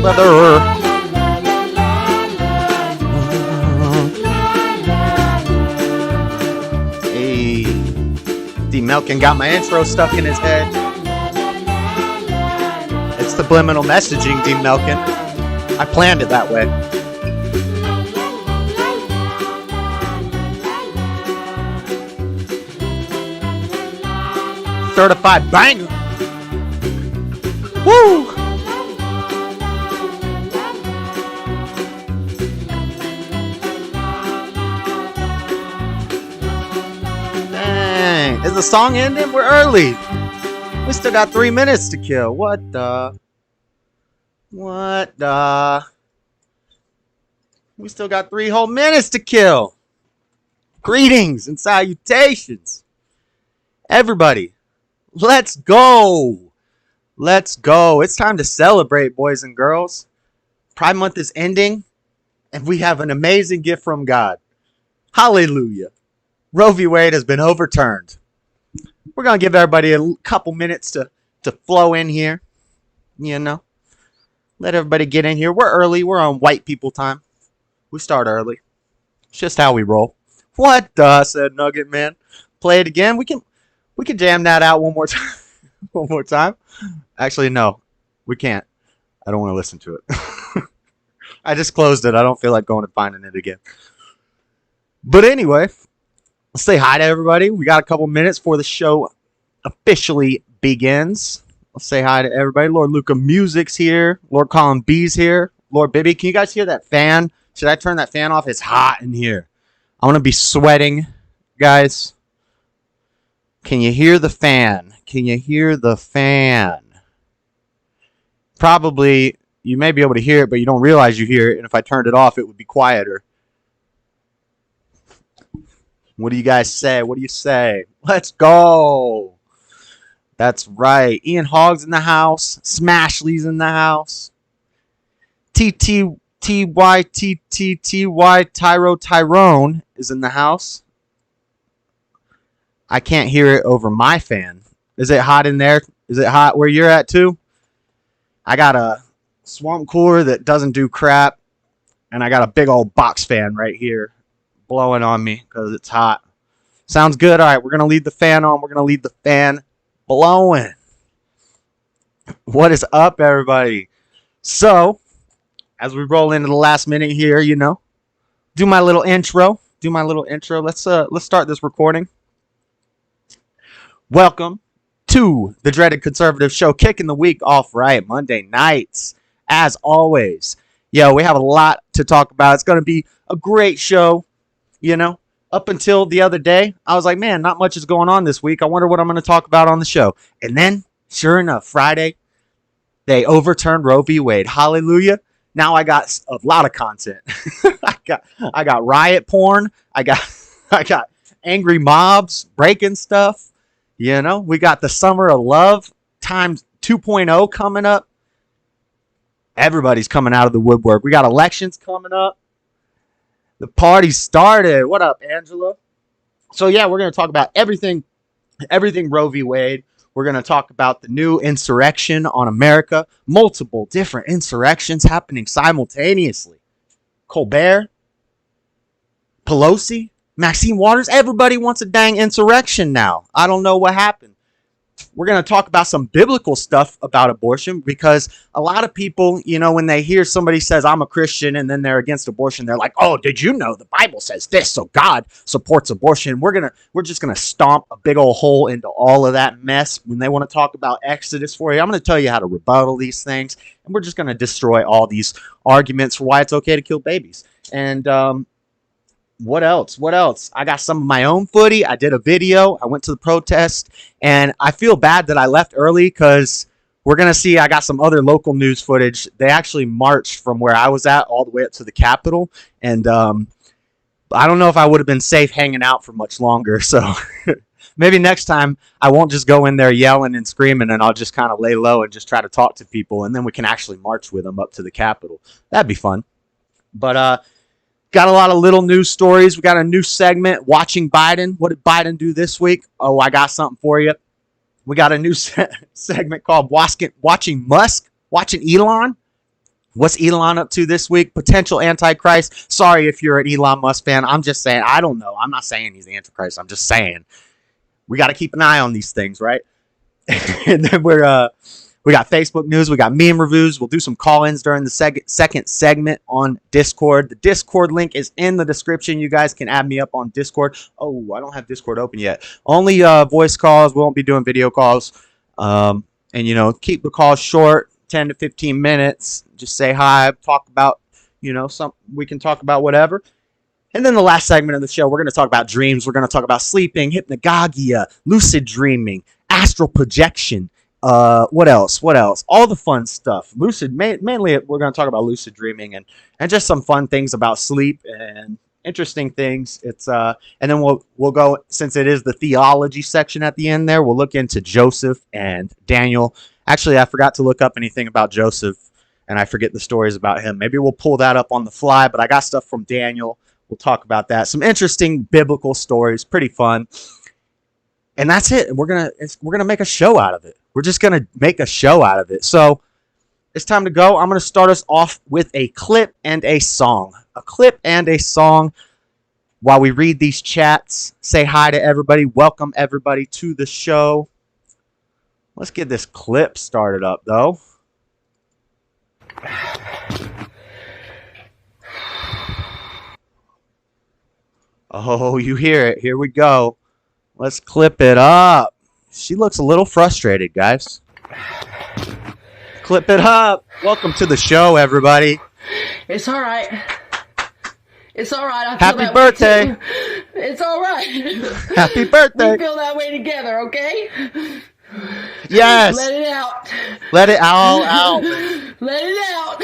weather. Hey, D. Melkin got my intro stuck in his head. It's subliminal messaging, D. Melkin. I planned it that way. Certified banger. Woo! Dang. Is the song ending? We're early. We still got 3 minutes to kill. What the? We still got 3 whole minutes to kill. Greetings and salutations. Everybody, let's go. Let's go. It's time to celebrate, boys and girls. Pride Month is ending, and we have an amazing gift from God. Hallelujah. Roe V Wade has been overturned. We're going to give everybody a couple minutes to flow in here. You know, let everybody get in here. We're early. We're on white people time. We start early. It's just how we roll. What the? Said Nugget Man. Play it again. We can jam that out one more time. One more time. Actually, no, we can't. I don't want to listen to it. I just closed it. I don't feel like going and finding it again. But anyway, let's say hi to everybody. We got a couple minutes before the show officially begins. Let's say hi to everybody. Lord Luca Music's here. Lord Colin B's here. Lord Bibby, can you guys hear that fan? Should I turn that fan off? It's hot in here. I want to be sweating, guys. Can you hear the fan? Can you hear the fan? Probably, you may be able to hear it, but you don't realize you hear it. And if I turned it off, it would be quieter. What do you guys say? What do you say? Let's go. That's right. Ian Hogg's in the house. Smashley's in the house. Tyrone is in the house. I can't hear it over my fan. Is it hot in there? Is it hot where you're at too? I got a swamp cooler that doesn't do crap. And I got a big old box fan right here blowing on me because it's hot. Sounds good. All right, we're going to leave the fan on. We're going to leave the fan blowing. What is up, everybody? So, as we roll into the last minute here, you know, do my little intro. Let's start this recording. Welcome to the Dreaded Conservative Show, kicking the week off right, Monday nights, as always. Yo, we have a lot to talk about. It's going to be a great show, you know. Up until the other day, I was like, man, not much is going on this week. I wonder what I'm going to talk about on the show. And then, sure enough, Friday, they overturned Roe V Wade. Hallelujah. Now I got a lot of content. I got riot porn. I got angry mobs breaking stuff. You know, we got the Summer of Love times 2.0 coming up. Everybody's coming out of the woodwork. We got elections coming up. The party started. What up, Angela? So, yeah, we're going to talk about everything Roe v. Wade. We're going to talk about the new insurrection on America. Multiple different insurrections happening simultaneously. Colbert, Pelosi, Maxine Waters, everybody wants a dang insurrection now. I don't know what happened. We're going to talk about some biblical stuff about abortion because a lot of people, you know, when they hear somebody says, I'm a Christian, and then they're against abortion, they're like, oh, did you know the Bible says this? So God supports abortion. We're just going to stomp a big old hole into all of that mess. When they want to talk about Exodus for you, I'm going to tell you how to rebuttal these things. And we're just going to destroy all these arguments for why it's okay to kill babies. And, what else? I got some of my own footy. I did a video. I went to the protest, and I feel bad that I left early because we're going to see I got some other local news footage. They actually marched from where I was at all the way up to the Capitol, and I don't know if I would have been safe hanging out for much longer, so maybe next time I won't just go in there yelling and screaming, and I'll just kind of lay low and just try to talk to people, and then we can actually march with them up to the Capitol. That'd be fun. But, got a lot of little news stories. We got a new segment, Watching Biden. What did Biden do this week? Oh, I got something for you. We got a new segment called Watching Musk, Watching Elon. What's Elon up to this week? Potential Antichrist. Sorry if you're an Elon Musk fan. I'm just saying, I don't know. I'm not saying he's the Antichrist. I'm just saying we got to keep an eye on these things, right? And then we got Facebook news. We got meme reviews. We'll do some call-ins during the second segment on Discord. The Discord link is in the description. You guys can add me up on Discord. Oh, I don't have Discord open yet. Only voice calls. We won't be doing video calls. And, keep the calls short, 10 to 15 minutes. Just say hi, talk about, we can talk about whatever. And then the last segment of the show, we're going to talk about dreams. We're going to talk about sleeping, hypnagogia, lucid dreaming, astral projection. What else? All the fun stuff. Lucid, mainly we're going to talk about lucid dreaming and just some fun things about sleep and interesting things. It's and then we'll go, since it is the theology section at the end there, we'll look into Joseph and Daniel. Actually, I forgot to look up anything about Joseph, and I forget the stories about him. Maybe we'll pull that up on the fly, but I got stuff from Daniel. We'll talk about that. Some interesting biblical stories, pretty fun. And that's it. And we're gonna make a show out of it. We're just gonna make a show out of it. So it's time to go. I'm gonna start us off with a clip and a song. A clip and a song while we read these chats. Say hi to everybody. Welcome everybody to the show. Let's get this clip started up though. Oh, you hear it. Here we go. Let's clip it up. She looks a little frustrated, guys. Clip it up. Welcome to the show, everybody. It's all right. It's all right. Happy birthday. It's all right. Happy birthday. We feel that way together, okay? Yes. Let it out. Let it all out. Let it out.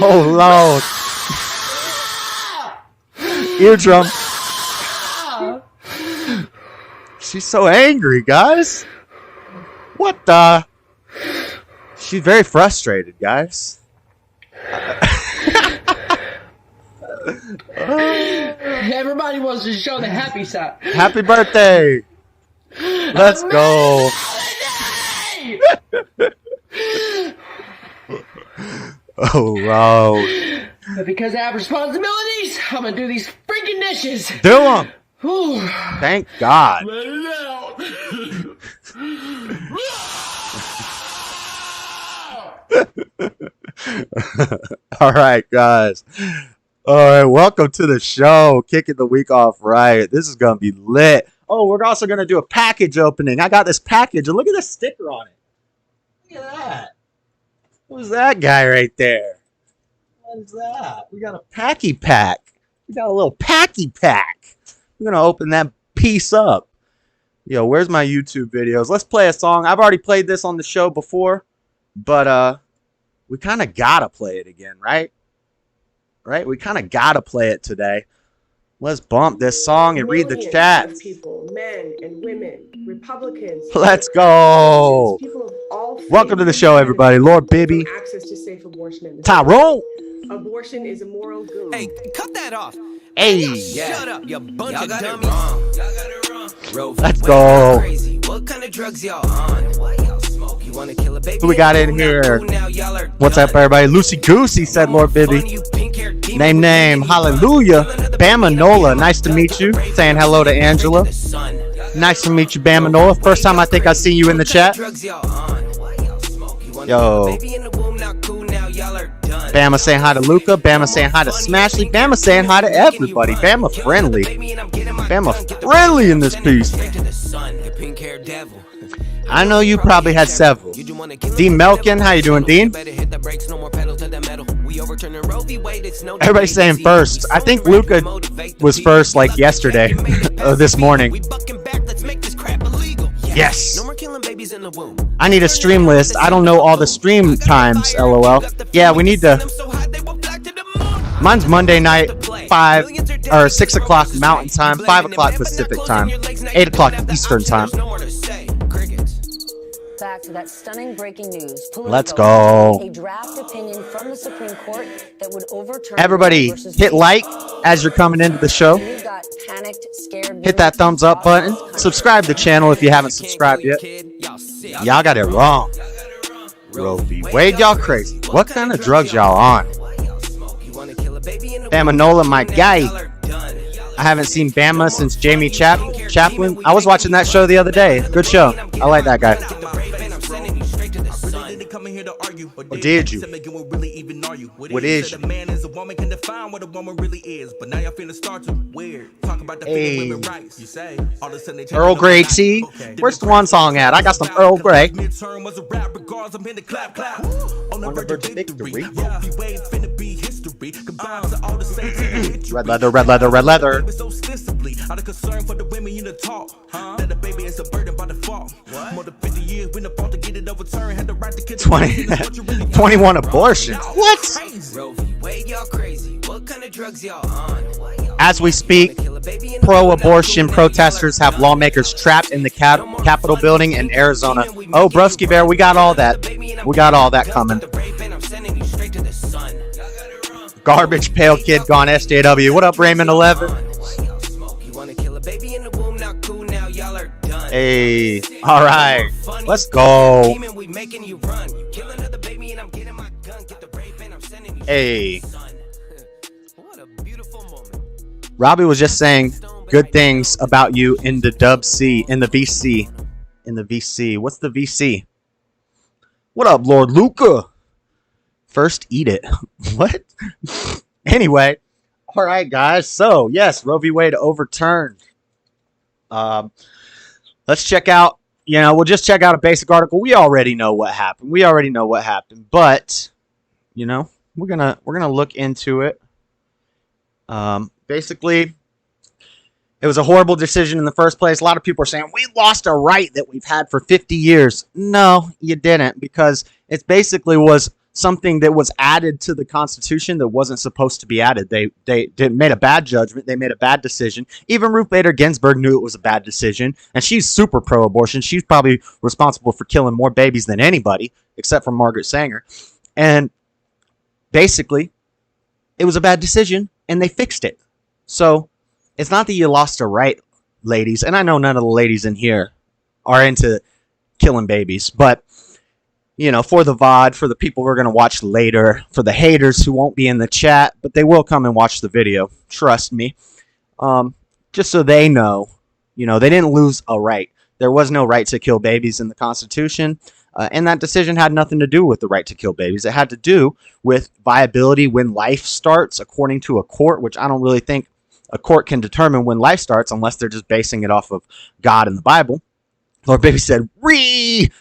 Oh, Lord. Eardrum. She's so angry, guys. What the? She's very frustrated, guys. Everybody wants to show the happy side. Happy birthday. Let's go. Oh, wow. But because I have responsibilities, I'm going to do these freaking dishes. Do them. Thank God. Let it out. All right, guys. All right, welcome to the show. Kicking the week off right. This is going to be lit. Oh, we're also going to do a package opening. I got this package, and look at the sticker on it. Look at that. Who's that guy right there? What is that? We got a packy pack. We got a little packy pack. I'm going to open that piece up. Yo, where's my YouTube videos? Let's play a song. I've already played this on the show before, but we kind of got to play it again, right? Right? We kind of got to play it today. Let's bump this song and read the chat. People, men and women, Republicans. Let's go. Welcome to the show, everybody. Lord Bibby. Access to safe abortion. Tyrone. Abortion is a moral good. Hey, cut that off. Hey. Shut up, you bunch of dummies. Y'all got it wrong. Roe V Let's Wade go. Crazy. What kind of drugs y'all on? What y'all smoke? You wanna kill a baby? Who we got in here? What's up, everybody? Lucy Goosey said Lord Bibby. Name. Hallelujah. Bama Nola. Nice to meet you. Saying hello to Angela. Nice to meet you, Bama Nola. First time I think I see you in the chat. Yo. Bama saying hi to Luca. Bama saying hi to Smashley. Bama saying hi to everybody. Bama friendly. Bama friendly in this piece. I know you probably had several. Dean Melkin, how you doing, Dean? Everybody's saying first. I think Luca was first like yesterday or this morning. Yes. I need a stream list. I don't know all the stream times, LOL. Yeah, we need to. Mine's Monday night, 6 o'clock Mountain Time, 5 o'clock Pacific Time, 8 o'clock Eastern Time. Back to that stunning breaking news. Let's go. A draft opinion from the Supreme Court that would overturn. Everybody, hit like as you're coming into the show. We've got panicked, scared. Hit that thumbs up button. Subscribe to the channel if you haven't subscribed yet. Y'all got it wrong. Roe V Wade, y'all crazy. What kind of drugs y'all on? Bamanola, my guy. I haven't seen Bama since Jamie Chaplin. I was watching that show the other day. Good show. I like that guy. Or did you? What is you? Hey. Earl Grey tea? Where's the one song at? I got some Earl Grey. Red leather, red leather, red leather. 21 abortions. What? As we speak, pro-abortion protesters have lawmakers trapped in the Capitol building in Arizona. Oh, Brusky Bear, we got all that. We got all that coming. Garbage Pale Kid gone SJW. What up, Raymond 11? Hey, all right, let's go. Hey, Robbie was just saying good things about you in the Dub C, in the VC, What's the VC? What up, Lord Luca? First, eat it. What? Anyway, all right, guys. So yes, Roe v. Wade overturned. Let's check out. We'll just check out a basic article. We already know what happened. But we're gonna look into it. Basically, it was a horrible decision in the first place. A lot of people are saying we lost a right that we've had for 50 years. No, you didn't, because it basically was something that was added to the Constitution that wasn't supposed to be added. They made a bad judgment. They made a bad decision. Even Ruth Bader Ginsburg knew it was a bad decision, and she's super pro-abortion. She's probably responsible for killing more babies than anybody, except for Margaret Sanger. And basically, it was a bad decision, and they fixed it. So it's not that you lost a right, ladies, and I know none of the ladies in here are into killing babies, but for the VOD, for the people who are going to watch later, for the haters who won't be in the chat, but they will come and watch the video. Trust me. Just so they know, they didn't lose a right. There was no right to kill babies in the Constitution, and that decision had nothing to do with the right to kill babies. It had to do with viability when life starts, according to a court, which I don't really think a court can determine when life starts unless they're just basing it off of God and the Bible. Lord Baby said, "Ree."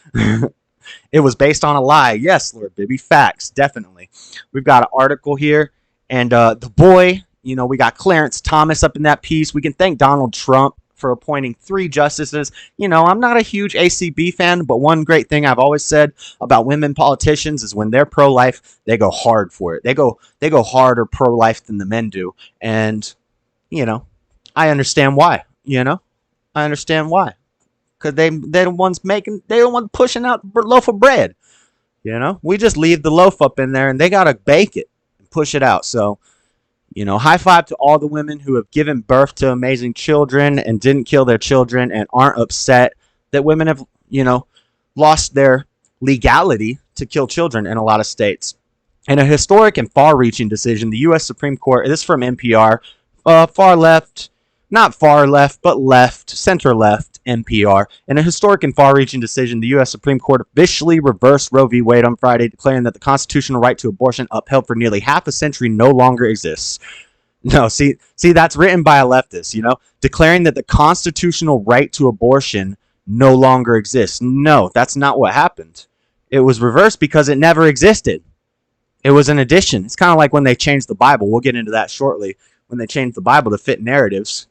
It was based on a lie. Yes, Lord Bibby. Facts. Definitely. We've got an article here. And the boy, we got Clarence Thomas up in that piece. We can thank Donald Trump for appointing 3 justices. I'm not a huge ACB fan, but one great thing I've always said about women politicians is when they're pro-life, they go hard for it. They go harder pro-life than the men do. And, I understand why. I understand why. Because they're the ones pushing out the loaf of bread. We just leave the loaf up in there and they got to bake it and push it out. So, high five to all the women who have given birth to amazing children and didn't kill their children and aren't upset that women have, lost their legality to kill children in a lot of states. In a historic and far-reaching decision, the U.S. Supreme Court, this is from NPR, far left, not far left, but left, center-left, NPR. In a historic and far-reaching decision, the U.S. Supreme Court officially reversed Roe v. Wade on Friday, declaring that the constitutional right to abortion upheld for nearly half a century no longer exists. No, see, that's written by a leftist, declaring that the constitutional right to abortion no longer exists. No, that's not what happened. It was reversed because it never existed. It was an addition. It's kind of like when they changed the Bible. We'll get into that shortly. When they changed the Bible to fit narratives,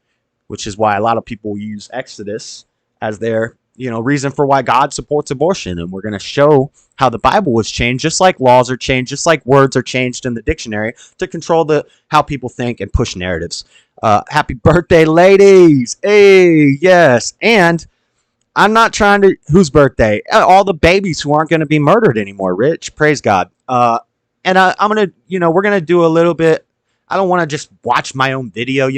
which is why a lot of people use Exodus as their, reason for why God supports abortion. And we're going to show how the Bible was changed, just like laws are changed, just like words are changed in the dictionary to control how people think and push narratives. Happy birthday, ladies. Hey, yes. And I'm not trying to, whose birthday? All the babies who aren't going to be murdered anymore, Rich. Praise God. And I'm going to, we're going to do a little bit. I don't want to just watch my own video,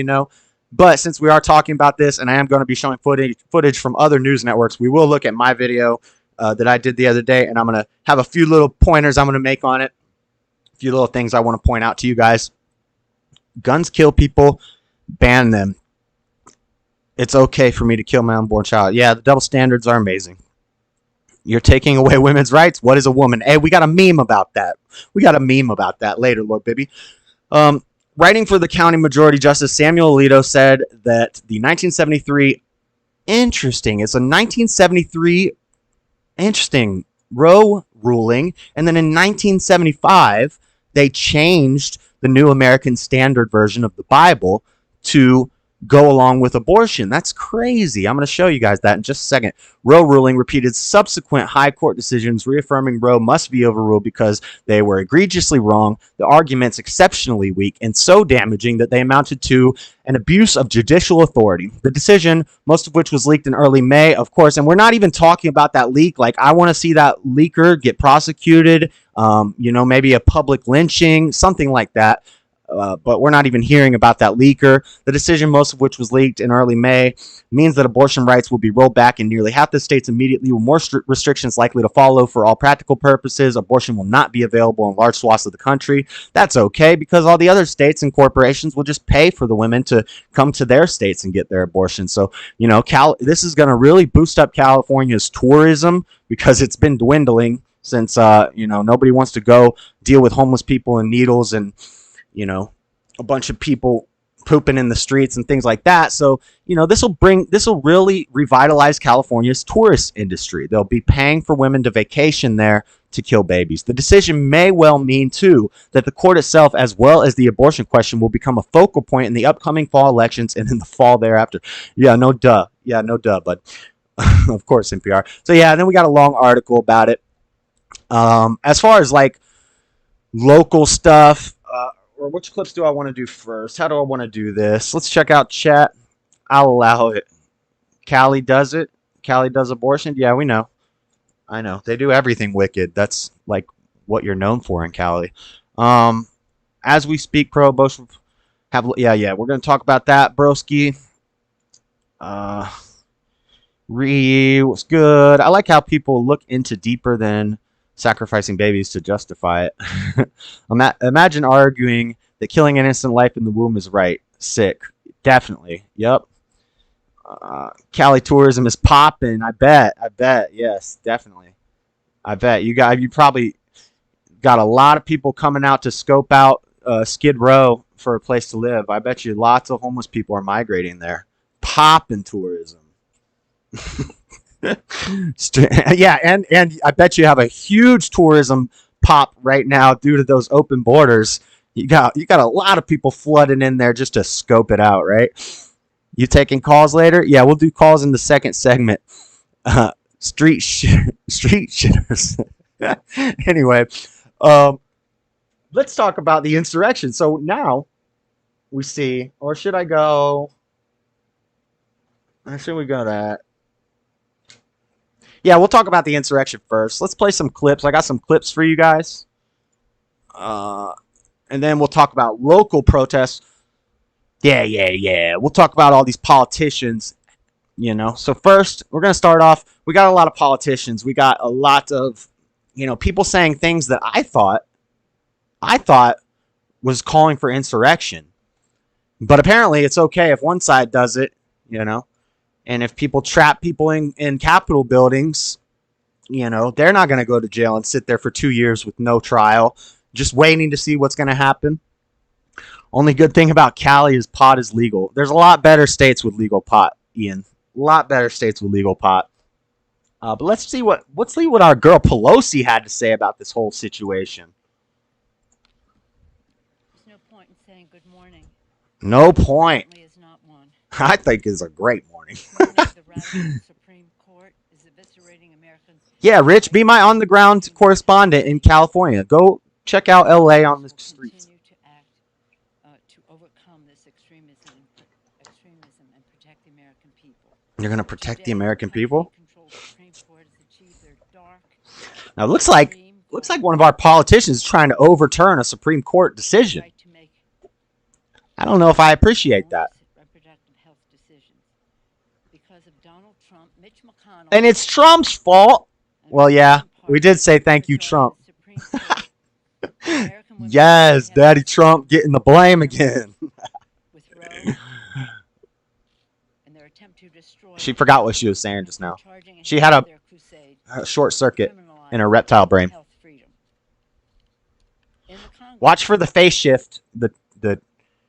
But since we are talking about this, and I am going to be showing footage from other news networks, we will look at my video that I did the other day, and I'm going to have a few little pointers I'm going to make on it. A few little things I want to point out to you guys. Guns kill people. Ban them. It's okay for me to kill my unborn child. Yeah, the double standards are amazing. You're taking away women's rights. What is a woman? Hey, we got a meme about that. We got a meme about that later, Lord Bibby. Writing for the county majority justice, Samuel Alito said that the 1973, interesting, it's a 1973, interesting, Roe ruling. And then in 1975, they changed the New American Standard Version of the Bible to go along with abortion. That's crazy. I'm going to show you guys that in just a second. Roe ruling repeated subsequent high court decisions reaffirming Roe must be overruled because they were egregiously wrong, the arguments exceptionally weak, and so damaging that they amounted to an abuse of judicial authority. The decision, most of which was leaked in early May, of course, and we're not even talking about that leak. Like, I want to see that leaker get prosecuted, maybe a public lynching, something like that. But we're not even hearing about that leaker. The decision, most of which was leaked in early May, means that abortion rights will be rolled back in nearly half the states immediately, with more restrictions likely to follow. For all practical purposes, abortion will not be available in large swaths of the country. That's okay, because all the other states and corporations will just pay for the women to come to their states and get their abortion. So, this is going to really boost up California's tourism, because it's been dwindling since, nobody wants to go deal with homeless people and needles and a bunch of people pooping in the streets and things like that. So, this will really revitalize California's tourist industry. They'll be paying for women to vacation there to kill babies. The decision may well mean, too, that the court itself, as well as the abortion question, will become a focal point in the upcoming fall elections and in the fall thereafter. Yeah, no duh. But of course, NPR. So, yeah, and then we got a long article about it. As far as, local stuff, or which clips do I want to do first? How do I want to do this? Let's check out chat. I'll allow it. Callie does it. Callie does abortion. Yeah, we know. I know. They do everything wicked. That's what you're known for in Cali. As we speak, pro-abortion we're going to talk about that, broski. What's good? I like how people look into deeper than sacrificing babies to justify it. Imagine arguing that killing an innocent life in the womb is right. Sick. Definitely. Yep. Cali tourism is popping. I bet. Yes, definitely. I bet you probably got a lot of people coming out to scope out Skid Row for a place to live. I bet you lots of homeless people are migrating there. Popping tourism. Yeah, and I bet you have a huge tourism pop right now due to those open borders. You got a lot of people flooding in there just to scope it out, right? You taking calls later? Yeah, we'll do calls in the second segment. Street shitters. Anyway, let's talk about the insurrection. So now we see, or should I go? Should we go that? Yeah, we'll talk about the insurrection first. Let's play some clips. I got some clips for you guys. And then we'll talk about local protests. Yeah. We'll talk about all these politicians, So first, we're going to start off. We got a lot of politicians. We got a lot of, people saying things that I thought was calling for insurrection. But apparently it's okay if one side does it, And if people trap people in Capitol buildings, they're not going to go to jail and sit there for 2 years with no trial, just waiting to see what's going to happen. Only good thing about Cali is pot is legal. There's a lot better states with legal pot, Ian. A lot better states with legal pot. But let's see what our girl Pelosi had to say about this whole situation. There's no point in saying good morning. No point. Is not one. I think it's a great morning. The radical Supreme Court is eviscerating Americans. Yeah, Rich, be my on-the-ground correspondent in California. Go check out LA on the streets. Continue to act to overcome this extremism and protect the American people. You're going to protect the American people? Supreme Court has achieved their dark. Now, it looks like one of our politicians is trying to overturn a Supreme Court decision. Right to make I don't know if I appreciate that. reproductive health decisions because of Donald Trump, Mitch McConnell, And it's Trump's fault. Well, yeah, we did say thank you, Trump. Yes, Daddy Trump getting the blame again. With Roe and their attempt to destroy She forgot what she was saying just now. charging She had their crusade a short circuit criminalize in her reptile brain. health freedom. In the Congress, Watch for the face shift, the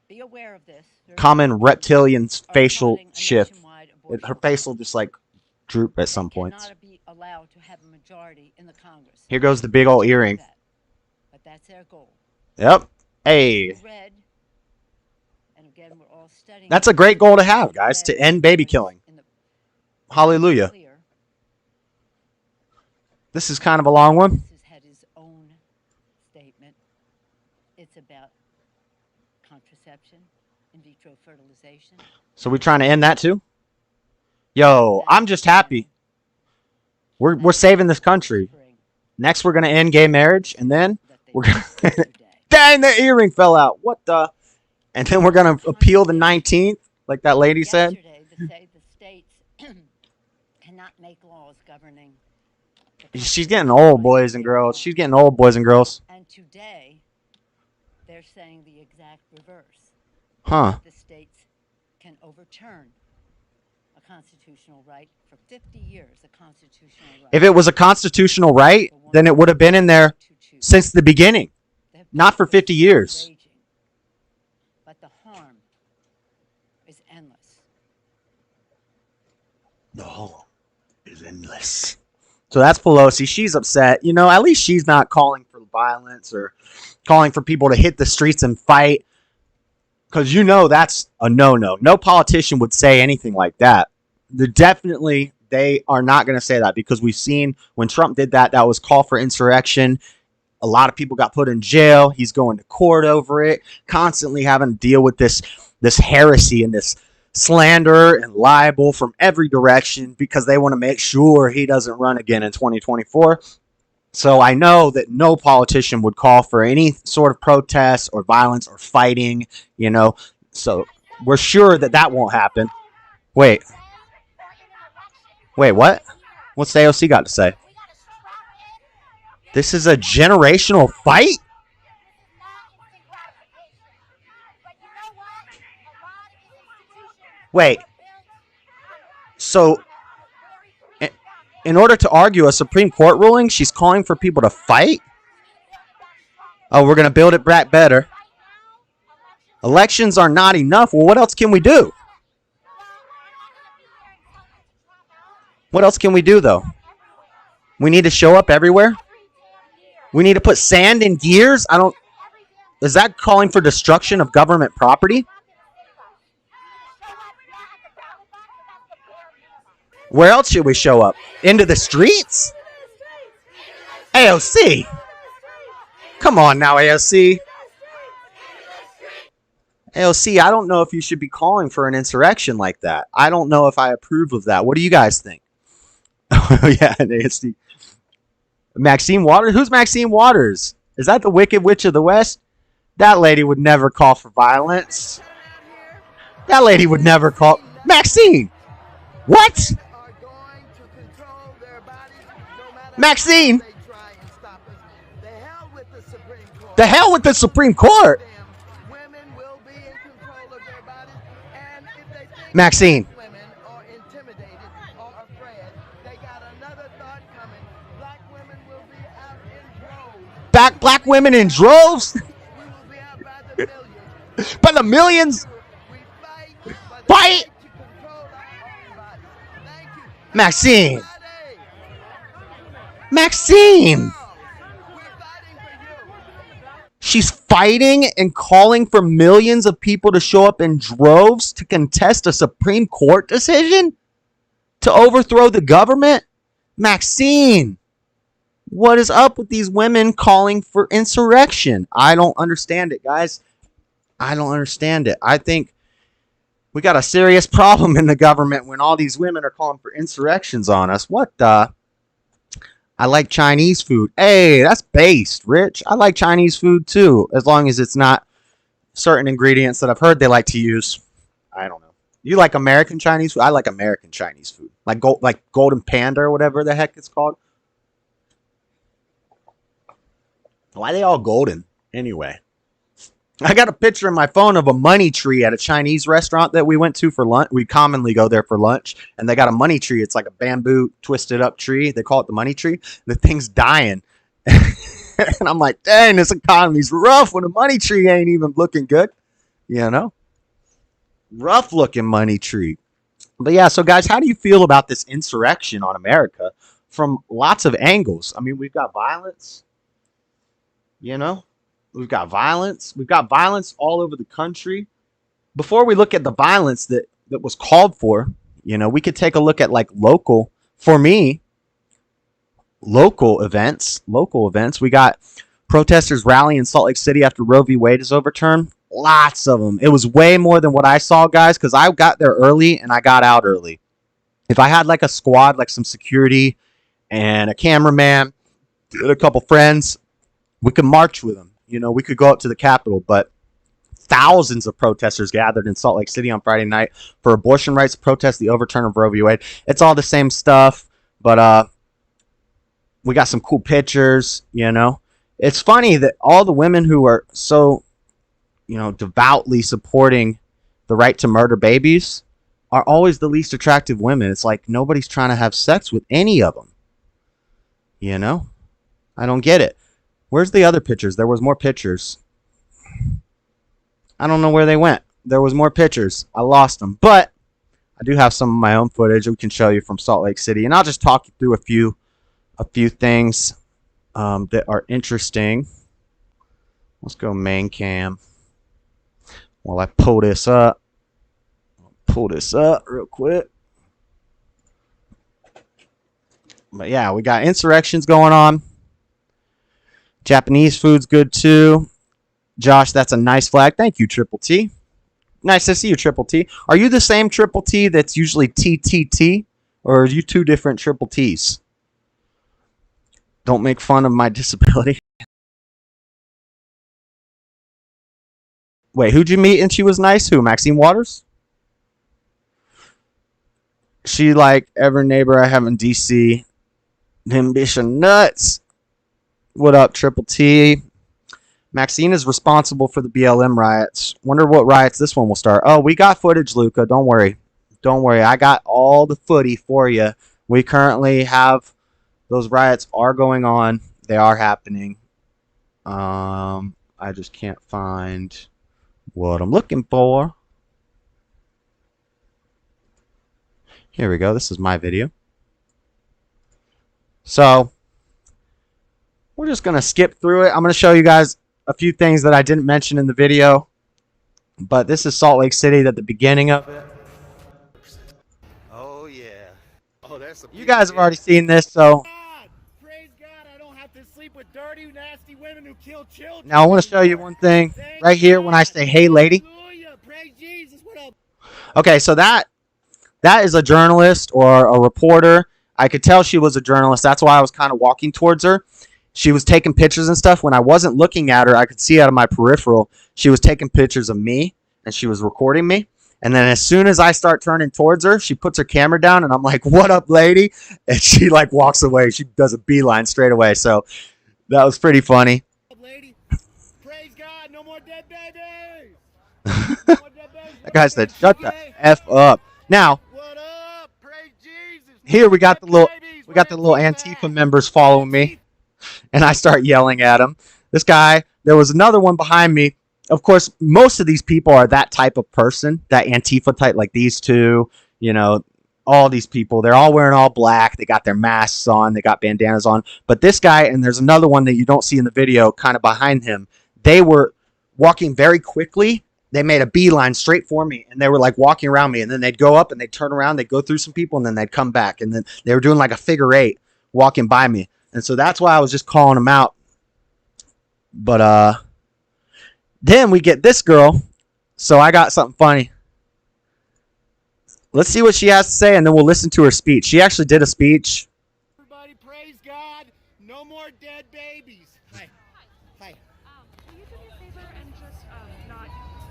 be aware of this. common reptilian's Are facial plotting a shift. nationwide Her abortion face will just like droop at They some points. cannot be allowed to have a majority in the Congress. Here goes the big old earring. But that's their goal. Yep. Hey, Red, and again, we're all studying. that's a great goal to have, guys, to end baby killing. In the Hallelujah. clear, This is kind of a long one. This has had his own statement. It's about contraception, in vitro fertilization. So we trying to end that too? Yo, I'm just happy. We're saving this country. Next, we're gonna end gay marriage, and then we're gonna. Dang, the earring fell out. What the? And then we're gonna appeal the 19th, like that lady said. Yesterday, the states cannot make laws governing. She's getting old, boys and girls. She's getting old, boys and girls. And today, they're saying the exact reverse. Huh. The states can overturn a constitutional right for 50 years. A constitutional right. If it was a constitutional right, then it would have been in there since the beginning, not for 50 years. Raging. But the harm is endless. The harm is endless. So that's Pelosi. She's upset. You know, at least she's not calling for violence or calling for people to hit the streets and fight. Because you know that's a no-no. No politician would say anything like that. They are not going to say that, because we've seen when Trump did that, that was call for insurrection. A lot of people got put in jail. He's going to court over it, constantly having to deal with this heresy and this slander and libel from every direction, because they want to make sure he doesn't run again in 2024. So I know that no politician would call for any sort of protest or violence or fighting, you know. So we're sure that that won't happen. Wait, what? What's the AOC got to say? This is a generational fight? Wait. So, in order to argue a Supreme Court ruling, she's calling for people to fight? Oh, we're going to build it back better. Elections are not enough. Well, what else can we do? What else can we do, though? We need to show up everywhere? We need to put sand in gears? Is that calling for destruction of government property? Where else should we show up? Into the streets? AOC! Come on now, AOC. AOC, I don't know if you should be calling for an insurrection like that. I don't know if I approve of that. What do you guys think? Oh, yeah, AOC. Maxine Waters? Who's Maxine Waters? Is that the Wicked Witch of the West? That lady would never call for violence. That lady would never call... Maxine! What? Maxine! The hell with the Supreme Court! Maxine. Black women in droves? By the millions? Fight! Maxine! Maxine! She's fighting and calling for millions of people to show up in droves to contest a Supreme Court decision? To overthrow the government? Maxine! What is up with these women calling for insurrection? I don't understand it, guys. I don't understand it. I think we got a serious problem in the government when all these women are calling for insurrections on us. What the? I like Chinese food. Hey, that's based, Rich. I like Chinese food too, as long as it's not certain ingredients that I've heard they like to use. I don't know. You like American Chinese food? I like American Chinese food. Like Golden Panda or whatever the heck it's called. Why are they all golden anyway? I got a picture in my phone of a money tree at a Chinese restaurant that we went to for lunch. We commonly go there for lunch, and they got a money tree. It's like a bamboo twisted up tree. They call it the money tree. The thing's dying. And I'm like, dang, this economy's rough when a money tree ain't even looking good. You know? Rough looking money tree. But yeah, so guys, how do you feel about this insurrection on America from lots of angles? I mean, we've got violence, you know? We've got violence. We've got violence all over the country. Before we look at the violence that was called for, you know, we could take a look at like local, for me, local events. We got protesters rallying in Salt Lake City after Roe V Wade is overturned. Lots of them. It was way more than what I saw, guys, because I got there early and I got out early. If I had like a squad, like some security and a cameraman and a couple friends, we could march with them. You know, we could go up to the Capitol, but thousands of protesters gathered in Salt Lake City on Friday night for abortion rights to protest the overturn of Roe v. Wade. It's all the same stuff, but we got some cool pictures, you know. It's funny that all the women who are so, you know, devoutly supporting the right to murder babies are always the least attractive women. It's like nobody's trying to have sex with any of them. You know? I don't get it. Where's the other pictures? There was more pictures. I don't know where they went. There was more pictures. I lost them. But I do have some of my own footage we can show you from Salt Lake City. And I'll just talk you through a few things that are interesting. Let's go main cam. While I pull this up. Pull this up real quick. But yeah, we got insurrections going on. Japanese food's good too. Josh, that's a nice flag. Thank you, Triple T. Nice to see you, Triple T. Are you the same Triple T that's usually TTT? Or are you two different Triple Ts? Don't make fun of my disability. Wait, who'd you meet and she was nice? Who? Maxine Waters? She like every neighbor I have in DC. Them bitch are nuts. What up, Triple T? Maxine is responsible for the BLM riots. Wonder what riots this one will start. Oh, we got footage, Luca. Don't worry. Don't worry. I got all the footy for you. We currently have those riots are going on. They are happening. I just can't find what I'm looking for. Here we go. This is my video. So we're just going to skip through it. I'm going to show you guys a few things that I didn't mention in the video. But this is Salt Lake City at the beginning of it. Oh, yeah. Oh, that's a You guys have already seen this, so praise God, I don't have to sleep with dirty, nasty women who kill children. now I want to show you one thing right here when I say, hey, lady. Hallelujah. Praise Jesus. What up? Okay, so that is a journalist or a reporter. I could tell she was a journalist. That's why I was kind of walking towards her. She was taking pictures and stuff. When I wasn't looking at her, I could see out of my peripheral, she was taking pictures of me, and she was recording me. And then as soon as I start turning towards her, she puts her camera down, and I'm like, what up, lady? And she, like, walks away. She does a beeline straight away. So that was pretty funny. Lady, praise God, no more dead babies. That guy said, shut the F up. Now, What up? Praise Jesus. here we got the little Antifa members following me. And I start yelling at him. This guy, there was another one behind me. Of course, most of these people are that type of person, that Antifa type, like these two, you know, all these people. They're all wearing all black. They got their masks on. They got bandanas on. But this guy, and there's another one that you don't see in the video kind of behind him, they were walking very quickly. They made a beeline straight for me, and they were like walking around me. And then they'd go up and they'd turn around. They'd go through some people, and then they'd come back. And then they were doing like a figure eight walking by me. And so that's why I was just calling them out. But then we get this girl. So I got something funny. Let's see what she has to say, and then we'll listen to her speech. She actually did a speech. Everybody, praise God. No more dead babies. Hi. Hi. Will you do me a favor and just not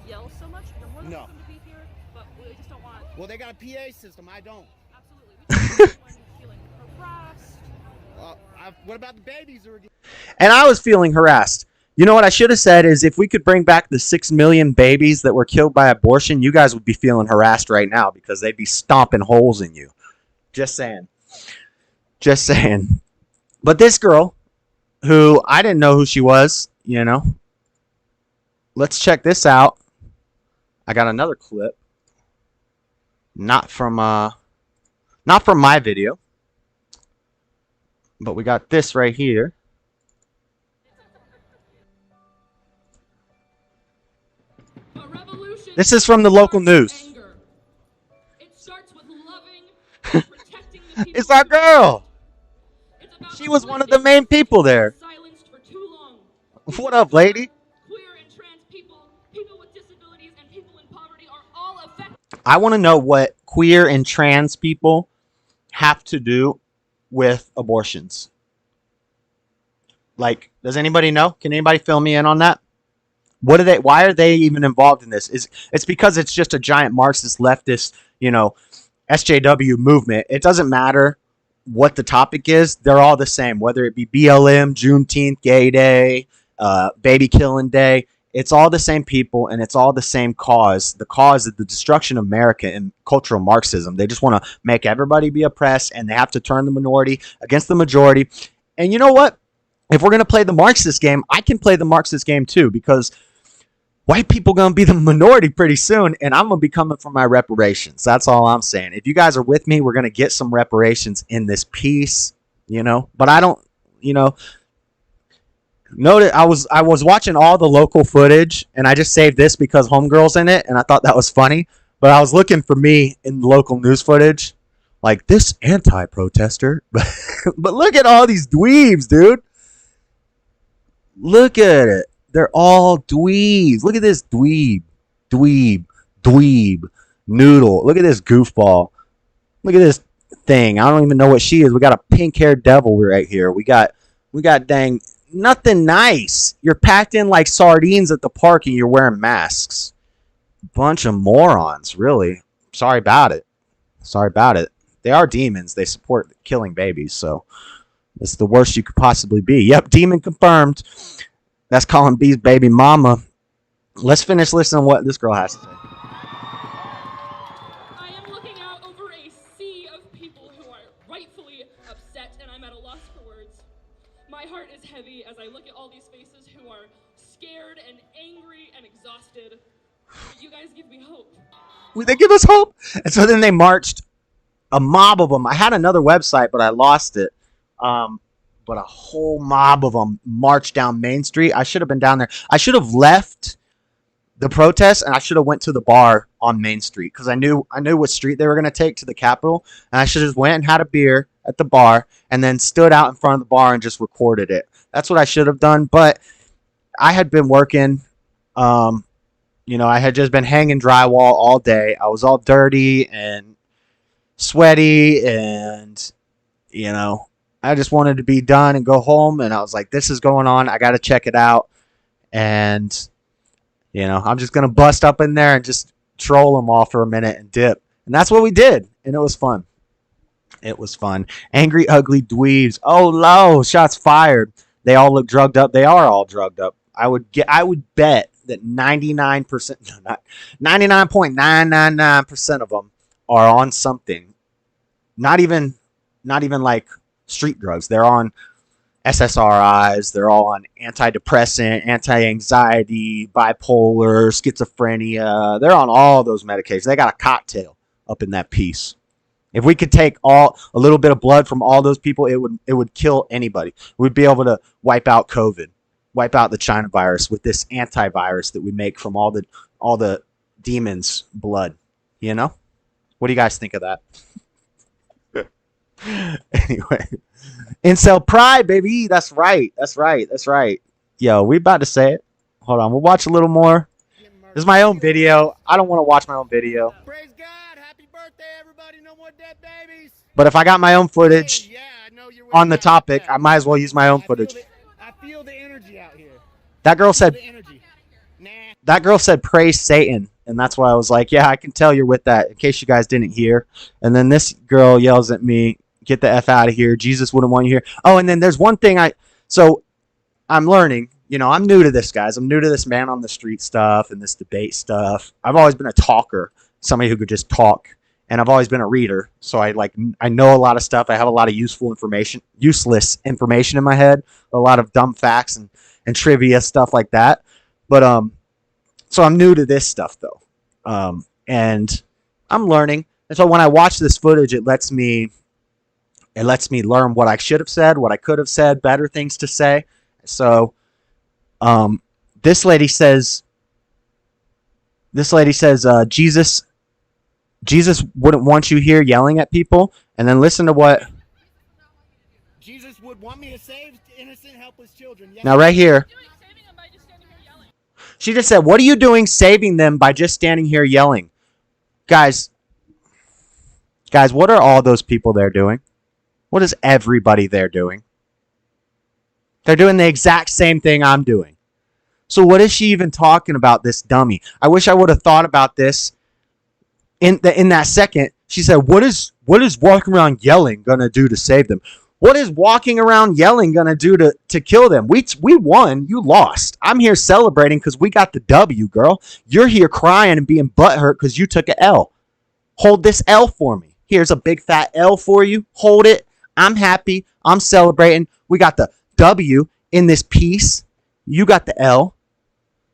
yell so much? You're more than No. welcome to be here, but we just don't want. Well, they got a PA system. I don't. Absolutely. We just don't want anyone feeling harassed. What about the babies? And I was feeling harassed. You know what I should have said is if we could bring back the 6 million babies that were killed by abortion, you guys would be feeling harassed right now because they'd be stomping holes in you. Just saying. Just saying. But this girl, who I didn't know who she was, you know. Let's check this out. I got another clip. Not from my video. But we got this right here. This is from the local news. It starts with loving and protecting the people. It's our girl. She was one of the main people there. Silenced for too long. What up, lady? Queer and trans people, people with disabilities, and people in poverty are all affected. I want to know what queer and trans people have to do with abortions. Like, does anybody know? Can anybody fill me in on that? What are they? Why are they even involved in this? It's because it's just a giant Marxist leftist, you know, SJW movement. It doesn't matter what the topic is. They're all the same, whether it be BLM, Juneteenth, Gay Day, Baby Killing Day. It's all the same people, and it's all the same cause. The cause is the destruction of America and cultural Marxism. They just want to make everybody be oppressed, and they have to turn the minority against the majority. And you know what? If we're going to play the Marxist game, I can play the Marxist game too, because white people going to be the minority pretty soon, and I'm going to be coming for my reparations. That's all I'm saying. If you guys are with me, we're going to get some reparations in this piece, you know. But I don't, you know. Notice I was watching all the local footage, and I just saved this because Homegirl's in it, and I thought that was funny. But I was looking for me in the local news footage, like this anti-protester. But look at all these dweebs, dude. Look at it. They're all dweebs. Look at this dweeb, noodle. Look at this goofball. Look at this thing. I don't even know what she is. We got a pink-haired devil right here. We got dang nothing nice. You're packed in like sardines at the park and you're wearing masks. Bunch of morons, really. Sorry about it. They are demons. They support killing babies, so it's the worst you could possibly be. Yep, demon confirmed. That's calling B's baby mama. Let's finish listening to what this girl has to say. I am looking out over a sea of people who are rightfully upset, and I'm at a loss for words. My heart is heavy as I look at all these faces who are scared and angry and exhausted. But you guys give me hope. They give us hope. And so then they marched, a mob of them. I had another website, but I lost it. But a whole mob of them marched down Main Street. I should have been down there. I should have left the protest, and I should have went to the bar on Main Street because I knew what street they were going to take to the Capitol. And I should have just went and had a beer at the bar and then stood out in front of the bar and just recorded it. That's what I should have done. But I had been working. You know, I had just been hanging drywall all day. I was all dirty and sweaty, and you know, I just wanted to be done and go home. And I was like, this is going on. I got to check it out. And, you know, I'm just going to bust up in there and just troll them all for a minute and dip. And that's what we did. And it was fun. It was fun. Angry, ugly dweebs. Oh, low. Shots fired. They all look drugged up. They are all drugged up. I would bet that 99.999% of them are on something. Not even like street drugs. They're on SSRIs. They're all on antidepressant, anti-anxiety, bipolar, schizophrenia. They're on all those medications. They got a cocktail up in that piece. If we could take a little bit of blood from all those people, it would kill anybody. We'd be able to wipe out COVID, wipe out the China virus with this antivirus that we make from all the demons' blood. You know? What do you guys think of that? Anyway, incel pride, baby. That's right. Yo, we about to say it. Hold on, we'll watch a little more. This is my own video. I don't want to watch my own video. Praise God. Happy birthday, everybody. No more dead babies. But if I got my own footage Yeah, I know you're on the topic, I might as well use my own footage. I feel the energy out here. That girl said The energy. Nah. that girl said praise Satan, and that's why I was like, yeah, I can tell you're with that, in case you guys didn't hear. And then this girl yells at me, get the F out of here. Jesus wouldn't want you here. Oh, and then there's one thing so I'm learning. I'm new to this, guys. I'm new to this man on the street stuff and this debate stuff. I've always been a talker, somebody who could just talk, and I've always been a reader. So I know a lot of stuff. I have a lot of useless information in my head, a lot of dumb facts and trivia stuff like that. But so I'm new to this stuff though, and I'm learning. And so when I watch this footage, it lets me learn what I should have said, what I could have said, better things to say. So, this lady says, Jesus wouldn't want you here yelling at people. And then listen to what. Jesus would want me to save innocent, helpless children. Yes. Now right here, Saving them by just standing here yelling. she just said, "What are you doing saving them by just standing here yelling?" Guys, what are all those people there doing? What is everybody there doing? They're doing the exact same thing I'm doing. So what is she even talking about, this dummy? I wish I would have thought about this in that second. She said, what is walking around yelling going to do to save them? What is walking around yelling going to do to kill them? We won. You lost. I'm here celebrating because we got the W, girl. You're here crying and being butthurt because you took an L. Hold this L for me. Here's a big fat L for you. Hold it. I'm happy. I'm celebrating. We got the W in this piece. You got the L.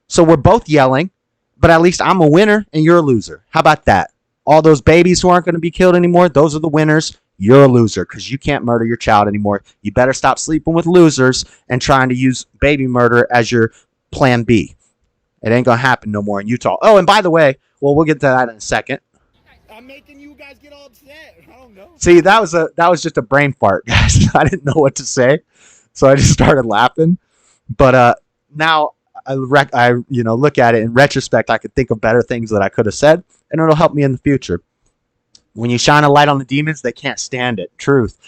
So we're both yelling, but at least I'm a winner and you're a loser. How about that? All those babies who aren't going to be killed anymore, those are the winners. You're a loser because you can't murder your child anymore. You better stop sleeping with losers and trying to use baby murder as your plan B. It ain't going to happen no more in Utah. Oh, and by the way, we'll get to that in a second. I'm making you guys get all upset. I don't know. See, that was just a brain fart, guys. I didn't know what to say, so I just started laughing. But now I look at it in retrospect. I could think of better things that I could have said, and it'll help me in the future. When you shine a light on the demons, they can't stand it. Truth.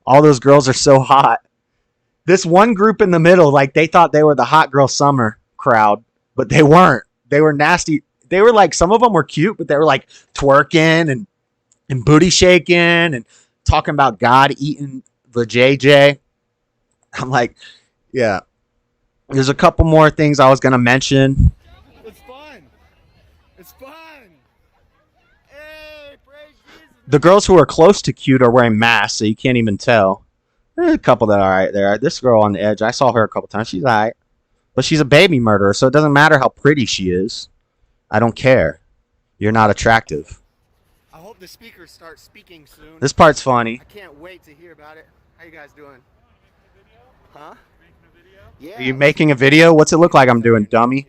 All those girls are so hot. This one group in the middle, like they thought they were the hot girl summer crowd, but they weren't. They were nasty. They were like, some of them were cute, but they were like twerking and booty shaking and talking about God eating the JJ. I'm like, yeah. There's a couple more things I was going to mention. It's fun. It's fun. Hey, praise Jesus. The girls who are close to cute are wearing masks, so you can't even tell. There's a couple that are all right there. This girl on the edge, I saw her a couple times. She's all right. But she's a baby murderer, so it doesn't matter how pretty she is. I don't care. You're not attractive. I hope the speakers start speaking soon. This part's funny. I can't wait to hear about it. How you guys doing? Huh? Yeah. Are you making a video? What's it look like I'm doing, dummy?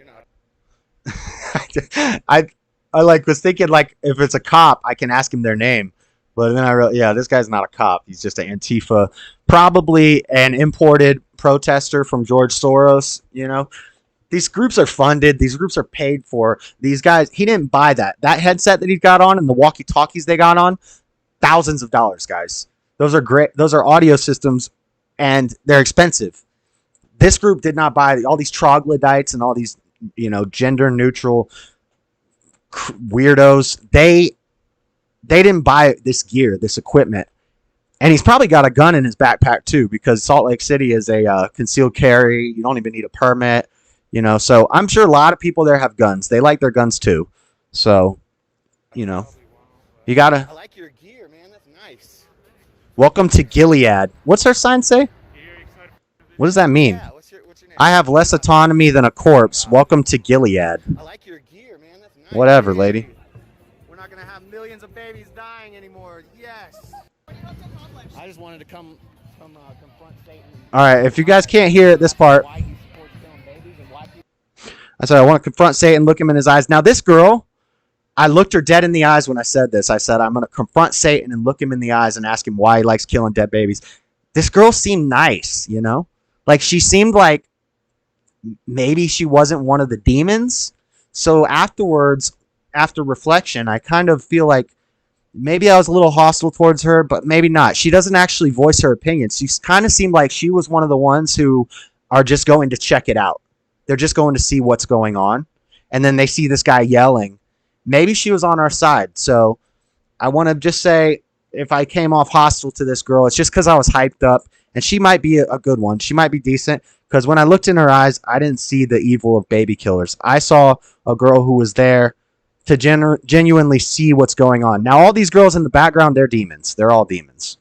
I was thinking like if it's a cop, I can ask him their name. But then I realized, yeah, this guy's not a cop. He's just an Antifa, probably an imported protester from George Soros, These groups are funded. These groups are paid for. These guys, he didn't buy that. That headset that he got on and the walkie-talkies they got on, thousands of dollars, guys. Those are great. Those are audio systems, and they're expensive. This group did not buy all these troglodytes and all these, gender-neutral weirdos. They didn't buy this gear, this equipment. And he's probably got a gun in his backpack, too, because Salt Lake City is a concealed carry. You don't even need a permit. So I'm sure a lot of people there have guns. They like their guns too. So, you gotta. I like your gear, man. That's nice. Welcome to Gilead. What's her sign say? What does that mean? Yeah, what's your name? I have less autonomy than a corpse. Welcome to Gilead. I like your gear, man. That's nice. Whatever, lady. We're not gonna have millions of babies dying anymore. Yes. I just wanted to come confront Satan. All right, if you guys can't hear it, this part. Why he supports killing babies and why people. I said I want to confront Satan, look him in his eyes. Now this girl, I looked her dead in the eyes when I said this. I said I'm going to confront Satan and look him in the eyes and ask him why he likes killing dead babies. This girl seemed nice, Like she seemed like maybe she wasn't one of the demons. So afterwards, after reflection, I kind of feel like maybe I was a little hostile towards her, but maybe not. She doesn't actually voice her opinions. She kind of seemed like she was one of the ones who are just going to check it out. They're just going to see what's going on. And then they see this guy yelling. Maybe she was on our side. So I want to just say, if I came off hostile to this girl, it's just because I was hyped up. And she might be a good one. She might be decent. Because when I looked in her eyes, I didn't see the evil of baby killers. I saw a girl who was there to genuinely see what's going on. Now, all these girls in the background, they're demons. They're all demons.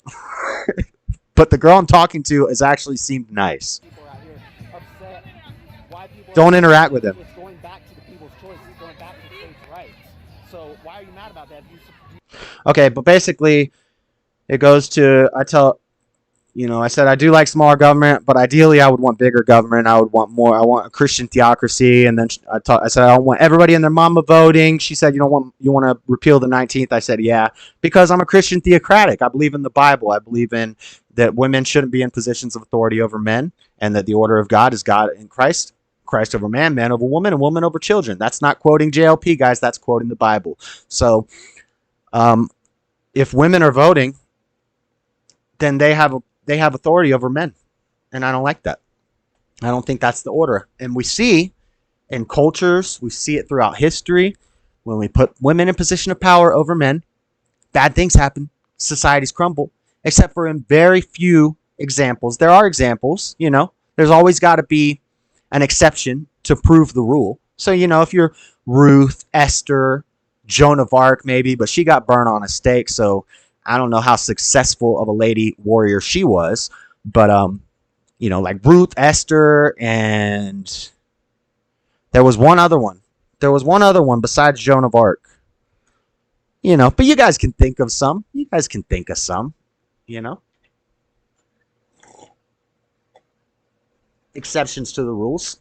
But the girl I'm talking to has actually seemed nice. People out here upset. Why people Don't interact with them. It's going back to the people's choice. It's going back to states' rights. So why are you mad about that? Okay, but basically, it goes to, I said I do like smaller government, but ideally I would want bigger government. I would want more. I want a Christian theocracy. And then I said I don't want everybody and their mama voting. She said you want to repeal the 19th. I said yeah, because I'm a Christian theocratic. I believe in the Bible. I believe in that women shouldn't be in positions of authority over men, and that the order of God is God in Christ, Christ over man, man over woman, and woman over children. That's not quoting JLP, guys. That's quoting the Bible. So, if women are voting, then they have authority over men, and I don't like that. I don't think that's the order. And we see in cultures, we see it throughout history, when we put women in position of power over men, bad things happen. Societies crumble, except for in very few examples. There are examples, there's always got to be an exception to prove the rule. So, if you're Ruth, Esther, Joan of Arc, maybe, but she got burned on a stake, so I don't know how successful of a lady warrior she was, but like Ruth, Esther, and there was one other one. There was one other one besides Joan of Arc. But you guys can think of some. Exceptions to the rules.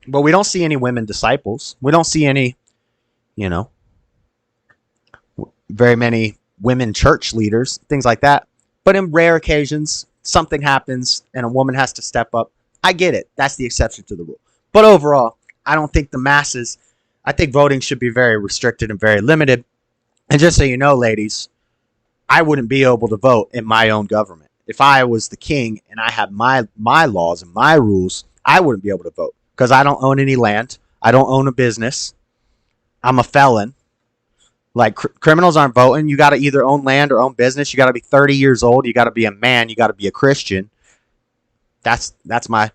But we don't see any women disciples. We don't see any, very many women church leaders, things like that. But in rare occasions, something happens and a woman has to step up. I get it. That's the exception to the rule. But overall, I don't think the masses, I think voting should be very restricted and very limited. And just so you know, ladies, I wouldn't be able to vote in my own government. If I was the king and I had my laws and my rules, I wouldn't be able to vote because I don't own any land. I don't own a business. I'm a felon. Like criminals aren't voting. You got to either own land or own business. You got to be 30 years old. You got to be a man. You got to be a Christian. That's my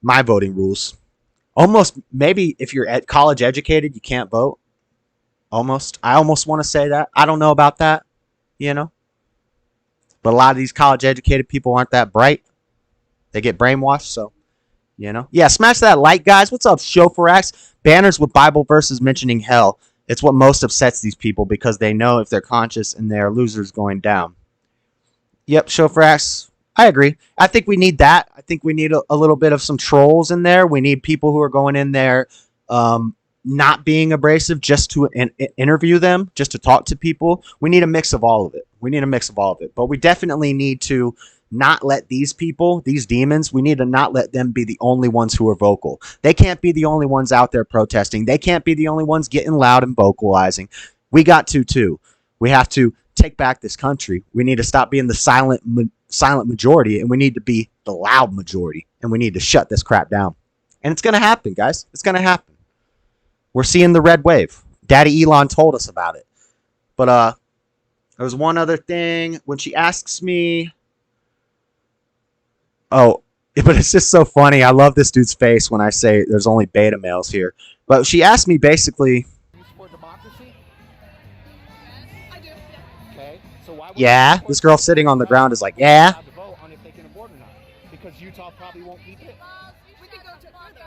voting rules. Almost, maybe if you're college educated, you can't vote. Almost. I almost want to say that. I don't know about that, But a lot of these college educated people aren't that bright. They get brainwashed, so, Yeah, smash that like, guys. What's up, Chauffeur-X? Banners with Bible verses mentioning hell. It's what most upsets these people because they know if they're conscious and they're losers going down. Yep, Chauffeur-X. I agree. I think we need that. I think we need a little bit of some trolls in there. We need people who are going in there not being abrasive just to interview them, just to talk to people. We need a mix of all of it. But we definitely need to not let these people, these demons, we need to not let them be the only ones who are vocal. They can't be the only ones out there protesting. They can't be the only ones getting loud and vocalizing. We got to, too. We have to take back this country. We need to stop being the silent majority, and we need to be the loud majority, and we need to shut this crap down. And it's going to happen, guys. It's going to happen. We're seeing the red wave. Daddy Elon told us about it. But there was one other thing. When she asks me... Oh, but it's just so funny. I love this dude's face when I say there's only beta males here. But she asked me basically... You support democracy? I do. Okay. So why would yeah, this girl sitting on the ground is like, yeah. To vote on if they can abort or not? Because Utah probably won't keep it. We could go to further.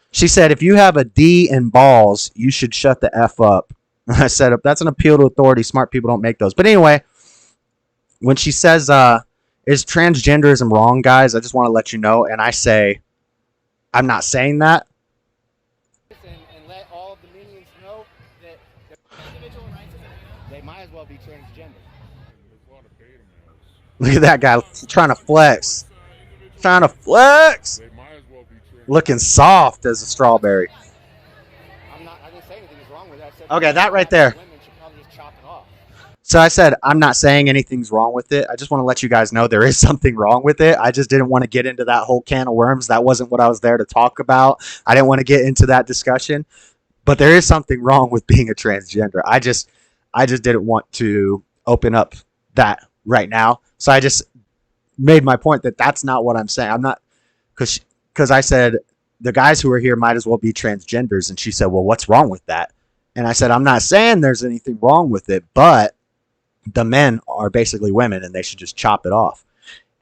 She said, if you have a D in balls, you should shut the F up. I said, that's an appeal to authority. Smart people don't make those. But anyway, when she says, is transgenderism wrong, guys? I just want to let you know. And I say, I'm not saying that. And let all of the minions know that individual rights, they might as well be transgender. Look at that guy trying to flex. Looking soft as a strawberry. I didn't say anything is wrong with that. Okay, that right there. Women should probably just chop it off. So I said, I'm not saying anything's wrong with it. I just want to let you guys know there is something wrong with it. I just didn't want to get into that whole can of worms. That wasn't what I was there to talk about. I didn't want to get into that discussion. But there is something wrong with being a transgender. I just didn't want to open up that right now. So I just made my point that that's not what I'm saying. I'm not, because I said the guys who are here might as well be transgenders. And she said, well, what's wrong with that? And I said, I'm not saying there's anything wrong with it, but the men are basically women and they should just chop it off.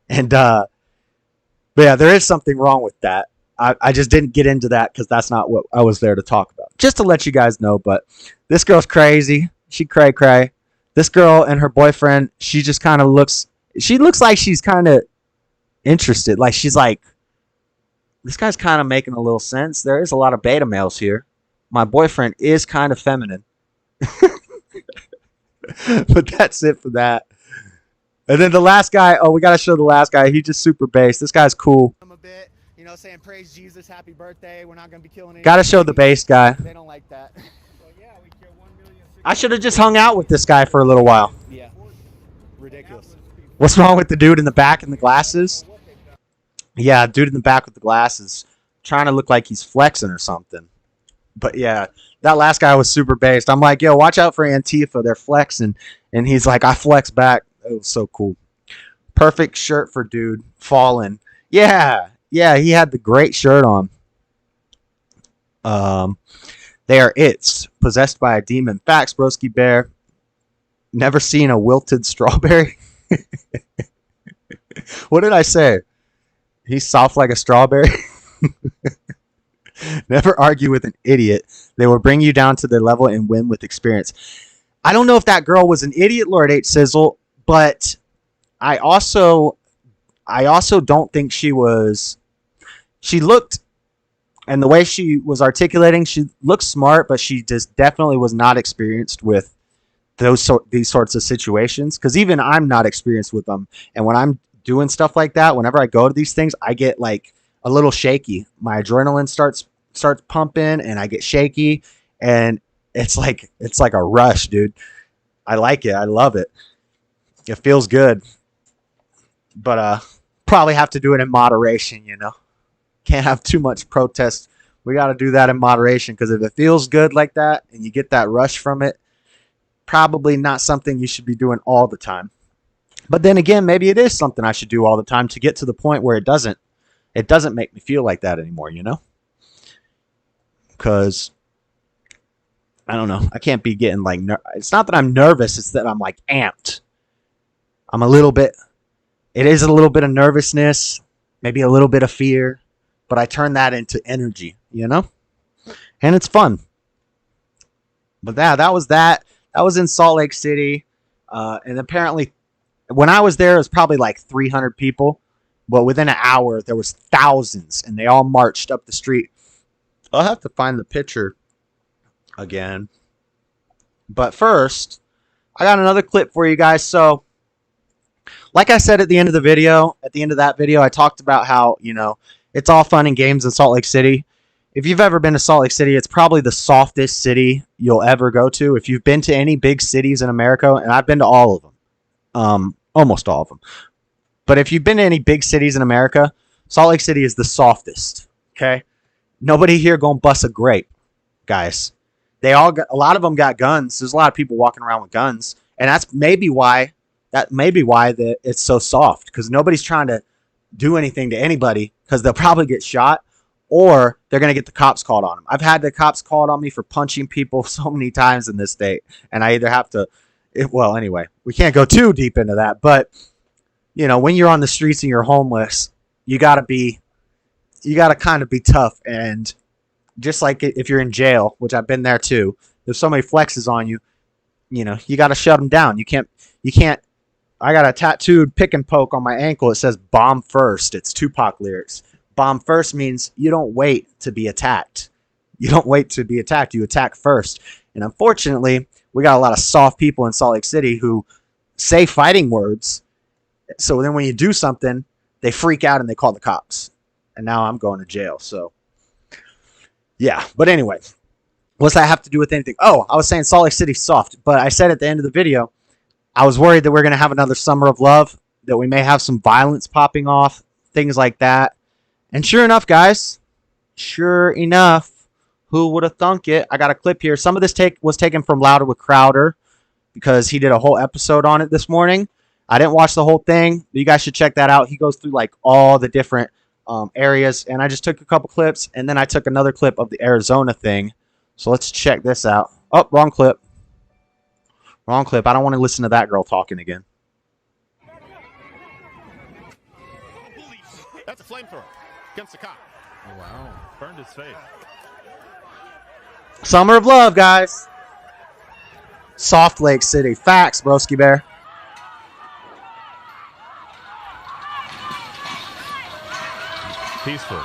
And, but yeah, there is something wrong with that. I just didn't get into that because that's not what I was there to talk about. Just to let you guys know, but this girl's crazy. She cray. This girl and her boyfriend, she just kind of looks like she's kind of interested. Like she's like, this guy's kind of making a little sense. There is a lot of beta males here. My boyfriend is kind of feminine. But that's it for that. And then the last guy, we got to show the last guy. He's just super bass. This guy's cool. I'm a bit, saying praise Jesus, happy birthday. We're not going to be killing anyone. Got to show the bass guy. They don't like that. Well, yeah, we kill 1 million. I should have just hung out with this guy for a little while. Yeah. Ridiculous. What's wrong with the dude in the back in the glasses? Yeah, dude in the back with the glasses. Trying to look like he's flexing or something. But yeah, that last guy was super based. I'm like, yo, watch out for Antifa. They're flexing. And he's like, I flex back. It was so cool. Perfect shirt for dude. Fallen. Yeah, he had the great shirt on. They are its. Possessed by a demon. Facts, broski bear. Never seen a wilted strawberry. What did I say? He's soft like a strawberry. Never argue with an idiot. They will bring you down to their level and win with experience. I don't know if that girl was an idiot, Lord H. Sizzle, but I also don't think she was. She looked, and the way she was articulating, she looked smart, but she just definitely was not experienced with these sorts of situations. Because even I'm not experienced with them, and when I'm doing stuff like that, whenever I go to these things, I get like a little shaky. My adrenaline starts pumping, and I get shaky, and it's like a rush, dude. I like it. I love it. It feels good. But probably have to do it in moderation, Can't have too much protest. We got to do that in moderation, because if it feels good like that and you get that rush from it, probably not something you should be doing all the time. But then again, maybe it is something I should do all the time to get to the point where it doesn't make me feel like that anymore, Because I don't know. I can't be getting like it's not that I'm nervous, it's that I'm like amped. I'm a little bit. It is a little bit of nervousness, maybe a little bit of fear, but I turn that into energy, and it's fun. But that was that. That was in Salt Lake City, and apparently, when I was there, it was probably like 300 people. But within an hour, there was thousands, and they all marched up the street. I'll have to find the picture again. But first, I got another clip for you guys. So, like I said at the end of the video, I talked about how, it's all fun and games in Salt Lake City. If you've ever been to Salt Lake City, it's probably the softest city you'll ever go to. If you've been to any big cities in America, and I've been to all of them, almost all of them. But if you've been to any big cities in America, Salt Lake City is the softest, okay? Nobody here gonna bust a grape, guys. A lot of them got guns. There's a lot of people walking around with guns. And that's maybe why it's so soft, because nobody's trying to do anything to anybody, because they'll probably get shot or they're going to get the cops called on them. I've had the cops called on me for punching people so many times in this state, and I either have to, anyway, we can't go too deep into that, but when you're on the streets and you're homeless, you got to kind of be tough. And just like if you're in jail, which I've been there too, if somebody flexes on you, you got to shut them down. You can't, I got a tattooed pick and poke on my ankle. It says bomb first. It's Tupac lyrics. Bomb first means you don't wait to be attacked. You don't wait to be attacked. You attack first. And unfortunately, we got a lot of soft people in Salt Lake City who say fighting words. So then when you do something, they freak out and they call the cops. And now I'm going to jail. So, yeah. But anyway, what's that have to do with anything? Oh, I was saying Salt Lake City's soft. But I said at the end of the video, I was worried that we're going to have another summer of love, that we may have some violence popping off, things like that. And sure enough, guys, who would have thunk it? I got a clip here. Some of this was taken from Louder with Crowder, because he did a whole episode on it this morning. I didn't watch the whole thing. You guys should check that out. He goes through like all the different areas, and I just took a couple clips, and then I took another clip of the Arizona thing. So let's check this out. Oh, wrong clip. Wrong clip. I don't want to listen to that girl talking again. That's a flamethrower against the cop. Oh, wow. Burned his face. Summer of Love, guys. Soft Lake City. Facts, broski bear. Peaceful.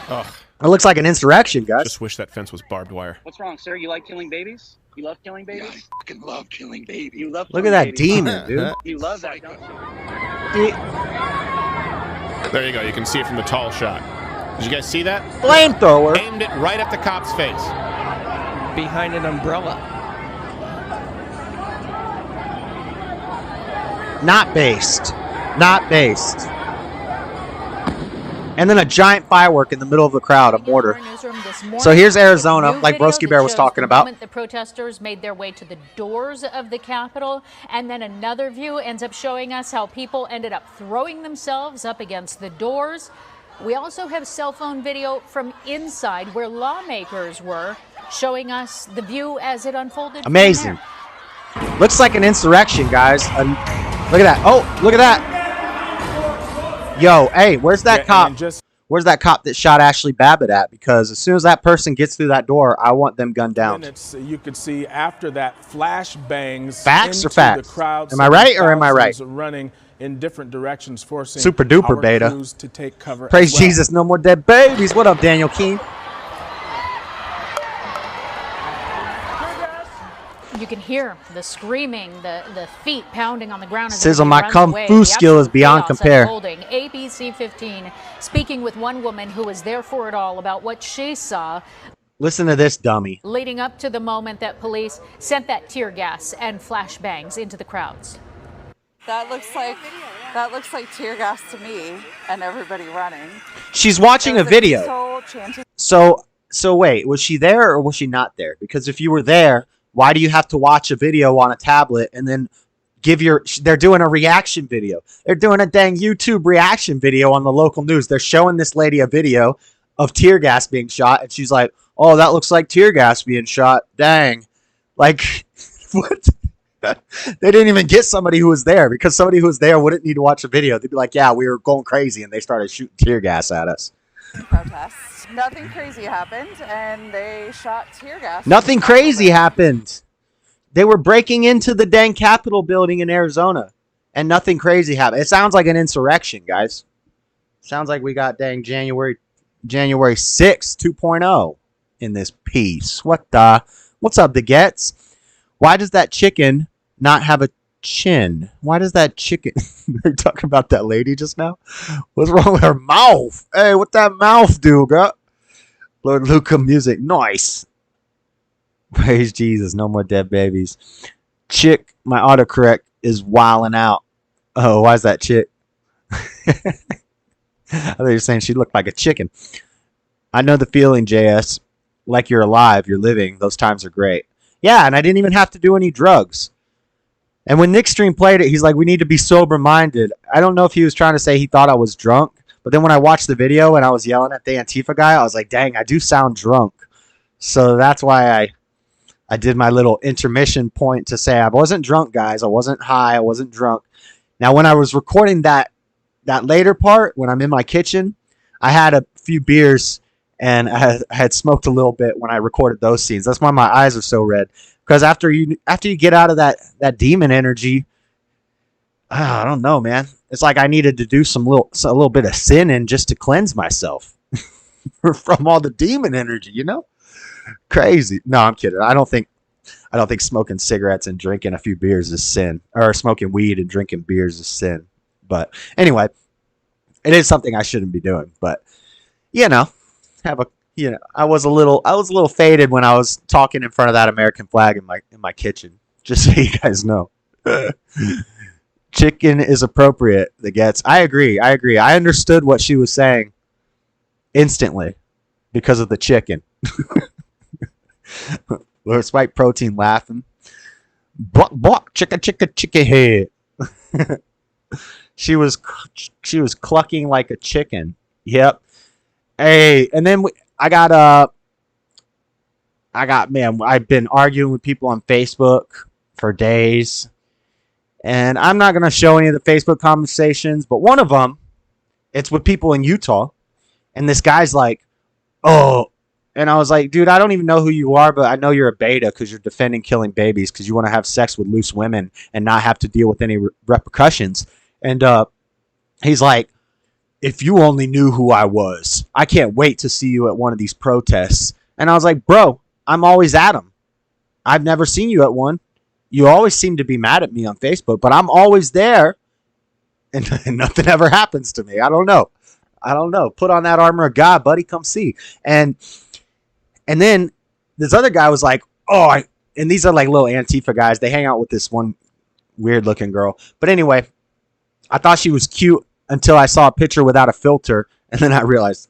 Ugh. It looks like an insurrection, guys. Just wish that fence was barbed wire. What's wrong, sir? You like killing babies? You love killing babies? Yeah, I fucking love killing babies. You love Look killing at that babies. demon, dude. You love that, don't you? There you go. You can see it from the tall shot. Did you guys see that? Flamethrower. Aimed it right at the cop's face. Behind an umbrella. Not based. Not based. And then a giant firework in the middle of the crowd, a mortar. So here's Arizona, like Broski Bear was talking about. The protesters made their way to the doors of the Capitol, and then another view ends up showing us how people ended up throwing themselves up against the doors. We also have cell phone video from inside where lawmakers were, showing us the view as it unfolded. Amazing. Looks like an insurrection, guys. Look at that. Oh, look at that. Yo, hey, where's that cop? Where's that cop that shot Ashley Babbitt at? Because as soon as that person gets through that door, I want them gunned down. You could see after that flash bangs. Facts or into facts? The crowd, am I right or am I right? Running in different directions, forcing super duper our beta. crews to take cover. Praise Jesus, no more dead babies. What up, Daniel Keene? You can hear the screaming, the feet pounding on the ground. Sizzle, my kung fu skill is beyond compare. ABC 15 speaking with one woman who was there for it all about what she saw. Listen to this dummy. Leading up to the moment that police sent that tear gas and flashbangs into the crowds. That looks like tear gas to me and everybody running. She's watching a video. So wait, was she there or was she not there? Because if you were there, why do you have to watch a video on a tablet and then they're doing a reaction video. They're doing a dang YouTube reaction video on the local news. They're showing this lady a video of tear gas being shot, and she's like, oh, that looks like tear gas being shot. Dang. Like, what? They didn't even get somebody who was there, because somebody who was there wouldn't need to watch a video. They'd be like, yeah, we were going crazy, and they started shooting tear gas at us. Protests. Nothing crazy happened, and they shot tear gas. Nothing crazy happened. They were breaking into the dang Capitol building in Arizona, and nothing crazy happened. It sounds like an insurrection, guys. Sounds like we got dang January 6th 2.0 in this piece. What's up, the Gets? Why does that chicken not have a chin? Why does that chicken... Are you talking about that lady just now? What's wrong with her mouth? Hey, what that mouth do, bro? Lord Luca music. Nice. Praise Jesus. No more dead babies. Chick, my autocorrect is wilding out. Oh, why is that chick? I thought you were saying she looked like a chicken. I know the feeling, JS. Like you're alive, you're living. Those times are great. Yeah, and I didn't even have to do any drugs. And when Nick Stream played it, he's like, we need to be sober-minded. I don't know if he was trying to say he thought I was drunk, but then when I watched the video and I was yelling at the Antifa guy, I was like, dang, I do sound drunk. So that's why I did my little intermission point to say I wasn't drunk, guys. I wasn't high. I wasn't drunk. Now, when I was recording that later part, when I'm in my kitchen, I had a few beers and I had smoked a little bit when I recorded those scenes. That's why my eyes are so red. Because after you get out of that demon energy, I don't know, man. It's like I needed to do a little bit of sinning just to cleanse myself from all the demon energy, you know? Crazy. No, I'm kidding. I don't think smoking cigarettes and drinking a few beers is sin, or smoking weed and drinking beers is sin. But anyway, it is something I shouldn't be doing. But I was a little faded when I was talking in front of that American flag in my kitchen. Just so you guys know. Chicken is appropriate. The Gets. I agree. I understood what she was saying instantly because of the chicken. Lord Spike Protein laughing. Buck, chicka, head. She was clucking like a chicken. Yep. Hey, and then I've been arguing with people on Facebook for days. And I'm not going to show any of the Facebook conversations, but one of them, it's with people in Utah. And this guy's like, oh. And I was like, dude, I don't even know who you are, but I know you're a beta because you're defending killing babies because you want to have sex with loose women and not have to deal with any repercussions. And he's like, if you only knew who I was, I can't wait to see you at one of these protests. And I was like, bro, I'm always at them. I've never seen you at one. You always seem to be mad at me on Facebook, but I'm always there, and nothing ever happens to me. I don't know. Put on that armor of God, buddy. Come see. And then this other guy was like, and these are like little Antifa guys. They hang out with this one weird-looking girl. But anyway, I thought she was cute until I saw a picture without a filter, and then I realized,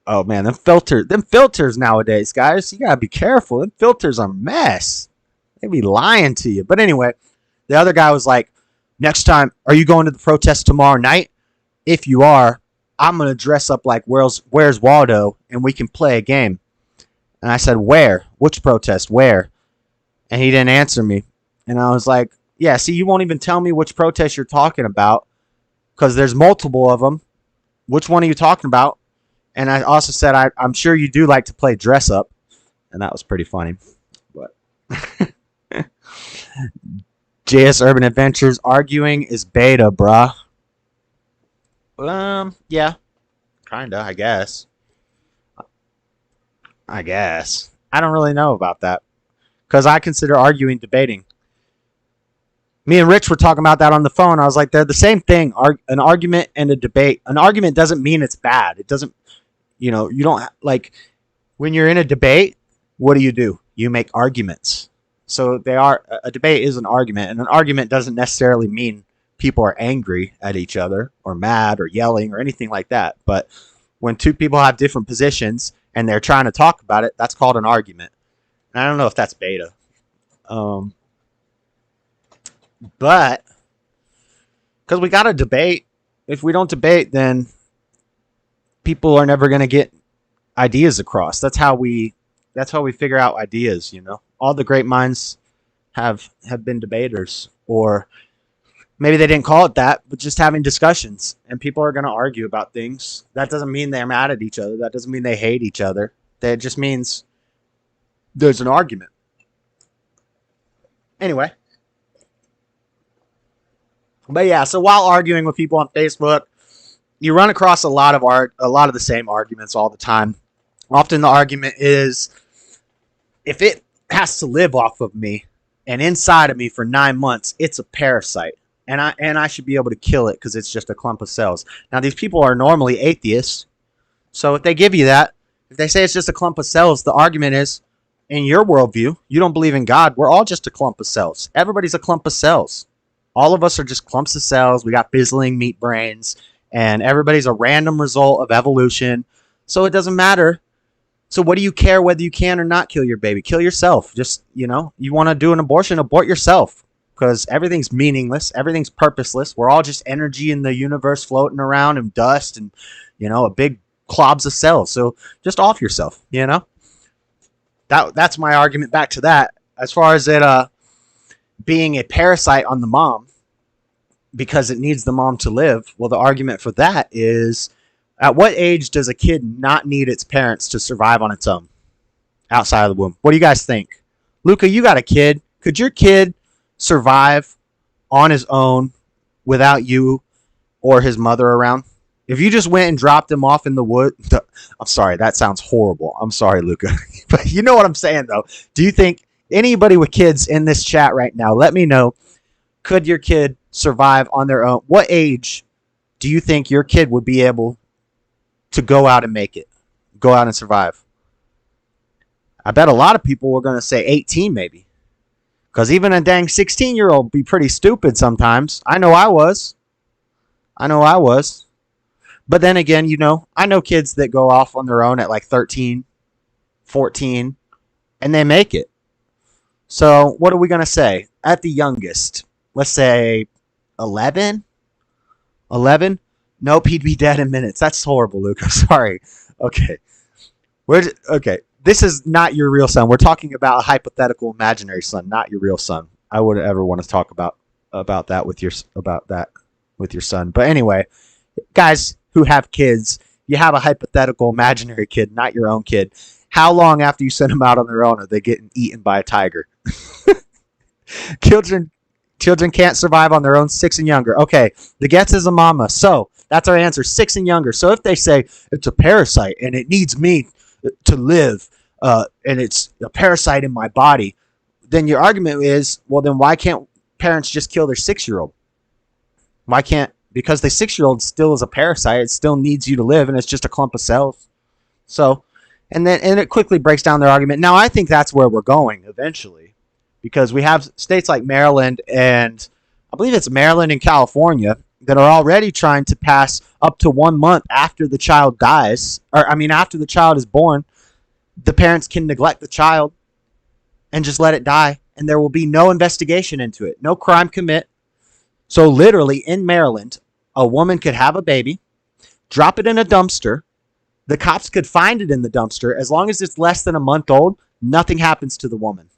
oh, man, them filters nowadays, guys, you got to be careful. Them filters are a mess. They be lying to you. But anyway, the other guy was like, next time, are you going to the protest tomorrow night? If you are, I'm going to dress up like Where's Waldo, and we can play a game. And I said, where? Which protest? Where? And he didn't answer me. And I was like, yeah, see, you won't even tell me which protest you're talking about because there's multiple of them. Which one are you talking about? And I also said, I'm sure you do like to play dress up. And that was pretty funny. But jsurbanadventures arguing is beta, bruh. Yeah. Kinda, I guess. I don't really know about that. Because I consider arguing debating. Me and Rich were talking about that on the phone. I was like, they're the same thing. An argument and a debate. An argument doesn't mean it's bad. It doesn't, you don't, like, when you're in a debate, what do? You make arguments. So a debate is an argument. And an argument doesn't necessarily mean people are angry at each other or mad or yelling or anything like that. But when two people have different positions and they're trying to talk about it, that's called an argument. And I don't know if that's beta. But because we got to debate. If we don't debate, then people are never going to get ideas across. That's how we figure out ideas, All the great minds have been debaters, or maybe they didn't call it that, but just having discussions. And people are going to argue about things. That doesn't mean they're mad at each other. That doesn't mean they hate each other. That just means there's an argument. Anyway. But yeah, so while arguing with people on Facebook, you run across a lot of the same arguments all the time. Often the argument is, if it has to live off of me and inside of me for 9 months, it's a parasite. And I should be able to kill it because it's just a clump of cells. Now, these people are normally atheists. So if they give you that, if they say it's just a clump of cells, the argument is, in your worldview, you don't believe in God. We're all just a clump of cells. Everybody's a clump of cells. All of us are just clumps of cells. We got fizzling meat brains. And everybody's a random result of evolution. So it doesn't matter. So what do you care whether you can or not kill your baby? Kill yourself. Just, you want to do an abortion, abort yourself. Because everything's meaningless. Everything's purposeless. We're all just energy in the universe floating around and dust and, a big clobs of cells. So just off yourself, That's my argument back to that. As far as it being a parasite on the mom because it needs the mom to live, well, the argument for that is, at what age does a kid not need its parents to survive on its own outside of the womb? What do you guys think? Luca, you got a kid. Could your kid survive on his own without you or his mother around? If you just went and dropped him off in the woods, I'm sorry, that sounds horrible. I'm sorry, Luca. But you know what I'm saying, though. Do you think anybody with kids in this chat right now, let me know, could your kid survive on their own? What age do you think your kid would be able to go out and make it? Go out and survive? I bet a lot of people were going to say 18 maybe. Because even a dang 16-year-old be pretty stupid sometimes. I know I was. But then again, I know kids that go off on their own at like 13, 14, and they make it. So what are we going to say? At the youngest, let's say 11. 11? Nope, he'd be dead in minutes. That's horrible, Luke. I'm sorry. Okay. Okay. This is not your real son. We're talking about a hypothetical imaginary son, not your real son. I wouldn't ever want to talk about that with your son. But anyway, guys who have kids, you have a hypothetical imaginary kid, not your own kid. How long after you send them out on their own are they getting eaten by a tiger? Children can't survive on their own, 6 and younger. Okay, the gets is a mama. So that's our answer, 6 and younger. So if they say it's a parasite and it needs me to live, and it's a parasite in my body, then your argument is, well, then why can't parents just kill their 6-year-old? Why can't? Because the 6-year-old still is a parasite. It still needs you to live, and it's just a clump of cells. So, and it quickly breaks down their argument. Now, I think that's where we're going eventually, because we have states like Maryland and I believe it's Maryland and California that are already trying to pass up to 1 month after the child dies, after the child is born, the parents can neglect the child and just let it die, and there will be no investigation into it, no crime commit. So literally in Maryland, a woman could have a baby, drop it in a dumpster. The cops could find it in the dumpster. As long as it's less than a month old, nothing happens to the woman.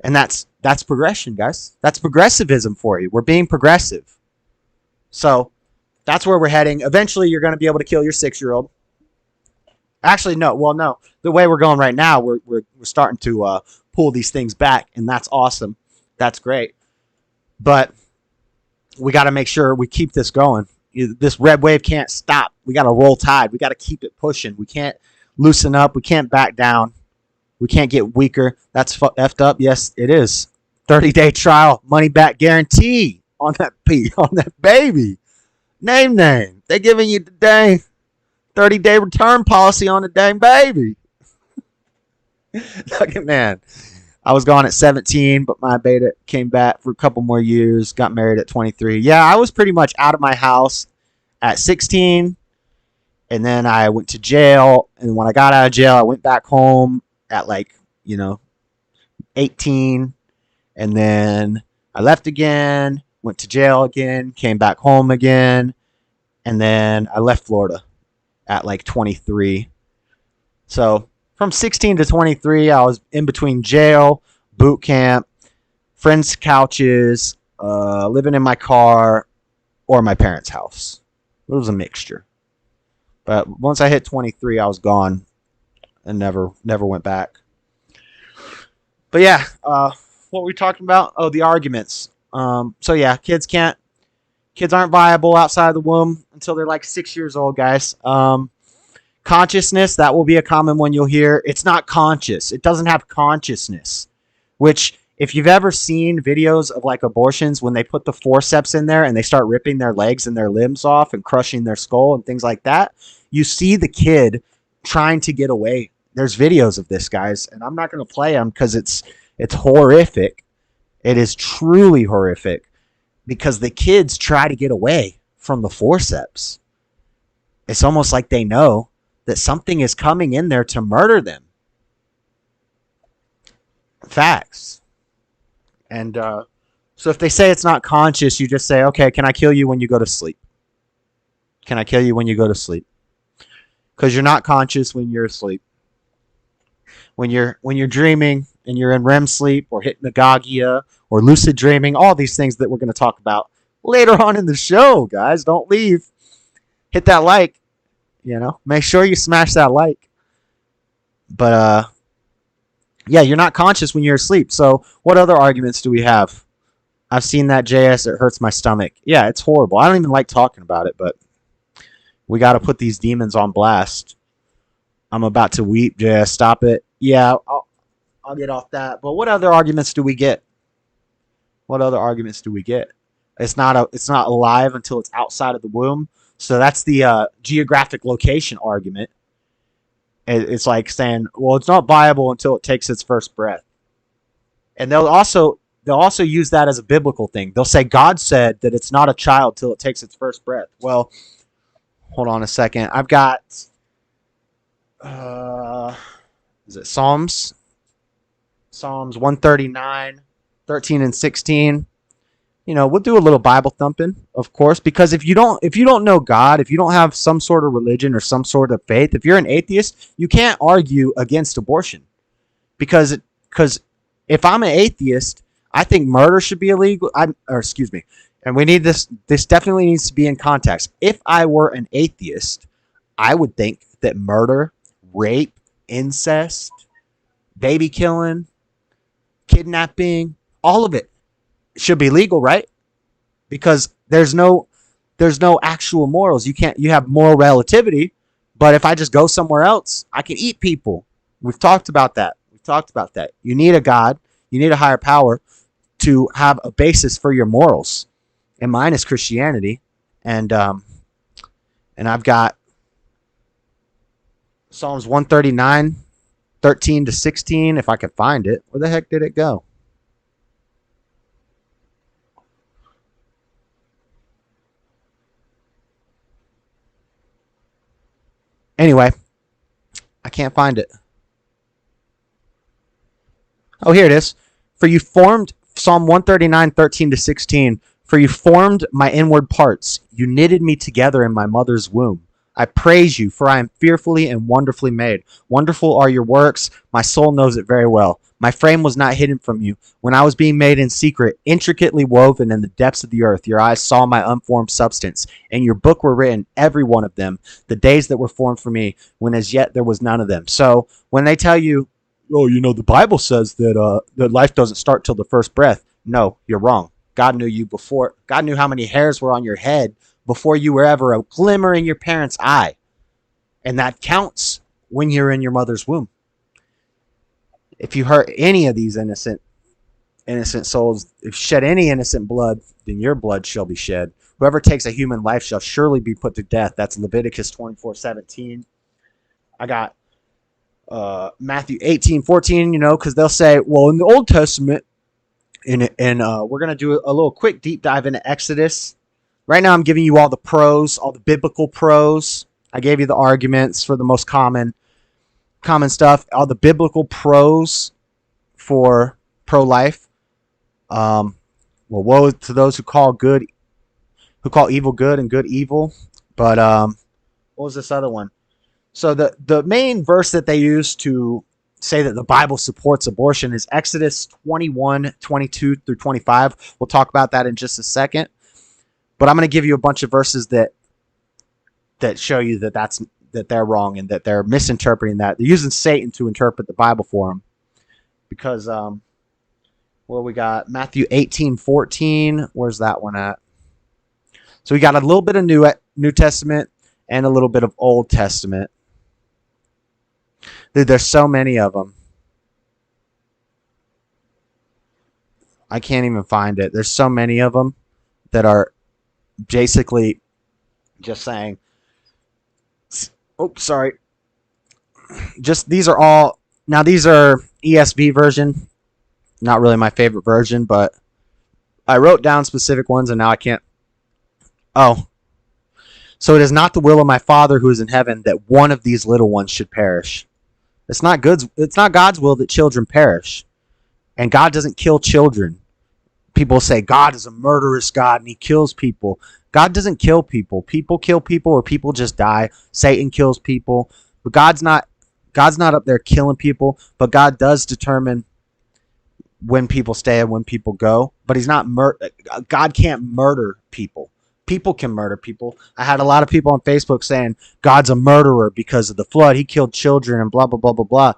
And that's progression, guys. That's progressivism for you. We're being progressive. So that's where we're heading. Eventually, you're going to be able to kill your 6-year-old. Actually, no. Well, no. The way we're going right now, we're starting to pull these things back, and that's awesome. That's great. But we got to make sure we keep this going. This red wave can't stop. We got to roll tide. We got to keep it pushing. We can't loosen up. We can't back down. We can't get weaker. That's effed up. Yes, it is. 30-day trial, money back guarantee on that baby. Name. They giving you the dang 30-day return policy on the dang baby. Look at man. I was gone at 17, but my beta came back for a couple more years. Got married at 23. Yeah, I was pretty much out of my house at 16, and then I went to jail. And when I got out of jail, I went back home at 18, and then I left again, went to jail again, came back home again, and then I left Florida at 23. So from 16 to 23, I was in between jail, boot camp, friends' couches, living in my car, or my parents' house. It was a mixture. But once I hit 23, I was gone and never went back. But yeah, what were we talking about? Oh, the arguments. So yeah, kids aren't viable outside of the womb until they're 6 years old, guys. Consciousness, that will be a common one you'll hear. It's not conscious. It doesn't have consciousness, which if you've ever seen videos of abortions, when they put the forceps in there and they start ripping their legs and their limbs off and crushing their skull and things like that, you see the kid trying to get away. There's videos of this, guys, and I'm not going to play them because it's horrific. It is truly horrific because the kids try to get away from the forceps. It's almost like they know that something is coming in there to murder them. Facts. And so if they say it's not conscious, you just say, okay, can I kill you when you go to sleep? Can I kill you when you go to sleep? Because you're not conscious when you're asleep. When you're dreaming and you're in REM sleep or hypnagogia or lucid dreaming, all these things that we're going to talk about later on in the show, guys. Don't leave. Hit that like. Make sure you smash that like. But yeah, you're not conscious when you're asleep. So what other arguments do we have? I've seen that, JS. It hurts my stomach. Yeah, it's horrible. I don't even like talking about it, but we got to put these demons on blast. I'm about to weep, JS. Stop it. Yeah, I'll get off that. But what other arguments do we get? What other arguments do we get? It's not alive until it's outside of the womb. So that's the geographic location argument. It's like saying, well, it's not viable until it takes its first breath. And they'll also use that as a biblical thing. They'll say God said that it's not a child till it takes its first breath. Well, hold on a second. I've got is it Psalms 139, 13 and 16. we'll do a little Bible thumping, of course, because if you don't know God, if you don't have some sort of religion or some sort of faith, if you're an atheist, you can't argue against abortion. Because if I'm an atheist, I think murder should be illegal. Excuse me. And we need this definitely needs to be in context. If I were an atheist, I would think that murder, rape, incest, baby killing, kidnapping, all of it should be legal, right? Because there's no actual morals. You have moral relativity, but if I just go somewhere else, I can eat people. We've talked about that. You need a God, you need a higher power to have a basis for your morals. And mine is Christianity. And I've got Psalms 139, 13 to 16, if I can find it. Where the heck did it go? Anyway, I can't find it. Oh, here it is. For you formed, Psalm 139, 13 to 16. For you formed my inward parts. You knitted me together in my mother's womb. I praise you, for I am fearfully and wonderfully made. Wonderful are your works. My soul knows it very well. My frame was not hidden from you. When I was being made in secret, intricately woven in the depths of the earth, your eyes saw my unformed substance. In your book were written, every one of them, the days that were formed for me, when as yet there was none of them. So when they tell you, oh, the Bible says that life doesn't start till the first breath. No, you're wrong. God knew you before. God knew how many hairs were on your head before you were ever a glimmer in your parents' eye. And that counts when you're in your mother's womb. If you hurt any of these innocent souls, if you shed any innocent blood, then your blood shall be shed. Whoever takes a human life shall surely be put to death. That's Leviticus 24:17. I got Matthew 18:14, because they'll say, well, in the Old Testament, and we're going to do a little quick deep dive into Exodus. Right now I'm giving you all the pros, all the biblical pros. I gave you the arguments for the most common stuff, all the biblical pros for pro-life. Well, woe to those who call evil good and good evil. But what was this other one? So the main verse that they use to say that the Bible supports abortion is Exodus 21:22 through 25. We'll talk about that in just a second. But I'm going to give you a bunch of verses that show you that they're wrong and that they're misinterpreting that. They're using Satan to interpret the Bible for them. Because we got Matthew 18:14. Where's that one at? So we got a little bit of New Testament and a little bit of Old Testament. Dude, there's so many of them. I can't even find it. There's so many of them that are basically just saying, sorry. These are ESV version. Not really my favorite version, but I wrote down specific ones and now I can't. Oh. So it is not the will of my Father who is in heaven that one of these little ones should perish. It's not God's will that children perish. And God doesn't kill children. People say God is a murderous God and he kills people. God doesn't kill people. People kill people or people just die. Satan kills people. But God's not up there killing people, but God does determine when people stay and when people go. But he's not God can't murder people. People can murder people. I had a lot of people on Facebook saying God's a murderer because of the flood. He killed children and blah, blah, blah, blah, blah.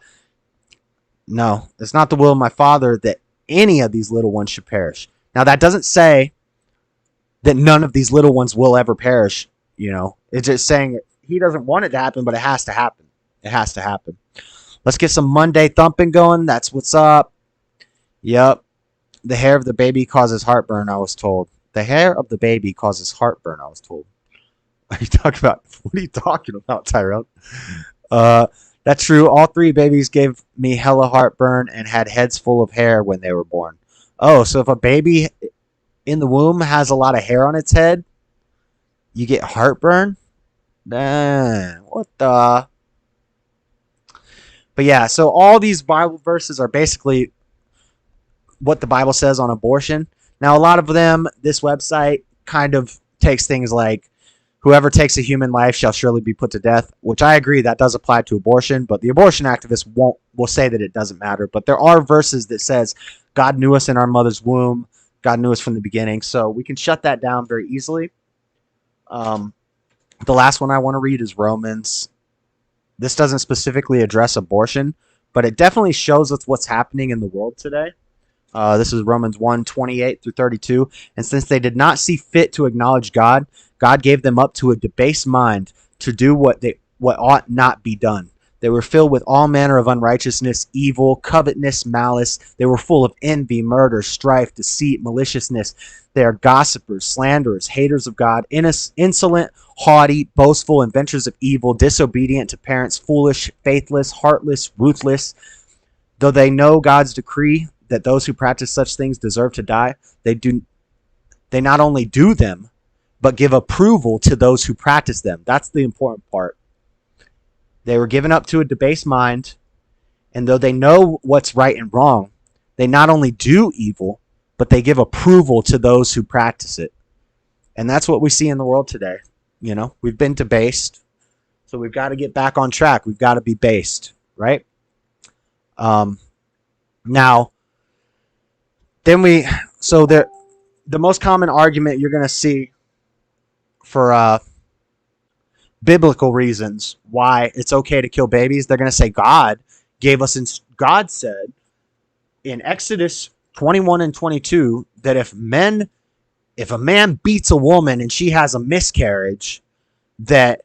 No, it's not the will of my Father that any of these little ones should perish. Now, that doesn't say that none of these little ones will ever perish. It's just saying he doesn't want it to happen, but it has to happen. It has to happen. Let's get some Monday thumping going. That's what's up. Yep. The hair of the baby causes heartburn, I was told. The hair of the baby causes heartburn, I was told. What are you talking about, Tyrell? That's true. All three babies gave me hella heartburn and had heads full of hair when they were born. Oh, so if a baby in the womb has a lot of hair on its head, you get heartburn? What the? But yeah, so all these Bible verses are basically what the Bible says on abortion. Now, a lot of them, this website kind of takes things like, whoever takes a human life shall surely be put to death, which I agree that does apply to abortion, but the abortion activists will say that it doesn't matter. But there are verses that says God knew us in our mother's womb. God knew us from the beginning. So we can shut that down very easily. The last one I want to read is Romans. This doesn't specifically address abortion, but it definitely shows us what's happening in the world today. This is Romans 1:28 through 32. And since they did not see fit to acknowledge God, God gave them up to a debased mind to do what ought not be done. They were filled with all manner of unrighteousness, evil, covetousness, malice. They were full of envy, murder, strife, deceit, maliciousness. They are gossipers, slanderers, haters of God, insolent, haughty, boastful, inventors of evil, disobedient to parents, foolish, faithless, heartless, ruthless. Though they know God's decree that those who practice such things deserve to die, they not only do them, but give approval to those who practice them. That's the important part. They were given up to a debased mind, and though they know what's right and wrong, they not only do evil, but they give approval to those who practice it. And that's what we see in the world today. You know, we've been debased, so we've got to get back on track. We've got to be based, right? Now, then the most common argument you're going to see for biblical reasons why it's okay to kill babies, they're going to say God said in Exodus 21 and 22 that if a man beats a woman and she has a miscarriage, that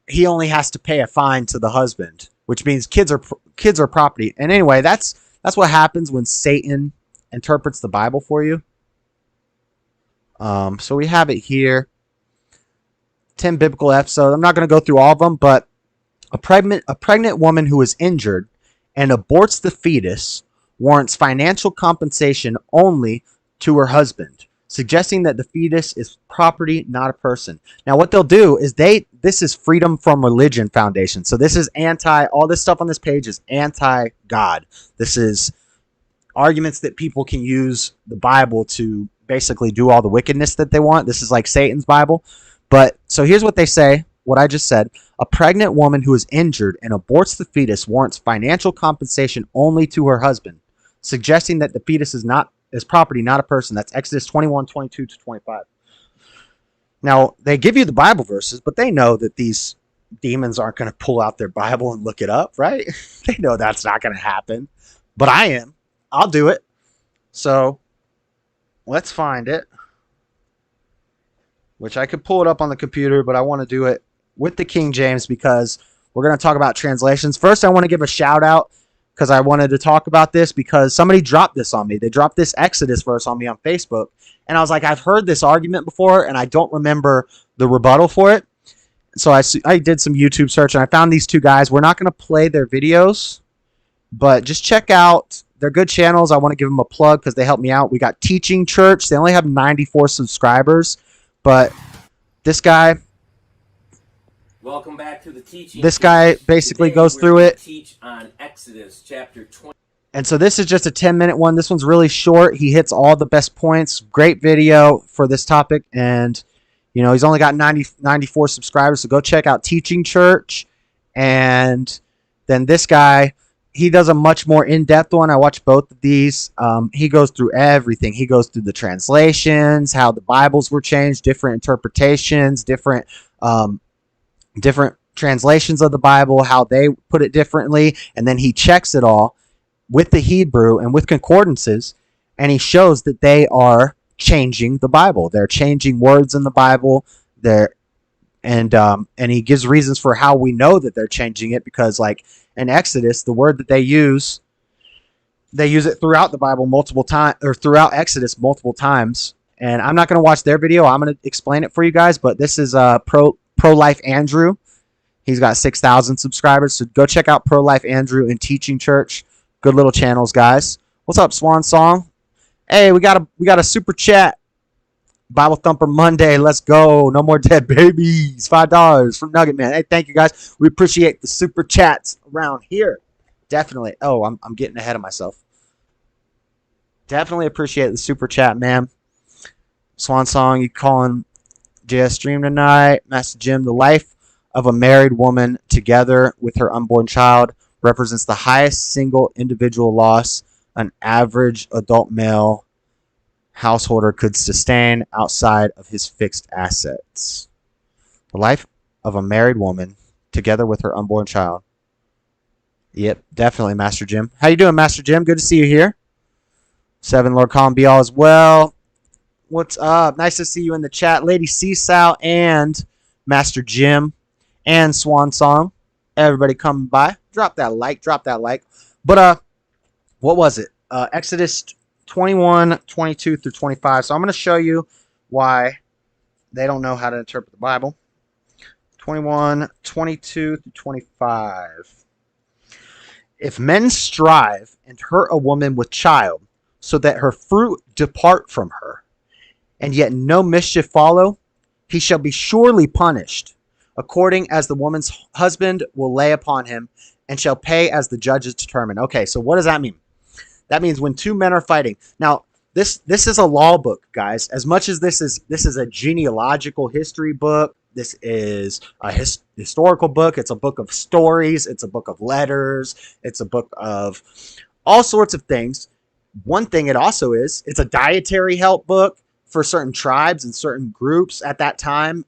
he only has to pay a fine to the husband, which means kids are property. And anyway, that's what happens when Satan interprets the Bible for you. So we have it here. 10 biblical episodes. I'm not going to go through all of them, but a pregnant woman who is injured and aborts the fetus warrants financial compensation only to her husband, suggesting that the fetus is property, not a person. Now, what they'll do is this is Freedom from Religion Foundation. So this is all this stuff on this page is anti-God. This is arguments that people can use the Bible to basically do all the wickedness that they want. This is like Satan's Bible. But so here's what they say, what I just said. A pregnant woman who is injured and aborts the fetus warrants financial compensation only to her husband, suggesting that the fetus is property, not a person. That's Exodus 21:22 to 25. Now, they give you the Bible verses, but they know that these demons aren't going to pull out their Bible and look it up, right? They know that's not going to happen. But I am. I'll do it. So let's find it. Which I could pull it up on the computer, but I want to do it with the King James because we're going to talk about translations. First, I want to give a shout out because I wanted to talk about this because somebody dropped this on me. They dropped this Exodus verse on me on Facebook. And I was like, I've heard this argument before, and I don't remember the rebuttal for it. So I did some YouTube search, and I found these two guys. We're not going to play their videos, but just check out. They're good channels. I want to give them a plug because they help me out. We got Teaching Church. They only have 94 subscribers. But this guy, welcome back to the teaching. This guy basically goes through it. Teach on Exodus chapter 20. And so this is just a 10-minute one. This one's really short. He hits all the best points. Great video for this topic. And, you know, he's only got 94 subscribers. So go check out Teaching Church. And then this guy, he does a much more in-depth one. I watched both of these. He goes through everything. He goes through the translations, how the Bibles were changed, different interpretations, different translations of the Bible, how they put it differently. And then he checks it all with the Hebrew and with concordances. And he shows that they are changing the Bible. They're changing words in the Bible. And he gives reasons for how we know that they're changing it because, like, in Exodus, the word that they use it throughout the Bible multiple times, or throughout Exodus multiple times. And I'm not going to watch their video. I'm going to explain it for you guys. But this is Pro-Life Andrew. He's got 6,000 subscribers. So go check out Pro-Life Andrew and Teaching Church. Good little channels, guys. What's up, Swan Song? Hey, we got a super chat. Bible Thumper Monday. Let's go. No more dead babies. $5 from Nugget Man. Hey, thank you guys. We appreciate the super chats around here. Definitely. Oh, I'm getting ahead of myself. Definitely appreciate the super chat, man. Swan Song, you calling JS stream tonight. Master Jim, the life of a married woman together with her unborn child represents the highest single individual loss an average adult male householder could sustain outside of his fixed assets. The life of a married woman together with her unborn child. Yep, definitely, Master Jim. How you doing, Master Jim? Good to see you here. 7 Lord Colin be all as well. What's up? Nice to see you in the chat. Lady Seasal and Master Jim and Swan Song. Everybody coming by. Drop that like. Drop that like. But what was it? Exodus 21, 22 through 25. So I'm going to show you why they don't know how to interpret the Bible. 21, 22 through 25. If men strive and hurt a woman with child, so that her fruit depart from her, and yet no mischief follow, he shall be surely punished, according as the woman's husband will lay upon him, and shall pay as the judges determine. Okay, so what does that mean? That means when two men are fighting. Now, this is a law book, guys. As much as this is a genealogical history book, this is a historical book. It's a book of stories. It's a book of letters. It's a book of all sorts of things. One thing it also is, it's a dietary help book for certain tribes and certain groups at that time.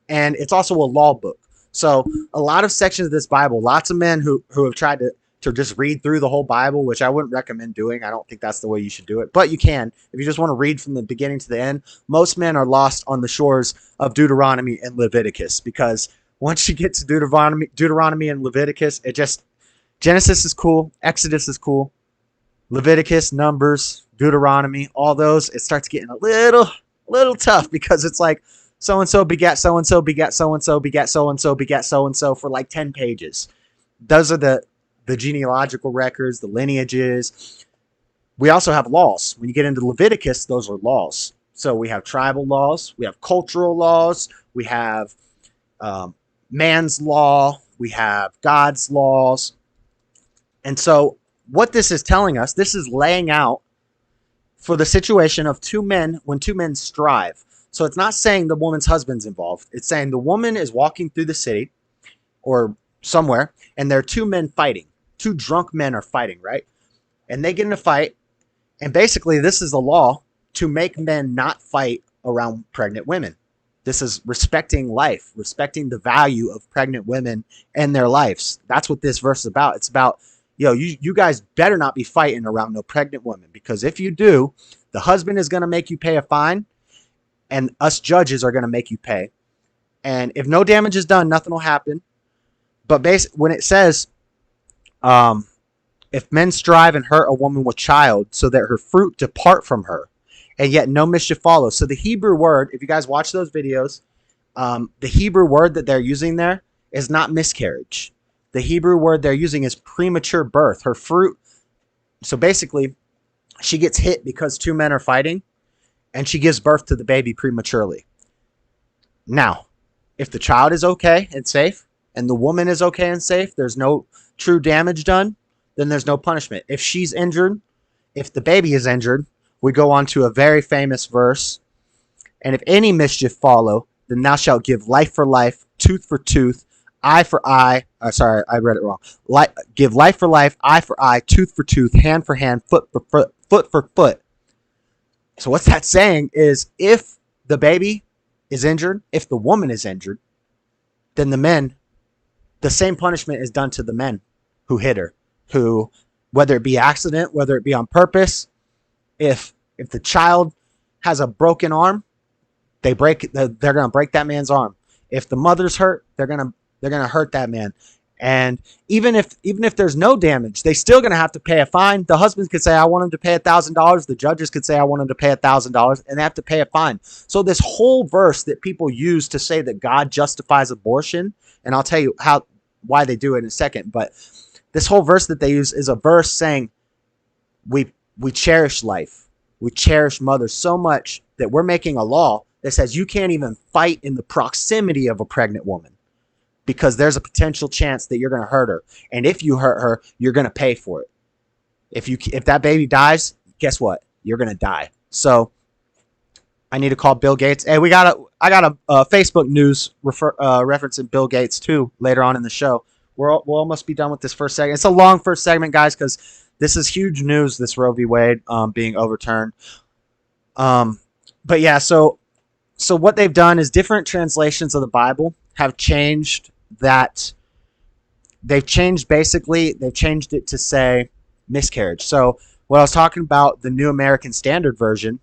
And it's also a law book. So a lot of sections of this Bible, lots of men who have tried to just read through the whole Bible, which I wouldn't recommend doing. I don't think that's the way you should do it. But you can. If you just want to read from the beginning to the end, most men are lost on the shores of Deuteronomy and Leviticus. Because once you get to Deuteronomy and Leviticus, Genesis is cool. Exodus is cool. Leviticus, Numbers, Deuteronomy, all those, it starts getting a little tough because it's like so-and-so begat so-and-so begat so-and-so begat so-and-so begat so-and-so for like 10 pages. Those are the genealogical records, the lineages. We also have laws. When you get into Leviticus, those are laws. So we have tribal laws, we have cultural laws, we have man's law, we have God's laws. And so what this is telling us, this is laying out for the situation of two men when two men strive. So it's not saying the woman's husband's involved. It's saying the woman is walking through the city or somewhere, and there are two men fighting. Two drunk men are fighting, right? And they get in a fight, and basically this is the law to make men not fight around pregnant women. This is respecting life, respecting the value of pregnant women and their lives. That's what this verse is about. It's about, you guys better not be fighting around no pregnant women, because if you do, the husband is going to make you pay a fine, and us judges are going to make you pay. And if no damage is done, nothing will happen. But when it says, if men strive and hurt a woman with child, so that her fruit depart from her, and yet no mischief follows. So the Hebrew word, if you guys watch those videos, the Hebrew word that they're using there is not miscarriage. The Hebrew word they're using is premature birth. Her fruit. So basically, she gets hit because two men are fighting, and she gives birth to the baby prematurely. Now, if the child is okay and safe, and the woman is okay and safe, there's no true damage done, then there's no punishment. If she's injured, if the baby is injured, we go on to a very famous verse. And if any mischief follow, then thou shalt give life for life, tooth for tooth, eye for eye. Sorry, I read it wrong. Give life for life, eye for eye, tooth for tooth, hand for hand, foot for foot, foot for foot. So what's that saying is, if the baby is injured, if the woman is injured, then the same punishment is done to the men who hit her, who, whether it be accident, whether it be on purpose, if the child has a broken arm, they're going to break that man's arm. If the mother's hurt, they're going to hurt that man. And even if there's no damage, they're still going to have to pay a fine. The husband could say, I want him to pay $1,000. The judges could say, I want him to pay $1,000, and they have to pay a fine. So this whole verse that people use to say that God justifies abortion, and I'll tell you why they do it in a second, but this whole verse that they use is a verse saying we cherish life. We cherish mothers so much that we're making a law that says you can't even fight in the proximity of a pregnant woman, because there's a potential chance that you're going to hurt her. And if you hurt her, you're going to pay for it. If that baby dies, guess what? you're going to die. So I need to call Bill Gates. Hey, I got a Facebook news referencing Bill Gates too later on in the show. We'll almost be done with this first segment. It's a long first segment, guys, because this is huge news, this Roe v. Wade being overturned. But yeah, so what they've done is different translations of the Bible have changed that. They've changed it to say miscarriage. So what I was talking about, the New American Standard Version,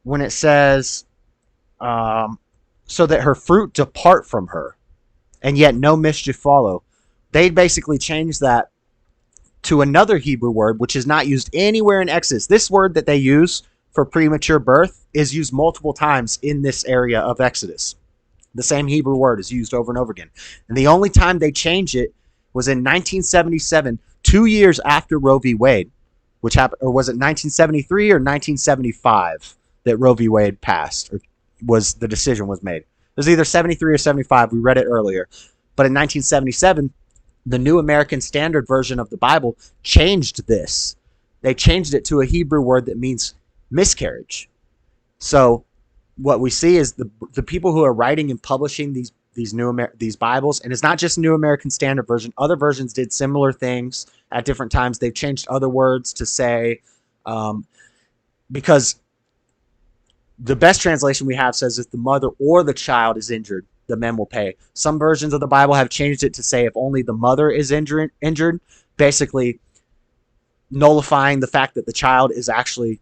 when it says, so that her fruit depart from her, and yet no mischief follow, they basically changed that to another Hebrew word, which is not used anywhere in Exodus. This word that they use for premature birth is used multiple times in this area of Exodus. The same Hebrew word is used over and over again. And the only time they changed it was in 1977, 2 years after Roe v. Wade, which happened, or was it 1973 or 1975 that Roe v. Wade passed, or the decision was made? It was either 73 or 75. We read it earlier. But in 1977, the New American Standard Version of the Bible changed this. They changed it to a Hebrew word that means miscarriage. So what we see is the people who are writing and publishing these Bibles, and it's not just New American Standard Version. Other versions did similar things at different times. They've changed other words to say, because the best translation we have says if the mother or the child is injured, the men will pay. Some versions of the Bible have changed it to say if only the mother is injured, basically nullifying the fact that the child is actually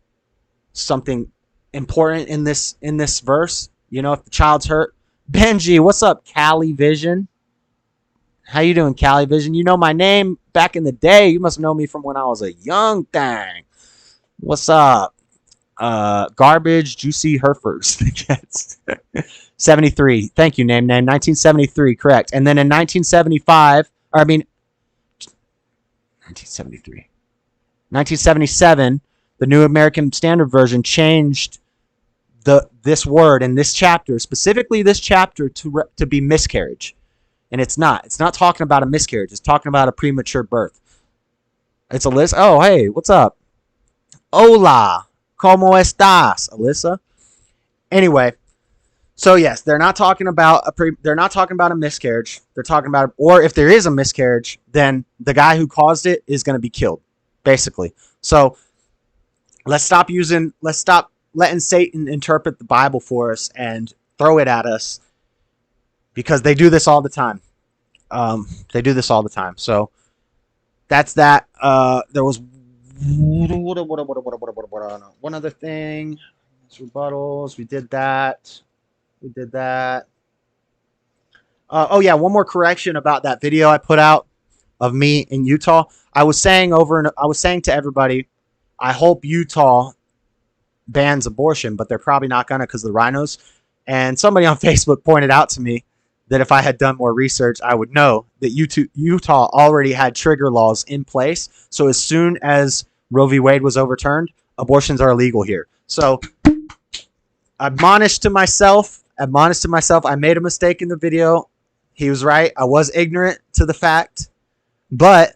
something important in this verse. You know, if the child's hurt. Benji, what's up, Cali Vision? How you doing, Cali Vision? You know my name back in the day. You must know me from when I was a young thing. What's up? Garbage, Juicy Herefords. 73. Thank you, name. 1973, correct. And then in 1977, the New American Standard Version changed this word in this chapter, specifically this chapter, to be miscarriage. And it's not. It's not talking about a miscarriage. It's talking about a premature birth. It's Alyssa. Oh, hey, what's up? Hola. ¿Cómo estás, Alyssa? Anyway, so yes, they're not talking about a miscarriage. They're talking about, or if there is a miscarriage, then the guy who caused it is going to be killed, basically. So let's stop letting Satan interpret the Bible for us and throw it at us, because they do this all the time. So that's that. There was one other thing. It's rebuttals. We did that. Oh yeah, one more correction about that video I put out of me in Utah. I was saying to everybody, I hope Utah bans abortion, but they're probably not gonna because of the rhinos. And somebody on Facebook pointed out to me that if I had done more research, I would know that Utah already had trigger laws in place. So as soon as Roe v. Wade was overturned, abortions are illegal here. So admonished to myself, I made a mistake in the video. He was right. I was ignorant to the fact, but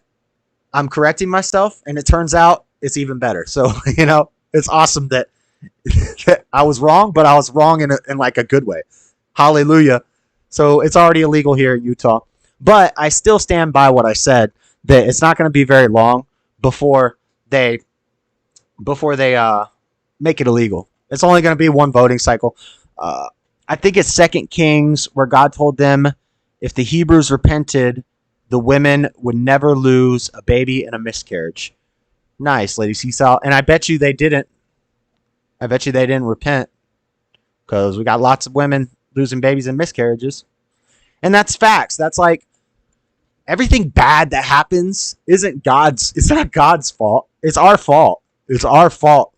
I'm correcting myself, and it turns out it's even better. So, you know, it's awesome that I was wrong, but I was wrong in like a good way. Hallelujah. So it's already illegal here in Utah, but I still stand by what I said, that it's not going to be very long before they make it illegal. It's only going to be one voting cycle. I think it's 2 Kings where God told them if the Hebrews repented, the women would never lose a baby in a miscarriage. Nice, Lady Seesaw. And I bet you they didn't. I bet you they didn't repent, because we got lots of women losing babies in miscarriages. And that's facts. That's like everything bad that happens it's not God's fault. It's our fault. It's our fault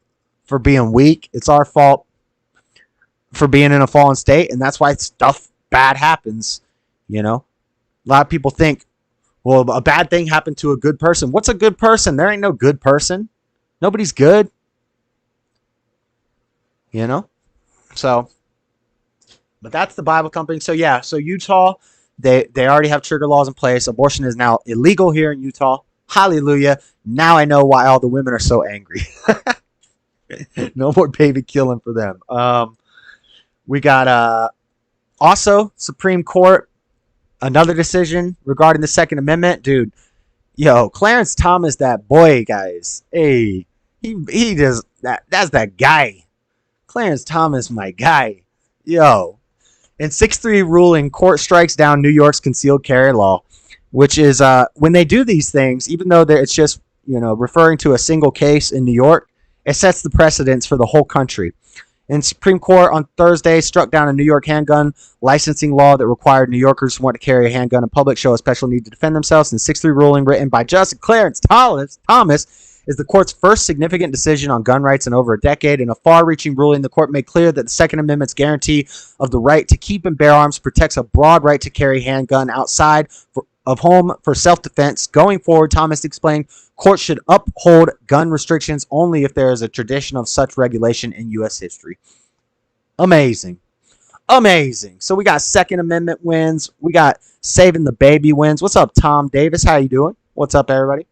for being weak. It's our fault for being in a fallen state. And that's why stuff bad happens. You know, a lot of people think, well, a bad thing happened to a good person. What's a good person? There ain't no good person. Nobody's good. You know? So, but that's the Bible company. So yeah, so Utah, they already have trigger laws in place. Abortion is now illegal here in Utah. Hallelujah. Now I know why all the women are so angry. No more baby killing for them. We got also Supreme Court, another decision regarding the Second Amendment. Dude, yo, Clarence Thomas, that boy, guys. Hey, he does that. That's that guy. Clarence Thomas, my guy. Yo. In 6-3 ruling, court strikes down New York's concealed carry law, which is when they do these things, even though it's just, referring to a single case in New York, it sets the precedence for the whole country. And Supreme Court on Thursday struck down a New York handgun licensing law that required New Yorkers who want to carry a handgun in public show a special need to defend themselves. And 6-3 ruling written by Justice Clarence Thomas is the court's first significant decision on gun rights in over a decade. In a far-reaching ruling, the court made clear that the Second Amendment's guarantee of the right to keep and bear arms protects a broad right to carry a handgun outside of home for self-defense. Going forward, Thomas explained, courts should uphold gun restrictions only if there is a tradition of such regulation in U.S. history. Amazing. Amazing. So we got Second Amendment wins. We got saving the baby wins. What's up, Tom Davis? How you doing? What's up, everybody?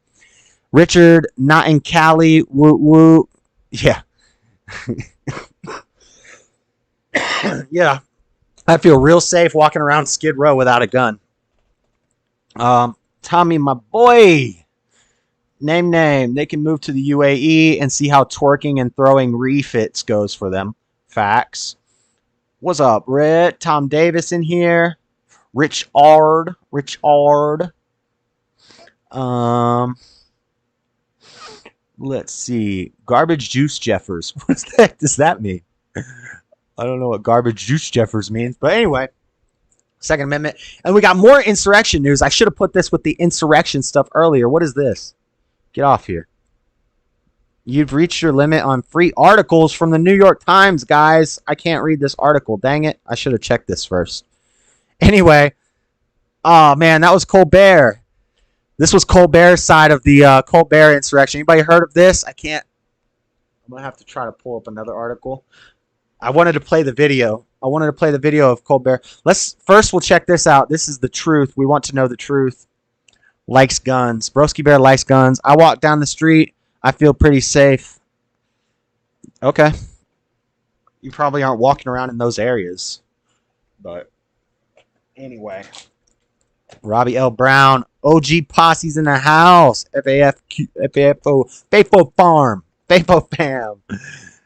Richard, not in Cali. Woo woo. Yeah. Yeah. I feel real safe walking around Skid Row without a gun. Tommy, my boy. Name. They can move to the UAE and see how twerking and throwing refits goes for them. Facts. What's up, Red? Tom Davis in here. Rich Ard. Let's see. Garbage Juice Jeffers. What the heck does that mean? I don't know what Garbage Juice Jeffers means. But anyway, Second Amendment. And we got more insurrection news. I should have put this with the insurrection stuff earlier. What is this? Get off here. You've reached your limit on free articles from the New York Times, guys. I can't read this article. Dang it. I should have checked this first. Anyway. Oh, man. That was Colbert. This was Colbert's side of the Colbert insurrection. Anybody heard of this? I can't. I'm going to have to try to pull up another article. I wanted to play the video. Of Colbert. We'll check this out. This is the truth. We want to know the truth. Likes guns. Broski Bear likes guns. I walk down the street. I feel pretty safe. Okay. You probably aren't walking around in those areas. But anyway. Robbie L. Brown. OG Posse's in the house. FAFO Farm. FAFO Fam.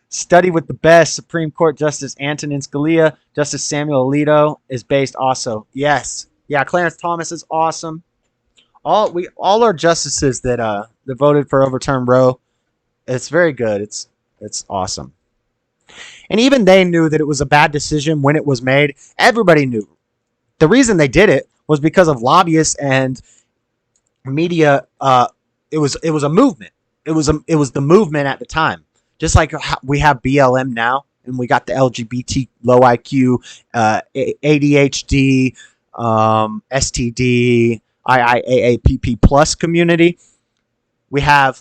Study with the best. Supreme Court Justice Antonin Scalia. Justice Samuel Alito is based also. Yes. Yeah, Clarence Thomas is awesome. All our justices that voted for overturned Roe, it's very good. It's awesome. And even they knew that it was a bad decision when it was made. Everybody knew. The reason they did it was because of lobbyists and media. It was a movement. It was the movement at the time. Just like we have BLM now, and we got the LGBT, low IQ, ADHD, STD, IIAAPP plus community. We had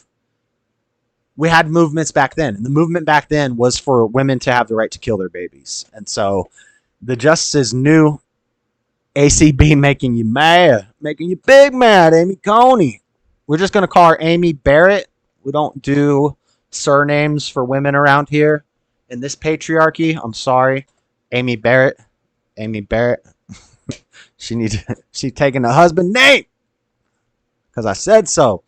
movements back then, and the movement back then was for women to have the right to kill their babies. And so the justices knew ACB making you mad, making you big mad, Amy Coney. We're just going to call her Amy Barrett. We don't do surnames for women around here in this patriarchy. I'm sorry. Amy Barrett. She's taking the husband name because I said so.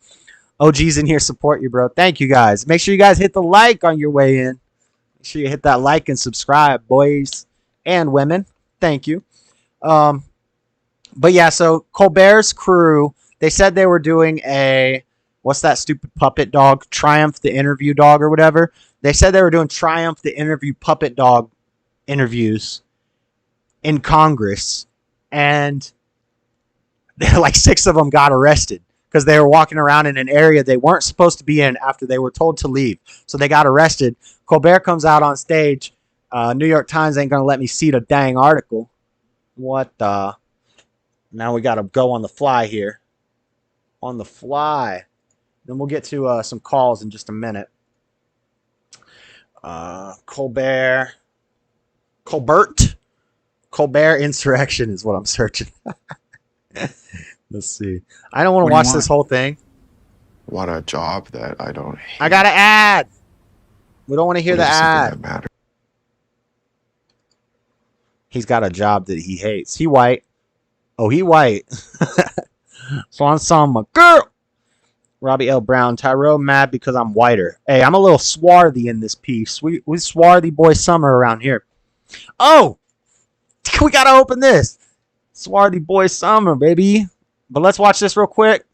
OG's in here support you, bro. Thank you, guys. Make sure you guys hit the like on your way in. Make sure you hit that like and subscribe, boys and women. Thank you. But yeah, so Colbert's crew, they said they were doing what's that stupid puppet dog? Triumph the interview dog or whatever. They said they were doing Triumph the interview puppet dog interviews in Congress. And like 6 of them got arrested because they were walking around in an area they weren't supposed to be in after they were told to leave. So they got arrested. Colbert comes out on stage. New York Times ain't going to let me see the dang article. What the? Now we got to go on the fly here. On the fly. Then we'll get to some calls in just a minute. Colbert insurrection is what I'm searching. Let's see. I don't want to watch this whole thing. What a job that I don't hate. I got an ad. We don't want to hear the ad. He's got a job that he hates. He white. Oh, he white. So I'm saying my girl. Robbie L. Brown. Tyrone mad because I'm whiter. Hey, I'm a little swarthy in this piece. We swarthy boy summer around here. Oh! We gotta open this. Swarthy boy summer, baby. But let's watch this real quick.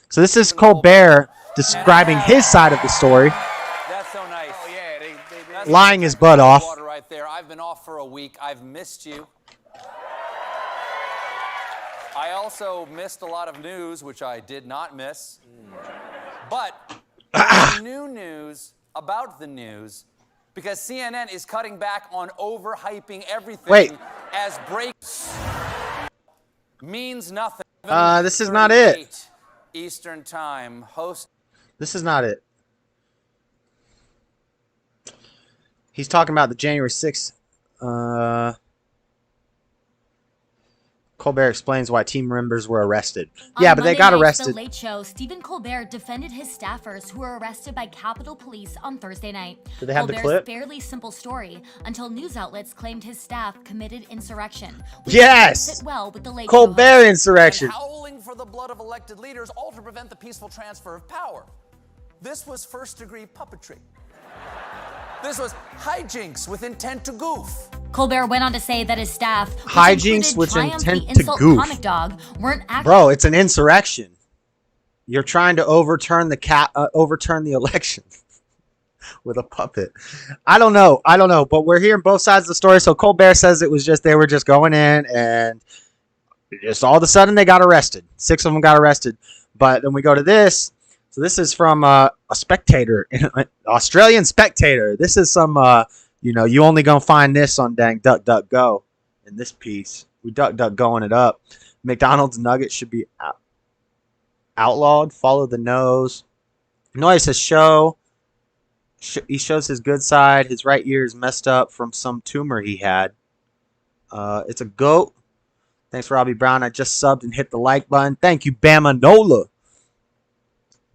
So this is Colbert describing his side of the story. That's so nice. Oh, yeah, lying his butt off. Right there. I've been off for a week. I've missed you. I also missed a lot of news, which I did not miss. But there's new news about the news because CNN is cutting back on overhyping everything as breaks means nothing. This is not it. Eastern Time. Host. This is not it. He's talking about the January 6th. Colbert explains why team members were arrested. Yeah, but they got arrested. On The Late Show, Stephen Colbert defended his staffers who were arrested by Capitol Police on Thursday night. Do they have Colbert's the clip? fairly simple story until news outlets claimed his staff committed insurrection. Yes! Fit well with the Late Colbert Show insurrection. Howling for the blood of elected leaders, all to prevent the peaceful transfer of power. This was first-degree puppetry. This was hijinks with intent to goof. Colbert went on to say that his staff, hijinks with intent to goof. Comic Dog, weren't actually. Bro, it's an insurrection. You're trying to overturn the election with a puppet. I don't know, but we're hearing both sides of the story. So Colbert says it was just they were just going in and just all of a sudden they got arrested. 6 of them got arrested. But then we go to this. So this is from a Spectator, an Australian Spectator. This is some, you only gonna find this on dang DuckDuckGo in this piece. We DuckDuckGoing it up. McDonald's nuggets should be outlawed. Follow the nose. Noise says he shows his good side. His right ear is messed up from some tumor he had. It's a goat. Thanks, Robbie Brown. I just subbed and hit the like button. Thank you, Bama Nola.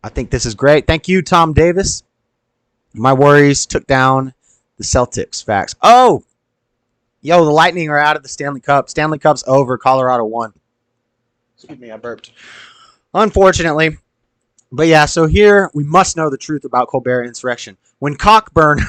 I think this is great. Thank you, Tom Davis. My worries took down the Celtics. Facts. Oh! Yo, the Lightning are out of the Stanley Cup. Stanley Cup's over. Colorado won. Excuse me, I burped. Unfortunately. But yeah, so here we must know the truth about Colbert insurrection. When Cockburn...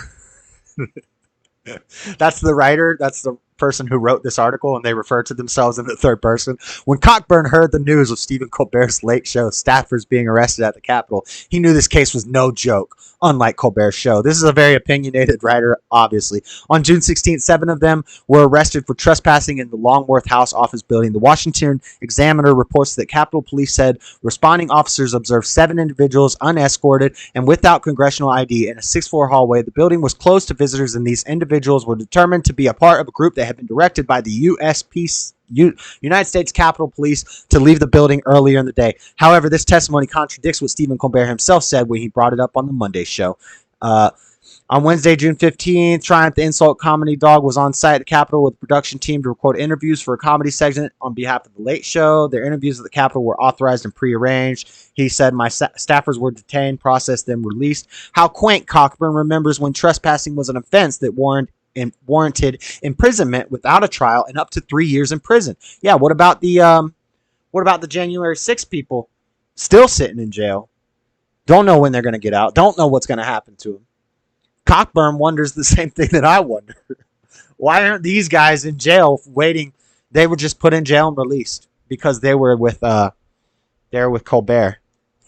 That's the writer. That's the person who wrote this article, and they refer to themselves in the third person. When Cockburn heard the news of Stephen Colbert's Late Show staffers being arrested at the Capitol, he knew this case was no joke, unlike Colbert's show. This is a very opinionated writer, obviously. On June 16th, 7 of them were arrested for trespassing in the Longworth House office building. The Washington Examiner reports that Capitol Police said responding officers observed 7 individuals unescorted and without congressional ID in a 6th-floor hallway. The building was closed to visitors, and these individuals were determined to be a part of a group that had been directed by the United States Capitol Police to leave the building earlier in the day. However, this testimony contradicts what Stephen Colbert himself said when he brought it up on the Monday show. On Wednesday, June 15th, Triumph the Insult Comedy Dog was on site at the Capitol with the production team to record interviews for a comedy segment on behalf of The Late Show. Their interviews at the Capitol were authorized and prearranged. He said, my staffers were detained, processed, then released. How quaint. Cockburn remembers when trespassing was an offense that warranted imprisonment without a trial and up to 3 years in prison. Yeah, what about the January 6th people still sitting in jail? Don't know when they're going to get out. Don't know what's going to happen to them. Cockburn wonders the same thing that I wonder. Why aren't these guys in jail waiting? They were just put in jail and released because they were with Colbert,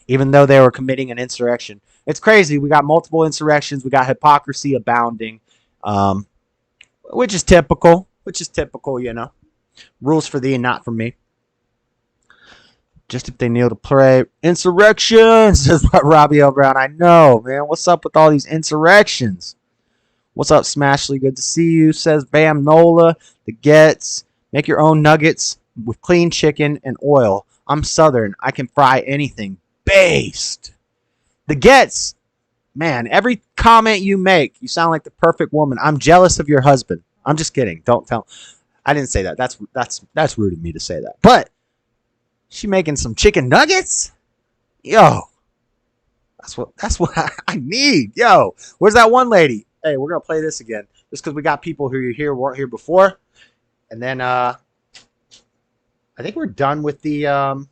even though they were committing an insurrection. It's crazy. We got multiple insurrections. We got hypocrisy abounding. Which is typical, Rules for thee and not for me. Just if they kneel to pray. Insurrections, says Robbie L. Brown. I know, man. What's up with all these insurrections? What's up, Smashley? Good to see you, says Bam Nola. The Gets. Make your own nuggets with clean chicken and oil. I'm Southern. I can fry anything. Based. The Gets. Man, every comment you make, you sound like the perfect woman. I'm jealous of your husband. I'm just kidding. Don't tell. I didn't say that. That's rude of me to say that. But she making some chicken nuggets? Yo. That's what I need. Yo, where's that one lady? Hey, we're gonna play this again just because we got people who weren't here before, and then I think we're done with the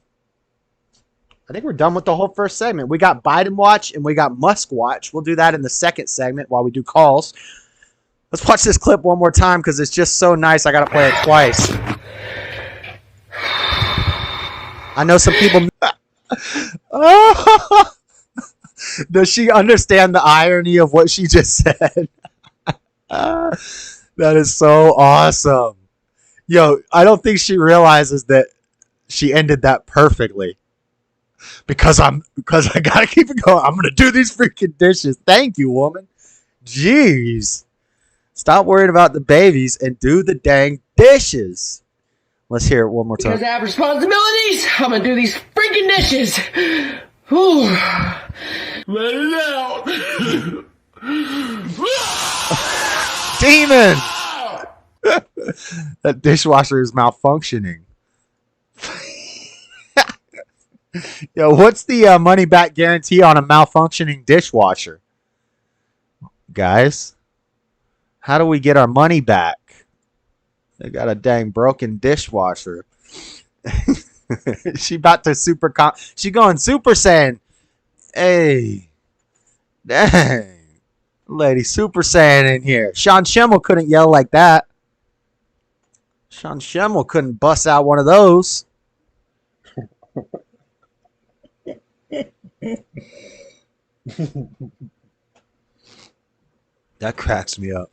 whole first segment. We got Biden watch and we got Musk watch. We'll do that in the second segment while we do calls. Let's watch this clip one more time because it's just so nice. I gotta play it twice. I know some people. Oh. Does she understand the irony of what she just said? That is so awesome. Yo, I don't think she realizes that she ended that perfectly. Because I gotta keep it going. I'm gonna do these freaking dishes. Thank you, woman. Jeez. Stop worrying about the babies and do the dang dishes. Let's hear it one more time. Because I have responsibilities, I'm gonna do these freaking dishes. Whew. Let it out. Demon! That dishwasher is malfunctioning. Yo, what's the money back guarantee on a malfunctioning dishwasher? Guys, how do we get our money back? They got a dang broken dishwasher. She about to she going Super Saiyan. Hey, dang, lady Super Saiyan in here. Sean Schemmel couldn't yell like that. Sean Schemmel couldn't bust out one of those. That cracks me up.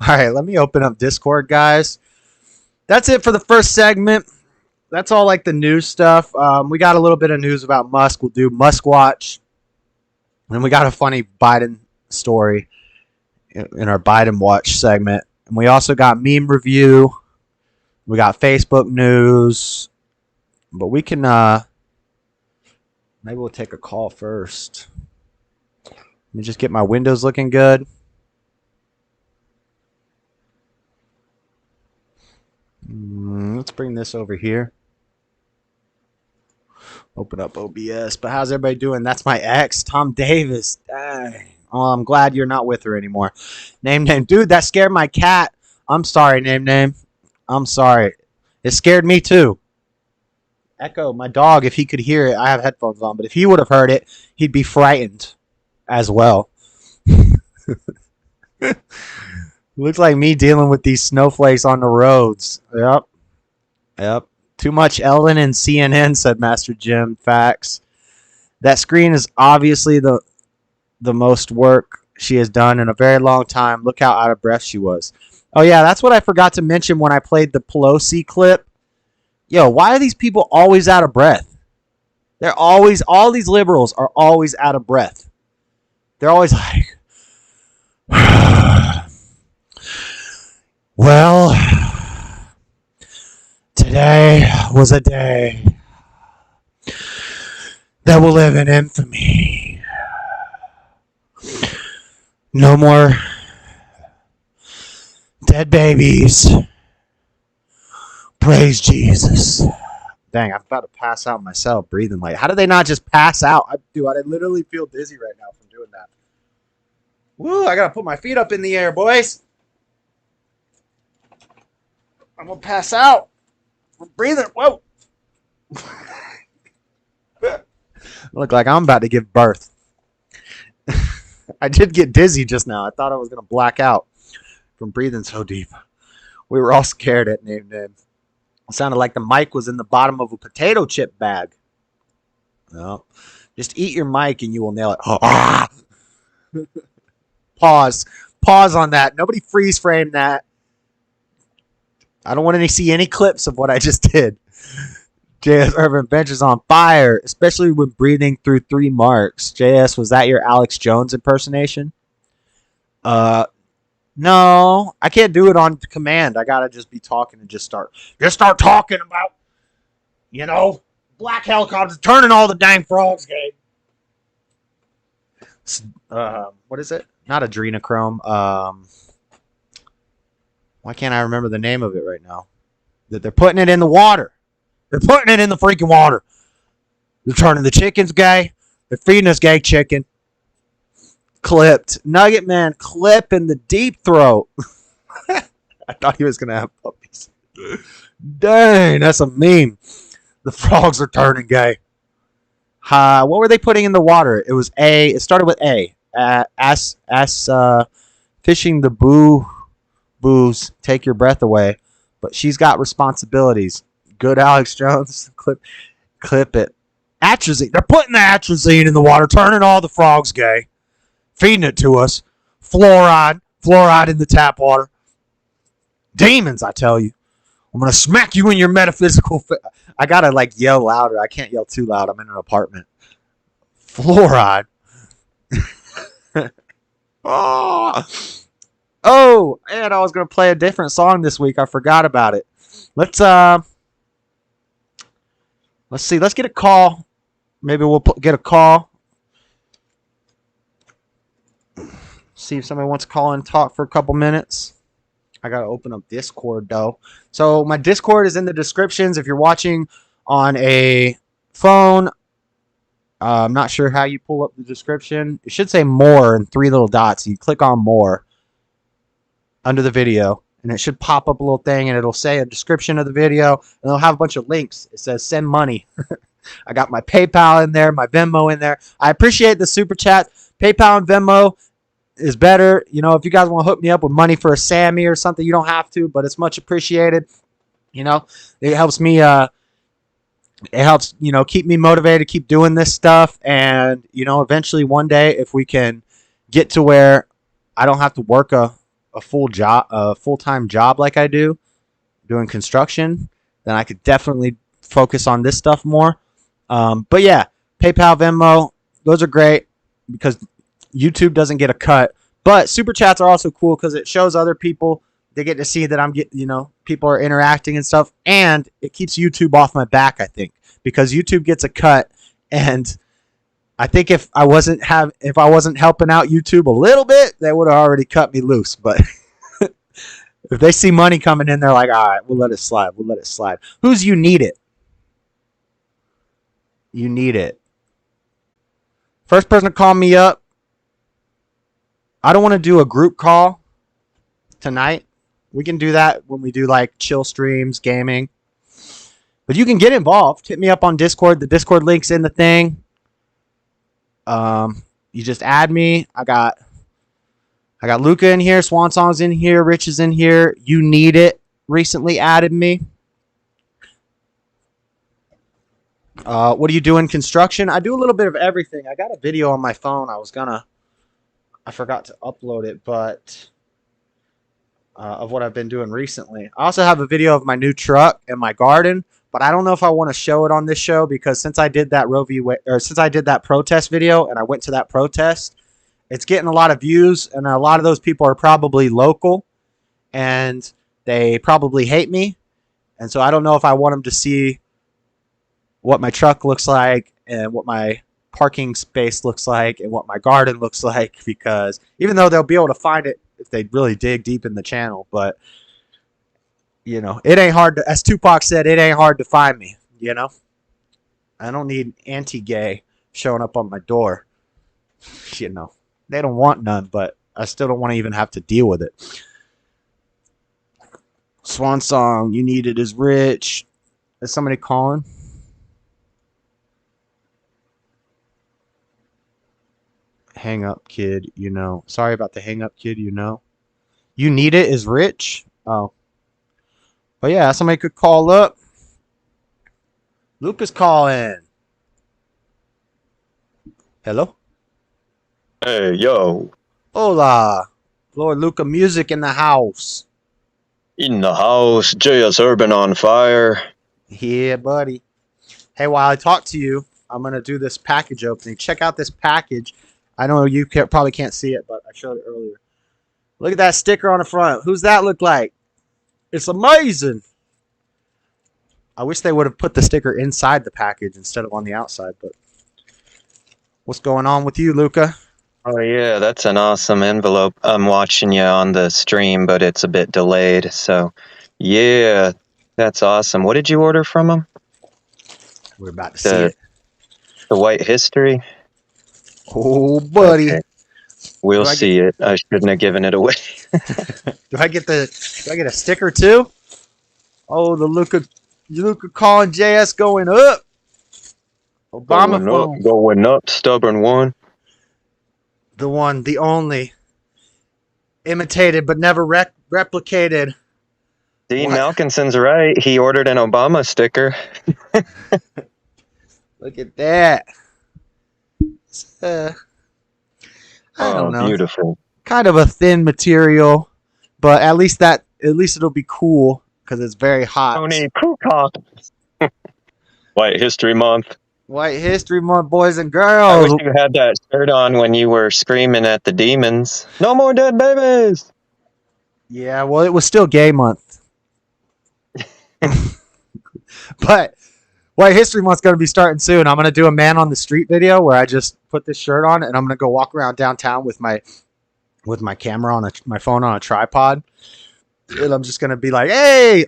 All right, let me open up Discord, guys. That's it for the first segment. That's all like the news stuff. We got a little bit of news about Musk. We'll do Musk Watch. And then we got a funny Biden story in our Biden Watch segment. And we also got meme review. We got Facebook news. But we can maybe we'll take a call first. Let me just get my windows looking good. Let's bring this over here. Open up OBS. But how's everybody doing? That's my ex, Tom Davis. Dang. Oh, I'm glad you're not with her anymore. Name. Dude, that scared my cat. I'm sorry, name. I'm sorry. It scared me too. Echo, my dog, if he could hear it, I have headphones on, but if he would have heard it, he'd be frightened as well. Looks like me dealing with these snowflakes on the roads. Yep. Too much Ellen and CNN, said Master Jim. Facts. That screen is obviously the most work she has done in a very long time. Look how out of breath she was. Oh, yeah, that's what I forgot to mention when I played the Pelosi clip. Yo, why are these people always out of breath? All these liberals are always out of breath. They're always like, well, today was a day that will live in infamy. No more dead babies. Praise Jesus. Dang, I'm about to pass out myself breathing like. How do they not just pass out? I literally feel dizzy right now from doing that. Woo, I gotta put my feet up in the air, boys. I'm gonna pass out. I'm breathing. Whoa. Look like I'm about to give birth. I did get dizzy just now. I thought I was gonna black out from breathing so deep. We were all scared at name. It sounded like the mic was in the bottom of a potato chip bag. No. Just eat your mic and you will nail it. Ah! Pause on that. Nobody freeze frame that. I don't want to see any clips of what I just did. JS Urban Adventures on fire, especially when breathing through 3 marks. JS, was that your Alex Jones impersonation? No, I can't do it on command. I gotta just be talking and just start talking about, black helicopters turning all the dang frogs gay. What is it? Not adrenochrome. Why can't I remember the name of it right now? That they're putting it in the water. They're putting it in the freaking water. They're turning the chickens gay. They're feeding us gay chicken. Clipped. Nugget Man clip in the deep throat. I thought he was going to have puppies. Dang, that's a meme. The frogs are turning gay. What were they putting in the water? It was A. It started with A. Fishing the booze take your breath away. But she's got responsibilities. Good Alex Jones. Clip it. Atrazine. They're putting the atrazine in the water, turning all the frogs gay. Feeding it to us. Fluoride in the tap water. Demons, I tell you. I'm going to smack you in your metaphysical... I got to, like, yell louder. I can't yell too loud. I'm in an apartment. Fluoride. Oh, and I was going to play a different song this week. I forgot about it. Let's see. Let's get a call. Maybe we'll get a call. See if somebody wants to call and talk for a couple minutes. I got to open up Discord, though. So my Discord is in the descriptions. If you're watching on a phone, I'm not sure how you pull up the description. It should say more and 3 little dots. You click on more under the video, and it should pop up a little thing, and it'll say a description of the video, and it'll have a bunch of links. It says send money. I got my PayPal in there, my Venmo in there. I appreciate the super chat. PayPal and Venmo is better. You know, if you guys want to hook me up with money for a Sammy or something, you don't have to, but it's much appreciated. You know, it helps me, keep me motivated, keep doing this stuff. And, you know, eventually one day, if we can get to where I don't have to work a full-time job like I do, doing construction, then I could definitely focus on this stuff more. But yeah, PayPal, Venmo, those are great because YouTube doesn't get a cut. But super chats are also cool because it shows other people. They get to see that I'm getting, people are interacting and stuff, and it keeps YouTube off my back, I think, because YouTube gets a cut. And I think if I wasn't helping out YouTube a little bit, they would have already cut me loose. But if they see money coming in, they're like, all right, we'll let it slide. We'll let it slide. Who's you need it? You need it. First person to call me up. I don't want to do a group call tonight. We can do that when we do like chill streams, gaming. But you can get involved. Hit me up on Discord. The Discord link's in the thing. You just add me. I got Luca in here. Swan Song's in here. Rich is in here. You Need It recently added me. What do you do in construction? I do a little bit of everything. I got a video on my phone. I forgot to upload it, but of what I've been doing recently. I also have a video of my new truck and my garden, but I don't know if I want to show it on this show because since I did that Roe V Wade, or since I did that protest video and I went to that protest, it's getting a lot of views, and a lot of those people are probably local, and they probably hate me, and so I don't know if I want them to see what my truck looks like and what my parking space looks like and what my garden looks like, because even though they'll be able to find it if they really dig deep in the channel, but it ain't hard to, as Tupac said, it ain't hard to find me. I don't need anti-gay showing up on my door. They don't want none, but I still don't want to even have to deal with it. Swan Song, You Need It is Rich. Is somebody calling? Hang up, kid, Sorry about the hang up, kid, You Need It is Rich? Oh. But yeah, somebody could call up. Luca's calling. Hello? Hey, yo. Hola. Lord Luca music in the house. In the house. JS Urban on fire. Yeah, buddy. Hey, while I talk to you, I'm going to do this package opening. Check out this package. I know you probably can't see it, but I showed it earlier. Look at that sticker on the front. Who's that look like? It's amazing. I wish they would have put the sticker inside the package instead of on the outside, but what's going on with you, Luca? Oh, yeah, that's an awesome envelope. I'm watching you on the stream, but it's a bit delayed, so yeah, that's awesome. What did you order from them? We're about to see it. The White History? Oh, buddy. Okay. We'll see it. I shouldn't have given it away. Do I get a sticker too? Oh, the Luca calling JS going up. Obama phone. Going up, stubborn one. The one, the only. Imitated but never replicated. Dean Malkinson's right. He ordered an Obama sticker. Look at that. I don't know. Beautiful. Kind of a thin material, but at least it'll be cool because it's very hot. Tony Kukoc. White History Month. White History Month, boys and I girls. wish you had that shirt on when you were screaming at the demons. No more dead babies. Yeah, well, it was still Gay Month. But White History Month's going to be starting soon. I'm going to do a man on the street video where I just put this shirt on and I'm going to go walk around downtown with my camera on my phone on a tripod. And I'm just going to be like, hey,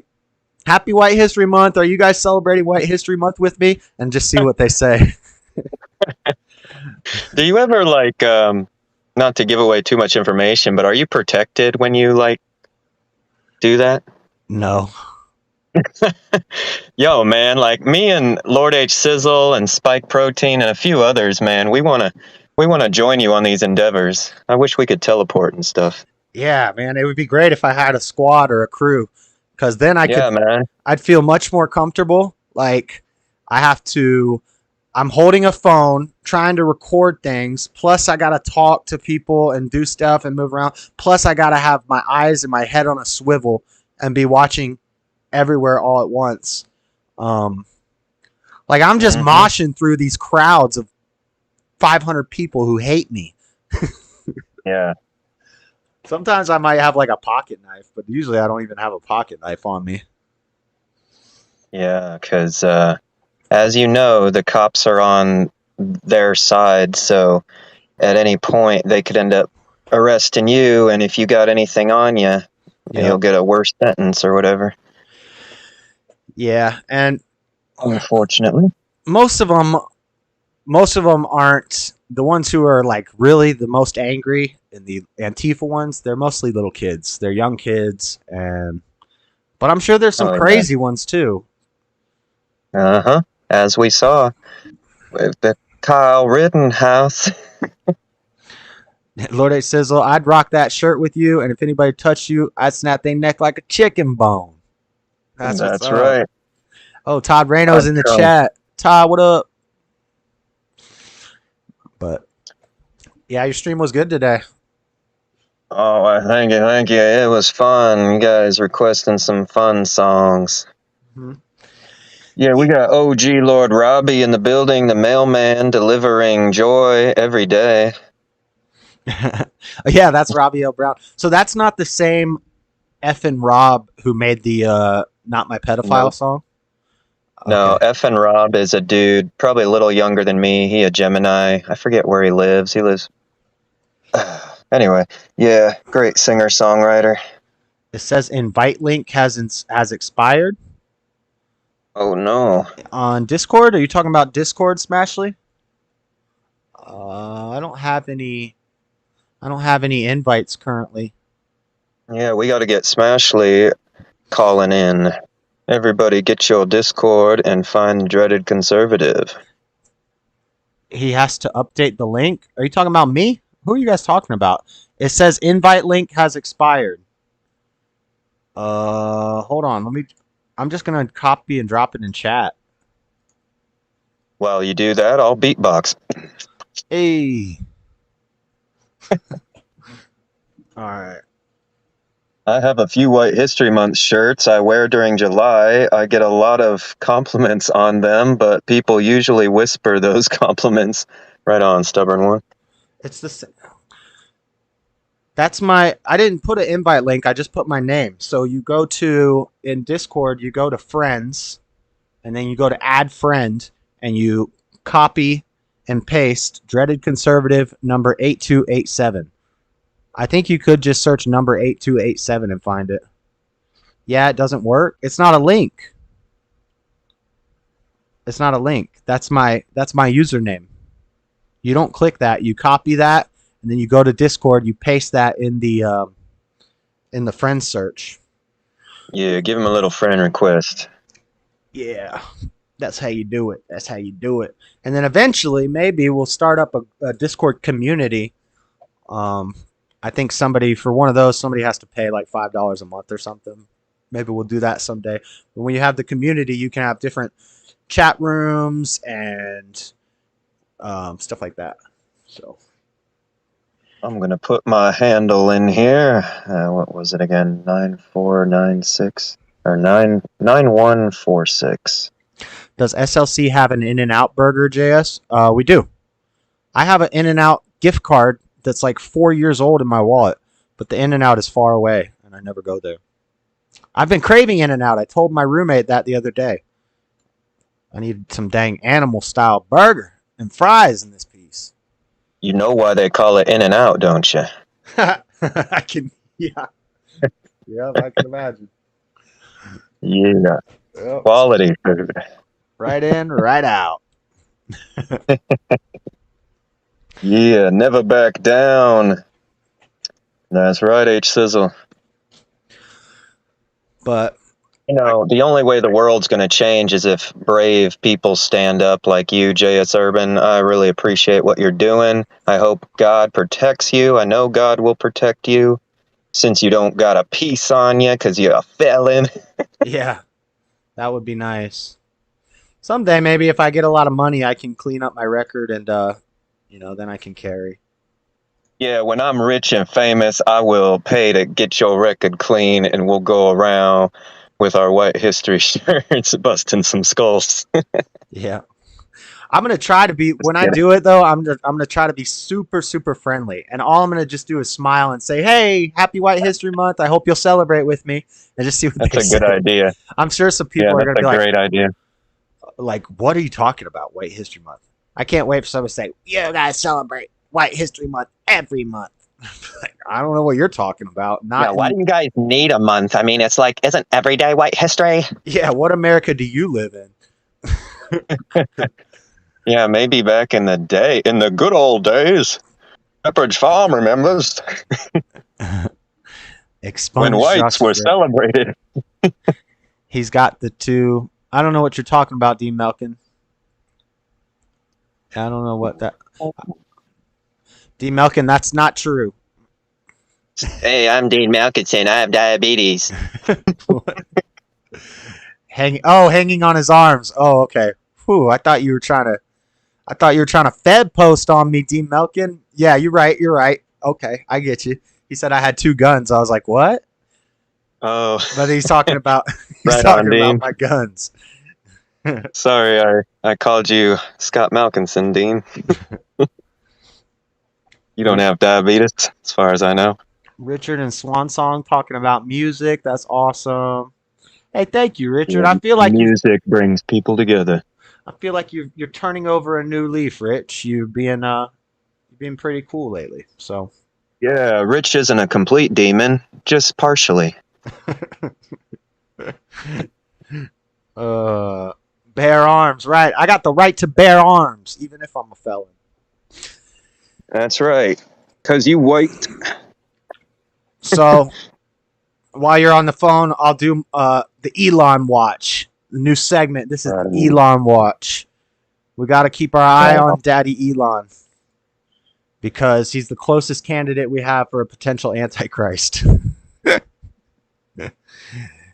happy White History Month. Are you guys celebrating White History Month with me? And just see what they say. Do you ever not to give away too much information, but are you protected when you do that? No. Yo, man, me and Lord H Sizzle and Spike Protein and a few others, man, we want to join you on these endeavors. I wish we could teleport and stuff. Yeah, man, it would be great if I had a squad or a crew, because then I'd feel much more comfortable. I'm holding a phone, trying to record things. Plus, I got to talk to people and do stuff and move around. Plus, I got to have my eyes and my head on a swivel and be watching everywhere all at once. I'm just moshing through these crowds of 500 people who hate me. Yeah. Sometimes I might have a pocket knife, but usually I don't even have a pocket knife on me. Yeah, because as you know, the cops are on their side, so at any point they could end up arresting you, and if you got anything on you, you'll get a worse sentence or whatever. Yeah, and unfortunately, most of them aren't the ones who are really the most angry. And the Antifa ones, they're mostly little kids. They're young kids, but I'm sure there's some crazy ones too. As we saw with the Kyle Rittenhouse. Lord H Sizzle, I'd rock that shirt with you, and if anybody touched you, I'd snap their neck like a chicken bone. That's right. Oh, Todd Reno's in the chat. Todd, what up? But yeah, your stream was good today. Oh, thank you. It was fun. You guys requesting some fun songs. Mm-hmm. Yeah, we got OG Lord Robbie in the building, the mailman delivering joy every day. Yeah, that's Robbie L. Brown. So that's not the same effing Rob who made the Not My Pedophile song? No, effing Rob is a dude, probably a little younger than me. He a Gemini. I forget where he lives. He lives... Anyway, yeah, great singer-songwriter. It says invite link has expired. Oh, no. On Discord? Are you talking about Discord, Smashly? I don't have any invites currently. Yeah, we got to get Smashly calling in. Everybody get your Discord and find the dreaded conservative. He has to update the link? Are you talking about me? Who are you guys talking about? It says invite link has expired. Hold on. I'm just going to copy and drop it in chat. While you do that, I'll beatbox. Hey. All right. I have a few White History Month shirts I wear during July. I get a lot of compliments on them, but people usually whisper those compliments. Right on, stubborn one. It's the same. I didn't put an invite link. I just put my name. So you go in Discord, you go to friends, and then you go to add friend, and you copy and paste dreaded conservative number 8287. I think you could just search number 8287 and find it. Yeah, it doesn't work. It's not a link. It's not a link. That's my username. You don't click that. You copy that, and then you go to Discord. You paste that in the friend search. Yeah, give him a little friend request. Yeah, that's how you do it. That's how you do it. And then eventually, maybe we'll start up a Discord community. I think for one of those, somebody has to pay like $5 a month or something. Maybe we'll do that someday. But when you have the community, you can have different chat rooms and stuff like that. So I'm going to put my handle in here. What was it again? 9496 or 9146. Does SLC have an In-N-Out burger, JS? We do. I have an In-N-Out gift card that's like 4 years old in my wallet, but the In-N-Out is far away, and I never go there. I've been craving In-N-Out. I told my roommate that the other day. I need some dang animal-style burger and fries in this piece. You know why they call it In-N-Out, don't you? Yeah. I can imagine. Yeah. Yep. Quality food. Right in, right out. Yeah, never back down. That's right, H Sizzle. But the only way the world's going to change is if brave people stand up like you, JS Urban. I really appreciate what you're doing. I hope God protects you. I know God will protect you since you don't got a piece on you because you're a felon. Yeah, that would be nice. Someday, maybe if I get a lot of money, I can clean up my record and, then I can carry. Yeah, when I'm rich and famous, I will pay to get your record clean, and we'll go around with our white history shirts busting some skulls. Yeah. I'm going to try to be, when I do it, though, I'm going to try to be super, super friendly. And all I'm going to just do is smile and say, hey, happy White History Month. I hope you'll celebrate with me. And just see what they say. That's a good idea. I'm sure some people are going to be like, great idea. Like, what are you talking about, White History Month? I can't wait for someone to say, you guys celebrate White History Month every month. Like, I don't know what you're talking about. Why do you guys need a month? I mean, it's like, isn't every day White History? Yeah, what America do you live in? Yeah, maybe back in the day, in the good old days. Pepperidge Farm remembers. When whites were celebrated. He's got the two. I don't know what you're talking about, D. Melkin. I don't know what that. D. Melkin, that's not true. Hey, I'm Dean Malkinson. I have diabetes. Hanging on his arms. Oh, okay. Whew, I thought you were trying to Fed post on me, Dean Melkin. Yeah, you're right. Okay, I get you. He said I had two guns. I was like, what? Oh. But he's talking about my guns. Sorry, I called you Scott Malkinson, Dean. You don't have diabetes, as far as I know. Richard and Swan Song talking about music. That's awesome. Hey, thank you, Richard. I feel like music brings people together. I feel like you're turning over a new leaf, Rich. You've been pretty cool lately. So yeah, Rich isn't a complete demon, just partially. Bear arms, right? I got the right to bear arms, even if I'm a felon. That's right, because you white. So while you're on the phone, I'll do the Elon Watch. The new segment. This is the Elon Watch. We got to keep our eye on Daddy Elon because he's the closest candidate we have for a potential Antichrist.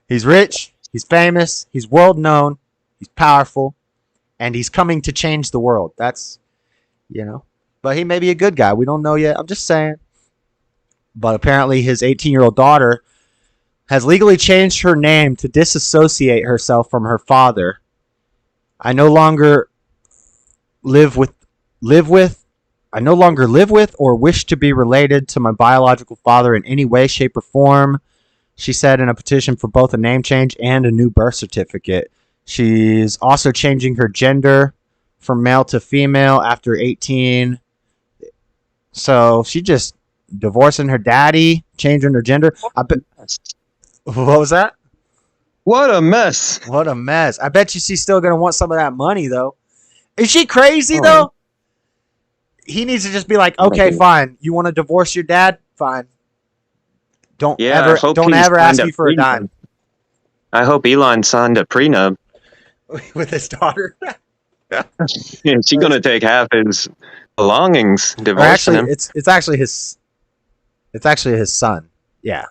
He's rich. He's famous. He's world known. He's powerful. And he's coming to change the world. That's, But he may be a good guy. We don't know yet. I'm just saying. But apparently his 18-year-old daughter has legally changed her name to disassociate herself from her father. I no longer live with or wish to be related to my biological father in any way, shape, or form, she said in a petition for both a name change and a new birth certificate. She's also changing her gender from male to female after 18. So she just divorcing her daddy, changing her gender. What was that? What a mess. What a mess. I bet you she's still going to want some of that money, though. Is she crazy, though? he needs to just be like, okay, fine. You want to divorce your dad? Fine. Don't ever ask me for a dime. I hope Elon signed a prenup with his daughter. Yeah, she's gonna take half his belongings, divorcing him. It's actually his son. Yeah.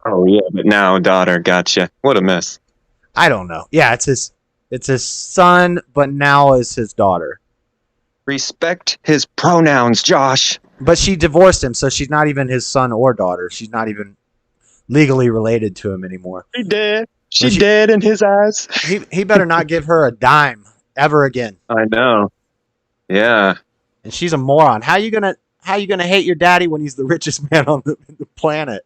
Oh yeah, but now daughter, gotcha. What a mess. I don't know. Yeah, it's his son, but now is his daughter. Respect his pronouns, Josh. But she divorced him, so she's not even his son or daughter. She's not even legally related to him anymore. She dead. She dead in his eyes. He better not give her a dime ever again. I know. Yeah. And she's a moron. How you gonna hate your daddy when he's the richest man on the planet?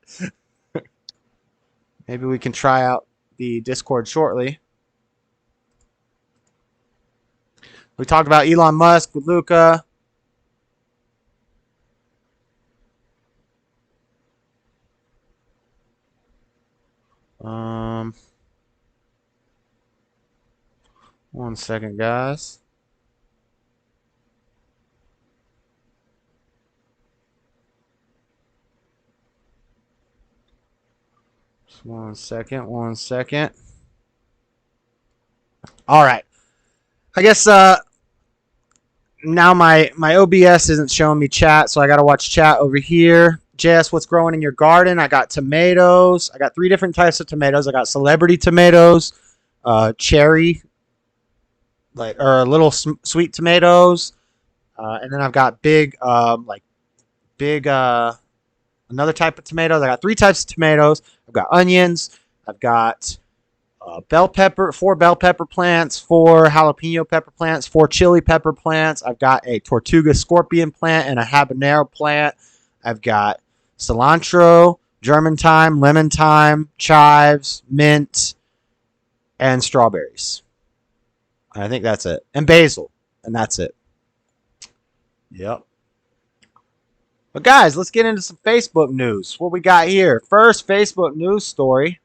Maybe we can try out the Discord shortly. We talked about Elon Musk with Luca. One second, guys. Just one second. All right. I guess now my OBS isn't showing me chat, so I got to watch chat over here. Jess, what's growing in your garden? I got tomatoes. I got 3 different types of tomatoes. I got celebrity tomatoes, cherry, or little sweet tomatoes, and then I've got big, another type of tomatoes. I got 3 types of tomatoes. I've got onions. I've got bell pepper, 4 bell pepper plants, 4 jalapeno pepper plants, 4 chili pepper plants. I've got a Tortuga scorpion plant and a habanero plant. I've got cilantro, German thyme, lemon thyme, chives, mint, and strawberries. I think that's it. And basil. And that's it. Yep. But guys, let's get into some Facebook news. What we got here? First Facebook news story.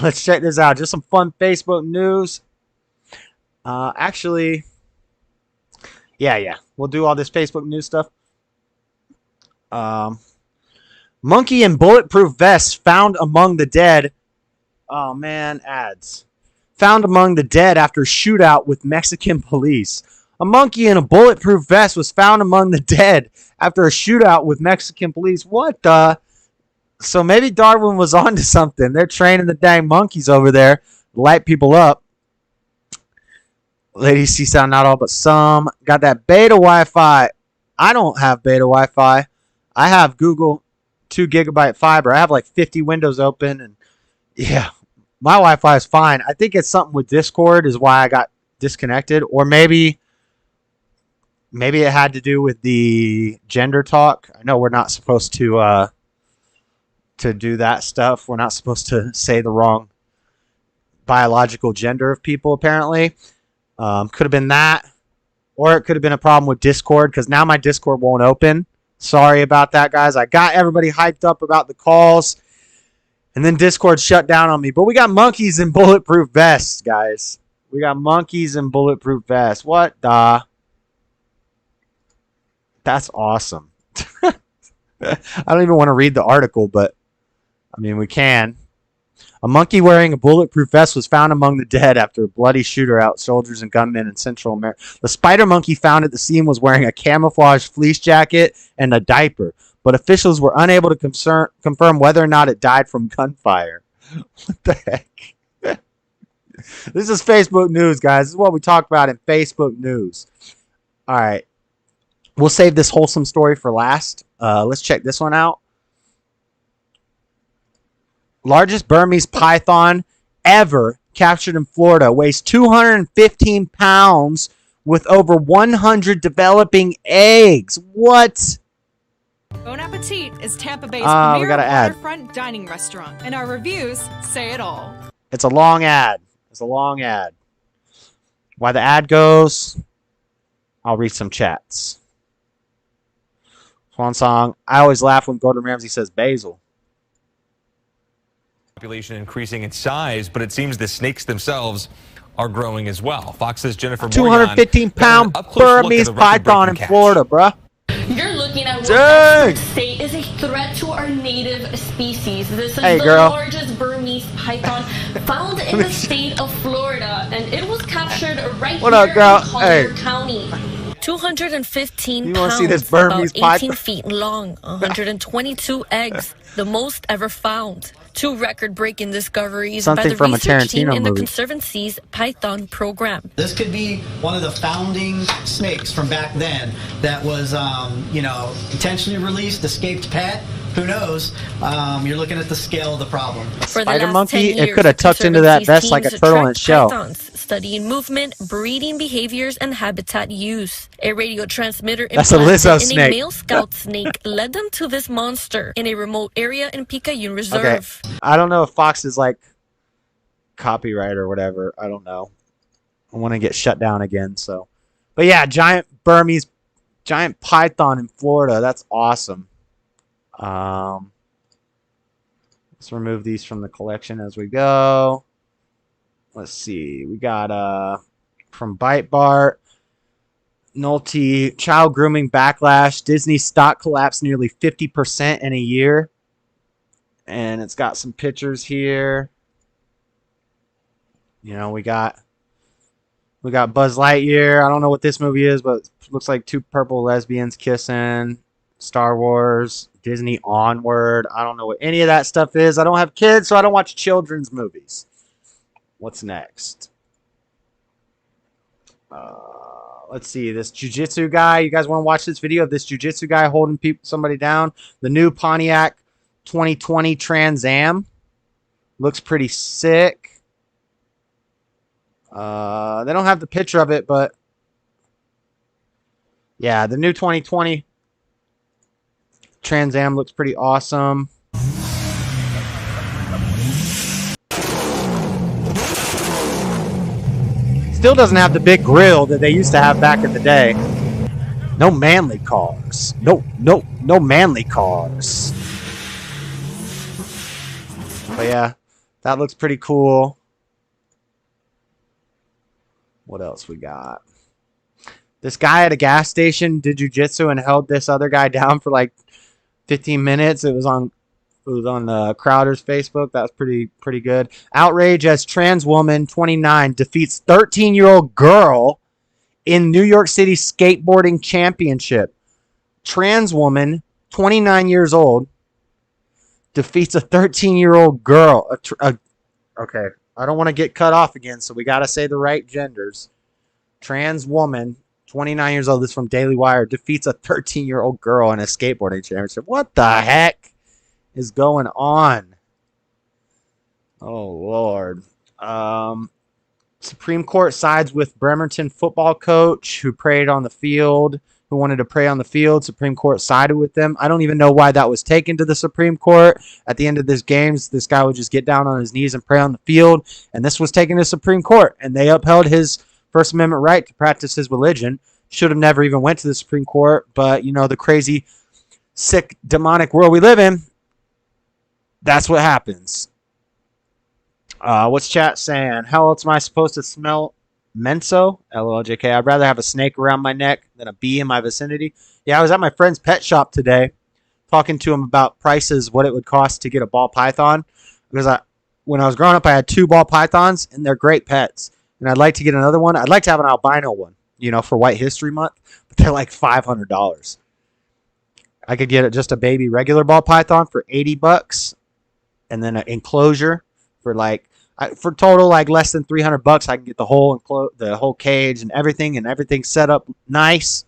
Let's check this out. Just some fun Facebook news. Actually, yeah. We'll do all this Facebook news stuff. Monkey in bulletproof vest found among the dead. Oh, man, ads. Found among the dead after shootout with Mexican police. A monkey in a bulletproof vest was found among the dead after a shootout with Mexican police. What the? So maybe Darwin was onto something. They're training the dang monkeys over there to light people up. Ladies see sound, not all but some. Got that beta Wi-Fi. I don't have beta Wi-Fi. I have Google 2 gigabyte fiber. I have like 50 windows open, and yeah, my Wi-Fi is fine. I think it's something with Discord is why I got disconnected, or maybe it had to do with the gender talk. I know we're not supposed to do that stuff. We're not supposed to say the wrong biological gender of people, apparently. Could have been that, or it could have been a problem with Discord, because now my Discord won't open. Sorry about that, guys. I got everybody hyped up about the calls, and then Discord shut down on me. But we got monkeys in bulletproof vests, guys. We got monkeys in bulletproof vests. What the? That's awesome. I don't even want to read the article, but I mean, we can. A monkey wearing a bulletproof vest was found among the dead after a bloody shooter out soldiers and gunmen in Central America. The spider monkey found at the scene was wearing a camouflage fleece jacket and a diaper, but officials were unable to confirm whether or not it died from gunfire. What the heck? This is Facebook news, guys. This is what we talk about in Facebook news. All right. We'll save this wholesome story for last. Let's check this one out. Largest Burmese python ever captured in Florida. Weighs 215 pounds with over 100 developing eggs. What? Bon Appetit is Tampa Bay's we premier got an ad. waterfront dining restaurant, and our reviews say it all. It's a long ad. While the ad goes, I'll read some chats. Swan song. I always laugh when Gordon Ramsay says basil. Population increasing in size, but it seems the snakes themselves are growing as well. Fox's Jennifer 215-pound Burmese python in Florida, bruh. You're looking at what Dang. experts say is a threat to our native species. This is Hey, the girl. largest Burmese python found in the state of Florida, and it was captured right What here up, girl? in Collier Hey. County. 215 You pounds, wanna see this Burmese about 18 python? feet long, 122 eggs, the most ever found. Two record-breaking discoveries Something by the from a research team Tarantino in the movie. Conservancy's Python program. This could be one of the founding snakes from back then that was, intentionally released, escaped pet. Who knows? You're looking at the scale of the problem. For the Spider last monkey? 10 It years, could have tucked into that vest like a Conservancy's turtle in teams its shell. tracked pythons, studying movement, breeding behaviors, and habitat use. A radio transmitter That's a implanted Lizzo in snake. a male scout snake led them to this monster in a remote area in Picayune Reserve. Okay. I don't know if Fox is like copyright or whatever. I don't know. I want to get shut down again. So, but yeah, giant python in Florida. That's awesome. Let's remove these from the collection as we go. Let's see. We got from Bite Bart, Nolte, child grooming backlash. Disney stock collapsed nearly 50% in a year. And it's got some pictures here. You know, we got Buzz Lightyear. I don't know what this movie is, but it looks like two purple lesbians kissing. Star Wars, Disney Onward. I don't know what any of that stuff is. I don't have kids, so I don't watch children's movies. What's next? Let's see. This jiu-jitsu guy. You guys want to watch this video of this jiu-jitsu guy holding somebody down? The new Pontiac 2020 Trans Am. Looks pretty sick. They don't have the picture of it, but yeah, the new 2020 Trans Am looks pretty awesome. Still doesn't have the big grill that they used to have back in the day. No manly cars. No manly cars. But yeah, that looks pretty cool. What else we got? This guy at a gas station did jiu-jitsu and held this other guy down for like 15 minutes. It was on Crowder's Facebook. That was pretty good. Outrage as trans woman 29 defeats 13-year-old girl in New York City skateboarding championship. Trans woman 29 years old defeats a 13-year-old girl. Okay, I don't want to get cut off again, so we got to say the right genders. Trans woman 29 years old, this is from Daily Wire, defeats a 13-year-old girl in a skateboarding championship. What the heck is going on? Oh, Lord. Supreme Court sides with Bremerton football coach who prayed on the field, who wanted to pray on the field. Supreme Court sided with them. I don't even know why that was taken to the Supreme Court. At the end of this games, this guy would just get down on his knees and pray on the field, and this was taken to Supreme Court, and they upheld his First Amendment right to practice his religion. Should have never even went to the Supreme Court, but, you know, the crazy, sick, demonic world we live in, that's what happens. What's chat saying? How else am I supposed to smell menso? LOLJK. I'd rather have a snake around my neck than a bee in my vicinity. Yeah, I was at my friend's pet shop today talking to him about prices, what it would cost to get a ball python. Because when I was growing up, I had 2 ball pythons, and they're great pets. And I'd like to get another one. I'd like to have an albino one, you know, for White History Month. But they're like $500. I could get just a baby regular ball python for $80. And then an enclosure for for total like less than $300. I can get the whole cage and everything set up nice.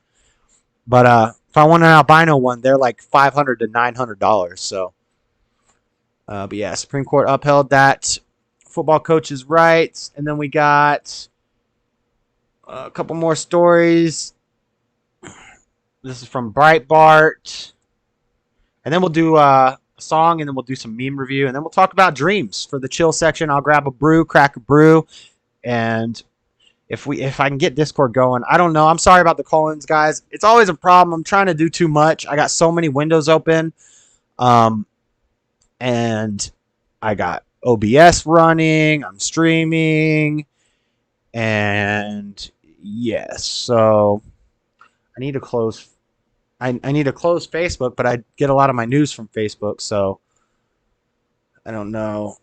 But if I want an albino one, they're like $500 to $900. So, but yeah, Supreme Court upheld that. Football coach's rights. And then we got a couple more stories. This is from Breitbart. And then we'll do a song, and then we'll do some meme review, and then we'll talk about dreams for the chill section. I'll grab a brew, crack a brew, and if I can get Discord going, I don't know. I'm sorry about the call-ins, guys. It's always a problem. I'm trying to do too much. I got so many windows open, and I got OBS running. I'm streaming, And yes, so I need to close. I need to close Facebook, but I get a lot of my news from Facebook, so I don't know.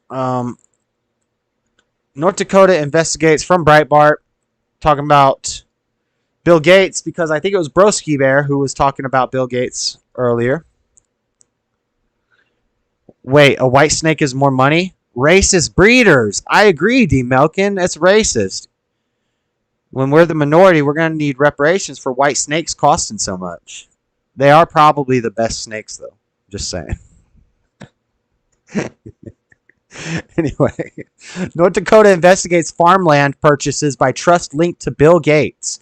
North Dakota investigates from Breitbart, talking about Bill Gates, because I think it was Broski Bear who was talking about Bill Gates earlier. Wait, a white snake is more money? Racist breeders. I agree, D. Melkin. It's racist. When we're the minority, we're going to need reparations for white snakes costing so much. They are probably the best snakes, though. Just saying. Anyway, North Dakota investigates farmland purchases by trust linked to Bill Gates.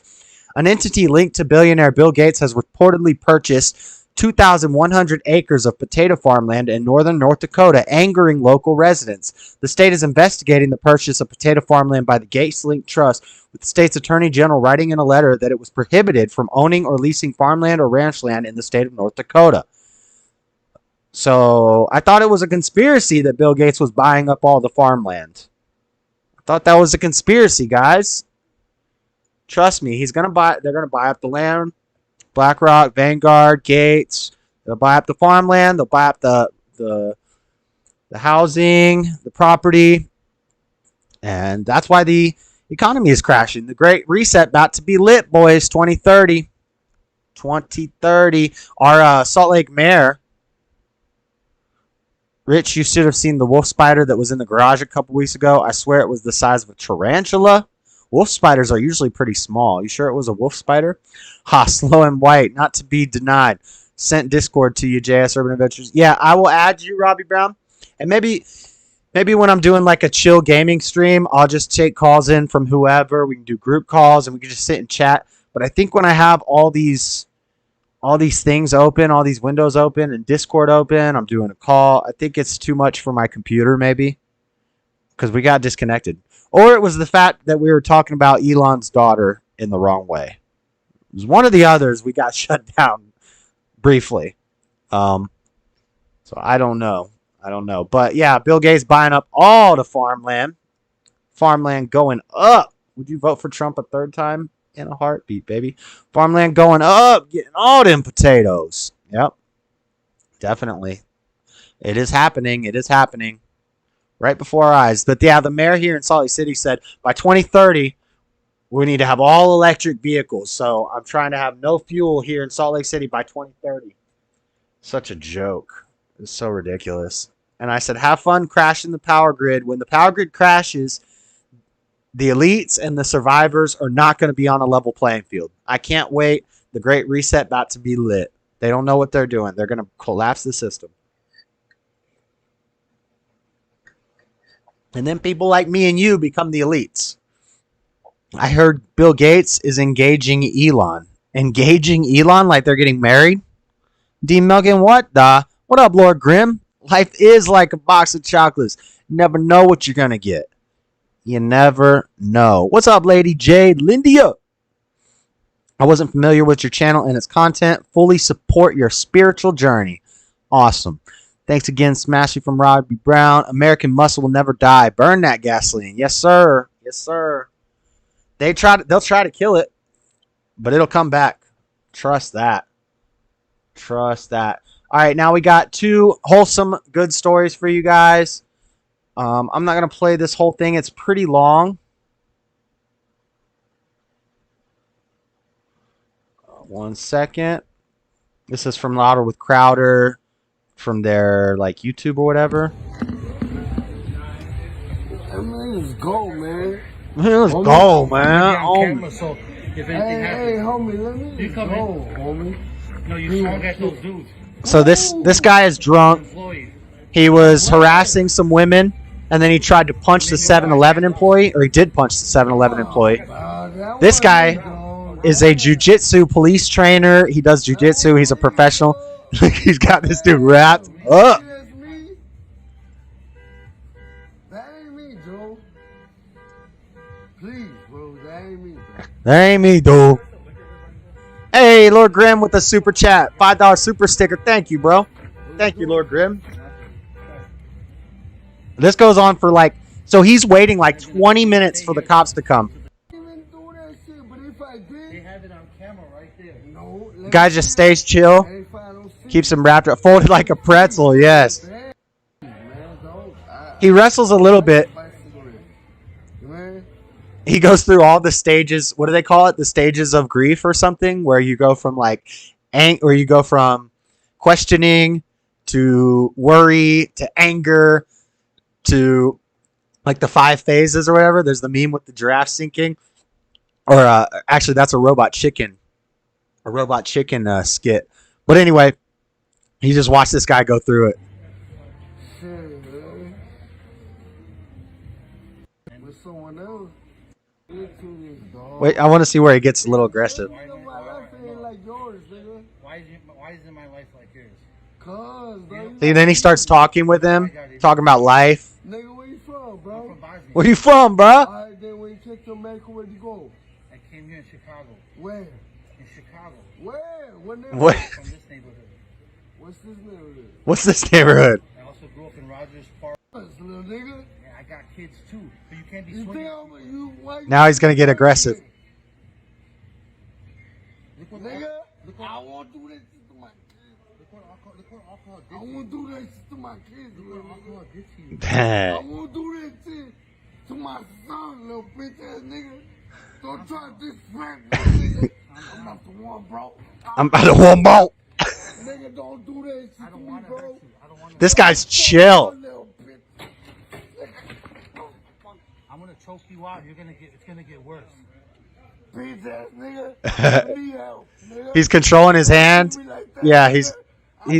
An entity linked to billionaire Bill Gates has reportedly purchased 2,100 acres of potato farmland in northern North Dakota, angering local residents. The state is investigating the purchase of potato farmland by the Gates-linked trust, with the state's attorney general writing in a letter that it was prohibited from owning or leasing farmland or ranch land in the state of North Dakota. So I thought it was a conspiracy that Bill Gates was buying up all the farmland. I thought that was a conspiracy, guys. Trust me, they're gonna buy up the land. BlackRock, Vanguard, Gates. They'll buy up the farmland. They'll buy up the housing, the property, and that's why the economy is crashing. The Great Reset about to be lit, boys. 2030. Our Salt Lake mayor. Rich, you should have seen the wolf spider that was in the garage a couple weeks ago. I swear it was the size of a tarantula. Wolf spiders are usually pretty small. You sure it was a wolf spider? Ha, slow and white, not to be denied. Sent Discord to you, JS Urban Adventures. Yeah, I will add you, Robbie Brown. And maybe when I'm doing like a chill gaming stream, I'll just take calls in from whoever. We can do group calls and we can just sit and chat. But I think when I have all these things open, all these windows open, and Discord open, I'm doing a call. I think it's too much for my computer, maybe, because we got disconnected. Or it was the fact that we were talking about Elon's daughter in the wrong way. It was one of the others. We got shut down briefly. So I don't know. But yeah, Bill Gates buying up all the farmland. Farmland going up. Would you vote for Trump a third time? In a heartbeat, baby. Farmland going up, getting all them potatoes. Yep. Definitely. It is happening. Right before our eyes. But yeah, the mayor here in Salt Lake City said by 2030, we need to have all electric vehicles. So I'm trying to have no fuel here in Salt Lake City by 2030. Such a joke. It's so ridiculous. And I said, have fun crashing the power grid. When the power grid crashes, the elites and the survivors are not going to be on a level playing field. I can't wait. The Great Reset about to be lit. They don't know what they're doing. They're going to collapse the system. And then people like me and you become the elites. I heard Bill Gates is engaging Elon. Engaging Elon like they're getting married? D. Melkin, what the? What up, Lord Grimm? Life is like a box of chocolates. You never know what you're going to get. You never know. What's up, Lady Jade? Lindia. I wasn't familiar with your channel and its content. Fully support your spiritual journey. Awesome. Thanks again, Smashy from Robbie Brown. American muscle will never die. Burn that gasoline. Yes, sir. Yes, sir. They'll try to kill it, but it'll come back. Trust that. Trust that. All right, now we got two wholesome, good stories for you guys. I'm not going to play this whole thing. It's pretty long. One second. This is from Louder with Crowder from their like YouTube or whatever. Let's go, man. Let's go, man. Camera, so if hey, homie, let me go, homie. No, you swung at those dudes. So this guy is drunk. He was harassing some women, and then he tried to punch the 7-Eleven employee, or he did punch the 7-Eleven employee. This guy is a jiu-jitsu police trainer. He does jiu-jitsu. He's a professional. He's got this dude wrapped up. That ain't me, Joe. Please, bro, that ain't me, bro. That ain't me, dude. Hey, Lord Grimm with a super chat. $5 super sticker. Thank you, bro. Thank you, Lord Grimm. This goes on for like... So he's waiting like 20 minutes for the cops to come. on camera right there. No. Guy just stays chill. Keeps him wrapped up, folded like a pretzel. Yes. He wrestles a little bit. He goes through all the stages. What do they call it? The stages of grief or something, where you go from questioning to worry to anger to like the 5 phases or whatever. There's the meme with the giraffe sinking, or actually that's a robot chicken skit. But anyway, he just watched this guy go through it. Wait, I want to see where he gets a little aggressive. Why isn't my life like yours? See, then he starts talking with him, talking about life. Nigga, where you from, bro? Where you from, bro? Alright, then when you came to America, where'd you go? I came here in Chicago. Where? In Chicago. Where? What neighborhood? What? From this neighborhood. What's this neighborhood? What's this neighborhood? I also grew up in Rogers Park. Little nigga. Yeah, I got kids too, but you can't be swinging. Now he's gonna get aggressive. Nigga, I won't do that shit to my kids. I won't do that shit to my kids. I won't do that shit to my son, little bitch ass nigga. Don't try to disrespect me, nigga. I'm not the one, bro. I'm about to one ball. Nigga, don't do that shit to me, bro. This guy's chill. I'm gonna choke you out. It's gonna get worse. Bitch ass nigga. Need help, nigga. He's controlling his hand. Yeah, he's We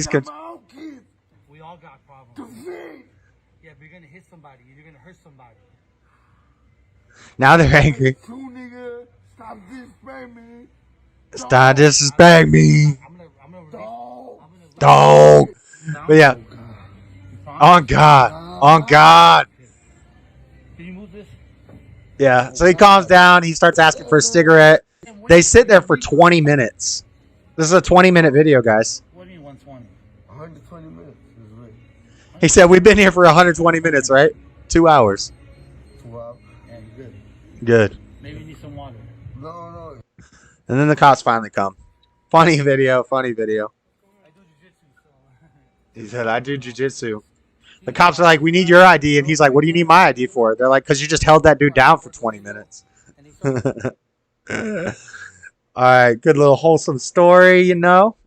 all got problems. Yeah, but you're gonna hit somebody. You're gonna hurt somebody. Now they're angry. Nigga, stop disrespecting me. Stop disrespecting me. Dog. But yeah. On God. On God. Can you move this? Yeah. So he calms down. He starts asking for a cigarette. They sit there for 20 minutes. This is a 20-minute video, guys. What do you mean 120? 120 minutes. He said, we've been here for 120 minutes, right? 2 hours. 2 hours? Yeah, good. Good. Maybe you need some water. No. And then the cops finally come. Funny video. Funny video. He said, I do jiu-jitsu. The cops are like, we need your ID. And he's like, what do you need my ID for? They're like, because you just held that dude down for 20 minutes. All right. Good little wholesome story, you know.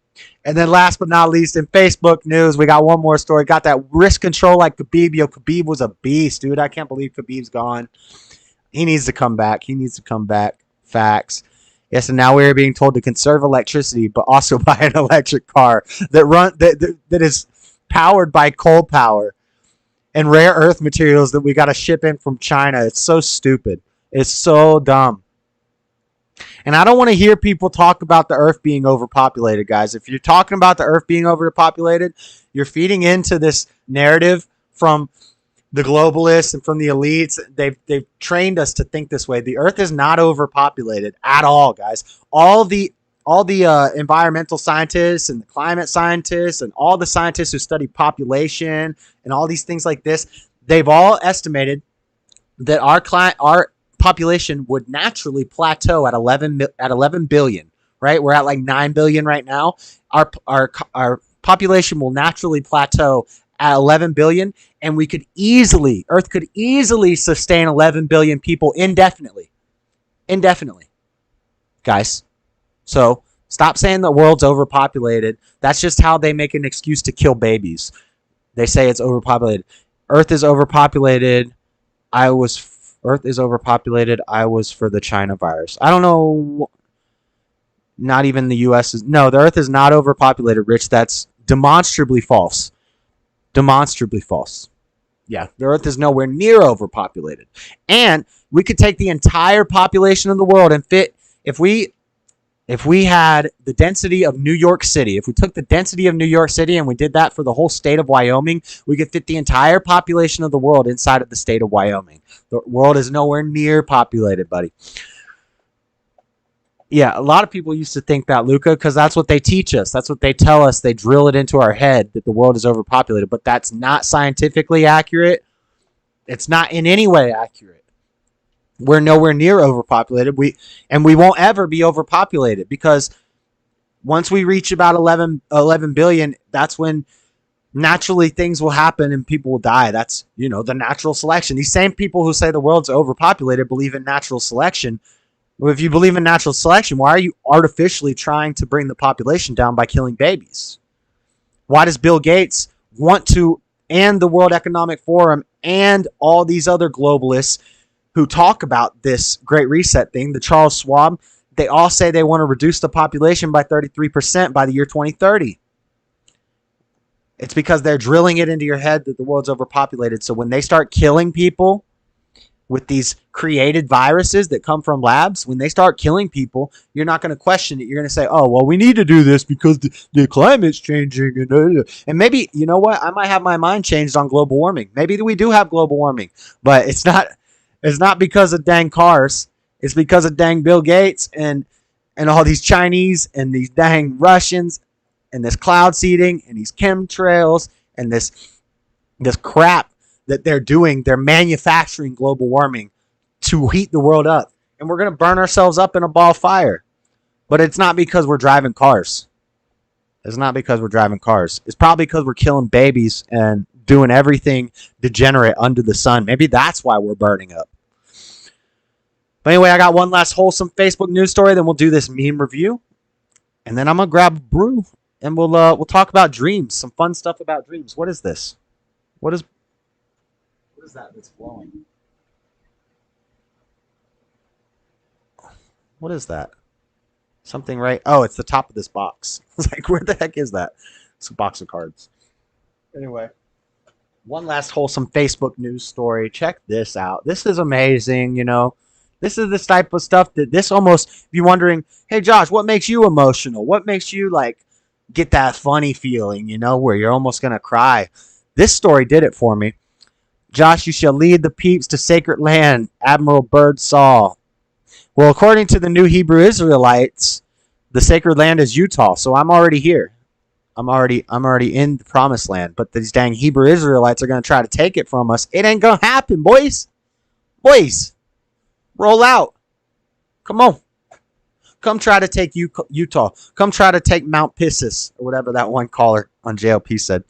And then last but not least, in Facebook news, we got one more story. Got that wrist control like Khabib. Yo, Khabib was a beast, dude. I can't believe Khabib's gone. He needs to come back. He needs to come back. Facts. Yes, and now we're being told to conserve electricity, but also buy an electric car that is powered by coal power and rare earth materials that we got to ship in from China. It's so stupid. It's so dumb. And I don't want to hear people talk about the earth being overpopulated, guys. If you're talking about the earth being overpopulated, you're feeding into this narrative from the globalists and from the elites. They've trained us to think this way. The earth is not overpopulated at all, guys. All the environmental scientists and the climate scientists and all the scientists who study population and all these things like this, they've all estimated that our population would naturally plateau at 11 billion, right? We're at like 9 billion right now. Our population will naturally plateau at 11 billion, and Earth could easily sustain 11 billion people indefinitely, guys. So stop saying the world's overpopulated. That's just how they make an excuse to kill babies. They say it's overpopulated. Earth is overpopulated. Earth is overpopulated. I was for the China virus. I don't know. Not even the U.S. No, the Earth is not overpopulated, Rich. That's demonstrably false. Demonstrably false. Yeah, the Earth is nowhere near overpopulated. And we could take the entire population of the world and fit, if we had the density of New York City, if we took the density of New York City and we did that for the whole state of Wyoming, we could fit the entire population of the world inside of the state of Wyoming. The world is nowhere near populated, buddy. Yeah, a lot of people used to think that, Luca, because that's what they teach us. That's what they tell us. They drill it into our head that the world is overpopulated, but that's not scientifically accurate. It's not in any way accurate. We're nowhere near overpopulated. We won't ever be overpopulated, because once we reach about 11 billion, that's when naturally things will happen and people will die. That's, the natural selection. These same people who say the world's overpopulated believe in natural selection. Well, if you believe in natural selection, why are you artificially trying to bring the population down by killing babies? Why does Bill Gates want to, and the World Economic Forum and all these other globalists who talk about this Great Reset thing, the Charles Schwab, they all say they want to reduce the population by 33% by the year 2030. It's because they're drilling it into your head that the world's overpopulated. So when they start killing people with these created viruses that come from labs, when they start killing people, you're not going to question it. You're going to say, oh, well, we need to do this because the climate's changing. And maybe, you know what? I might have my mind changed on global warming. Maybe we do have global warming, but it's not because of dang cars. It's because of dang Bill Gates and all these Chinese and these dang Russians and this cloud seeding and these chemtrails and this crap that they're doing. They're manufacturing global warming to heat the world up. And we're going to burn ourselves up in a ball of fire. But it's not because we're driving cars. It's not because we're driving cars. It's probably because we're killing babies and doing everything degenerate under the sun. Maybe that's why we're burning up. But anyway, I got one last wholesome Facebook news story. Then we'll do this meme review. And then I'm going to grab a brew. And we'll talk about dreams. Some fun stuff about dreams. What is this? What is that that's flowing? What is that? Something right? Oh, it's the top of this box. It's like, where the heck is that? It's a box of cards. Anyway, one last wholesome Facebook news story. Check this out. This is amazing, This is this type of stuff that this almost, if you're wondering, hey, Josh, what makes you emotional? What makes you, get that funny feeling, where you're almost going to cry? This story did it for me. Josh, you shall lead the peeps to sacred land, Admiral Byrd saw. Well, according to the new Hebrew Israelites, the sacred land is Utah, so I'm already here. I'm already in the promised land, but these dang Hebrew Israelites are going to try to take it from us. It ain't going to happen, boys. Boys, roll out. Come on. Come try to take Utah. Come try to take Mount Pissus, or whatever that one caller on JLP said.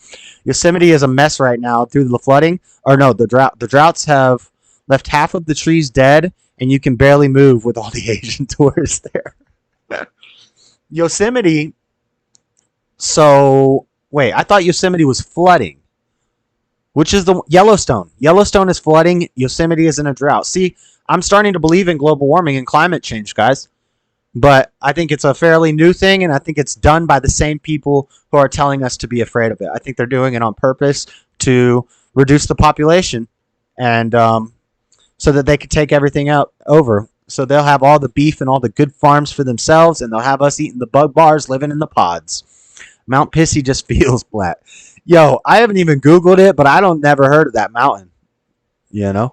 Yosemite is a mess right now due to the flooding. Or no, the drought. The droughts have left half of the trees dead, and you can barely move with all the Asian tourists there. Yosemite. So, wait, I thought Yosemite was flooding. Which is the Yellowstone. Yellowstone is flooding. Yosemite is in a drought. See, I'm starting to believe in global warming and climate change, guys. But I think it's a fairly new thing, and I think it's done by the same people who are telling us to be afraid of it. I think they're doing it on purpose to reduce the population, and so that they could take everything out over. So they'll have all the beef and all the good farms for themselves, and they'll have us eating the bug bars, living in the pods. Mount Pissy just feels flat. Yo, I haven't even Googled it, but I never heard of that mountain. I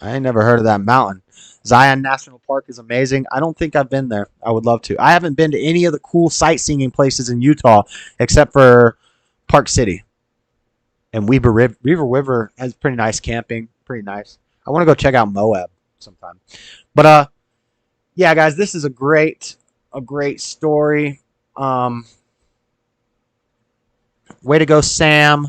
ain't never heard of that mountain. Zion National Park is amazing. I don't think I've been there. I would love to. I haven't been to any of the cool sightseeing places in Utah except for Park City. And Weaver River has pretty nice camping. Pretty nice. I want to go check out Moab sometime. But yeah, guys, this is a great story. Way to go, Sam.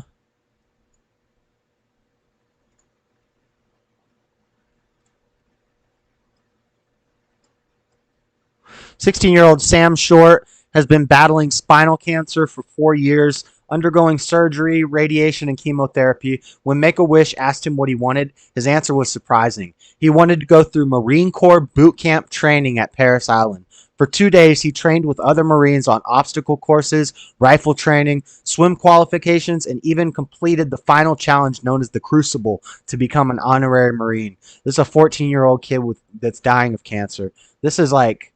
16-year-old Sam Short has been battling spinal cancer for 4 years, undergoing surgery, radiation, and chemotherapy. When Make-A-Wish asked him what he wanted, his answer was surprising. He wanted to go through Marine Corps boot camp training at Parris Island. For 2 days, he trained with other Marines on obstacle courses, rifle training, swim qualifications, and even completed the final challenge known as the Crucible to become an honorary Marine. This is a 14-year-old kid that's dying of cancer. This is like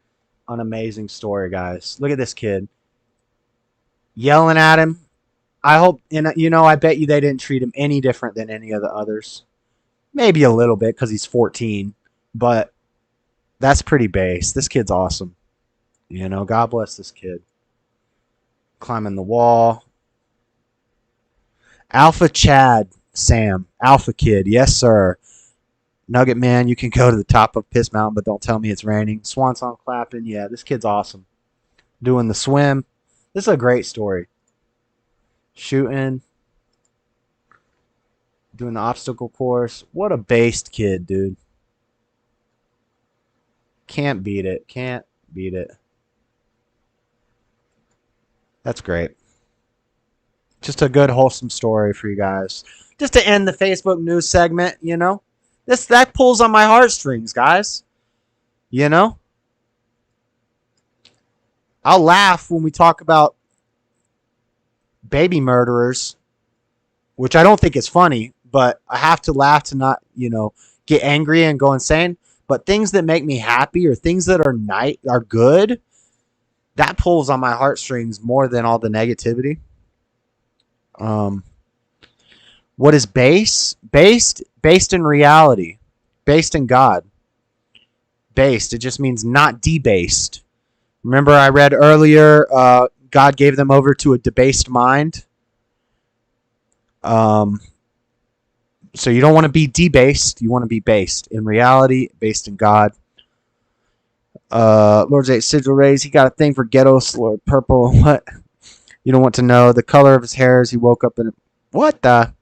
an amazing story, guys. Look at this kid. Yelling at him. I hope, I bet you they didn't treat him any different than any of the others. Maybe a little bit because he's 14, but that's pretty base. This kid's awesome. God bless this kid. Climbing the wall. Alpha Chad, Sam. Alpha Kid. Yes, sir. Nugget Man, you can go to the top of Piss Mountain, but don't tell me it's raining. Swan Song clapping. Yeah, this kid's awesome. Doing the swim. This is a great story. Shooting. Doing the obstacle course. What a based kid, dude. Can't beat it. Can't beat it. That's great. Just a good, wholesome story for you guys. Just to end the Facebook news segment, you know. That pulls on my heartstrings, guys. You know? I'll laugh when we talk about baby murderers, which I don't think is funny, but I have to laugh to not, get angry and go insane. But things that make me happy or things that are good, that pulls on my heartstrings more than all the negativity. What is base? Based in reality. Based in God. Based. It just means not debased. Remember I read earlier, God gave them over to a debased mind. So you don't want to be debased. You want to be based in reality, based in God. Lord's 8 sigil rays. He got a thing for ghettos, Lord Purple. What? You don't want to know the color of his hair as he woke up in. What the?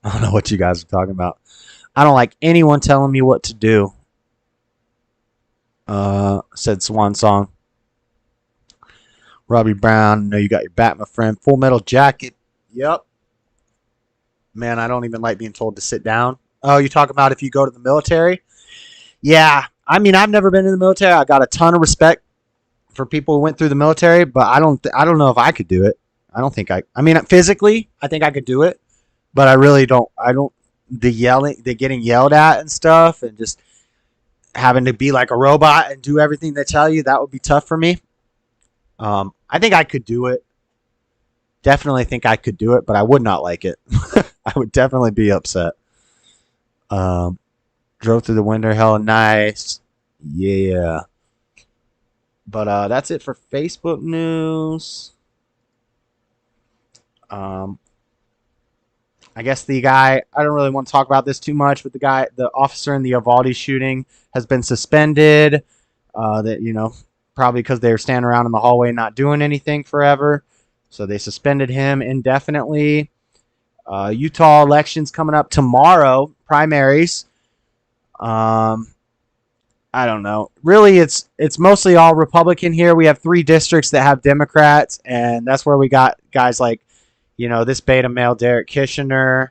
I don't know what you guys are talking about. I don't like anyone telling me what to do. Said Swan Song. Robbie Brown. I know you got your bat, my friend. Full Metal Jacket. Yep. Man, I don't even like being told to sit down. Oh, you talk about if you go to the military? Yeah. I mean, I've never been in the military. I got a ton of respect for people who went through the military, but I don't know if I could do it. I mean, physically, I think I could do it, but I really don't. The getting yelled at and stuff and just having to be like a robot and do everything they tell you, that would be tough for me. I think I could do it. Definitely think I could do it, but I would not like it. I would definitely be upset. Drove through the winter, hella nice. Yeah. But that's it for Facebook news. I guess the guy, I don't really want to talk about this too much, but the officer in the Uvalde shooting has been suspended. Probably because they were standing around in the hallway not doing anything forever. So they suspended him indefinitely. Utah elections coming up tomorrow, primaries. I don't know. Really, it's mostly all Republican here. We have 3 districts that have Democrats, and that's where we got guys like, this beta male Derek Kishner,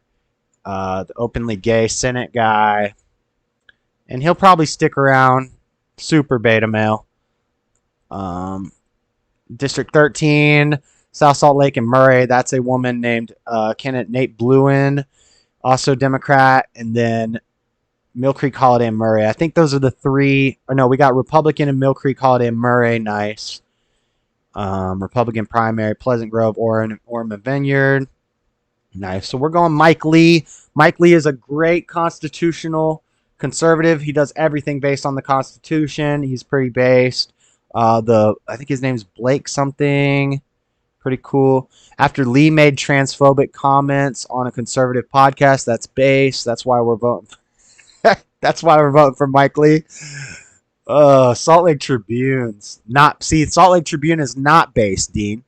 the openly gay Senate guy, and he'll probably stick around. Super beta male. District 13, South Salt Lake and Murray. That's a woman named candidate Nate Bluen, also Democrat, and then Mill Creek, Holiday, and Murray. I think those are the 3. Or no, we got Republican in Mill Creek, Holiday, and Murray. Nice. Republican primary, Pleasant Grove, Ormond Vineyard. Nice. So we're going Mike Lee. Mike Lee is a great constitutional conservative. He does everything based on the Constitution. He's pretty based. I think his name's Blake something. Pretty cool. After Lee made transphobic comments on a conservative podcast, that's based. That's why we're voting. That's why we're voting for Mike Lee. Salt Lake Tribune's Salt Lake Tribune is not based, Dean.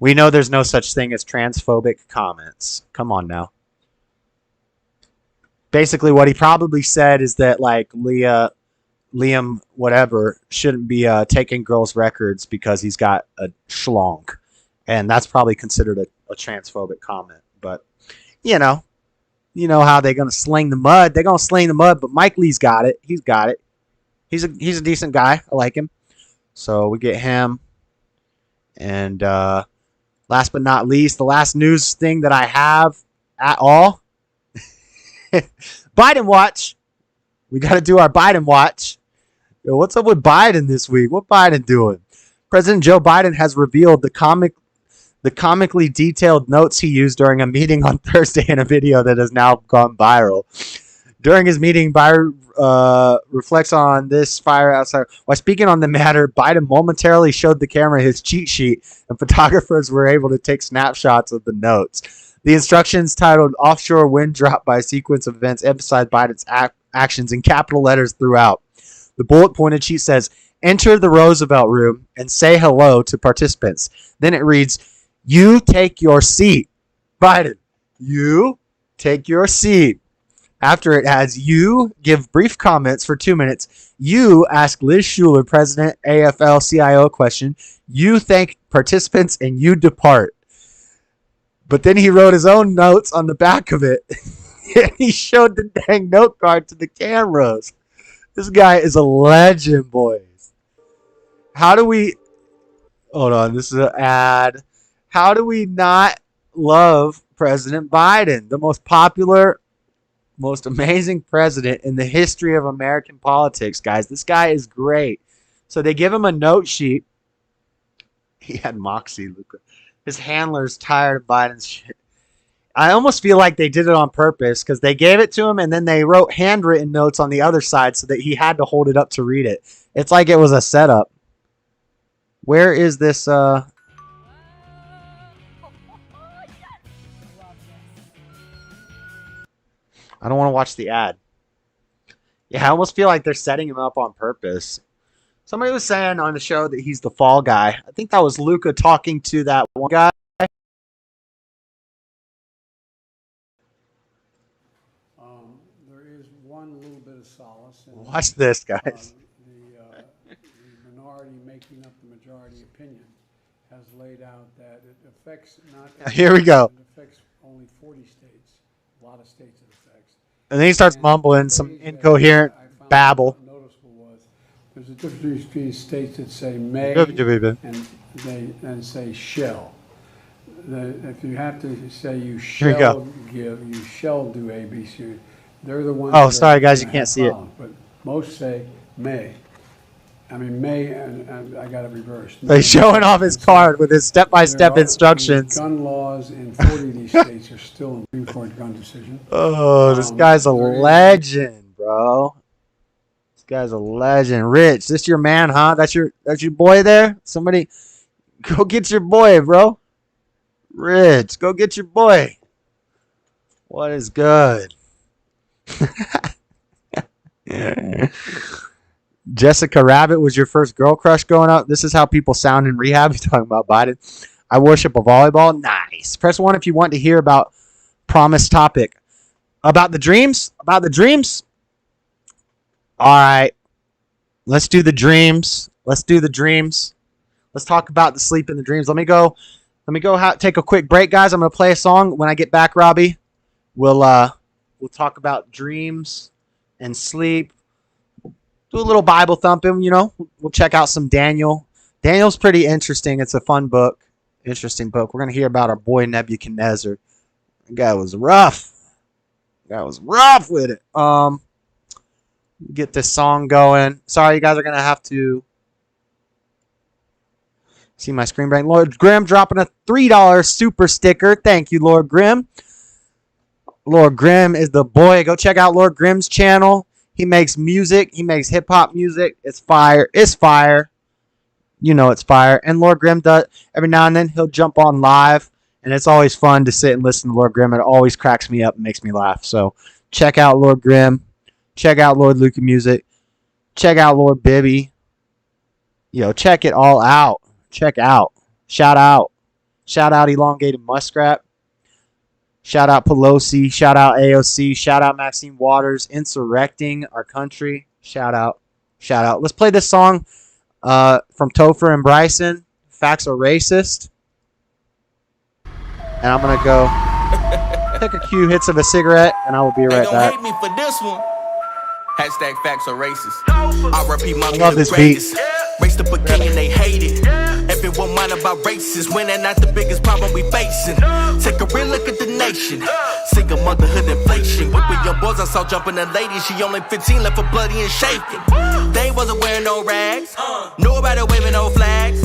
We know there's no such thing as transphobic comments. Come on now. Basically, what he probably said is that Liam whatever shouldn't be taking girls' records because he's got a schlonk, and that's probably considered a transphobic comment. But you know how they're gonna sling the mud. They're gonna sling the mud, but Mike Lee's got it. He's got it. He's a decent guy. I like him. So we get him. And last but not least, the last news thing that I have at all. Biden watch. We got to do our Biden watch. Yo, what's up with Biden this week? What Biden doing? President Joe Biden has revealed the comically detailed notes he used during a meeting on Thursday in a video that has now gone viral. During his meeting, Biden reflects on this fire outside. While speaking on the matter, Biden momentarily showed the camera his cheat sheet, and photographers were able to take snapshots of the notes. The instructions titled Offshore Wind Drop by a sequence of events emphasize Biden's actions in capital letters throughout. The bullet pointed sheet says, enter the Roosevelt room and say hello to participants. Then it reads, you take your seat. Biden, you take your seat. After it adds, you give brief comments for 2 minutes. You ask Liz Schuler, President, AFL-CIO question. You thank participants and you depart. But then he wrote his own notes on the back of it. And he showed the dang note card to the cameras. This guy is a legend, boys. How do we... Hold on, this is an ad. How do we not love President Biden? The most popular, most amazing president in the history of American politics, guys. This guy is great. So they give him a note sheet. He had moxie, Luca. His handler's tired of Biden's shit. I almost feel like they did it on purpose because they gave it to him and then they wrote handwritten notes on the other side so that he had to hold it up to read it. It's like it was a setup. Where is this? I don't want to watch the ad. Yeah, I almost feel like they're setting him up on purpose. Somebody was saying on the show that he's the fall guy. I think that was Luca talking to that one guy. There is one little bit of solace. Watch this, guys. The minority making up the majority opinion has laid out that it affects not... Here we go. It affects only 40 states. A lot of states it affects. And then he starts mumbling some incoherent babble. Noticeable was there's a difference between states that say may and say shall. If you have to say you shall give, you shall do A, B, C. They're the ones. Oh, sorry guys, you can't see it. But most say may. I mean may, and I got it reversed. He's showing off his card with his step-by-step instructions. Gun laws in 40 of these states are still in Supreme Court gun decision. Oh, this guy's a legend, bro. This guy's a legend. Rich, this your man, huh? That's your boy there? Somebody go get your boy, bro. Rich, go get your boy. What is good? Jessica Rabbit was your first girl crush growing up. This is how people sound in rehab. You're talking about Biden. I worship a volleyball. Nice. Press 1 if you want to hear about promised topic. About the dreams? About the dreams? All right. Let's do the dreams. Let's do the dreams. Let's talk about the sleep and the dreams. Let me go take a quick break, guys. I'm going to play a song. When I get back, Robbie, we'll talk about dreams and sleep. Do a little Bible thumping, you know. We'll check out some Daniel. Daniel's pretty interesting. It's a fun book. Interesting book. We're going to hear about our boy Nebuchadnezzar. The guy was rough. The guy was rough with it. Get this song going. Sorry, you guys are going to have to see my screen break. Lord Grimm dropping a $3 super sticker. Thank you, Lord Grimm. Lord Grimm is the boy. Go check out Lord Grimm's channel. He makes music. He makes hip-hop music. It's fire. It's fire. You know it's fire. And Lord Grimm does, every now and then, he'll jump on live. And it's always fun to sit and listen to Lord Grimm. It always cracks me up and makes me laugh. So check out Lord Grimm. Check out Lord Luca Music. Check out Lord Bibby. Yo, check it all out. Check out. Shout out. Shout out Elongated Muskrat. Shout out Pelosi. Shout out AOC. Shout out Maxine Waters. Insurrecting our country. Shout out. Shout out. Let's play this song from Topher and Bryson. Facts are racist. And I'm going to go take a few hits of a cigarette, and I will be right back. Hate me for this one. Hashtag facts are racist. I love this beat. Race the beginning, they hate it. Everyone mind about racism when they're not the biggest problem we facing. Take a real look at the nation. Single motherhood inflation. Whipping your boys, I saw jumping a lady. She only 15, left for bloody and shaking. They wasn't wearing no rags. Nobody waving no flags.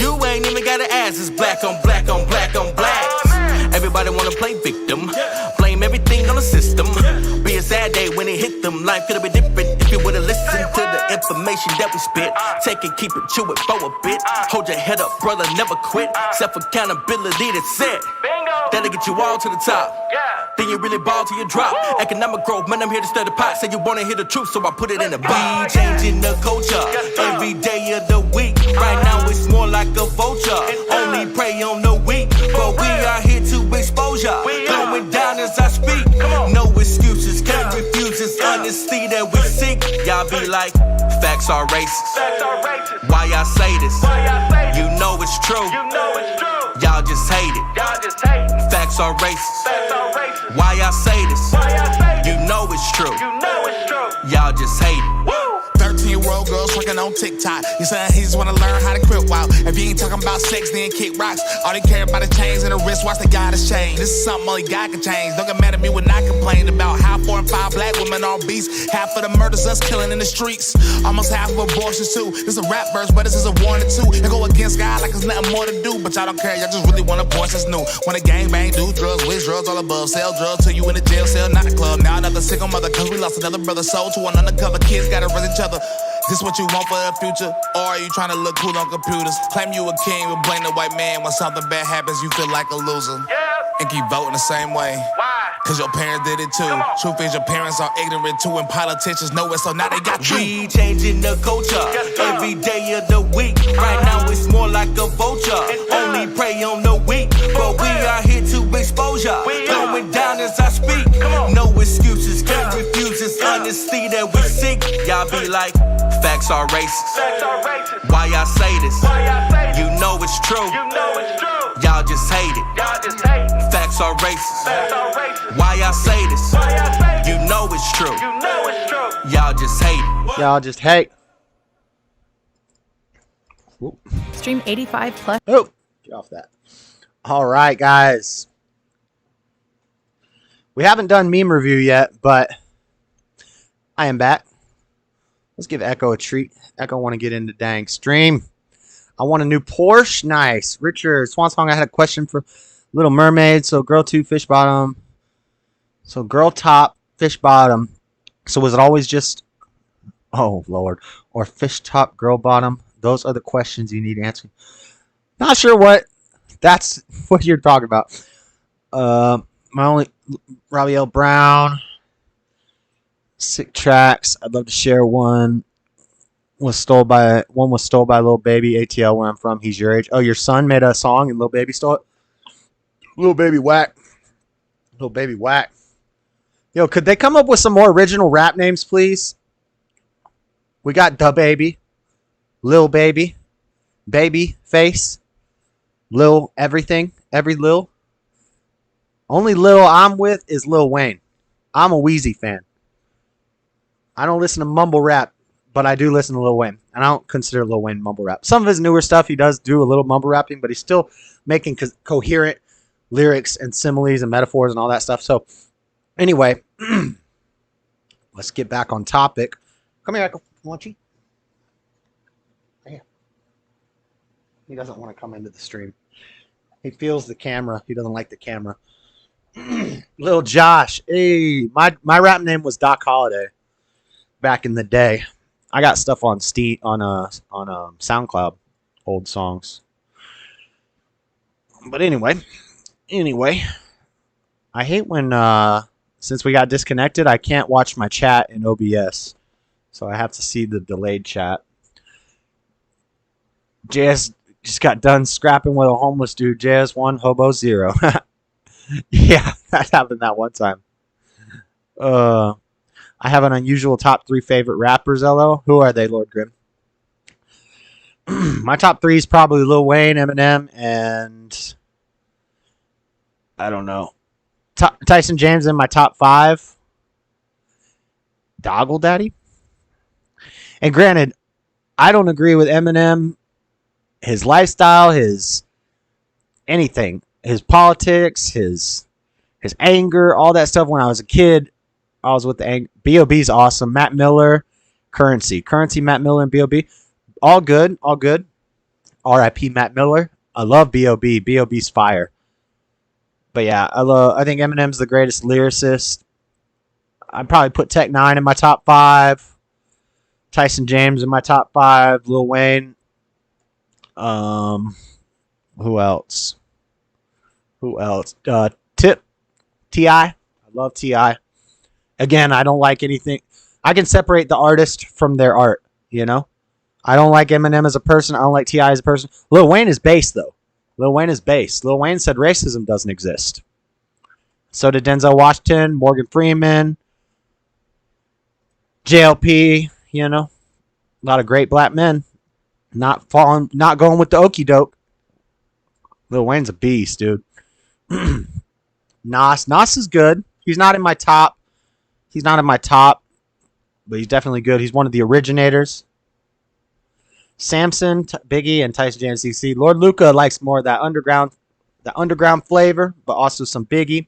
You ain't even gotta ask. It's black on black on black on blacks. Everybody wanna play victim. Blame everything on the system. Be a sad day when it hit them. Life could've been different if you would've listened to the information that we spit. Take it, keep it, chew it for a bit. Hold your head up, brother, never quit. Self-accountability, that's it. Bingo! that'll get you all to the top. Then you really ball till you drop. Economic growth, man, I'm here to stir the pot. Say you wanna hear the truth, so I put it in the box. Changing the culture every day of the week. Right now it's more like a vulture. Only prey on the weak, but we are here to expose ya. Going down as I speak. No excuses, can't refuse this honesty that we seek. Y'all be like, facts are racist. Why I say this? You know it's true. Y'all just hate it. Facts are racist. Why I say this? You know it's true. Y'all just hate it. 13-year-old girls working on TikTok. You saying he just wanna learn how to crip walk. If you ain't talking about sex, then kick rocks. All they care about the chains and the wrist, watch the goddess change. This is something only God can change. Don't get mad at me when I complain about how 4 and 5 black women are beasts. Half of the murders us killing in the streets. Almost half of abortions too. This is a rap verse, but this is a warning too. And go against God like there's nothing more to do. But y'all don't care, y'all just really want abortions new. Wanna gang bang, do drugs, wish drugs all above. Sell drugs till you in the jail cell, not a club. Now another single mother, cause we lost another brother. Sold to an undercover, kids gotta raise each other. This what you want for the future? Or are you trying to look cool on computers? Claim you a king, but blame the white man. When something bad happens, you feel like a loser. And keep voting the same way. Cause your parents did it too. Truth is your parents are ignorant too, and politicians know it, so now they got you. We changing the culture every day of the week. Right now it's more like a vulture. Only prey on the weak, but we are here to expose ya. Going down as I speak. No excuses, can't refuse this honesty that we seek. Y'all be like, facts are racist. Why I say this? You know it's true. Y'all just hate it. Facts are racist. Why I say this? You know it's true. Y'all just hate it. Y'all just hate. Whoop. Stream 85 plus. Oh, get off that. All right, guys. We haven't done meme review yet, but I am back. Let's give Echo a treat. Echo want to get into dang stream. I want a new Porsche. Nice. Richard Swansong, I had a question for Little Mermaid. So girl 2, fish bottom. So girl top, fish bottom. So was it always just, oh Lord, or fish top, girl bottom? Those are the questions you need answering. Not sure what that's what you're talking about. My only Robbie L. Brown. Sick tracks. I'd love to share one. One was stole by Lil Baby. ATL, where I'm from. He's your age. Oh, your son made a song and Lil Baby stole it. Lil Baby whack. Lil Baby whack. Yo, could they come up with some more original rap names, please? We got Da Baby, Lil Baby, Baby Face, Lil Everything, every Lil. Only Lil I'm with is Lil Wayne. I'm a Wheezy fan. I don't listen to mumble rap, but I do listen to Lil Wayne. And I don't consider Lil Wayne mumble rap. Some of his newer stuff, he does do a little mumble rapping, but he's still making coherent lyrics and similes and metaphors and all that stuff. So, anyway, let's get back on topic. Come here, Echo. Want you? Here. He doesn't want to come into the stream. He feels the camera. He doesn't like the camera. Lil Josh. Hey, my rap name was Doc Holliday back in the day. I got stuff on Steam on SoundCloud, old songs. But anyway, I hate when since we got disconnected, I can't watch my chat in OBS, so I have to see the delayed chat. JS just got done scrapping with a homeless dude. JS1 hobo 0. Yeah, that happened that one time. I have an unusual top 3 favorite rappers, LO. Who are they, Lord Grim? My top 3 is probably Lil Wayne, Eminem, and I don't know. Tyson James in my top 5. Doggle Daddy. And granted, I don't agree with Eminem, his lifestyle, his anything, his politics, his anger, all that stuff. When I was a kid, I was with the anger. B.O.B.'s awesome. Matt Miller, Currency, Matt Miller, and B.O.B. All good. R.I.P. Matt Miller. I love B.O.B. B.O.B.'s fire. But yeah, I think Eminem's the greatest lyricist. I'd probably put Tech 9 in my top 5. Tyson James in my top 5. Lil Wayne. Who else? Who else? Tip. T.I. I love T.I. Again, I don't like anything. I can separate the artist from their art, you know? I don't like Eminem as a person. I don't like T.I. as a person. Lil Wayne is base, though. Lil Wayne is base. Lil Wayne said racism doesn't exist. So did Denzel Washington, Morgan Freeman, JLP, you know? A lot of great black men not going with the okie doke. Lil Wayne's a beast, dude. Nas is good. He's not in my top. But he's definitely good. He's one of the originators. Samson, Biggie, and Tyson James CC. Lord Luca likes more of that underground flavor, but also some Biggie.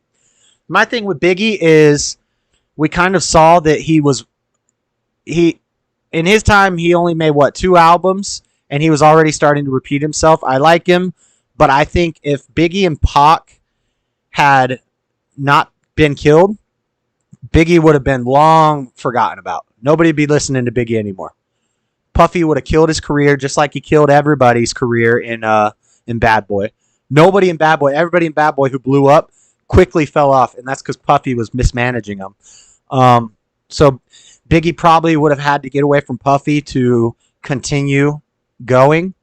My thing with Biggie is we kind of saw that in his time, he only made, 2 albums, and he was already starting to repeat himself. I like him, but I think if Biggie and Pac had not been killed, Biggie would have been long forgotten about. Nobody would be listening to Biggie anymore. Puffy would have killed his career just like he killed everybody's career in Bad Boy. Everybody in Bad Boy who blew up quickly fell off, and that's because Puffy was mismanaging them. So Biggie probably would have had to get away from Puffy to continue going.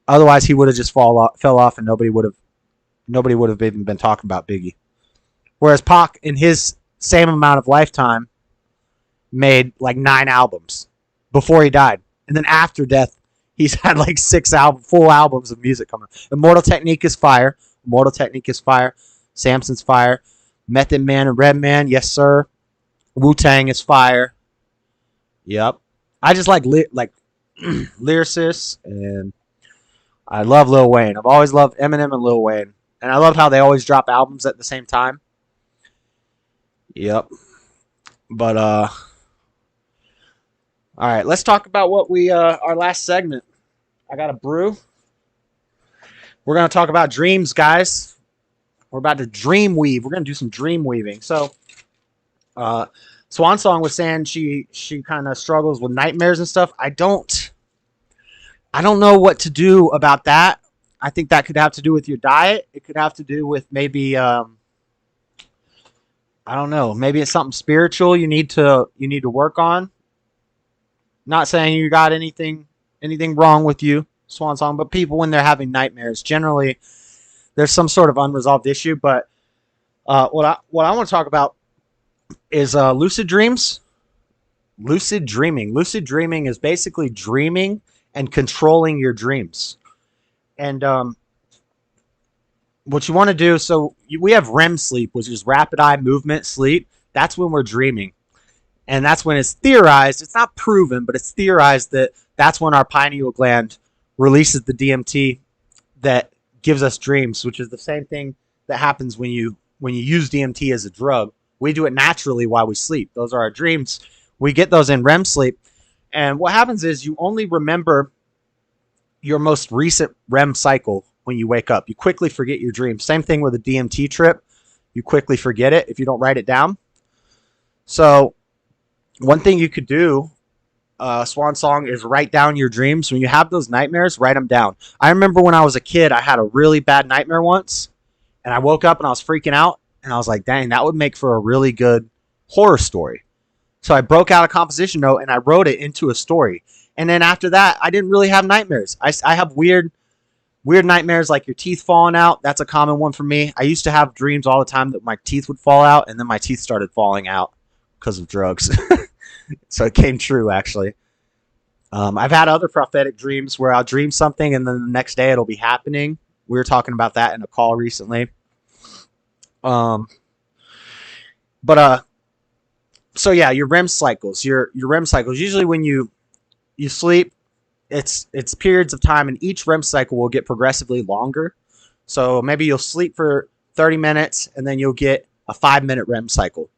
Otherwise, he would have just fell off, and nobody would have even been talking about Biggie. Whereas Pac, in his same amount of lifetime, made like 9 albums before he died, and then after death, he's had like 6 full albums of music coming. Immortal Technique is fire. Samson's fire. Method Man and Redman, yes sir. Wu-Tang is fire. Yep. I just like lyricists, and I love Lil Wayne. I've always loved Eminem and Lil Wayne, and I love how they always drop albums at the same time. Yep. But all right, let's talk about what our last segment. I got a brew. We're going to talk about dreams, guys. We're about to dream weave. We're going to do some dream weaving. So, Swan Song was saying she kind of struggles with nightmares and stuff. I don't know what to do about that. I think that could have to do with your diet. It could have to do with maybe I don't know. Maybe it's something spiritual you need to work on. Not saying you got anything wrong with you, Swan Song, but people, when they're having nightmares, generally there's some sort of unresolved issue. But what I want to talk about is lucid dreams. Lucid dreaming. Lucid dreaming is basically dreaming and controlling your dreams. And what you want to do, so we have REM sleep, which is rapid eye movement sleep. That's when we're dreaming. And that's when it's theorized, it's not proven, but it's theorized that that's when our pineal gland releases the DMT that gives us dreams, which is the same thing that happens when you use DMT as a drug. We do it naturally while we sleep. Those are our dreams. We get those in REM sleep. And what happens is you only remember your most recent REM cycle when you wake up. You quickly forget your dreams. Same thing with a DMT trip. You quickly forget it if you don't write it down. So one thing you could do, Swan Song, is write down your dreams. When you have those nightmares, write them down. I remember when I was a kid, I had a really bad nightmare once, and I woke up and I was freaking out, and I was like, dang, that would make for a really good horror story. So I broke out a composition note and I wrote it into a story. And then after that, I didn't really have nightmares. I have weird nightmares, like your teeth falling out. That's a common one for me. I used to have dreams all the time that my teeth would fall out, and then my teeth started falling out because of drugs. So it came true, actually. I've had other prophetic dreams where I'll dream something and then the next day it'll be happening. We were talking about that in a call recently. So yeah, your REM cycles. Your REM cycles. Usually when you sleep, it's periods of time, and each REM cycle will get progressively longer. So maybe you'll sleep for 30 minutes and then you'll get a 5-minute REM cycle.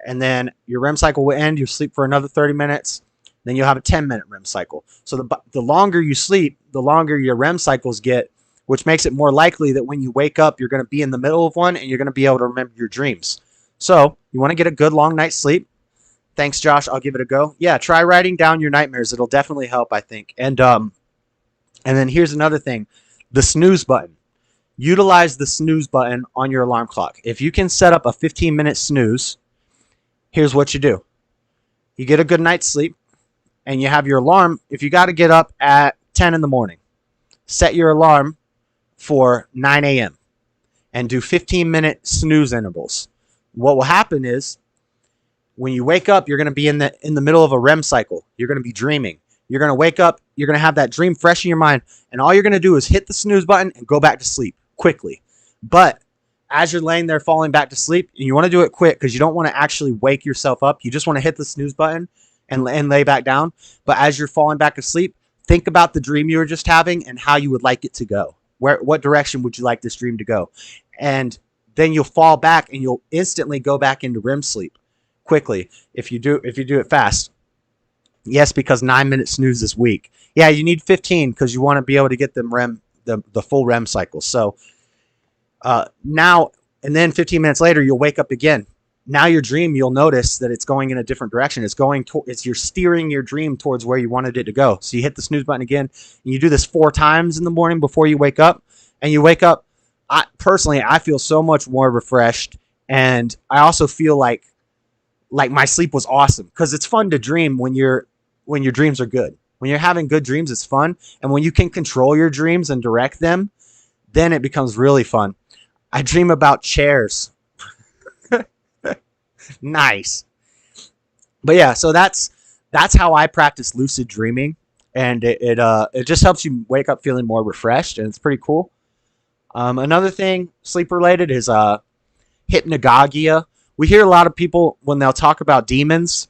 And then your REM cycle will end. You'll sleep for another 30 minutes. Then you'll have a 10-minute REM cycle. So the longer you sleep, the longer your REM cycles get, which makes it more likely that when you wake up, you're going to be in the middle of one and you're going to be able to remember your dreams. So you want to get a good long night's sleep. Thanks, Josh. I'll give it a go. Yeah, try writing down your nightmares. It'll definitely help, I think. And then here's another thing. The snooze button. utilize the snooze button on your alarm clock. If you can set up a 15-minute snooze, here's what you do. You get a good night's sleep, and you have your alarm. If you got to get up at 10 in the morning, set your alarm for 9 a.m. and do 15-minute snooze intervals. What will happen is when you wake up, you're going to be in the middle of a REM cycle. You're going to be dreaming. You're going to wake up. You're going to have that dream fresh in your mind, and all you're going to do is hit the snooze button and go back to sleep quickly. But as you're laying there falling back to sleep, and you want to do it quick because you don't want to actually wake yourself up. You just want to hit the snooze button and lay back down. But as you're falling back asleep, think about the dream you were just having and how you would like it to go. What direction would you like this dream to go? And then you'll fall back and you'll instantly go back into REM sleep quickly if you do it fast. Yes, because 9-minute snooze is weak. Yeah, you need 15 because you want to be able to get the full REM cycle. So now, and then 15 minutes later, you'll wake up again. Now your dream, you'll notice that it's going in a different direction. You're steering your dream towards where you wanted it to go. So you hit the snooze button again, and you do this 4 times in the morning before you wake up. And you wake up, personally, I feel so much more refreshed, and I also feel like my sleep was awesome because it's fun to dream when your dreams are good. When you're having good dreams, it's fun, and when you can control your dreams and direct them, then it becomes really fun. I dream about chairs. Nice. But yeah, so that's how I practice lucid dreaming, and it just helps you wake up feeling more refreshed, and it's pretty cool. Another thing sleep related is hypnagogia. We hear a lot of people when they'll talk about demons,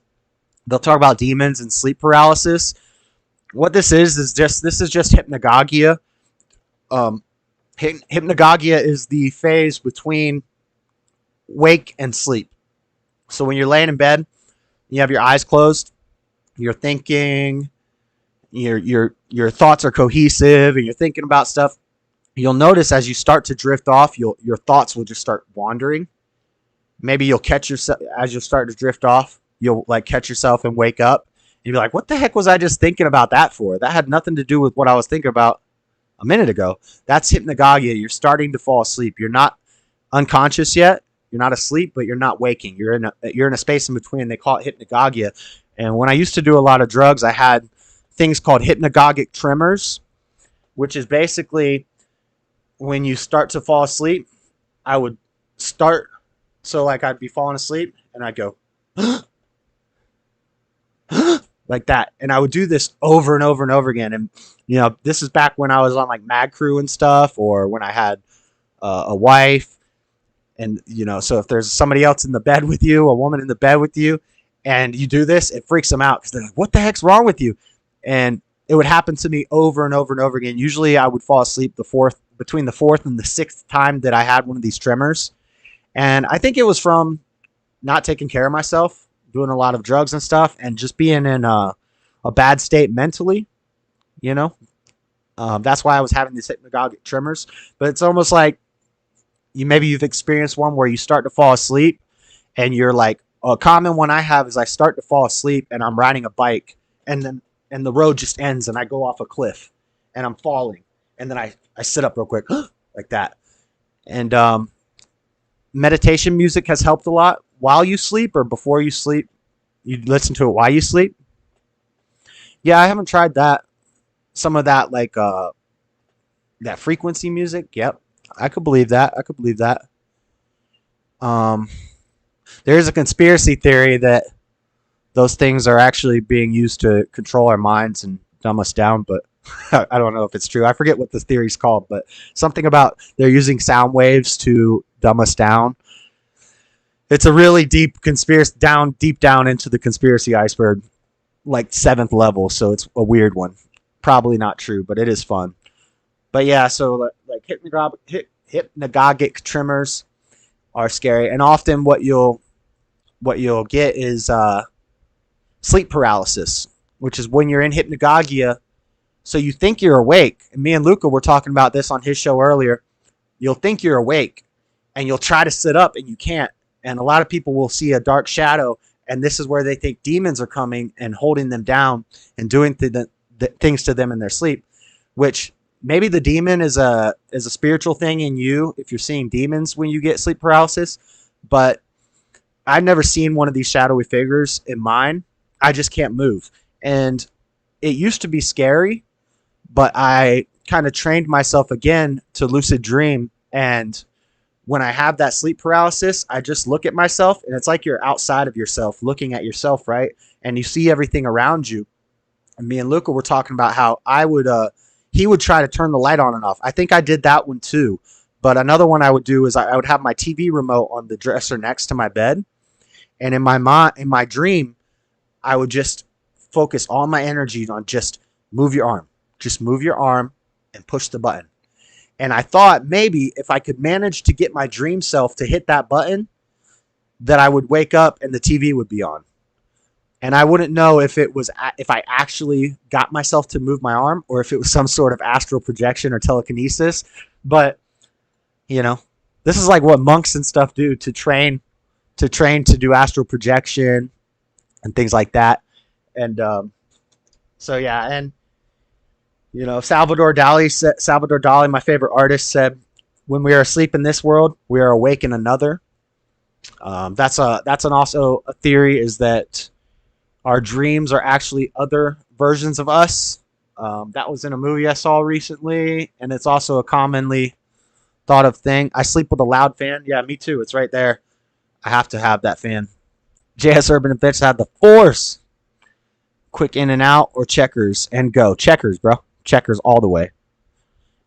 and sleep paralysis. What this is just hypnagogia. Hypnagogia is the phase between wake and sleep. So when you're laying in bed, you have your eyes closed, you're thinking, your thoughts are cohesive, and you're thinking about stuff. You'll notice as you start to drift off, your thoughts will just start wandering. Maybe you'll catch yourself as you start to drift off. You'll catch yourself and wake up, and you'll be like, "What the heck was I just thinking about that for? That had nothing to do with what I was thinking about a minute ago." That's hypnagogia. You're starting to fall asleep. You're not unconscious yet. You're not asleep, but you're not waking. You're in a space in between. They call it hypnagogia. And when I used to do a lot of drugs, I had things called hypnagogic tremors, which is basically when you start to fall asleep. I would start, so I'd be falling asleep, and I'd go like that, and I would do this over and over and over again. And this is back when I was on Mad Crew and stuff, or when I had a wife. And, so if there's somebody else in the bed with you, a woman in the bed with you, and you do this, it freaks them out because they're like, "What the heck's wrong with you?" And it would happen to me over and over and over again. Usually I would fall asleep between the 4th and the 6th time that I had one of these tremors. And I think it was from not taking care of myself, doing a lot of drugs and stuff, and just being in a bad state mentally, That's why I was having these hypnagogic tremors. But it's almost like you've experienced one where you start to fall asleep, and you're like, a common one I have is I start to fall asleep and I'm riding a bike, and the road just ends and I go off a cliff and I'm falling, and then I sit up real quick like that. And meditation music has helped a lot. While you sleep or before you sleep, you listen to it while you sleep. Yeah, I haven't tried that. Some of that, that frequency music. Yep, I could believe that. There is a conspiracy theory that those things are actually being used to control our minds and dumb us down, but I don't know if it's true. I forget what the theory's called, but something about they're using sound waves to dumb us down. It's a really deep conspiracy, deep down into the conspiracy iceberg, 7th level, so it's a weird one. Probably not true, but it is fun. But yeah, so hypnagogic tremors are scary, and often what you'll get is sleep paralysis, which is when you're in hypnagogia. So you think you're awake, and me and Luca were talking about this on his show earlier. You'll think you're awake, and you'll try to sit up, and you can't. And a lot of people will see a dark shadow, and this is where they think demons are coming and holding them down and doing things to them in their sleep, which maybe the demon is a spiritual thing in you if you're seeing demons when you get sleep paralysis, but I've never seen one of these shadowy figures in mine. I just can't move. And it used to be scary, but I kind of trained myself again to lucid dream. And when I have that sleep paralysis, I just look at myself, and it's like you're outside of yourself, looking at yourself, right? And you see everything around you. And me and Luca were talking about how he would try to turn the light on and off. I think I did that one too. But another one I would do is I would have my TV remote on the dresser next to my bed. And in my dream, I would just focus all my energy on just move your arm. Just move your arm and push the button. And I thought maybe if I could manage to get my dream self to hit that button, that I would wake up and the TV would be on. And I wouldn't know if I actually got myself to move my arm or if it was some sort of astral projection or telekinesis. But, this is like what monks and stuff do to train to do astral projection and things like that. And so, yeah. And, Salvador Dali, my favorite artist, said, when we are asleep in this world, we are awake in another. That's also a theory, is that our dreams are actually other versions of us. That was in a movie I saw recently, and it's also a commonly thought of thing. I sleep with a loud fan. Yeah, me too. It's right there. I have to have that fan. jsurbanadventures had the Force. Quick in and out or checkers and go. Checkers, bro. Checkers all the way.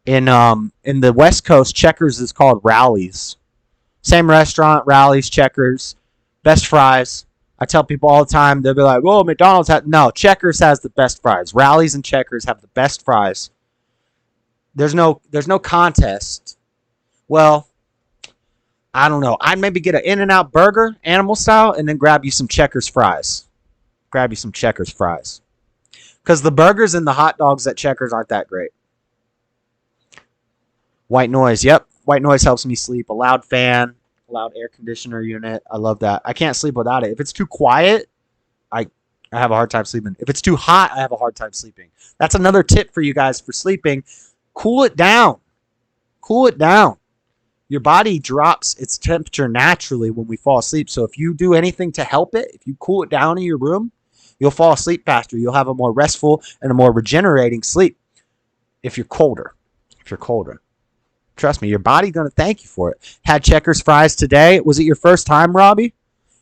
In the West Coast, Checkers is called Rallies. Same restaurant, Rallies, Checkers. Best fries. I tell people all the time, they'll be like, "Whoa, McDonald's has..." No, Checkers has the best fries. Rallies and Checkers have the best fries. There's no contest. Well, I don't know. I'd maybe get an In-N-Out burger, animal style, and then grab you some Checkers fries. Because the burgers and the hot dogs at Checkers aren't that great. White noise. Yep. White noise helps me sleep. A loud fan. Loud air conditioner unit. I love that. I can't sleep without it. If it's too quiet, I have a hard time sleeping. If it's too hot, I have a hard time sleeping. That's another tip for you guys for sleeping. Cool it down. Cool it down. Your body drops its temperature naturally when we fall asleep. So if you do anything to help it, if you cool it down in your room, you'll fall asleep faster. You'll have a more restful and a more regenerating sleep. If you're colder. Trust me, your body's going to thank you for it. Had Checkers fries today. Was it your first time, Robbie?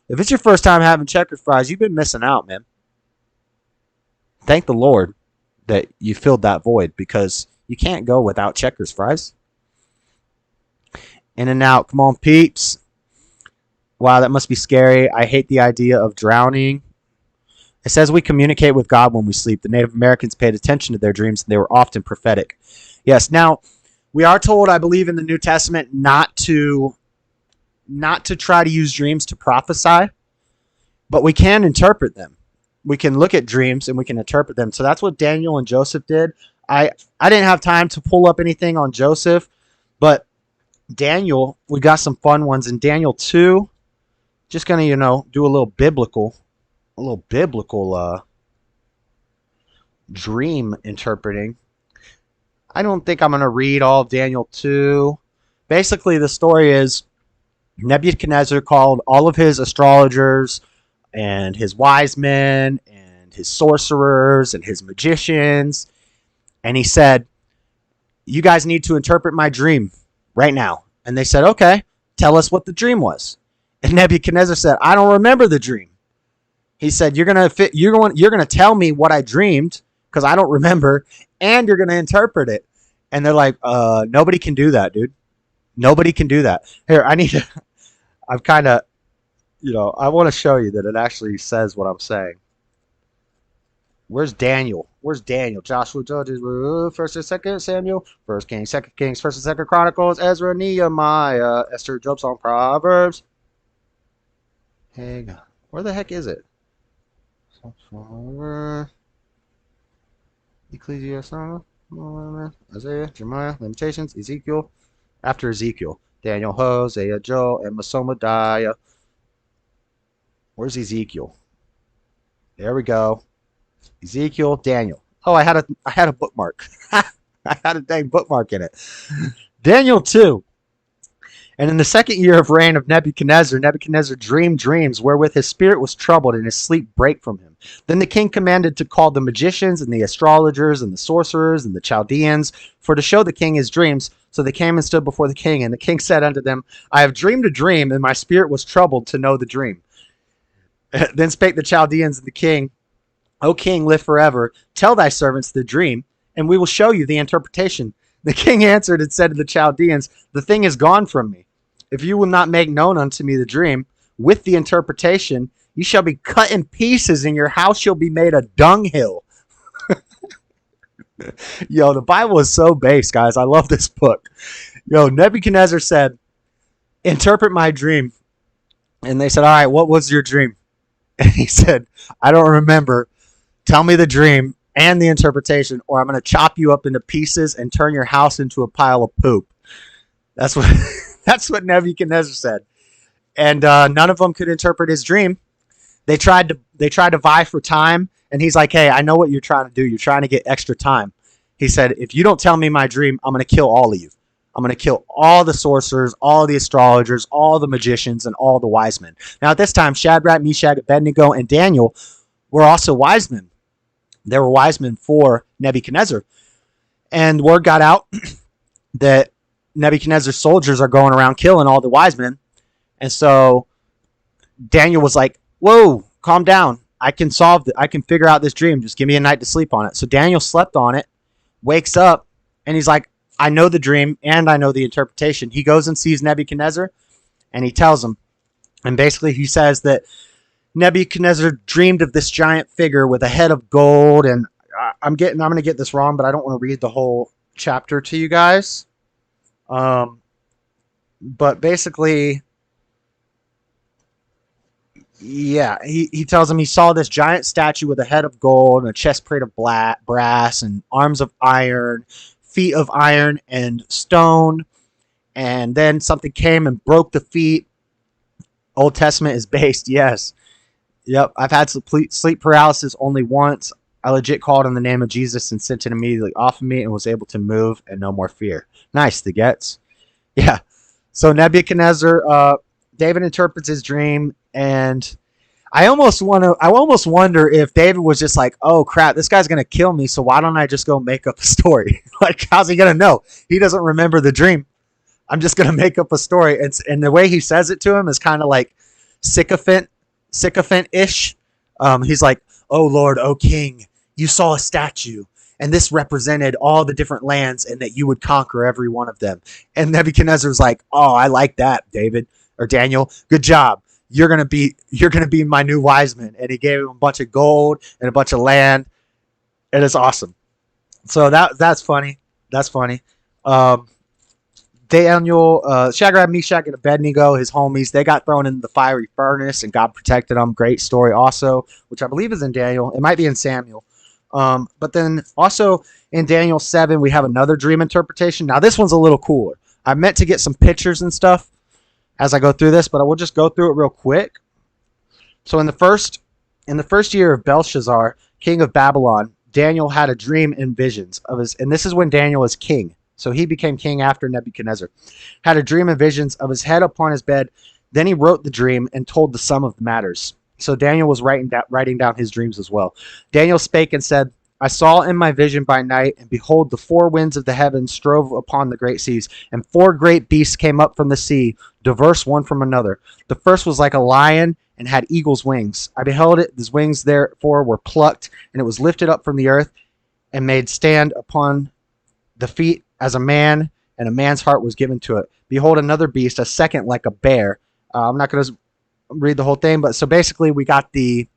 If it's your first time having Checkers fries, you've been missing out, man. Thank the Lord that you filled that void, because you can't go without Checkers fries. In and out. Come on, peeps. Wow, that must be scary. I hate the idea of drowning. It says we communicate with God when we sleep. The Native Americans paid attention to their dreams, and they were often prophetic. Yes, now, we are told, I believe, in the New Testament not to try to use dreams to prophesy, but we can interpret them. We can look at dreams and we can interpret them. So that's what Daniel and Joseph did. I didn't have time to pull up anything on Joseph, but Daniel, we got some fun ones in Daniel 2. Just going to, do a little biblical dream interpreting. I don't think I'm going to read all of Daniel 2. Basically, the story is Nebuchadnezzar called all of his astrologers and his wise men and his sorcerers and his magicians, and he said, "You guys need to interpret my dream right now." And they said, "Okay, tell us what the dream was." And Nebuchadnezzar said, "I don't remember the dream." He said, "You're gonna tell me what I dreamed, because I don't remember, and you're gonna interpret it." And they're like, "Nobody can do that, dude. Nobody can do that." Here, I've kind of, I want to show you that it actually says what I'm saying. Where's Daniel? Joshua, Judges, 1st and 2nd Samuel, 1st Kings, 2nd Kings, 1st and 2nd Chronicles, Ezra, Nehemiah, Esther, Job, Psalm, Proverbs. Hang on. Where the heck is it? Ecclesiastes, Isaiah, Jeremiah, Lamentations, Ezekiel. After Ezekiel, Daniel, Hosea, Joel, and Masomadiah. Where's Ezekiel? There we go. Ezekiel, Daniel. Oh, I had a bookmark. I had a dang bookmark in it. Daniel 2. And in the second year of reign of Nebuchadnezzar, Nebuchadnezzar dreamed dreams wherewith his spirit was troubled and his sleep brake from him. Then the king commanded to call the magicians and the astrologers and the sorcerers and the Chaldeans for to show the king his dreams. So they came and stood before the king. And the king said unto them, I have dreamed a dream, and my spirit was troubled to know the dream. Then spake the Chaldeans and the king, O king, live forever. Tell thy servants the dream, and we will show you the interpretation. The king answered and said to the Chaldeans, the thing is gone from me. If you will not make known unto me the dream with the interpretation, you shall be cut in pieces, and your house shall be made a dunghill. Yo, the Bible is so base, guys. I love this book. Yo, Nebuchadnezzar said, interpret my dream. And they said, all right, what was your dream? And he said, I don't remember. Tell me the dream and the interpretation, or I'm going to chop you up into pieces and turn your house into a pile of poop. That's what that's what Nebuchadnezzar said. And none of them could interpret his dream. They tried to vie for time, and he's like, hey, I know what you're trying to do. You're trying to get extra time. He said, if you don't tell me my dream, I'm going to kill all of you. I'm going to kill all the sorcerers, all the astrologers, all the magicians, and all the wise men. Now, at this time, Shadrach, Meshach, Abednego, and Daniel were also wise men. They were wise men for Nebuchadnezzar. And word got out that Nebuchadnezzar's soldiers are going around killing all the wise men. And so Daniel was like, whoa, calm down. I can figure out this dream. Just give me a night to sleep on it. So Daniel slept on it, wakes up, and he's like, I know the dream and I know the interpretation. He goes and sees Nebuchadnezzar, and he tells him. And basically he says that Nebuchadnezzar dreamed of this giant figure with a head of gold. And I'm going to get this wrong, but I don't want to read the whole chapter to you guys. But basically, yeah, he tells him he saw this giant statue with a head of gold and a chest plate of brass and arms of iron, feet of iron and stone. And then something came and broke the feet. Old Testament is based, yes. Yep, I've had sleep paralysis only once. I legit called on the name of Jesus and sent it immediately off of me and was able to move and no more fear. Nice, the gets. Yeah. So Nebuchadnezzar, David interprets his dream, and I almost wonder if David was just like, oh crap, this guy's gonna kill me, so why don't I just go make up a story? Like, how's he gonna know? He doesn't remember the dream. I'm just gonna make up a story. And the way he says it to him is kind of like sycophant-ish. He's like, oh Lord, oh King, you saw a statue, and this represented all the different lands, and that you would conquer every one of them. And Nebuchadnezzar's like, oh, I like that, David or Daniel. Good job. You're gonna be my new wise man. And he gave him a bunch of gold and a bunch of land. And it's awesome. So that's funny. That's funny. Daniel, Shadrach, Meshach, and Abednego, his homies, they got thrown in the fiery furnace, and God protected them. Great story also, which I believe is in Daniel. It might be in Samuel. But then also in Daniel 7, we have another dream interpretation. Now this one's a little cooler. I meant to get some pictures and stuff as I go through this, but I will just go through it real quick. So in the first year of Belshazzar, king of Babylon, Daniel had a dream and visions of his, and this is when Daniel is king. So he became king after Nebuchadnezzar. Had a dream and visions of his head upon his bed. Then he wrote the dream and told the sum of the matters. So Daniel was writing down his dreams as well. Daniel spake and said, I saw in my vision by night, and behold, the four winds of the heavens strove upon the great seas, and four great beasts came up from the sea, diverse one from another. The first was like a lion, and had eagle's wings. I beheld it, his wings therefore were plucked, and it was lifted up from the earth, and made stand upon the feet as a man, and a man's heart was given to it. Behold, another beast, a second like a bear. I'm not going to read the whole thing, but so basically we got the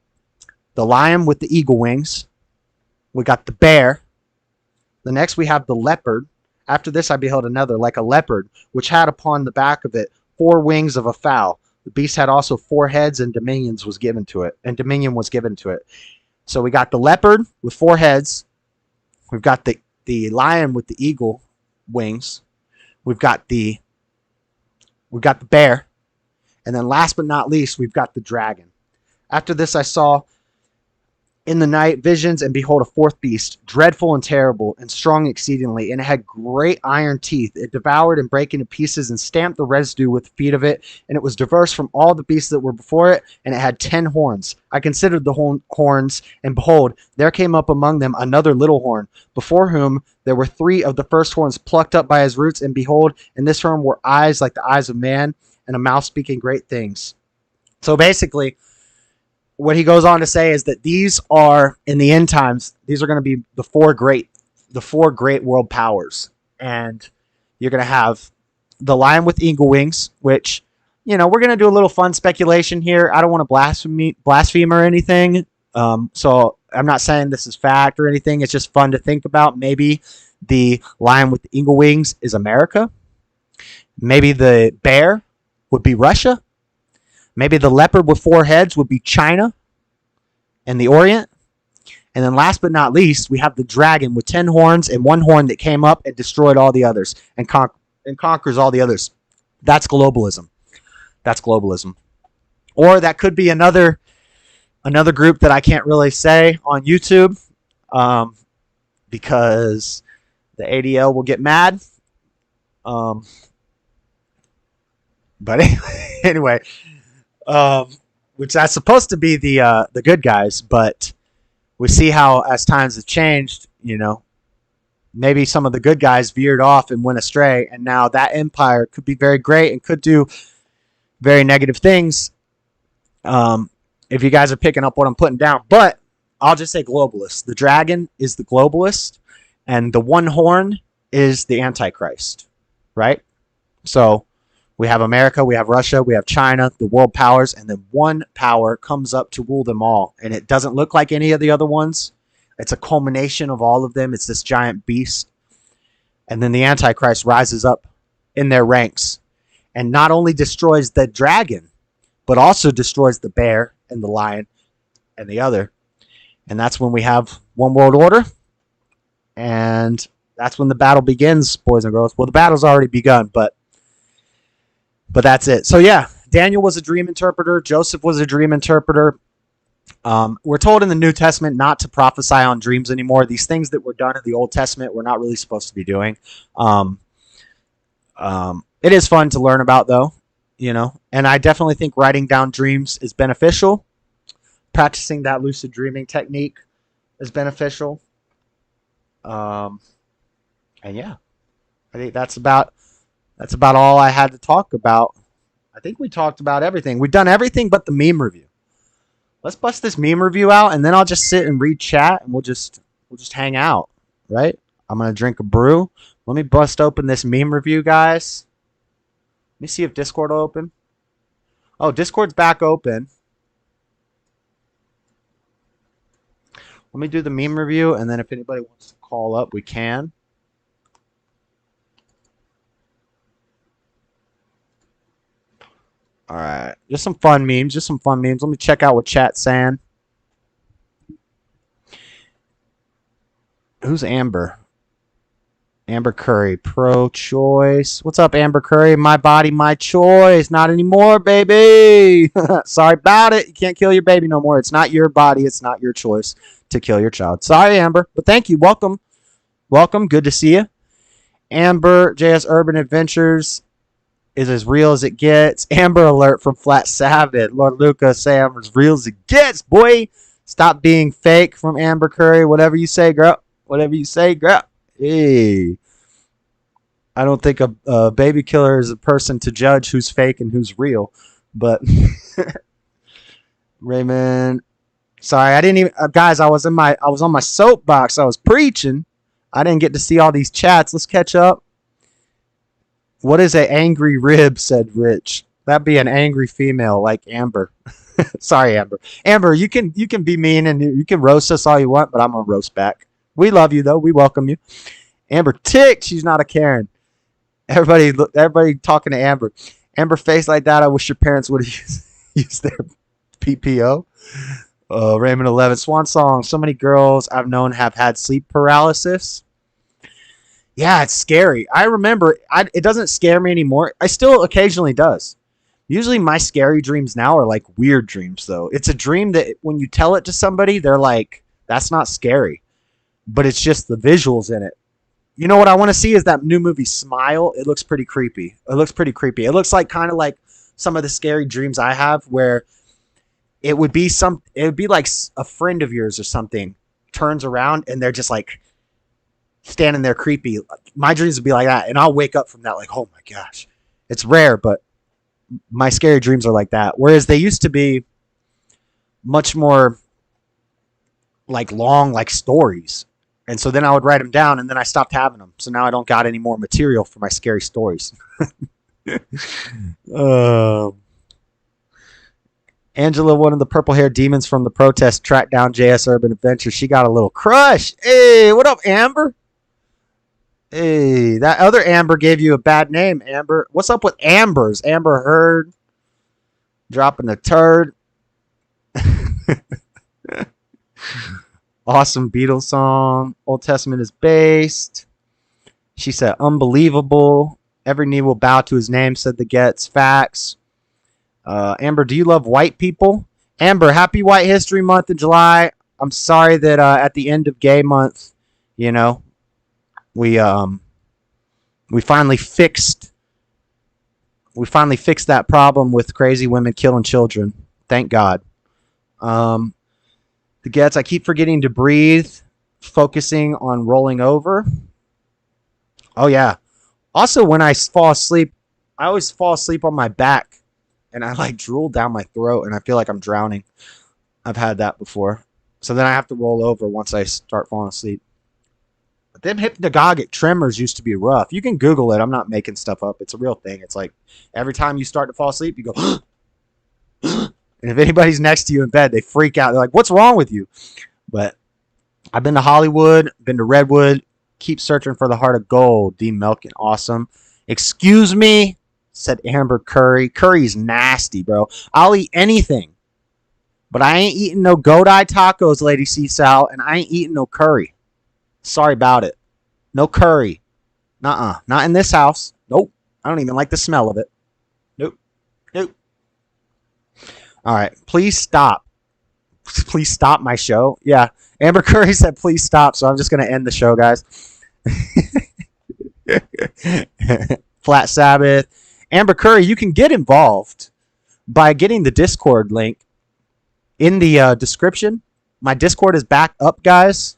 lion with the eagle wings. We got the bear. The next we have the leopard. After this I beheld another, like a leopard, which had upon the back of it 4 wings of a fowl. The beast had also 4 heads, and dominion was given to it. So we got the leopard with 4 heads. We've got the lion with the eagle wings. We've got the bear. And then last but not least, we've got the dragon. After this I saw in the night visions, and behold, a fourth beast, dreadful and terrible, and strong exceedingly, and it had great iron teeth. It devoured and brake into pieces, and stamped the residue with the feet of it, and it was diverse from all the beasts that were before it, and it had 10 horns. I considered the horns, and behold, there came up among them another little horn, before whom there were 3 of the first horns plucked up by his roots, and behold, in this horn were eyes like the eyes of man, and a mouth speaking great things. So basically, what he goes on to say is that these are, in the end times, these are going to be the four great world powers. And you're going to have the lion with eagle wings, which, we're going to do a little fun speculation here. I don't want to blaspheme or anything. So I'm not saying this is fact or anything. It's just fun to think about. Maybe the lion with the eagle wings is America. Maybe the bear would be Russia. Maybe the leopard with 4 heads would be China and the Orient. And then last but not least, we have the dragon with 10 horns and 1 horn that came up and destroyed all the others and conquers all the others. That's globalism. That's globalism. Or that could be another group that I can't really say on YouTube because the ADL will get mad. But anyway, which that's supposed to be the good guys, but we see how as times have changed, maybe some of the good guys veered off and went astray, and now that empire could be very great and could do very negative things. If you guys are picking up what I'm putting down, but I'll just say globalist. The dragon is the globalist, and the 1 horn is the Antichrist, right? So we have America, we have Russia, we have China, the world powers, and then 1 power comes up to rule them all. And it doesn't look like any of the other ones. It's a culmination of all of them. It's this giant beast. And then the Antichrist rises up in their ranks and not only destroys the dragon, but also destroys the bear and the lion and the other. And that's when we have one world order. And that's when the battle begins, boys and girls. Well, the battle's already begun, but that's it. So yeah, Daniel was a dream interpreter. Joseph was a dream interpreter. We're told in the New Testament not to prophesy on dreams anymore. These things that were done in the Old Testament we're not really supposed to be doing. It is fun to learn about, though, and I definitely think writing down dreams is beneficial. Practicing that lucid dreaming technique is beneficial. And yeah, I think that's about all I had to talk about. I think we talked about everything. We've done everything but the meme review. Let's bust this meme review out, and then I'll just sit and read chat, and we'll just hang out, right? I'm gonna drink a brew. Let me bust open this meme review, guys. Let me see if Discord will open. Oh, Discord's back open. Let me do the meme review, and then if anybody wants to call up, we can. All right, just some fun memes. Let me check out what chat's saying. Who's Amber? Amber Curry, pro-choice. What's up, Amber Curry? My body, my choice. Not anymore, baby. Sorry about it. You can't kill your baby no more. It's not your body. It's not your choice to kill your child. Sorry, Amber, but thank you. Welcome. Good to see you. Amber, jsurbanadventures is as real as it gets. Amber alert from Flat Savage. Lord Lucas, say I'm as real as it gets, boy. Stop being fake from Amber Curry. Whatever you say, girl. Hey. I don't think a baby killer is a person to judge who's fake and who's real. But Raymond, sorry, I didn't even guys, I was on my soapbox. I was preaching. I didn't get to see all these chats. Let's catch up. What is an angry rib, said Rich. That'd be an angry female like Amber. Sorry, Amber. Amber, you can be mean and you can roast us all you want, but I'm gonna roast back. We love you though. We welcome you. Amber ticked. She's not a Karen. Everybody talking to Amber. Amber face like that. I wish your parents would have used their PPO. Raymond 11 Swan Song. So many girls I've known have had sleep paralysis. Yeah, it's scary. I remember. It doesn't scare me anymore. I still occasionally does, Usually my scary dreams now are like weird dreams, though. It's a dream that when you tell it to somebody, they're like, that's not scary. But it's just the visuals in it. You know what I want to see is that new movie Smile. It looks pretty creepy. It looks like kind of like some of the scary dreams I have, where it would be like a friend of yours or something turns around and they're just like standing there creepy. My dreams would be like that, and I'll wake up from that like, oh my gosh. It's rare, but my scary dreams are like that. Whereas they used to be much more like long, like stories. And so then I would write them down, and then I stopped having them. So now I don't got any more material for my scary stories. Angela, one of the purple-haired demons from the protest, tracked down JS Urban Adventures. She got a little crush. Hey, what up, Amber? Hey, that other Amber gave you a bad name, Amber. What's up with Ambers? Amber Heard dropping a turd. Awesome Beatles song. Old Testament is based. She said, unbelievable. Every knee will bow to his name, said the Gets. Facts. Amber, do you love white people? Amber, happy White History Month in July. I'm sorry that at the end of Gay Month, you know, we finally fixed that problem with crazy women killing children. Thank God. The Gets, I keep forgetting to breathe, focusing on rolling over. Oh, yeah. Also, when I fall asleep, I always fall asleep on my back, and I like drool down my throat, and I feel like I'm drowning. I've had that before. So then I have to roll over once I start falling asleep. But them hypnagogic tremors used to be rough. You can Google it. I'm not making stuff up. It's a real thing. It's like every time you start to fall asleep, you go, and if anybody's next to you in bed, they freak out. They're like, what's wrong with you? But I've been to Hollywood, been to Redwood. Keep searching for the heart of gold. D. Melkin, awesome. Excuse me, said Amber Curry. Curry's nasty, bro. I'll eat anything. But I ain't eating no goat eye tacos, Lady Seasal, and I ain't eating no curry. Sorry about it. No curry. Nuh-uh. Not in this house. Nope. I don't even like the smell of it. Nope. Nope. All right. Please stop. Please stop my show. Yeah. Amber Curry said, please stop. So I'm just going to end the show, guys. Flat Sabbath. Amber Curry, you can get involved by getting the Discord link in the description. My Discord is back up, guys.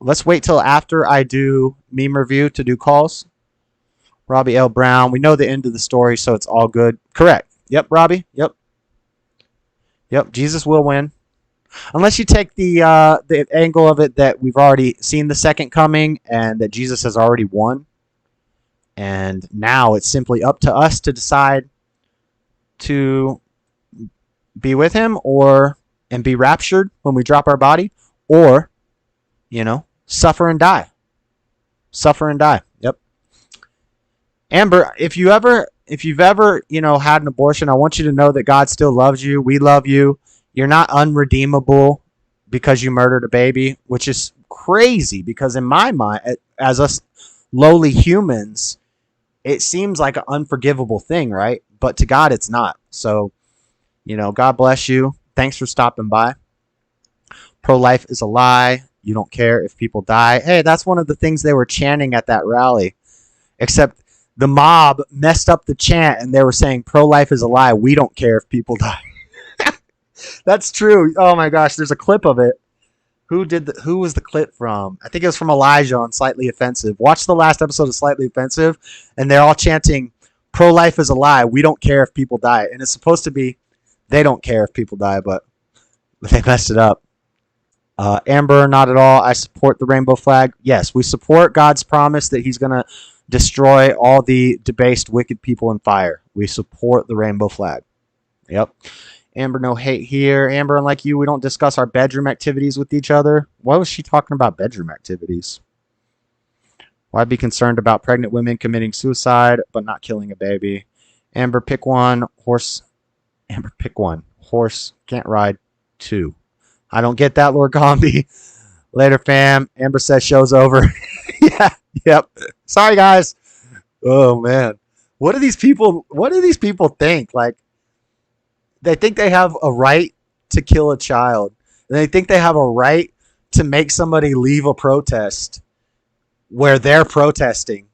Let's wait till after I do meme review to do calls. Robbie L. Brown. We know the end of the story, so it's all good. Correct. Yep, Robbie. Yep. Jesus will win. Unless you take the angle of it that we've already seen the second coming and that Jesus has already won. And now it's simply up to us to decide to be with him and be raptured when we drop our body, or, suffer and die. Suffer and die. Yep. Amber, if you've ever, had an abortion, I want you to know that God still loves you. We love you. You're not unredeemable because you murdered a baby, which is crazy because in my mind, as us lowly humans, it seems like an unforgivable thing, right? But to God, it's not. So, God bless you. Thanks for stopping by. Pro-life is a lie. You don't care if people die. Hey, that's one of the things they were chanting at that rally. Except the mob messed up the chant and they were saying pro-life is a lie. We don't care if people die. That's true. Oh my gosh, there's a clip of it. Who was the clip from? I think it was from Elijah on Slightly Offensive. Watch the last episode of Slightly Offensive, and they're all chanting, pro-life is a lie. We don't care if people die. And it's supposed to be, they don't care if people die, but they messed it up. Amber, not at all. I support the rainbow flag. Yes, we support God's promise that he's going to destroy all the debased, wicked people in fire. We support the rainbow flag. Yep. Amber, no hate here. Amber, unlike you, we don't discuss our bedroom activities with each other. Why was she talking about bedroom activities? Why be concerned about pregnant women committing suicide but not killing a baby? Amber, pick one. Horse. Amber, pick one. Horse can't ride two. I don't get that, Lord Gombi. Later, fam. Amber says show's over. Yeah. Yep. Sorry, guys. Oh, man. What do these people think? Like, they think they have a right to kill a child. And they think they have a right to make somebody leave a protest where they're protesting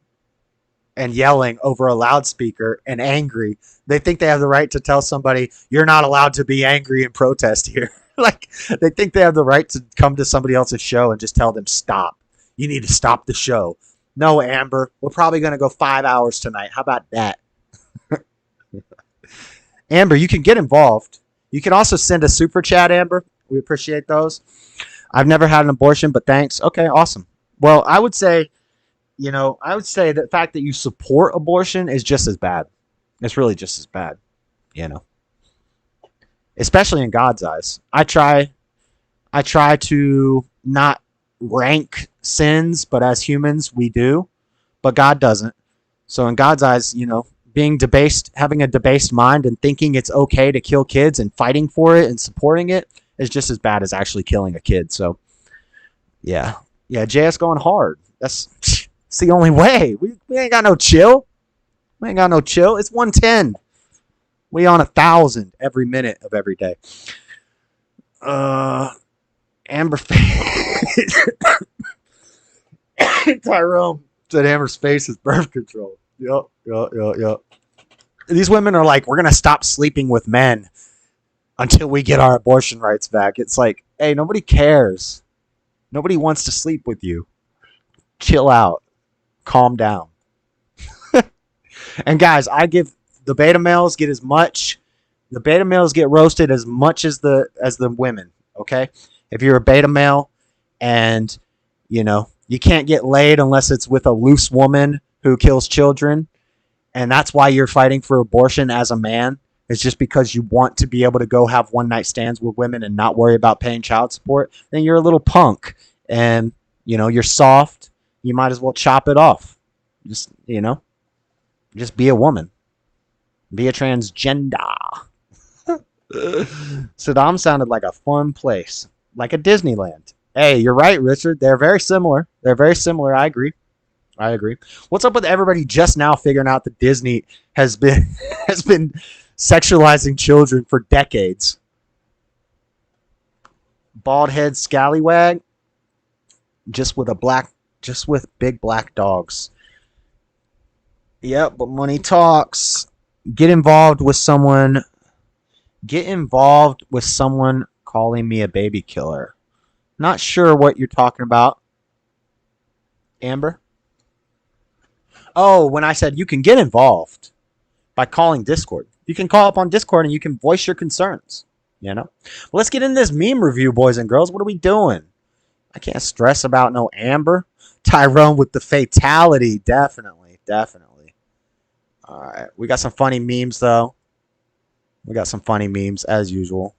and yelling over a loudspeaker and angry. They think they have the right to tell somebody, you're not allowed to be angry and protest here. Like, they think they have the right to come to somebody else's show and just tell them, stop. You need to stop the show. No, Amber, we're probably going to go 5 hours tonight. How about that? Amber, you can get involved. You can also send a super chat, Amber. We appreciate those. I've never had an abortion, but thanks. Okay, awesome. Well, I would say the fact that you support abortion is just as bad. It's really just as bad, especially in God's eyes. I try to not rank sins, but as humans, we do, but God doesn't. So in God's eyes, being debased, having a debased mind and thinking it's okay to kill kids and fighting for it and supporting it is just as bad as actually killing a kid. So yeah, JS going hard. That's the only way. We ain't got no chill. It's 110. We on 1,000 every minute of every day. Amber Tyrone said Amber's face is birth control. Yup. These women are like, we're going to stop sleeping with men until we get our abortion rights back. It's like, hey, nobody cares. Nobody wants to sleep with you. Chill out. Calm down. And guys, I give the beta males get roasted as much as the women. Okay. If you're a beta male and you can't get laid unless it's with a loose woman who kills children, and that's why you're fighting for abortion as a man, it's just because you want to be able to go have one night stands with women and not worry about paying child support, then you're a little punk and you're soft. You might as well chop it off. Just be a woman. Be a transgender. Saddam sounded like a fun place, like a Disneyland. Hey, you're right, Richard. They're very similar. I agree. What's up with everybody just now figuring out that Disney has been sexualizing children for decades? Bald head scallywag, just with big black dogs. Yep, but money talks. Get involved with someone calling me a baby killer. Not sure what you're talking about, Amber. Oh, when I said you can get involved by calling Discord. You can call up on Discord and you can voice your concerns, Well, let's get into this meme review, boys and girls. What are we doing? I can't stress about no Amber. Tyrone with the fatality. Definitely. All right. We got some funny memes, though. We got some funny memes, as usual.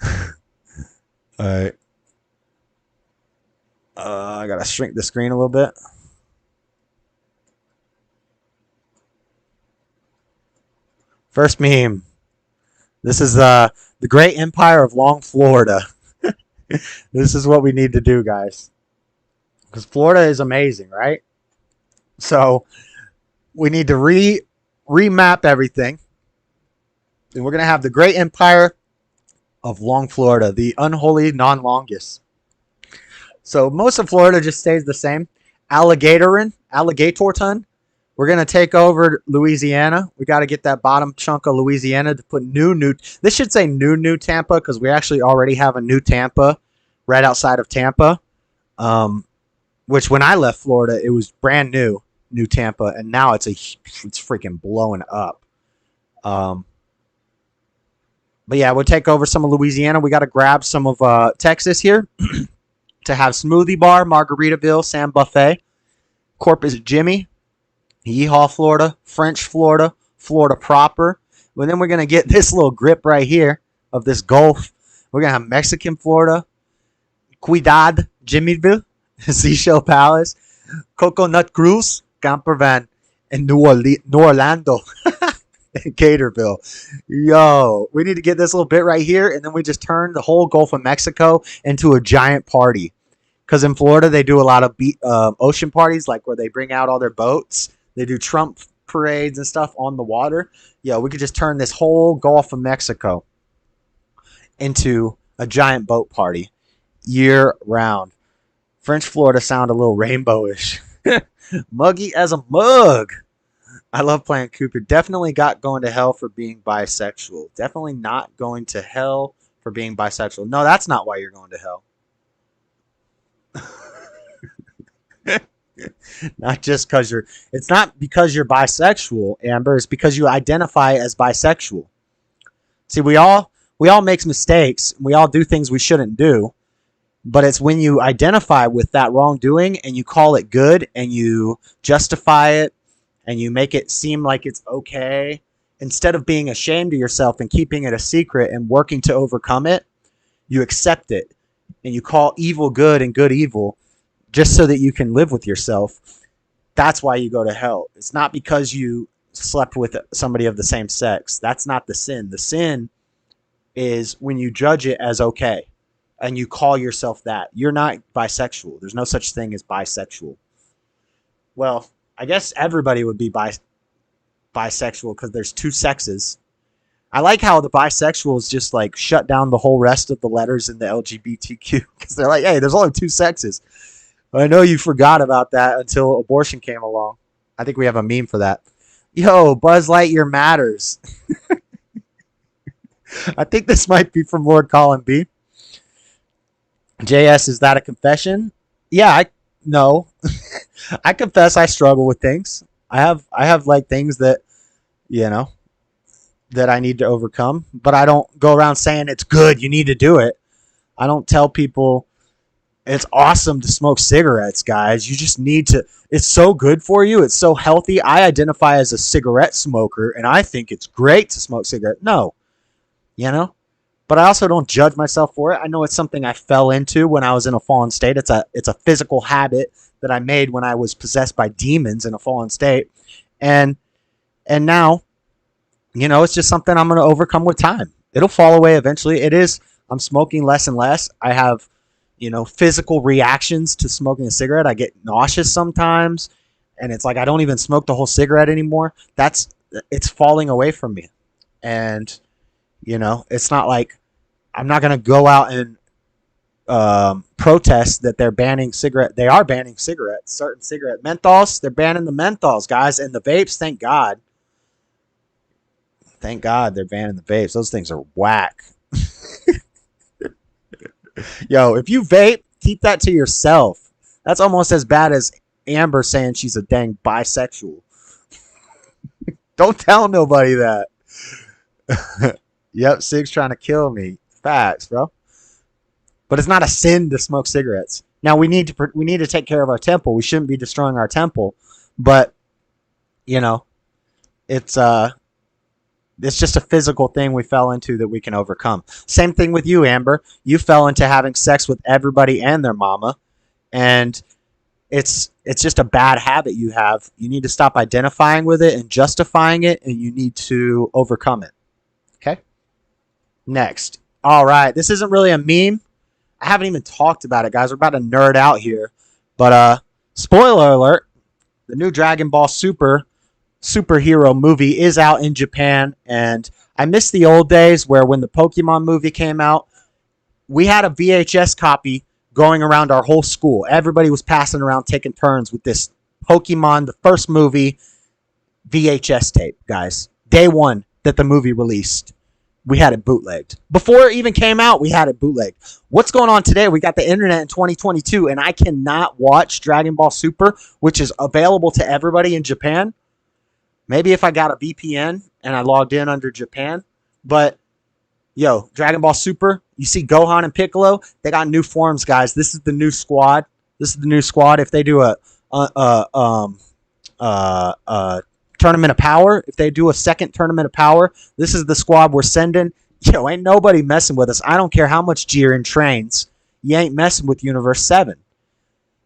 All right. I got to shrink the screen a little bit. First meme. This is the great empire of Long Florida. This is what we need to do, guys. Because Florida is amazing, right? So we need to remap everything. And we're going to have the great empire of Long Florida, the unholy non-longus. So most of Florida just stays the same. Alligatorton. We're going to take over Louisiana. We got to get that bottom chunk of Louisiana to put new. This should say new Tampa because we actually already have a new Tampa right outside of Tampa. Which when I left Florida, it was brand new Tampa, and now it's freaking blowing up. But yeah, we'll take over some of Louisiana. We got to grab some of Texas here to have Smoothie Bar, Margaritaville, Sam Buffet, Corpus Jimmy, Yeehaw, Florida, French Florida, Florida proper. But then we're going to get this little grip right here of this Gulf. We're going to have Mexican Florida, Cuidad, Jimmyville, Seashell Palace, Coconut Cruz, Campervan, and New Orlando, and Caterville. Yo, we need to get this little bit right here, and then we just turn the whole Gulf of Mexico into a giant party. Because in Florida, they do a lot of ocean parties, like where they bring out all their boats. They do Trump parades and stuff on the water, we could just turn this whole Gulf of Mexico into a giant boat party year round. French Florida sound a little rainbowish. Muggy as a mug. I love playing Cooper. Definitely got going to hell for being bisexual. Definitely not going to hell for being bisexual. No, that's not why you're going to hell. Not just because it's not because you're bisexual, Amber. It's because you identify as bisexual. See, we all make mistakes. We all do things we shouldn't do. But it's when you identify with that wrongdoing and you call it good and you justify it and you make it seem like it's okay, instead of being ashamed of yourself and keeping it a secret and working to overcome it, you accept it and you call evil good and good evil just so that you can live with yourself. That's why you go to hell. It's not because you slept with somebody of the same sex. That's not the sin. The sin is when you judge it as okay and you call yourself that. You're not bisexual. There's no such thing as bisexual. Well, I guess everybody would be bisexual because there's two sexes. I like how the bisexuals just like shut down the whole rest of the letters in the LGBTQ because they're like, hey, there's only two sexes. I know you forgot about that until abortion came along. I think we have a meme for that. Yo, Buzz Lightyear matters. I think this might be from Lord Colin B. JS, is that a confession? Yeah, no. I confess I struggle with things. I have like things that, that I need to overcome, but I don't go around saying it's good, you need to do it. I don't tell people it's awesome to smoke cigarettes, guys. You just need to. It's so good for you. It's so healthy. I identify as a cigarette smoker, and I think it's great to smoke cigarettes. No, But I also don't judge myself for it. I know it's something I fell into when I was in a fallen state. It's a physical habit that I made when I was possessed by demons in a fallen state. And now, it's just something I'm going to overcome with time. It'll fall away eventually. I'm smoking less and less. I have, physical reactions to smoking a cigarette. I get nauseous sometimes. And it's like I don't even smoke the whole cigarette anymore. It's falling away from me. And it's not like I'm not going to go out and protest that they're banning cigarette. They are banning cigarettes, certain cigarette menthols. They're banning the menthols, guys, and the vapes. Thank God. Thank God they're banning the vapes. Those things are whack. Yo, if you vape, keep that to yourself. That's almost as bad as Amber saying she's a dang bisexual. Don't tell nobody that. Yep, Sig's trying to kill me. Facts, bro. But it's not a sin to smoke cigarettes. Now we need to take care of our temple. We shouldn't be destroying our temple, but it's just a physical thing we fell into that we can overcome. Same thing with you, Amber. You fell into having sex with everybody and their mama, and it's just a bad habit you have. You need to stop identifying with it and justifying it, and you need to overcome it. Okay? Next. All right. This isn't really a meme. I haven't even talked about it, guys. We're about to nerd out here. But spoiler alert, the new Dragon Ball superhero movie is out in Japan, and I miss the old days where when the Pokemon movie came out, we had a VHS copy going around our whole school. Everybody was passing around, taking turns with this Pokemon, the first movie, VHS tape, guys. Day one that the movie released, we had it bootlegged. Before it even came out, we had it bootlegged. What's going on today? We got the internet in 2022, and I cannot watch Dragon Ball Super, which is available to everybody in Japan. Maybe if I got a VPN and I logged in under Japan. But, yo, Dragon Ball Super, you see Gohan and Piccolo? They got new forms, guys. This is the new squad. If they do a tournament of power, if they do a second tournament of power, this is the squad we're sending. Yo, ain't nobody messing with us. I don't care how much Jiren trains. You ain't messing with Universe 7.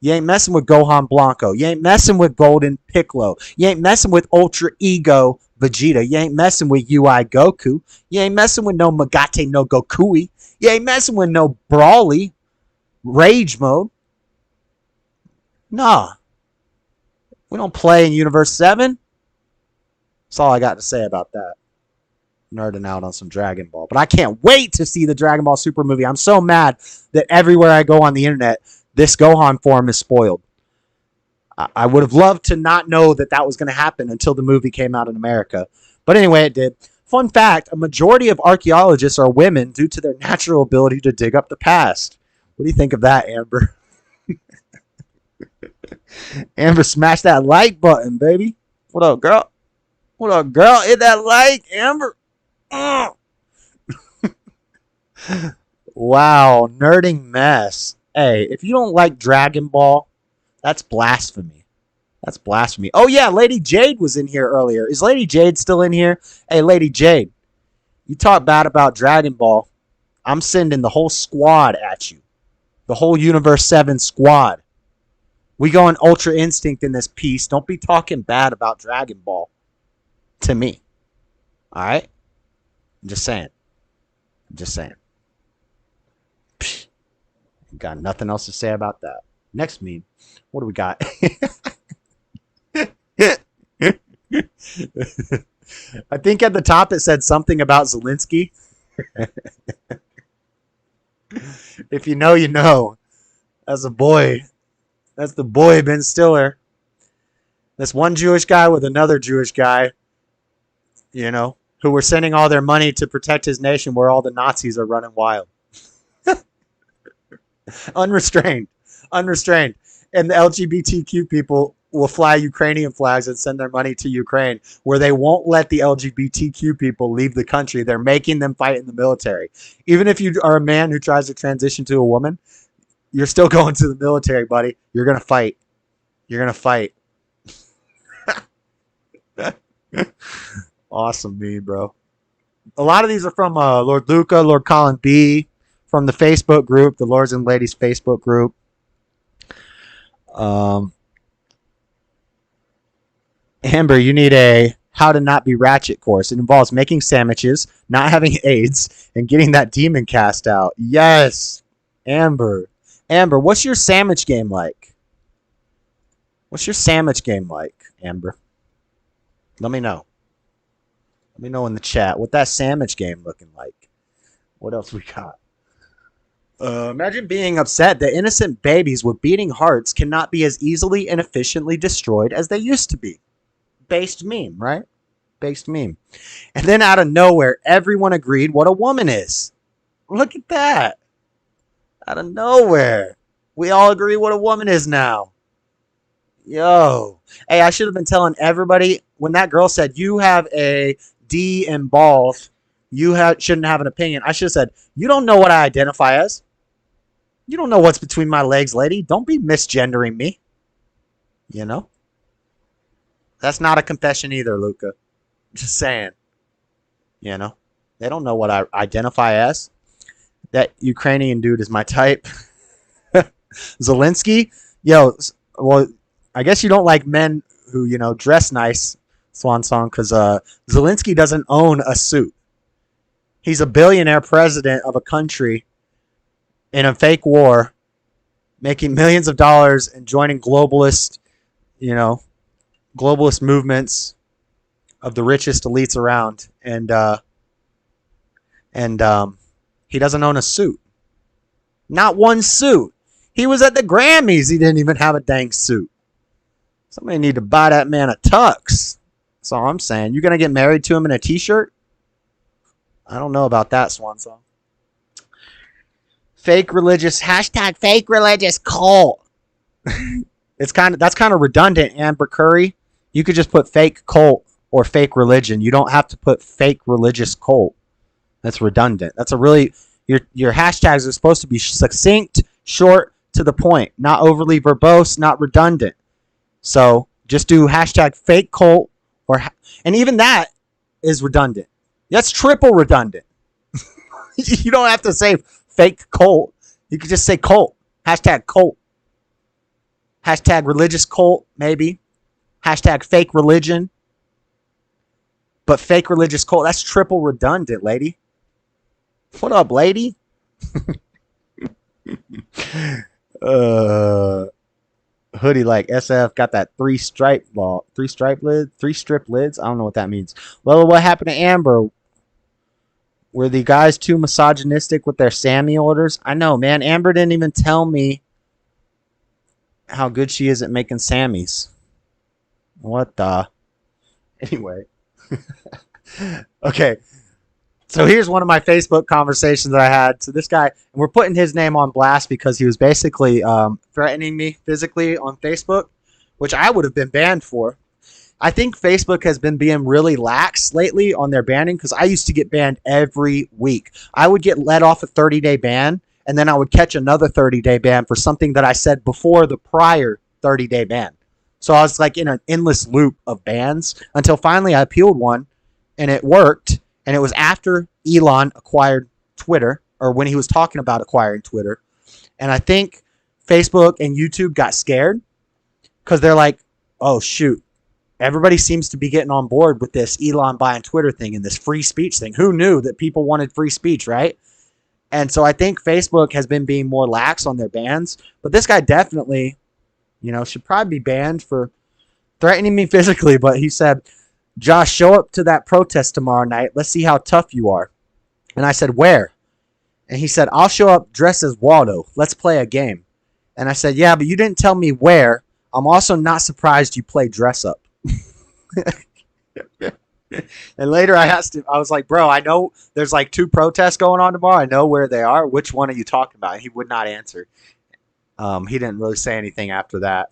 You ain't messing with Gohan Blanco. You ain't messing with Golden Piccolo. You ain't messing with Ultra Ego Vegeta. You ain't messing with UI Goku. You ain't messing with no Magate no Gokui. You ain't messing with no Brawly. Rage mode. Nah. We don't play in Universe 7. That's all I got to say about that. Nerding out on some Dragon Ball. But I can't wait to see the Dragon Ball Super movie. I'm so mad that everywhere I go on the internet, this Gohan form is spoiled. I would have loved to not know that that was going to happen until the movie came out in America. But anyway, it did. Fun fact, a majority of archaeologists are women due to their natural ability to dig up the past. What do you think of that, Amber? Amber, smash that like button, baby. What up, girl? What up, girl? Hit that like, Amber. Wow, nerding mess. Hey, if you don't like Dragon Ball, that's blasphemy. That's blasphemy. Oh, yeah, Lady Jade was in here earlier. Is Lady Jade still in here? Hey, Lady Jade, you talk bad about Dragon Ball. I'm sending the whole squad at you. The whole Universe 7 squad. We going Ultra Instinct in this piece. Don't be talking bad about Dragon Ball to me. All right? I'm just saying. Psh, got nothing else to say about that. Next meme. What do we got? I think at the top it said something about Zelensky. If you know, you know. That's a boy. That's the boy, Ben Stiller. This one Jewish guy with another Jewish guy, you know, who were sending all their money to protect his nation where all the Nazis are running wild. Unrestrained. And the LGBTQ people will fly Ukrainian flags and send their money to Ukraine, where they won't let the LGBTQ people leave the country. They're making them fight in the military. Even if you are a man who tries to transition to a woman, you're still going to the military, buddy. You're going to fight. Awesome meme, bro. A lot of these are from Lord Luca, Lord Colin B, from the Facebook group, the Lords and Ladies Facebook group. Amber, you need a How to Not Be Ratchet course. It involves making sandwiches, not having AIDS, and getting that demon cast out. Yes, Amber. Amber, what's your sandwich game like? Amber? Let me know. Let me know in the chat what that sandwich game looking like. What else we got? Imagine being upset that innocent babies with beating hearts cannot be as easily and efficiently destroyed as they used to be. Based meme, right? Based meme. And then out of nowhere, everyone agreed what a woman is. Look at that. Out of nowhere. We all agree what a woman is now. Yo. Hey, I should have been telling everybody when that girl said, you have a D in balls, you shouldn't have an opinion. I should have said, you don't know what I identify as. You don't know what's between my legs, lady. Don't be misgendering me. You know? That's not a confession either, Luca. Just saying. You know? They don't know what I identify as. That Ukrainian dude is my type. Zelensky? Yo, well, I guess you don't like men who, you know, dress nice, Swan Song, because Zelensky doesn't own a suit. He's a billionaire president of a country in a fake war, making millions of dollars and joining globalist movements of the richest elites around. And he doesn't own a suit. Not one suit. He was at the Grammys. He didn't even have a dang suit. Somebody need to buy that man a tux. That's all I'm saying. You going to get married to him in a t-shirt? I don't know about that, Swan Song. Fake religious cult. That's kind of redundant, Amber Curry. You could just put fake cult or fake religion. You don't have to put fake religious cult. That's redundant. That's a really your hashtags are supposed to be succinct, short, to the point, not overly verbose, not redundant. So just do hashtag fake cult and even that is redundant. That's triple redundant. You don't have to say fake cult. You could just say cult. Hashtag cult. Hashtag religious cult, maybe. Hashtag fake religion. But fake religious cult, that's triple redundant, lady. What up, lady? hoodie like SF, got that three strip lids. I don't know what that means. Well, what happened to Amber? Were the guys too misogynistic with their Sammy orders? I know, man. Amber didn't even tell me how good she is at making Sammys. What the? Anyway. Okay. So here's one of my Facebook conversations that I had. So this guy, and we're putting his name on blast because he was basically threatening me physically on Facebook, which I would have been banned for. I think Facebook has been being really lax lately on their banning because I used to get banned every week. I would get let off a 30-day ban, and then I would catch another 30-day ban for something that I said before the prior 30-day ban. So I was like in an endless loop of bans until finally I appealed one, and it worked. And it was after Elon acquired Twitter, or when he was talking about acquiring Twitter. And I think Facebook and YouTube got scared because they're like, oh, shoot. Everybody seems to be getting on board with this Elon buying Twitter thing and this free speech thing. Who knew that people wanted free speech, right? And so I think Facebook has been being more lax on their bans. But this guy definitely, should probably be banned for threatening me physically. But he said, Josh, show up to that protest tomorrow night. Let's see how tough you are. And I said, where? And he said, I'll show up dressed as Waldo. Let's play a game. And I said, yeah, but you didn't tell me where. I'm also not surprised you play dress up. And later I asked him, I was like, bro, I know there's like 2 protests going on tomorrow. I know where they are. Which one are you talking about? And he would not answer. He didn't really say anything after that.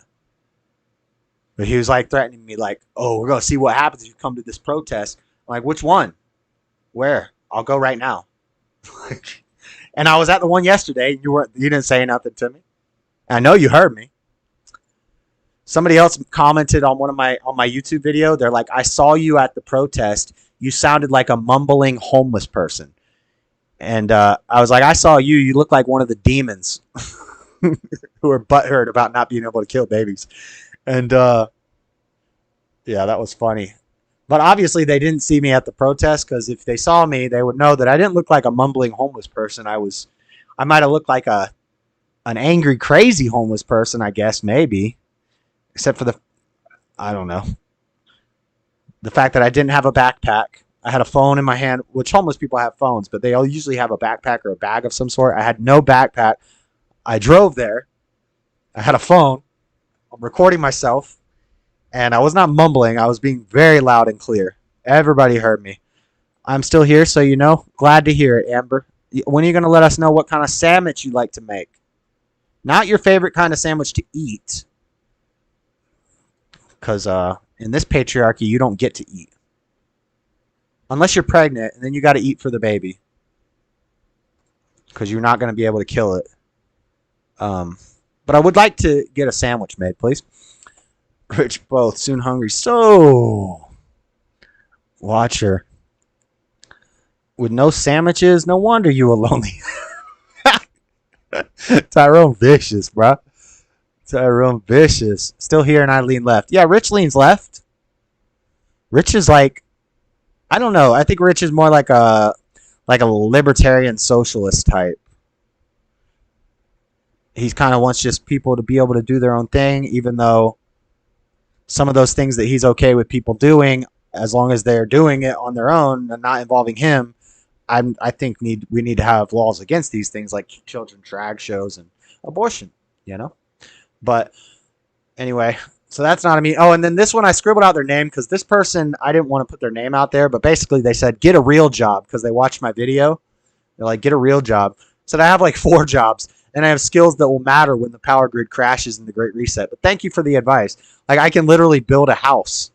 But he was like threatening me like, oh, we're going to see what happens if you come to this protest. I'm like, which one? Where? I'll go right now. And I was at the one yesterday. You didn't say nothing to me. I know you heard me. Somebody else commented on on my YouTube video. They're like, I saw you at the protest. You sounded like a mumbling homeless person. And I was like, I saw you. You look like one of the demons who are butthurt about not being able to kill babies. And, yeah, that was funny. But obviously they didn't see me at the protest because if they saw me, they would know that I didn't look like a mumbling homeless person. I might have looked like an angry, crazy homeless person, I guess, maybe. Except for I don't know. The fact that I didn't have a backpack. I had a phone in my hand, which homeless people have phones, but they all usually have a backpack or a bag of some sort. I had no backpack. I drove there. I had a phone. I'm recording myself, and I was not mumbling. I was being very loud and clear. Everybody heard me. I'm still here, so glad to hear it, Amber. When are you going to let us know what kind of sandwich you like to make? Not your favorite kind of sandwich to eat, because in this patriarchy, you don't get to eat. Unless you're pregnant, and then you got to eat for the baby, because you're not going to be able to kill it. But I would like to get a sandwich made, please. Rich both, soon hungry. So, Watcher. With no sandwiches, no wonder you were lonely. Tyrone vicious, bro. Tyrone vicious. Still here and I lean left. Yeah, Rich leans left. Rich is like, I don't know. I think Rich is more like a libertarian socialist type. He kind of wants just people to be able to do their own thing, even though some of those things that he's okay with people doing, as long as they're doing it on their own and not involving him, I think we need to have laws against these things like children drag shows and abortion, But anyway, so that's not me. Oh, and then this one, I scribbled out their name because this person, I didn't want to put their name out there, but basically they said, get a real job because they watched my video. They're like, get a real job. So I have like 4 jobs. And I have skills that will matter when the power grid crashes in the Great Reset. But thank you for the advice. Like, I can literally build a house.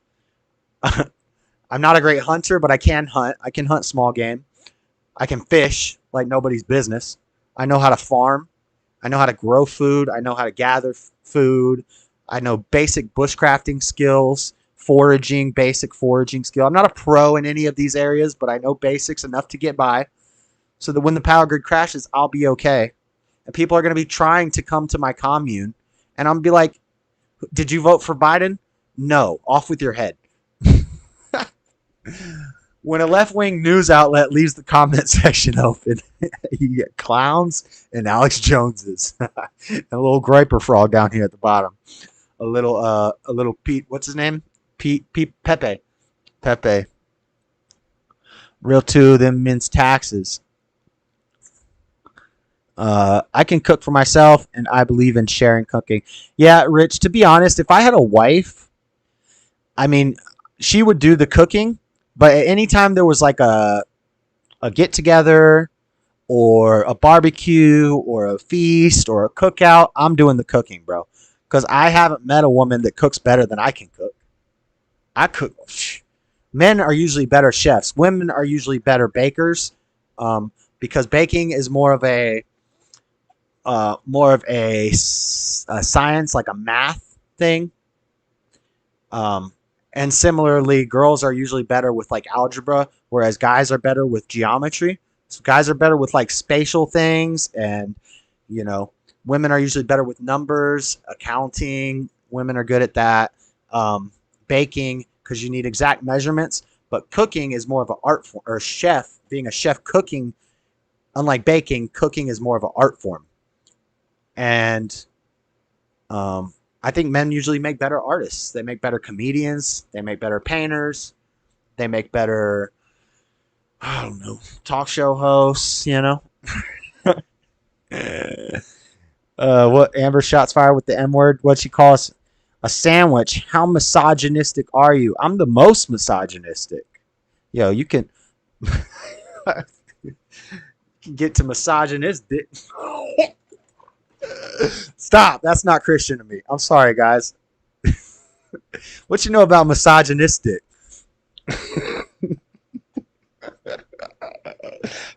I'm not a great hunter, but I can hunt. I can hunt small game. I can fish like nobody's business. I know how to farm. I know how to grow food. I know how to gather food. I know basic bushcrafting skills, basic foraging skill. I'm not a pro in any of these areas, but I know basics enough to get by so that when the power grid crashes, I'll be okay. And people are going to be trying to come to my commune. And I'm going to be like, did you vote for Biden? No. Off with your head. When a left-wing news outlet leaves the comment section open, you get clowns and Alex Joneses. And a little griper frog down here at the bottom. little Pete. What's his name? Pepe. Real two, them means taxes. I can cook for myself, and I believe in sharing cooking. Yeah, Rich, to be honest, if I had a wife, I mean, she would do the cooking, but at any time there was like a get-together or a barbecue or a feast or a cookout, I'm doing the cooking, bro. Because I haven't met a woman that cooks better than I can cook. I cook. Men are usually better chefs. Women are usually better bakers, because baking is more of a science, like a math thing. And similarly, girls are usually better with like algebra, whereas guys are better with geometry. So guys are better with like spatial things, and women are usually better with numbers, accounting. Women are good at that. Baking, because you need exact measurements. But cooking is more of an art form, or being a chef cooking. Unlike baking, cooking is more of an art form. And I think men usually make better artists. They make better comedians. They make better painters. They make better, I don't know, talk show hosts, What Amber shots fired with the M word? What'd she call us? A sandwich. How misogynistic are you? I'm the most misogynistic. Yo, you can get to misogynistic. Stop. That's not Christian to me. I'm sorry, guys. What you know about misogynistic?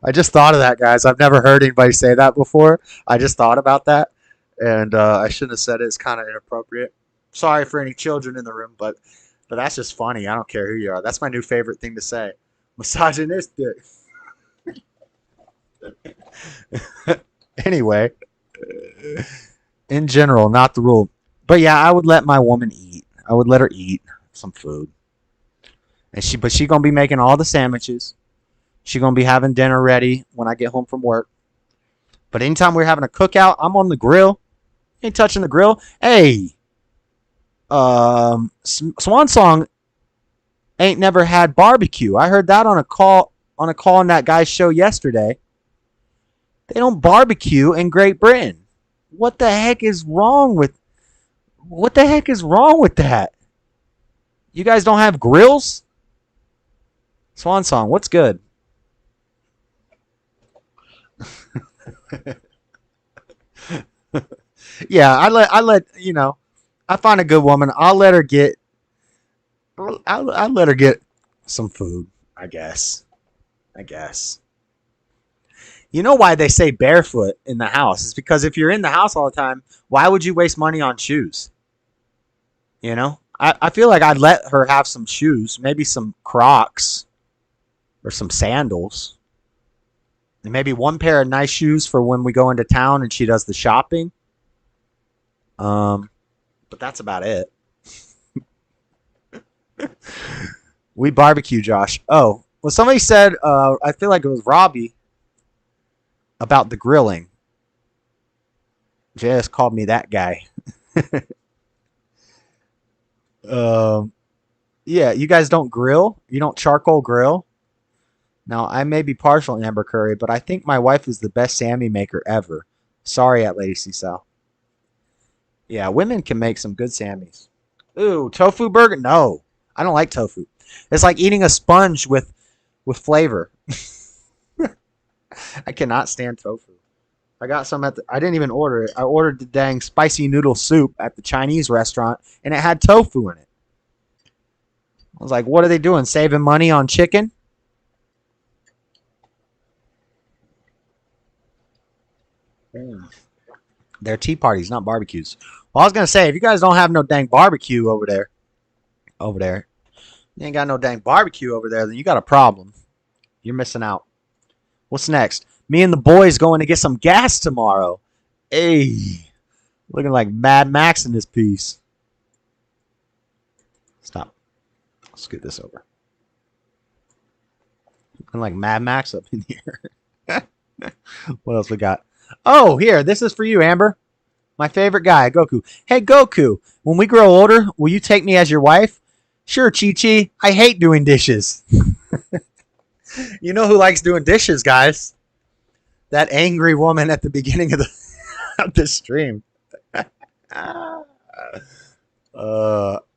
I just thought of that, guys. I've never heard anybody say that before. I just thought about that, and I shouldn't have said it. It's kind of inappropriate. Sorry for any children in the room, but that's just funny. I don't care who you are. That's my new favorite thing to say. Misogynistic. Anyway, in general, not the rule. But yeah, I would let my woman eat. I would let her eat some food. But she gonna be making all the sandwiches. She gonna be having dinner ready when I get home from work. But anytime we're having a cookout, I'm on the grill. Ain't touching the grill. Hey, Swan Song ain't never had barbecue. I heard that on a call on that guy's show yesterday. They don't barbecue in Great Britain. What the heck is wrong with that? You guys don't have grills? Swan Song, what's good? Yeah, I let I find a good woman. I'll let her get some food, I guess. You know why they say barefoot in the house? It's because if you're in the house all the time, why would you waste money on shoes? I feel like I'd let her have some shoes, maybe some Crocs or some sandals. And maybe one pair of nice shoes for when we go into town and she does the shopping. But that's about it. We barbecue, Josh. Oh, well, somebody said, I feel like it was Robbie, about the grilling. JS called me that guy. Yeah, you guys don't grill? You don't charcoal grill? Now, I may be partial in Amber Curry, but I think my wife is the best Sammy maker ever. Sorry at Lady Cecil. Yeah, women can make some good Sammys. Ooh, tofu burger? No, I don't like tofu. It's like eating a sponge with flavor. I cannot stand tofu. I got some I didn't even order it. I ordered the dang spicy noodle soup at the Chinese restaurant, and it had tofu in it. I was like, what are they doing? Saving money on chicken? They're tea parties, not barbecues. Well, I was going to say, if you guys don't have no dang barbecue over there, you ain't got no dang barbecue over there, then you got a problem. You're missing out. What's next? Me and the boys going to get some gas tomorrow. Hey, looking like Mad Max in this piece. Stop. Let's get this over. Looking like Mad Max up in here. What else we got? Oh, here. This is for you, Amber. My favorite guy, Goku. Hey, Goku, when we grow older, will you take me as your wife? Sure, Chi-Chi. I hate doing dishes. You know who likes doing dishes, guys? That angry woman at the beginning of the stream.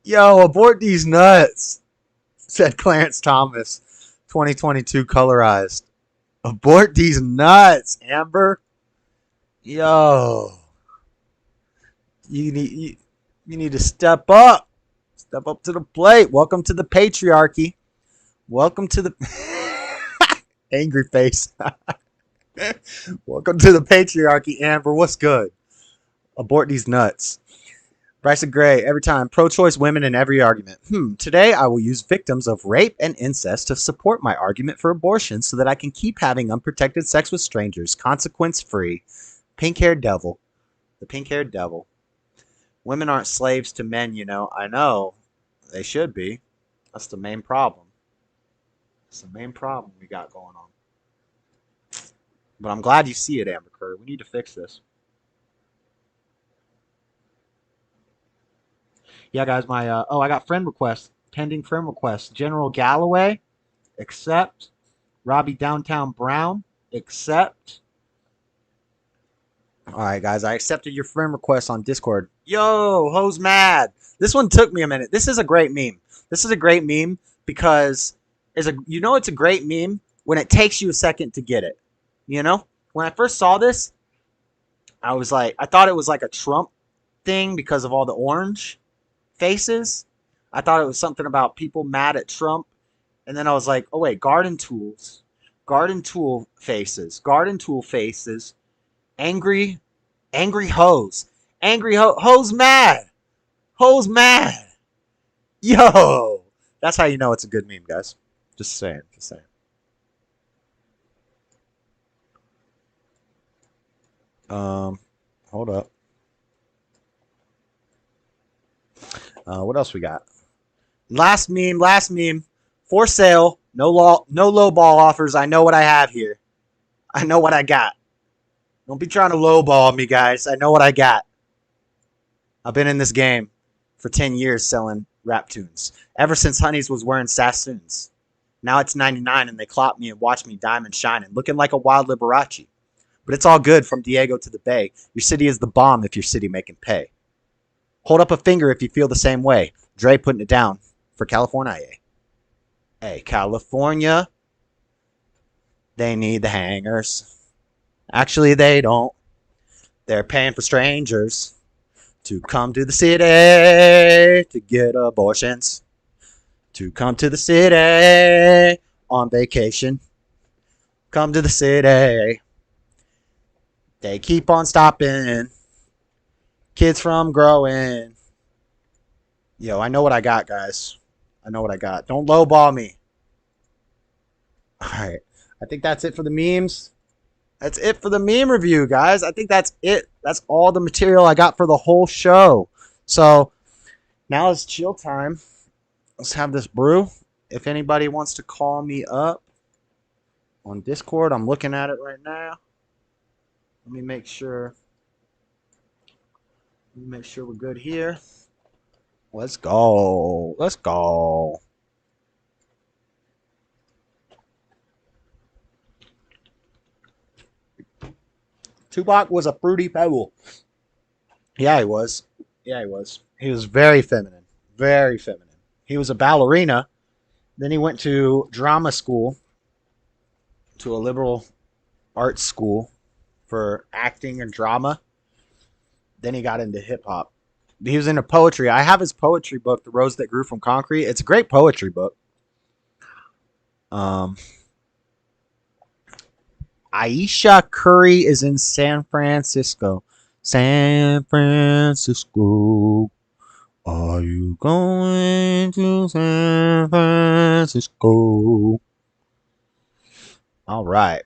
Yo, abort these nuts, said Clarence Thomas, 2022 colorized. Abort these nuts, Amber. Yo, you need to step up. Step up to the plate. Welcome to the patriarchy. Welcome to the angry face. Welcome to the patriarchy, Amber. What's good? Abort these nuts. Bryson Gray, every time. Pro-choice women in every argument. Today I will use victims of rape and incest to support my argument for abortion so that I can keep having unprotected sex with strangers, consequence-free. Pink-haired devil. The pink-haired devil. Women aren't slaves to men, you know. I know. They should be. That's the main problem. That's the main problem we got going on. But I'm glad you see it, Amber Curry. We need to fix this. Yeah, guys, my I got friend requests. Pending friend requests. General Galloway, accept. Robbie Downtown Brown, accept. All right, guys, I accepted your friend request on Discord. Yo, Ho's mad. This one took me a minute. This is a great meme. This is a great meme because it's a great meme when it takes you a second to get it. You know, when I first saw this, I thought it was like a Trump thing because of all the orange faces. I thought it was something about people mad at Trump. And then I was like, oh wait, garden tool faces, angry hoes, hoes mad, yo, that's how you know it's a good meme, guys. Just saying. Hold up. What else we got? Last meme. For sale. No low ball offers. I know what I have here. I know what I got. Don't be trying to lowball me, guys. I know what I got. I've been in this game for 10 years selling rap tunes. Ever since Honeys was wearing Sassoons. Now it's 99 and they clop me and watch me diamond shining, looking like a wild Liberace. But it's all good from Diego to the Bay. Your city is the bomb if your city making pay. Hold up a finger if you feel the same way. Dre putting it down for California. Hey, California. They need the hangers. Actually, they don't. They're paying for strangers to come to the city to get abortions. To come to the city on vacation. Come to the city. They keep on stopping kids from growing. Yo, I know what I got, guys. I know what I got. Don't lowball me. All right. I think that's it for the memes. That's it for the meme review, guys. I think that's it. That's all the material I got for the whole show. So now it's chill time. Let's have this brew. If anybody wants to call me up on Discord, I'm looking at it right now. Let me make sure we're good here. Let's go. Tupac was a fruity pebble. Yeah, he was. He was very feminine. He was a ballerina. Then he went to drama school, to a liberal arts school for acting and drama. Then he got into hip hop. He was into poetry. I have his poetry book, The Rose That Grew from Concrete. It's a great poetry book. Aisha Curry is in San Francisco. Are you going to San Francisco? All right.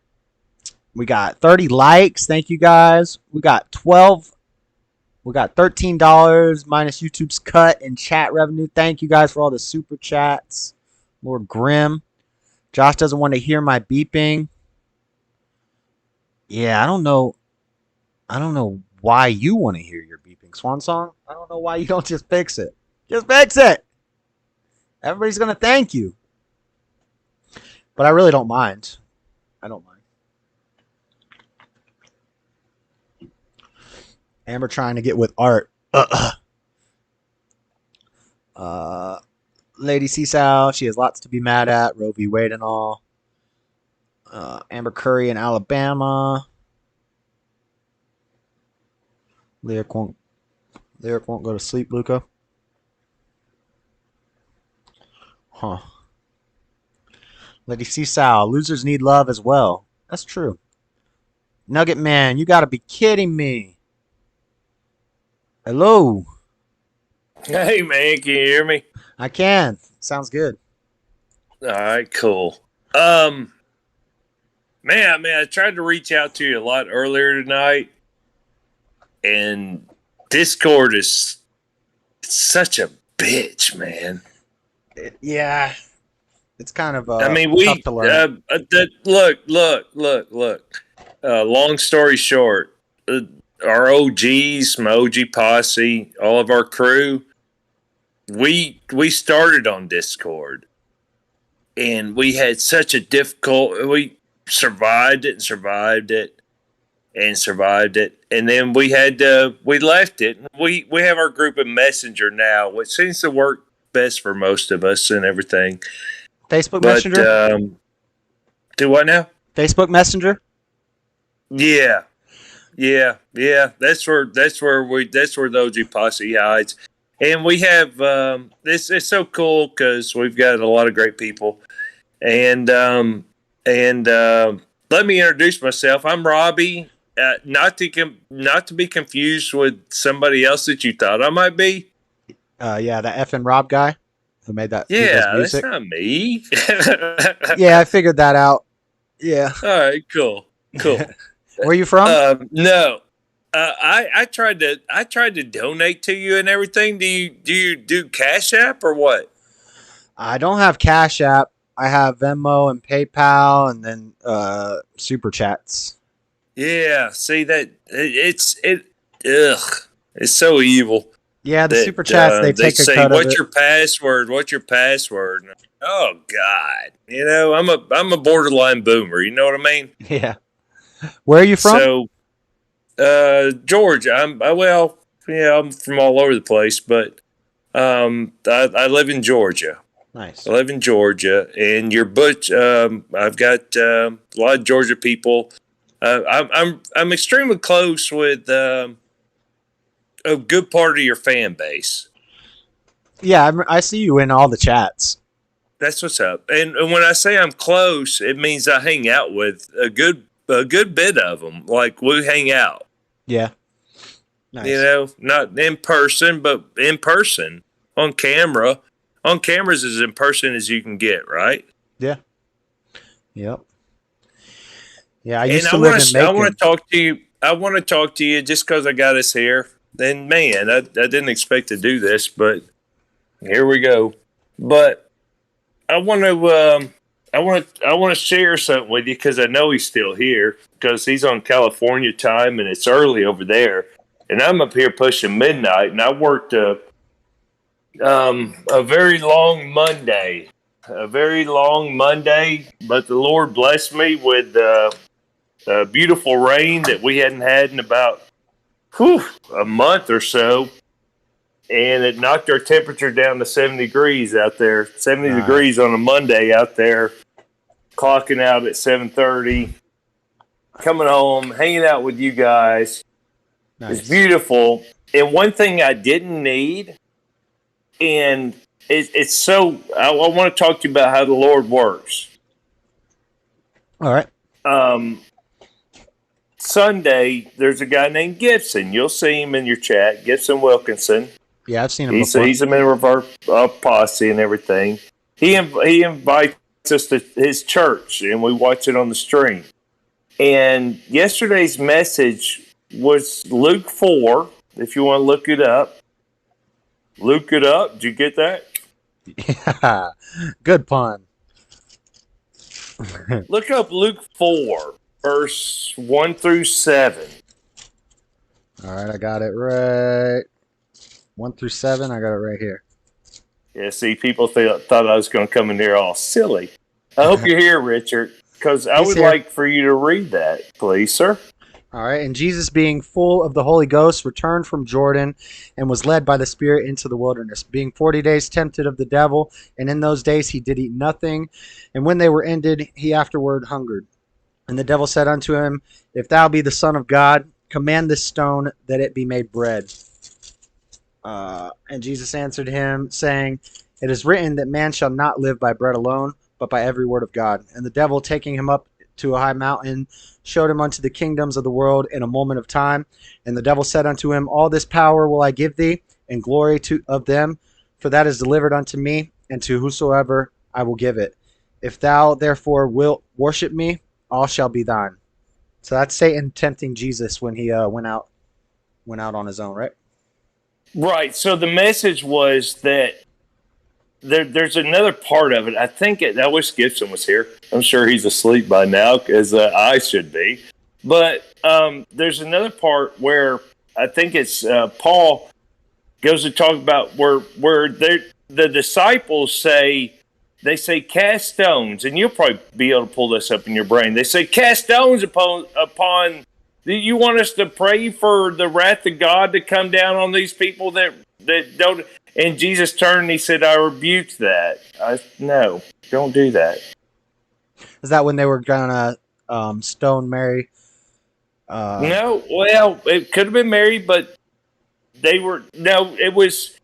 We got 30 likes. Thank you, guys. We got $13 minus YouTube's cut in chat revenue. Thank you guys for all the super chats. Lord Grim. Josh doesn't want to hear my beeping. Yeah, I don't know why you want to hear your beeping swan song. I don't know why you don't just fix it. Just fix it. Everybody's going to thank you. But I really don't mind. I don't mind. Amber trying to get with Art. Lady Seasal, she has lots to be mad at. Roe V Wade and all. Amber Curry in Alabama. Lyric won't go to sleep, Luca. Huh. Lady Seasal, losers need love as well. That's true. Nugget Man, you gotta be kidding me. Hello. Hey, man, can you hear me? I can. Sounds good. All right, cool. Man, I tried to reach out to you a lot earlier tonight, and Discord is such a bitch, man. Yeah. It's kind of I mean, tough to learn. Look. Long story short, our OGs, my OG posse, all of our crew, we started on Discord, and we had such a we survived it, and then we left it. We have our group of Messenger now, which seems to work best for most of us and everything. Facebook Messenger? Do what now? Facebook Messenger? Yeah. That's where the OG posse hides. And we have it's so cool because we've got a lot of great people. And let me introduce myself. I'm Robbie. Not to be confused with somebody else that you thought I might be. Yeah, that effing Rob guy who made that. Yeah, music. that's not me. Yeah, I figured that out. Yeah. All right, cool. Where are you from? No, I tried to donate to you and everything. Do you do Cash App or what? I don't have Cash App. I have Venmo and PayPal, and then Super Chats. Yeah, see that it's so evil. Yeah, the Super Chats they take a say, cut "What's of it. your password? What's your password?" Oh God, I'm a borderline boomer. You know what I mean? Yeah. Where are you from? So, Georgia. I'm from all over the place, but I live in Georgia. Nice. I live in Georgia, and you're Butch. I've got a lot of Georgia people. I'm extremely close with a good part of your fan base. Yeah, I see you in all the chats. That's what's up. And when I say I'm close, it means I hang out with a good bit of them. Like, we hang out. Yeah. Nice. Not in person, but in person on camera. On cameras as in person as you can get, right? Yeah. Yep. Yeah, I used to live in Macon. I want to talk to you just because I got us here. And man, I didn't expect to do this, but here we go. But I want to share something with you because I know he's still here because he's on California time and it's early over there, and I'm up here pushing midnight, and I worked a very long Monday, but the Lord blessed me with beautiful rain that we hadn't had in about a month or so. And it knocked our temperature down to 70 degrees out there. 70 degrees on a Monday out there, clocking out at 7:30, coming home, hanging out with you guys. Nice. It's beautiful. And one thing I didn't need, and it's so, I want to talk to you about how the Lord works. All right. Sunday, there's a guy named Gibson. You'll see him in your chat, Gibson Wilkinson. Yeah, I've seen him before. He's a member of our posse and everything. He invites us to his church, and we watch it on the stream. And yesterday's message was Luke 4, if you want to look it up. Luke it up. Did you get that? Yeah, good pun. Look up Luke 4, verse 1 through 7. All right, I got it right. 1 through 7, I got it right here. Yeah, see, people thought I was going to come in here all silly. I hope you're here, Richard, because I would like for you to read that, please, sir. All right. And Jesus, being full of the Holy Ghost, returned from Jordan and was led by the Spirit into the wilderness, being 40 days tempted of the devil. And in those days he did eat nothing. And when they were ended, he afterward hungered. And the devil said unto him, If thou be the Son of God, command this stone that it be made bread. And Jesus answered him, saying, It is written that man shall not live by bread alone, but by every word of God. And the devil, taking him up to a high mountain, showed him unto the kingdoms of the world in a moment of time. And the devil said unto him, All this power will I give thee, and glory of them, for that is delivered unto me, and to whosoever I will give it. If thou therefore wilt worship me, all shall be thine. So that's Satan tempting Jesus when he went out on his own, right? Right. So the message was that there's another part of it. I wish Gibson was here. I'm sure he's asleep by now, as I should be. But there's another part where I think it's Paul goes to talk about where the disciples say, cast stones, and you'll probably be able to pull this up in your brain. They say, cast stones upon. Do you want us to pray for the wrath of God to come down on these people that don't? And Jesus turned and he said, I rebuked that. No, don't do that. Is that when they were gonna stone Mary? No, well, it could have been Mary, but it was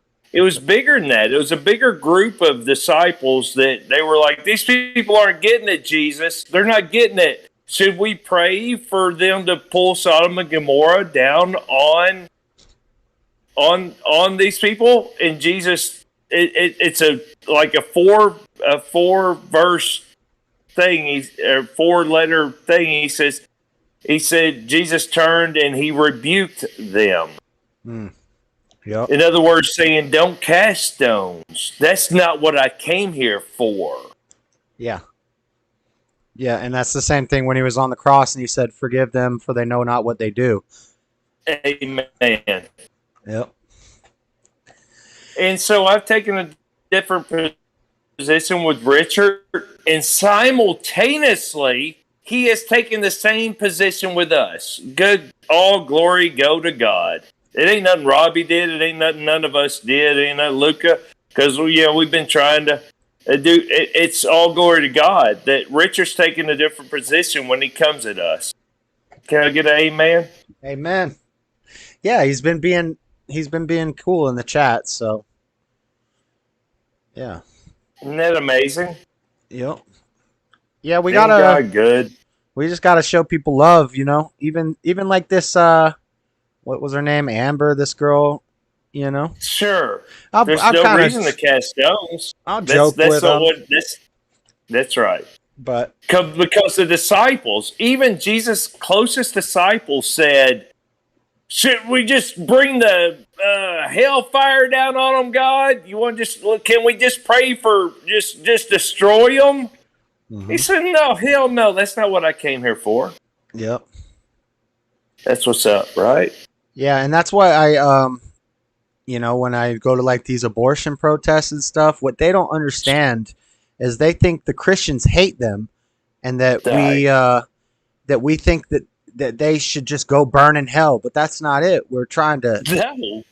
bigger than that. It was a bigger group of disciples that they were like, these people aren't getting it, Jesus. They're not getting it. Should we pray for them to pull Sodom and Gomorrah down on these people? And Jesus, it's a four verse thing. A 4-letter thing. He said Jesus turned and he rebuked them. Yep. In other words, saying, don't cast stones. That's not what I came here for. Yeah. Yeah, and that's the same thing when he was on the cross and he said, forgive them, for they know not what they do. Amen. Yep. And so I've taken a different position with Richard, and simultaneously, he has taken the same position with us. Good, all glory go to God. It ain't nothing Robbie did. It ain't nothing none of us did. It ain't nothing Luca, because we've been trying to do. It's all glory to God that Richard's taking a different position when he comes at us. Can I get an amen? Amen. Yeah, he's been being cool in the chat. So, yeah. Isn't that amazing? Yep. Yeah, we good. We just gotta show people love, Even like this. What was her name? Amber. This girl. Sure. I'll There's no kinda, reason to cast stones. I'll joke with them. That's right. But because the disciples, even Jesus' closest disciples, said, "Should we just bring the hellfire down on them, God? Can we just pray for just destroy them?" Mm-hmm. He said, "No, hell no. That's not what I came here for." Yep. That's what's up, right? Yeah, and that's why I when I go to like these abortion protests and stuff, what they don't understand is they think the Christians hate them, and that we think that they should just go burn in hell. But that's not it. We're trying to show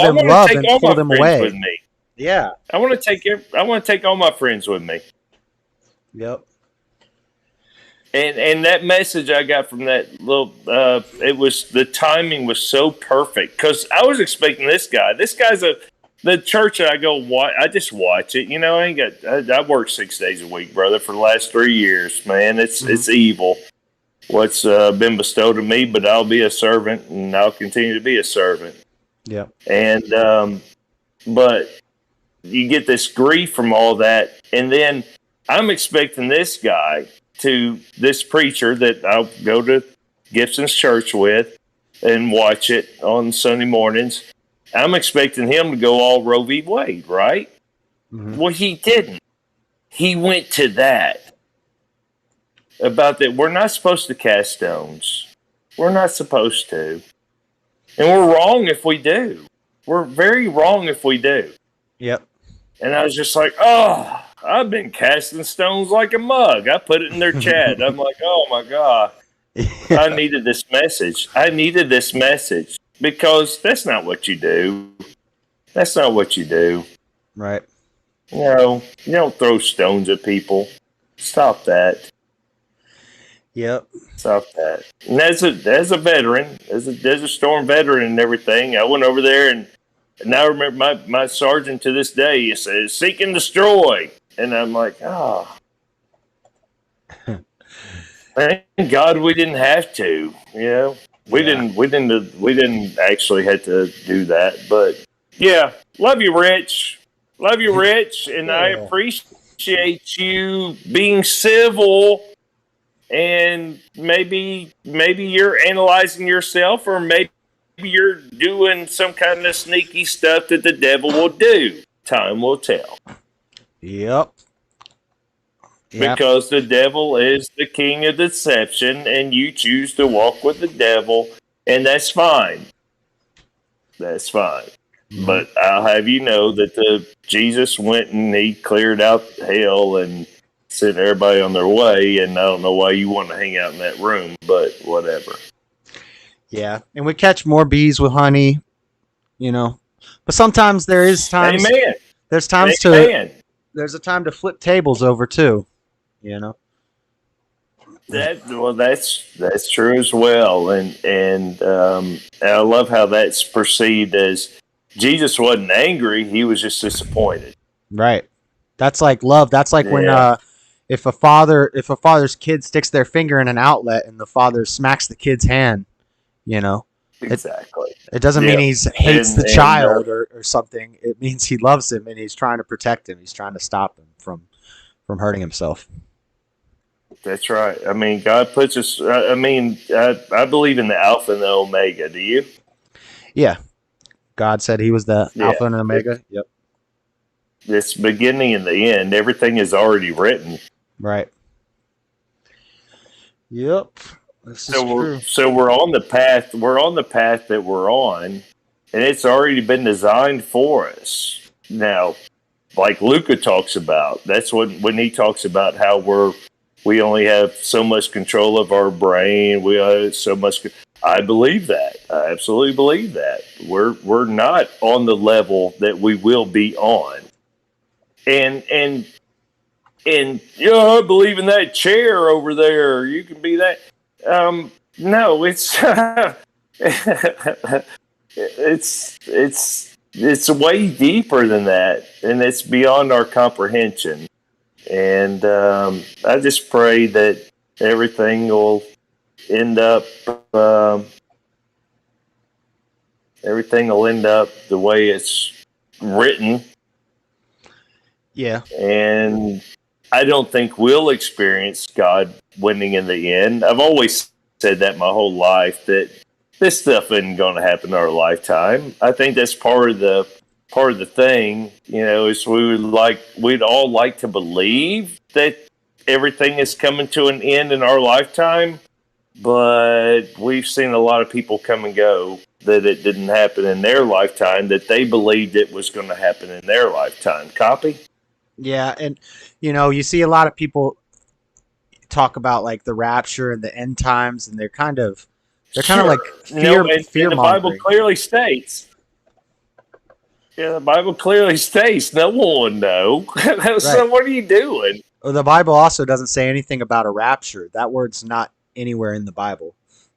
them love and pull them away. With me. Yeah, I want to take all my friends with me. Yep. And that message I got from that little, the timing was so perfect, because I was expecting this guy. This guy's the church that I go watch. I just watch it. I work 6 days a week, brother, for the last 3 years. Man, it's evil what's been bestowed on me, but I'll be a servant, and I'll continue to be a servant. Yeah. And but you get this grief from all that, and then I'm expecting this preacher that I'll go to Gibson's church with and watch it on Sunday mornings. I'm expecting him to go all Roe V Wade, right? Mm-hmm. Well, he didn't. He went to that. About that, we're not supposed to cast stones. We're not supposed to. And we're wrong if we do. We're very wrong if we do. Yep. And I was just like, oh, I've been casting stones like a mug. I put it in their chat. I'm like, oh my God. I needed this message. I needed this message because that's not what you do. That's not what you do. Right. You don't throw stones at people. Stop that. Yep. Stop that. And as a veteran, as a Desert Storm veteran and everything, I went over there and I remember my sergeant to this day, he says, seek and destroy. And I'm like, oh. Thank God we didn't have to. We didn't actually have to do that. But yeah, love you, Rich. Love you, Rich, and I appreciate you being civil. And maybe you're analyzing yourself, or maybe you're doing some kind of sneaky stuff that the devil will do. Time will tell. Yep. Because the devil is the king of deception, and you choose to walk with the devil, and that's fine. That's fine. Mm-hmm. But I'll have you know that Jesus went and he cleared out hell and sent everybody on their way, and I don't know why you want to hang out in that room, but whatever. Yeah, and we catch more bees with honey, But sometimes there is times. Amen. There's times Amen. There's a time to flip tables over too, That's true as well, and I love how that's perceived as Jesus wasn't angry; he was just disappointed. Right. That's like love. That's like when if a father's kid sticks their finger in an outlet and the father smacks the kid's hand, Exactly. It doesn't mean he hates the child or something. It means he loves him and he's trying to protect him. He's trying to stop him from hurting himself. That's right. I mean, God puts us. I believe in the Alpha and the Omega. Do you? Yeah. God said he was the Alpha and Omega. Yep. It's beginning and the end. Everything is already written. Right. Yep. So we're on the path. We're on the path that we're on, and it's already been designed for us. Now, like Luca talks about, that's when he talks about how we only have so much control of our brain. We have so much. I believe that. I absolutely believe that. We're not on the level that we will be on. And I believe in that chair over there. You can be that. No, it's it's way deeper than that, and it's beyond our comprehension. And I just pray that everything will end up the way it's written. Yeah. And I don't think we'll experience God winning in the end. I've always said that my whole life, that this stuff isn't going to happen in our lifetime. I think that's part of the thing, is we'd all like to believe that everything is coming to an end in our lifetime, but we've seen a lot of people come and go that it didn't happen in their lifetime, that they believed it was going to happen in their lifetime. Copy? Yeah, and you see a lot of people talk about like the rapture and the end times, and they're kind of like fear the Bible clearly states. Yeah, the Bible clearly states no one would know. So what are you doing? Well, the Bible also doesn't say anything about a rapture. That word's not anywhere in the Bible.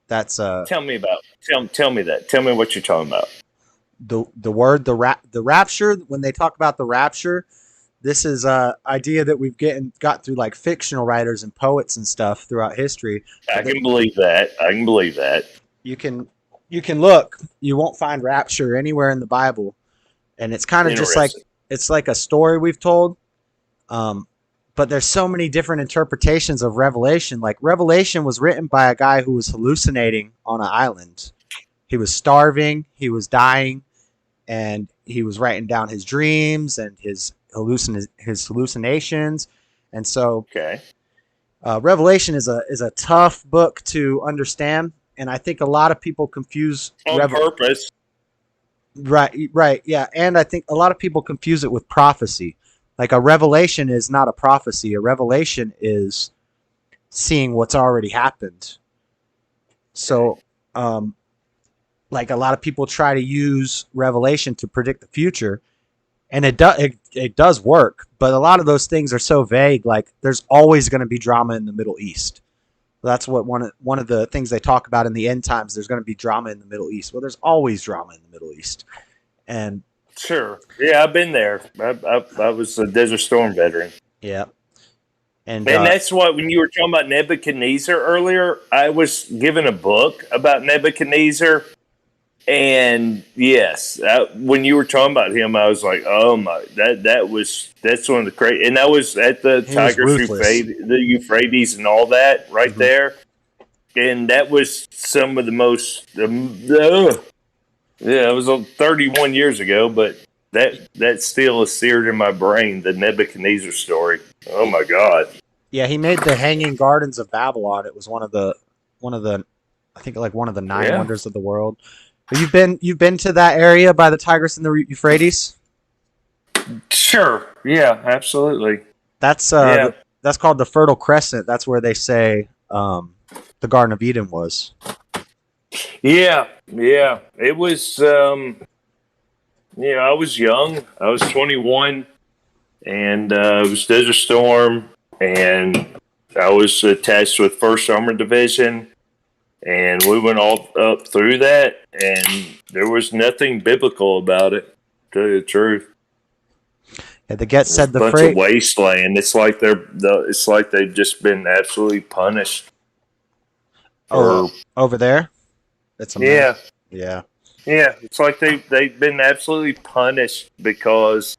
That's Tell me that. Tell me what you're talking about. The word the rapture. When they talk about the rapture, this is a idea that we've got through like fictional writers and poets and stuff throughout history. I can believe that. You can look. You won't find rapture anywhere in the Bible, and it's kind of just like it's like a story we've told. But there's so many different interpretations of Revelation. Like Revelation was written by a guy who was hallucinating on an island. He was starving. He was dying, and he was writing down his dreams and his hallucinations. And so Revelation is a tough book to understand, And I think a lot of people confuse on purpose. Right, yeah. And I think a lot of people confuse it with prophecy. Like a revelation is not a prophecy. A revelation is seeing what's already happened. So, like a lot of people try to use revelation to predict the future, and it does work. But a lot of those things are so vague. Like there's always going to be drama in the Middle East. That's what one of the things they talk about in the end times. There's going to be drama in the Middle East. Well, there's always drama in the Middle East, and sure, yeah, I've been there. I was a Desert Storm veteran. Yeah, and that's what when you were talking about Nebuchadnezzar earlier, I was given a book about Nebuchadnezzar, and yes, when you were talking about him, I was like, oh my, that's one of the crazy, and that was at the Tigris, the Euphrates, and all that right there, and that was some of the most. Yeah, it was 31 years ago, but that still is seared in my brain. The Nebuchadnezzar story. Oh my God. Yeah, he made the Hanging Gardens of Babylon. It was one of the I think like one of the 9 wonders of the world. You've been to that area by the Tigris and the Euphrates? Sure. Yeah, absolutely. That's that's called the Fertile Crescent. That's where they say the Garden of Eden was. Yeah. It was I was young. I was 21 and it was Desert Storm, and I was attached with 1st Armored Division. And we went all up through that, and there was nothing biblical about it, to tell you the truth. Yeah, the Get said the bunch of wasteland. It's like they've just been absolutely punished. Over there? That's yeah. Yeah. Yeah, it's like they've been absolutely punished because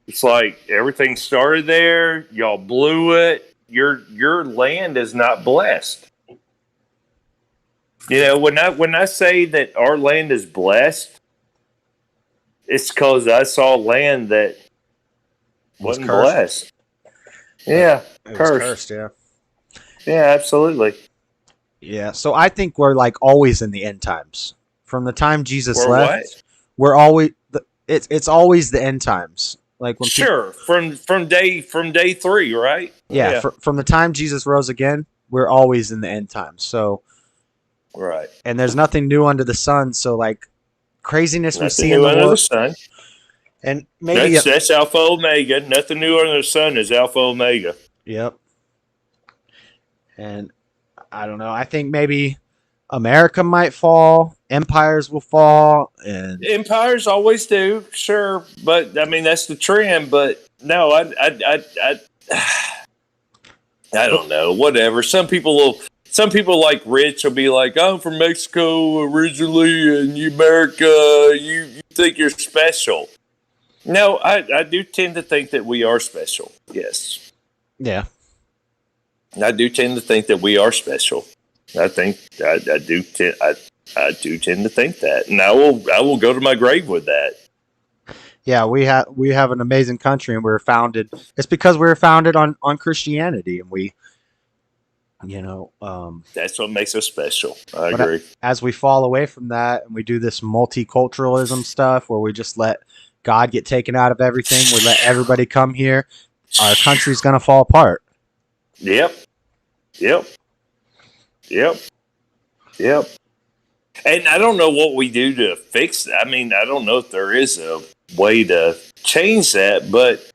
it's like everything started there, y'all blew it, your land is not blessed. You know, when I say that our land is blessed, it's because I saw land that wasn't blessed. Yeah, it was cursed. Yeah. Yeah, absolutely. Yeah, so I think we're like always in the end times. From the time Jesus left, what? we're always it's always the end times. Like when from day 3, right? Yeah. From the time Jesus rose again, we're always in the end times. So. Right. And there's nothing new under the sun. So like craziness nothing we see in the under world. The sun. And maybe that's Alpha Omega. Nothing new under the sun is Alpha Omega. Yep. And I don't know. I think maybe America might fall. Empires will fall. And empires always do, sure. But I mean that's the trend. But no, I don't know. Whatever. Some people like Rich will be like, I'm from Mexico originally, and America, you think you're special. No, I do tend to think that we are special. Yes. Yeah. I do tend to think that we are special. I think I do tend to think that, and I will go to my grave with that. Yeah, we have an amazing country, and it's because we were founded on Christianity, and we. That's what makes us special. I agree. As we fall away from that and we do this multiculturalism stuff where we just let God get taken out of everything, we let everybody come here, our country's going to fall apart. Yep. And I don't know what we do to fix that. I mean, I don't know if there is a way to change that, but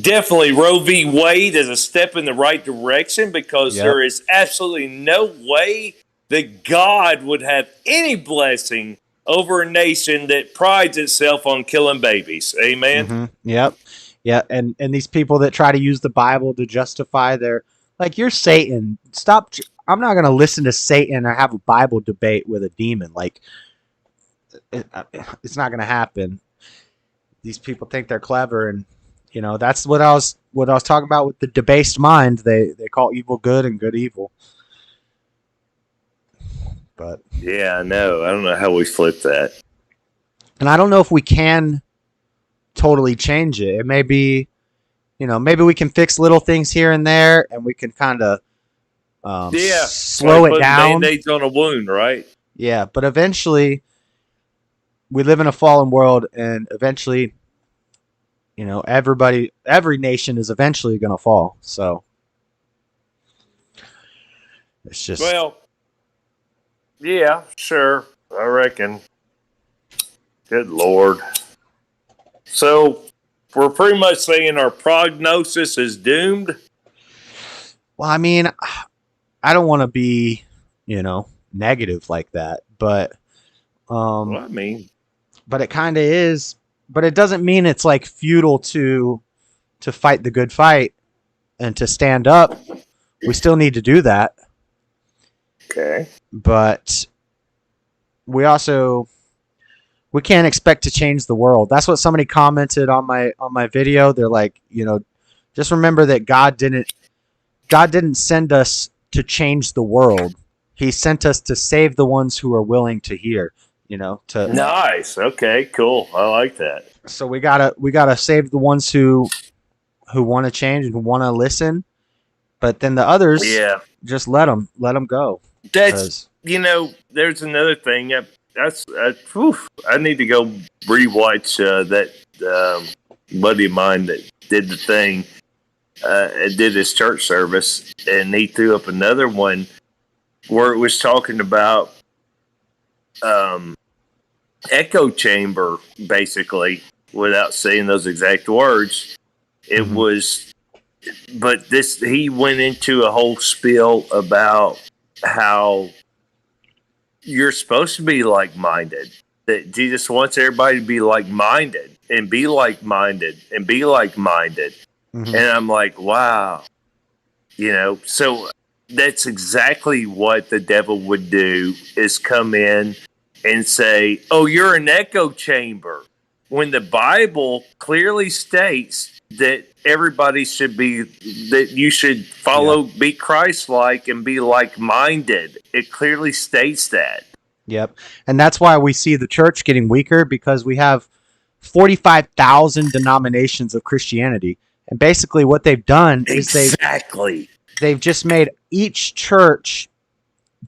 definitely Roe v. Wade is a step in the right direction because there is absolutely no way that God would have any blessing over a nation that prides itself on killing babies. Amen? Mm-hmm. Yep. Yeah, and these people that try to use the Bible to justify their... Like, you're Satan. Stop... I'm not going to listen to Satan or have a Bible debate with a demon. Like, it's not going to happen. These people think they're clever, and you know that's what I was talking about with the debased mind. They call evil good and good evil. But yeah, I know. I don't know how we flip that, and I don't know if we can totally change it. It may be, maybe we can fix little things here and there, and we can kind of slow like it down. Band-Aids on a wound, right? Yeah, but eventually, we live in a fallen world, and eventually, every nation is eventually going to fall. So it's just yeah, sure, I reckon. Good Lord. So we're pretty much saying our prognosis is doomed. Well, I mean, I don't want to be, negative like that, but I mean, but it kind of is. But it doesn't mean it's like futile to fight the good fight and to stand up. We still need to do that. Okay. But we can't expect to change the world. That's what somebody commented on my video. They're like, just remember that God didn't send us to change the world. He sent us to save the ones who are willing to hear, Nice. Okay, cool. I like that. So we gotta save the ones who want to change and who want to listen, but then the others, just let them go. That's there's another thing. I need to go rewatch that buddy of mine that did the thing. Did his church service, and he threw up another one where it was talking about echo chamber, basically, without saying those exact words. It was, but he went into a whole spiel about how you're supposed to be like-minded, that Jesus wants everybody to be like-minded and be like-minded and be like-minded. And I'm like, wow, so that's exactly what the devil would do, is come in and say, oh, you're an echo chamber, when the Bible clearly states that everybody should be, that you should follow, be Christ-like and be like-minded. It clearly states that. Yep. And that's why we see the church getting weaker, because we have 45,000 denominations of Christianity. And basically what they've done is they've just made each church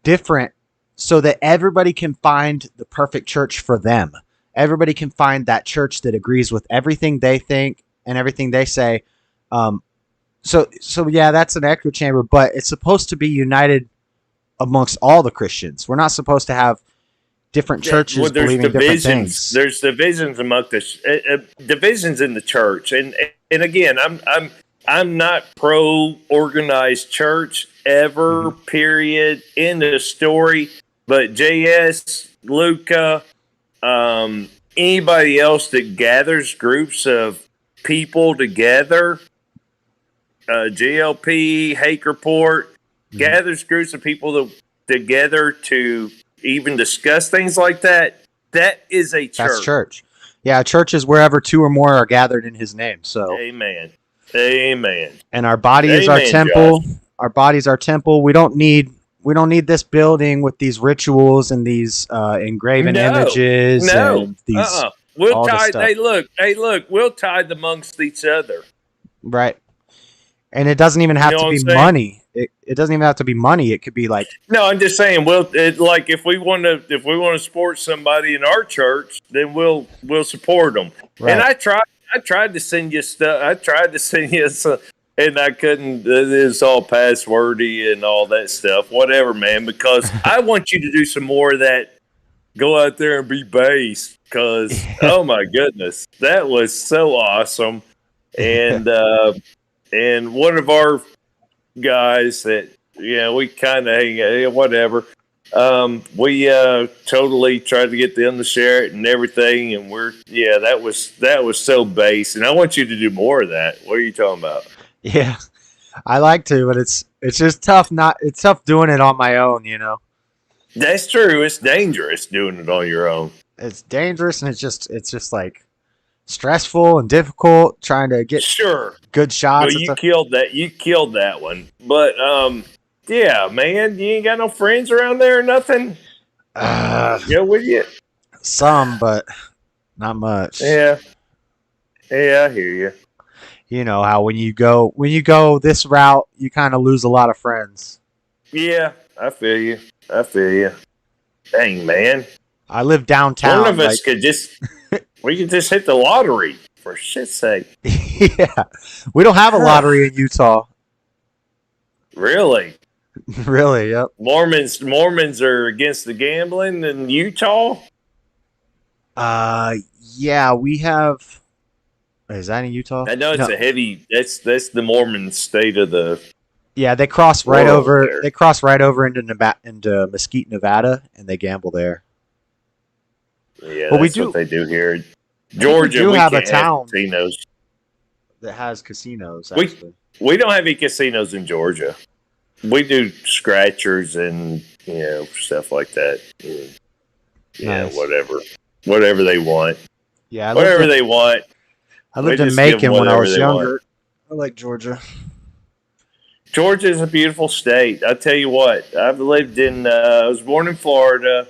different so that everybody can find the perfect church for them. Everybody can find that church that agrees with everything they think and everything they say. So yeah, that's an echo chamber, but it's supposed to be united amongst all the Christians. We're not supposed to have different churches believing different things. There's divisions among the divisions in the church, and again, I'm not pro organized church ever. Period. End of story. But JS, Luca, anybody else that gathers groups of people together, GLP, Hake Report, gathers groups of people together to even discuss things like that, that is a church. That's church. Yeah, church is wherever two or more are gathered in his name. So Amen. And our body is our temple. Josh. Our body's our temple. We don't need this building with these rituals and these engraven images. And these, we'll tithe. Hey, look, we'll tithe amongst each other. Right. And it doesn't even have to be money. It doesn't even have to be money. It could be like. No, I'm just saying. Like if we want to support somebody in our church, then we'll support them. Right. And I tried to send you stuff. I tried to send you some, and I couldn't. It's all passwordy and all that stuff. Whatever, man. Because I want you to do some more of that. Go out there and be based. Because oh my goodness, that was so awesome. And and one of our guys that we kind of whatever. We totally tried to get them to share it and everything, and that was so base, and I want you to do more of that. What are you talking about? Yeah, I like to, but it's just tough. It's tough doing it on my own. That's true. It's dangerous doing it on your own. It's dangerous, and it's just like stressful and difficult trying to get good shots. Well, you killed that one, but yeah, man, you ain't got no friends around there or nothing. With you? Some, but not much. Yeah, I hear you. You know how when you go this route, you kind of lose a lot of friends. Yeah, I feel you. I feel you. Dang, man. I live downtown. One of us could just, we could just hit the lottery, for shit's sake. Yeah. We don't have a lottery in Utah. Really? Really, yep. Mormons are against the gambling in Utah? Yeah, we have. Is that in Utah? I know it's a heavy, that's the Mormon state of the. Yeah, they cross right world over. there. They cross right over into Mesquite, Nevada, and they gamble there. Yeah, But we that's do- what they do here. Georgia, we have a can't town casinos. that has casinos. Actually, We don't have any casinos in Georgia. We do scratchers and stuff like that. Yeah, Nice. whatever they want. Yeah, Whatever they want. I lived We in just give Macon them when I whatever was they want. younger. I like Georgia. Georgia is a beautiful state. I tell you what, I've lived in. I was born in Florida,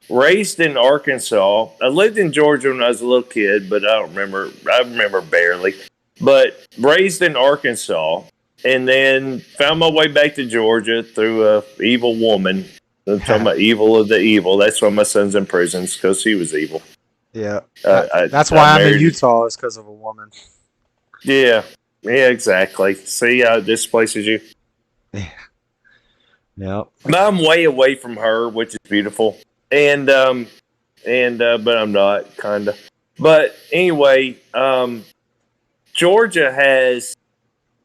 raised in Arkansas. I lived in Georgia when I was a little kid, but I don't remember. I remember barely. But raised in Arkansas, and then found my way back to Georgia through a evil woman. I'm talking about evil of the evil. That's why my son's in prison, because he was evil. Yeah, That's why I'm in Utah. Is because of a woman. Yeah, exactly. See how it displaces you. Yep. But I'm way away from her, which is beautiful. And but I'm not, kind of. But anyway, Georgia has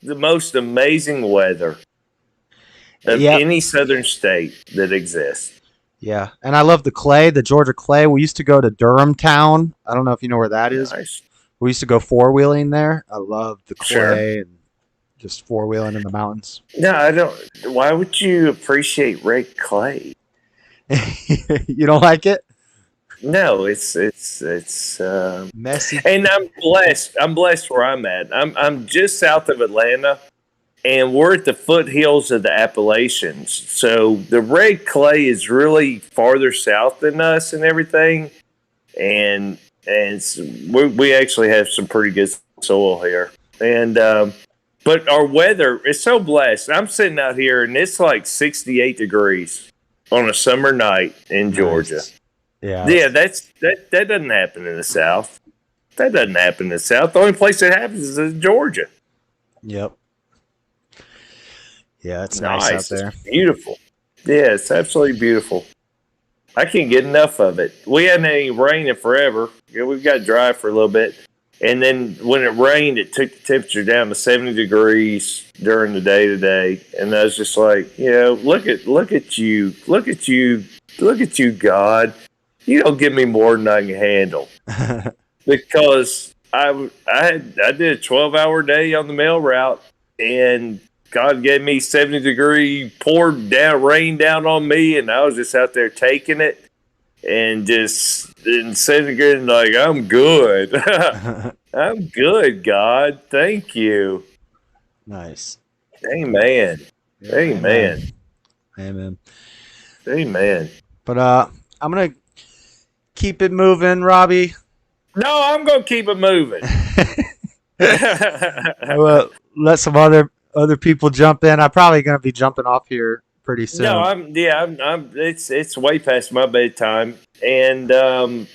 the most amazing weather of any southern state that exists. Yeah, and I love the clay, the Georgia clay. We used to go to Durham Town. I don't know if you know where that is. Nice. We used to go four-wheeling there. I love the clay Sure. and just four-wheeling in the mountains. No, I don't. Why would you appreciate red clay? You don't like it? No, it's messy. And I'm blessed. I'm blessed where I'm at. I'm just south of Atlanta, and we're at the foothills of the Appalachians. So the red clay is really farther south than us and everything. And we actually have some pretty good soil here. And but our weather is so blessed. I'm sitting out here, and it's like 68 degrees on a summer night in Georgia. Yeah. Yeah, that doesn't happen in the South. That doesn't happen in the South. The only place that happens is in Georgia. Yep. Yeah, it's nice out there. It's beautiful. Yeah, it's absolutely beautiful. I can't get enough of it. We hadn't had any rain in forever. Yeah, we've got dry for a little bit. And then when it rained, it took the temperature down to 70 degrees during the day today. And I was just like, look at you, God. You don't give me more than I can handle. Because I did a 12-hour day on the mail route, and God gave me 70-degree rain down on me, and I was just out there taking it and sitting there and like, I'm good. I'm good, God. Thank you. Nice. Amen. Yeah, Amen. Amen. Amen. But I'm gonna keep it moving, Robbie. No, I'm gonna keep it moving. I will let some other people jump in. I'm probably gonna be jumping off here pretty soon. No, I'm it's way past my bedtime. And God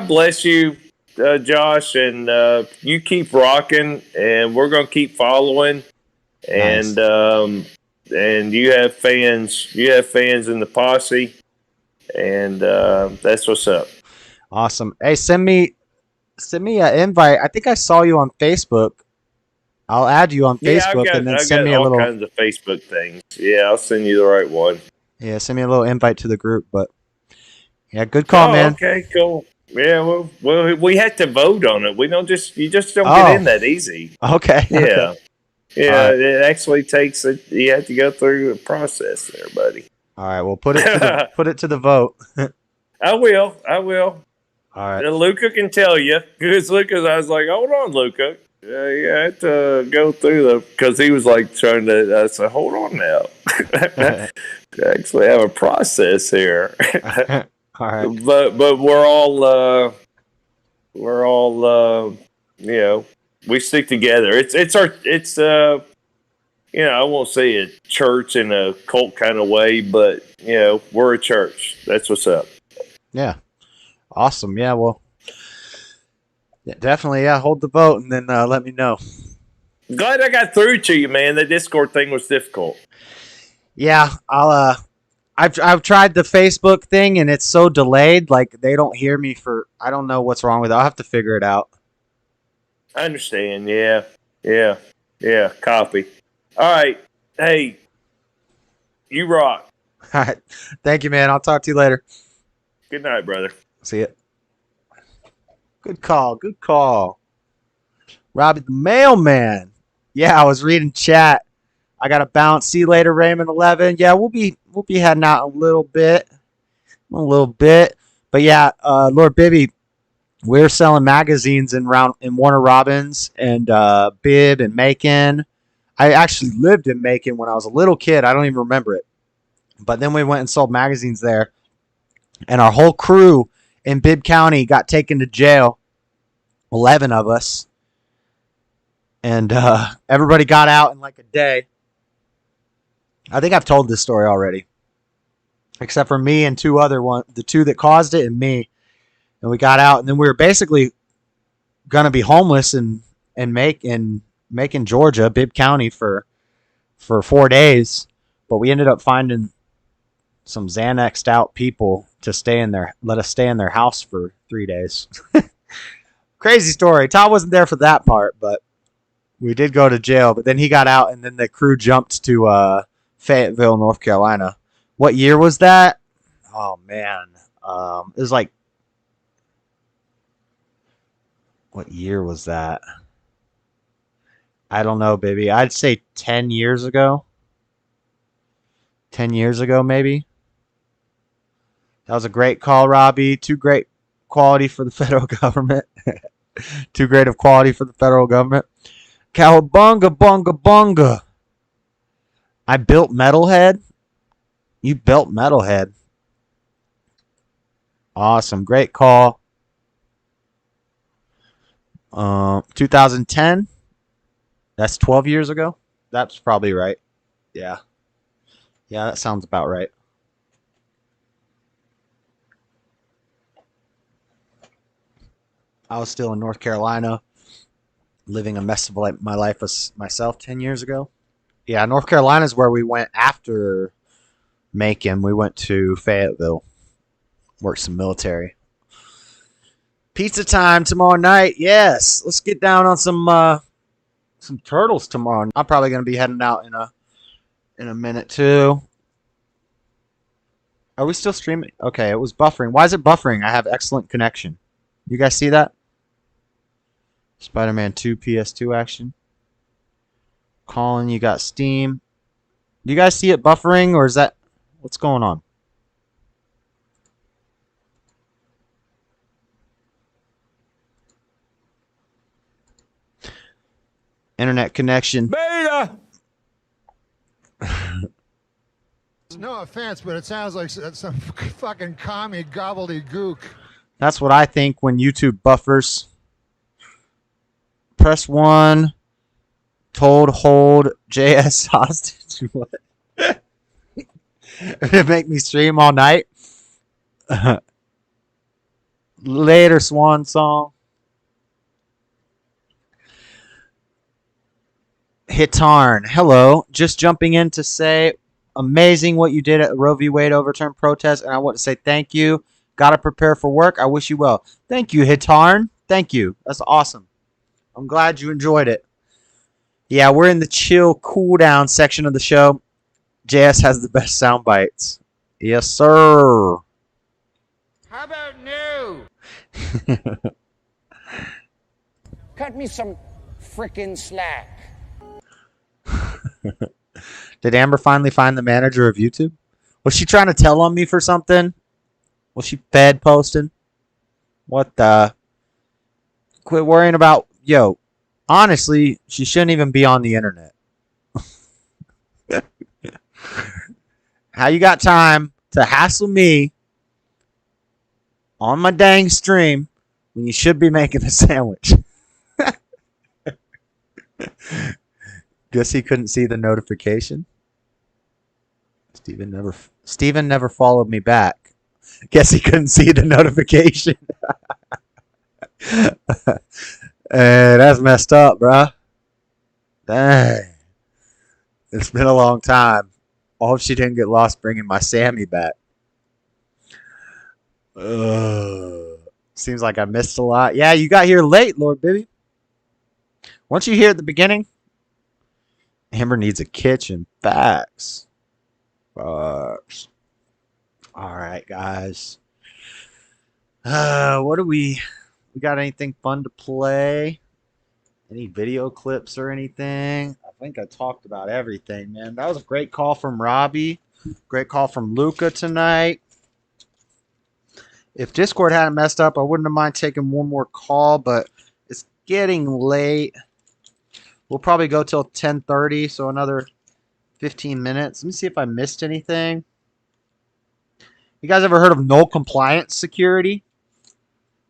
bless you, Josh, and you keep rocking, and we're gonna keep following. Nice. And you have fans in the posse, and that's what's up. Awesome. Hey, send me an invite. I think I saw you on Facebook. I'll add you on Facebook and then send me a little. All kinds of Facebook things. Yeah, I'll send you the right one. Yeah, send me a little invite to the group. But yeah, good call, man. Okay, cool. Yeah, well, we had to vote on it. You just don't get in that easy. Okay. Yeah. Okay. Yeah, Right. It actually takes you have to go through a process there, buddy. All right, well, put it to the vote. I will. All right. Luca can tell you, because I was like, hold on, Luca. You had to go through because he was like trying to. I said, hold on now. I actually have a process here. All right. But we're all we stick together. It's I won't say a church in a cult kind of way, but, we're a church. That's what's up. Yeah. Awesome. Yeah, well, yeah, definitely, yeah, hold the vote and then let me know. Glad I got through to you, man. The Discord thing was difficult. Yeah, I've tried the Facebook thing and it's so delayed, like they don't hear me for, I don't know what's wrong with it. I'll have to figure it out. I understand. Yeah. Copy. All right. Hey, you rock. All right. Thank you, man. I'll talk to you later. Good night, brother. See ya. Good call. Robbie the mailman. Yeah, I was reading chat. I got to bounce. See you later, Raymond 11. Yeah, we'll be heading out a little bit. But yeah, Lord Bibby, we're selling magazines in Warner Robins and Bibb and Macon. I actually lived in Macon when I was a little kid. I don't even remember it. But then we went and sold magazines there. And our whole crew in Bibb County got taken to jail. 11 of us. And everybody got out in like a day. I think I've told this story already. Except for me and the two that caused it and me. And we got out, and then we were basically gonna be homeless in Macon, Georgia, Bibb County for 4 days. But we ended up finding some Xanaxed out people to let us stay in their house for 3 days. Crazy story. Todd wasn't there for that part, but we did go to jail. But then he got out, and then the crew jumped to Fayetteville, North Carolina. What year was that? Oh man, it was like, what year was that? I don't know, baby. I'd say 10 years ago. 10 years ago, maybe. That was a great call, Robbie. Too great quality for the federal government. Too great of quality for the federal government. Cowabunga, bunga, bunga. I built Metalhead. You built Metalhead. Awesome. Great call. 2010. That's 12 years ago. That's probably right. Yeah. Yeah, that sounds about right. I was still in North Carolina, living a mess of my life myself 10 years ago. Yeah, North Carolina is where we went after Macon. We went to Fayetteville, worked some military. Pizza time tomorrow night. Yes, let's get down on some turtles tomorrow. I'm probably going to be heading out in a minute too. Are we still streaming? Okay, it was buffering. Why is it buffering? I have excellent connection. You guys see that? Spider-Man 2 PS2 action. Colin, you got Steam. Do you guys see it buffering, or is that what's going on? Internet connection. Beta! No offense, but it sounds like some fucking commie gobbledygook. That's what I think when YouTube buffers. Press 1. Told hold JS hostage. What? It make me stream all night. Later, Swan Song. Hitarn, hello. Just jumping in to say, amazing what you did at the Roe V Wade overturned protest, and I want to say thank you. Gotta prepare for work. I wish you well. Thank you, Hitarn. Thank you. That's awesome. I'm glad you enjoyed it. Yeah, we're in the chill, cool down section of the show. JS has the best sound bites. Yes, sir. How about new? Cut me some frickin' slack. Did Amber finally find the manager of YouTube? Was she trying to tell on me for something? Was she fed posting? What the? Quit worrying about... Yo, honestly, she shouldn't even be on the internet. How you got time to hassle me on my dang stream when you should be making a sandwich? Guess he couldn't see the notification. Steven never followed me back. Guess he couldn't see the notification. Hey, that's messed up, bruh. Dang. It's been a long time. I hope she didn't get lost bringing my Sammy back. Seems like I missed a lot. Yeah, you got here late, Lord Bibby. Weren't you here at the beginning? Amber needs a kitchen. Facts. Facts. All right, guys. What do we got anything fun to play? Any video clips or anything? I think I talked about everything, man. That was a great call from Robbie. Great call from Luca tonight. If Discord hadn't messed up, I wouldn't have mind taking one more call, but it's getting late. We'll probably go till 10:30, so another 15 minutes. Let me see if I missed anything. You guys ever heard of no compliance security?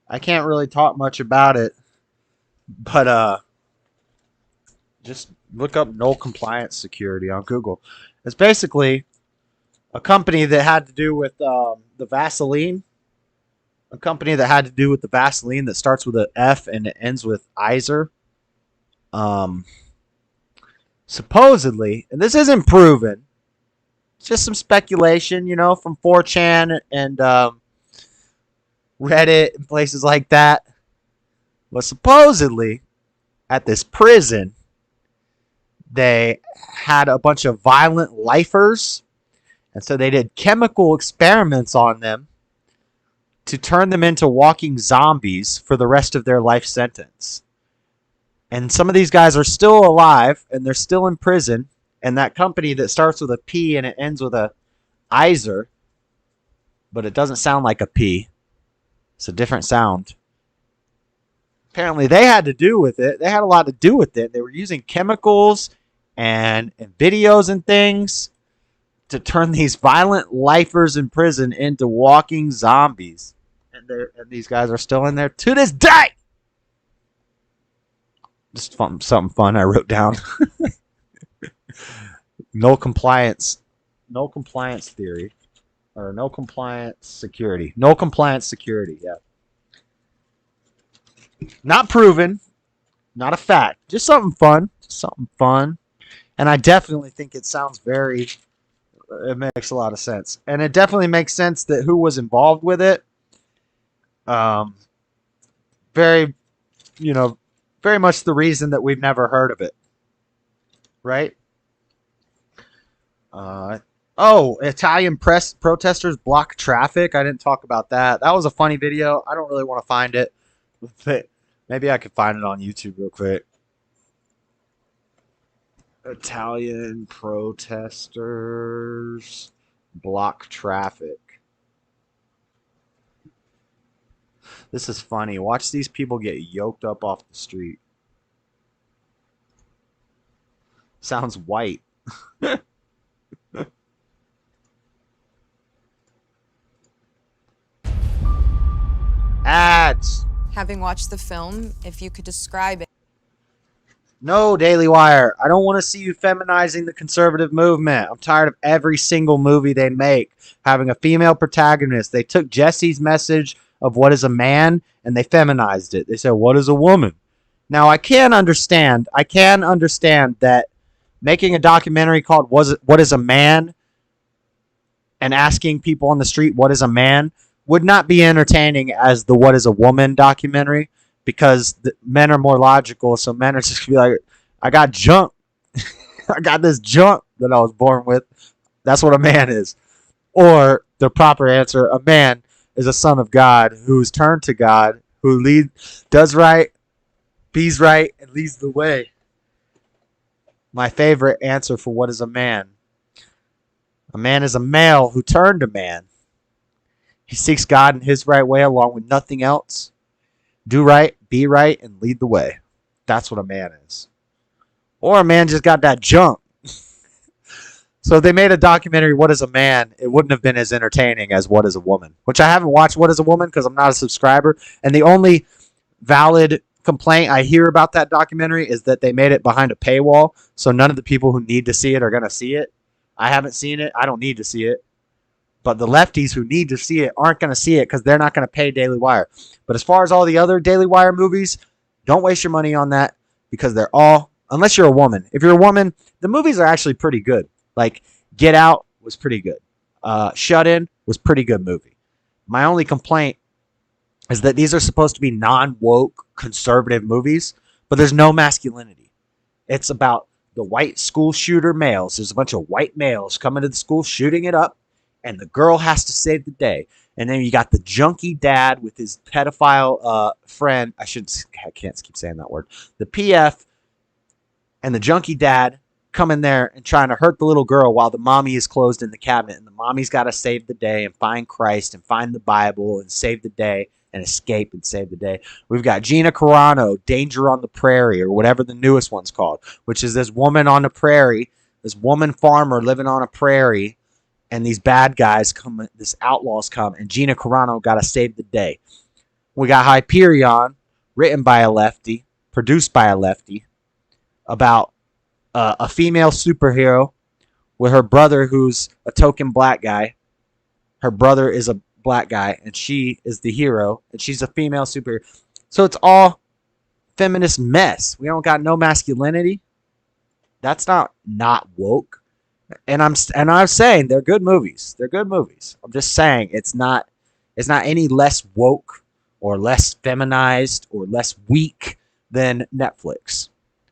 I can't really talk much about it, but just look up no compliance security on Google. It's basically a company that had to do with the Vaseline. A company that had to do with the Vaseline that starts with an F and it ends with Iser. Supposedly, and this isn't proven, it's just some speculation, you know, from 4chan and Reddit and places like that. But supposedly, at this prison, they had a bunch of violent lifers, and so they did chemical experiments on them to turn them into walking zombies for the rest of their life sentence. And some of these guys are still alive, and they're still in prison. And that company that starts with a P and it ends with a Iser, but it doesn't sound like a P. It's a different sound. Apparently, they had to do with it. They had a lot to do with it. They were using chemicals and videos and things to turn these violent lifers in prison into walking zombies. And these guys are still in there to this day. Just something fun I wrote down. No compliance theory. Or no compliance security. No compliance security, yeah. Not proven. Not a fact. Just something fun. And I definitely think it sounds it makes a lot of sense. And it definitely makes sense that who was involved with it. Very much the reason that we've never heard of it. Right? Italian protesters block traffic. I didn't talk about that. That was a funny video. I don't really want to find it. But maybe I could find it on YouTube real quick. Italian protesters block traffic. This is funny. Watch these people get yoked up off the street. Sounds white. Ads. Having watched the film, if you could describe it. No, Daily Wire. I don't want to see you feminizing the conservative movement. I'm tired of every single movie they make having a female protagonist. They took Jesse's message of what is a man and they feminized it. They said, what is a woman? Now, I can understand that making a documentary called What is a Man and asking people on the street what is a man would not be entertaining as the What is a Woman documentary, because men are more logical, so men are just going to be like, I got junk. I got this junk that I was born with. That's what a man is. Or the proper answer, a man is a son of God who's turned to God, who does right, be's right, and leads the way. My favorite answer for what is a man. A man is a male who turned to man. He seeks God in his right way along with nothing else. Do right, be right, and lead the way. That's what a man is. Or a man just got that junk. So if they made a documentary, What is a Man, it wouldn't have been as entertaining as What is a Woman. Which I haven't watched What is a Woman because I'm not a subscriber. And the only valid complaint I hear about that documentary is that they made it behind a paywall, so none of the people who need to see it are going to see it. I haven't seen it. I don't need to see it. But the lefties who need to see it aren't going to see it because they're not going to pay Daily Wire. But as far as all the other Daily Wire movies, don't waste your money on that because they're all, unless you're a woman. If you're a woman, the movies are actually pretty good. Like Get Out was pretty good. Shut In was pretty good movie. My only complaint is that these are supposed to be non-woke conservative movies, but there's no masculinity. It's about the white school shooter males. There's a bunch of white males coming to the school shooting it up, and the girl has to save the day. And then you got the junkie dad with his pedophile friend. I can't keep saying that word. The PF and the junkie dad come in there and trying to hurt the little girl while the mommy is closed in the cabinet. And the mommy's got to save the day and find Christ and find the Bible and save the day and escape and save the day. We've got Gina Carano, Danger on the Prairie, or whatever the newest one's called, which is this woman on the prairie, this woman farmer living on a prairie, and these bad guys come, this outlaws come, and Gina Carano got to save the day. We got Hyperion, written by a lefty, produced by a lefty, about a female superhero with her brother who's a token black guy. Her brother is a black guy, and she is the hero, and she's a female superhero. So it's all feminist mess. We don't got no masculinity. That's not woke. And I'm saying they're good movies. They're good movies. I'm just saying it's not any less woke or less feminized or less weak than Netflix.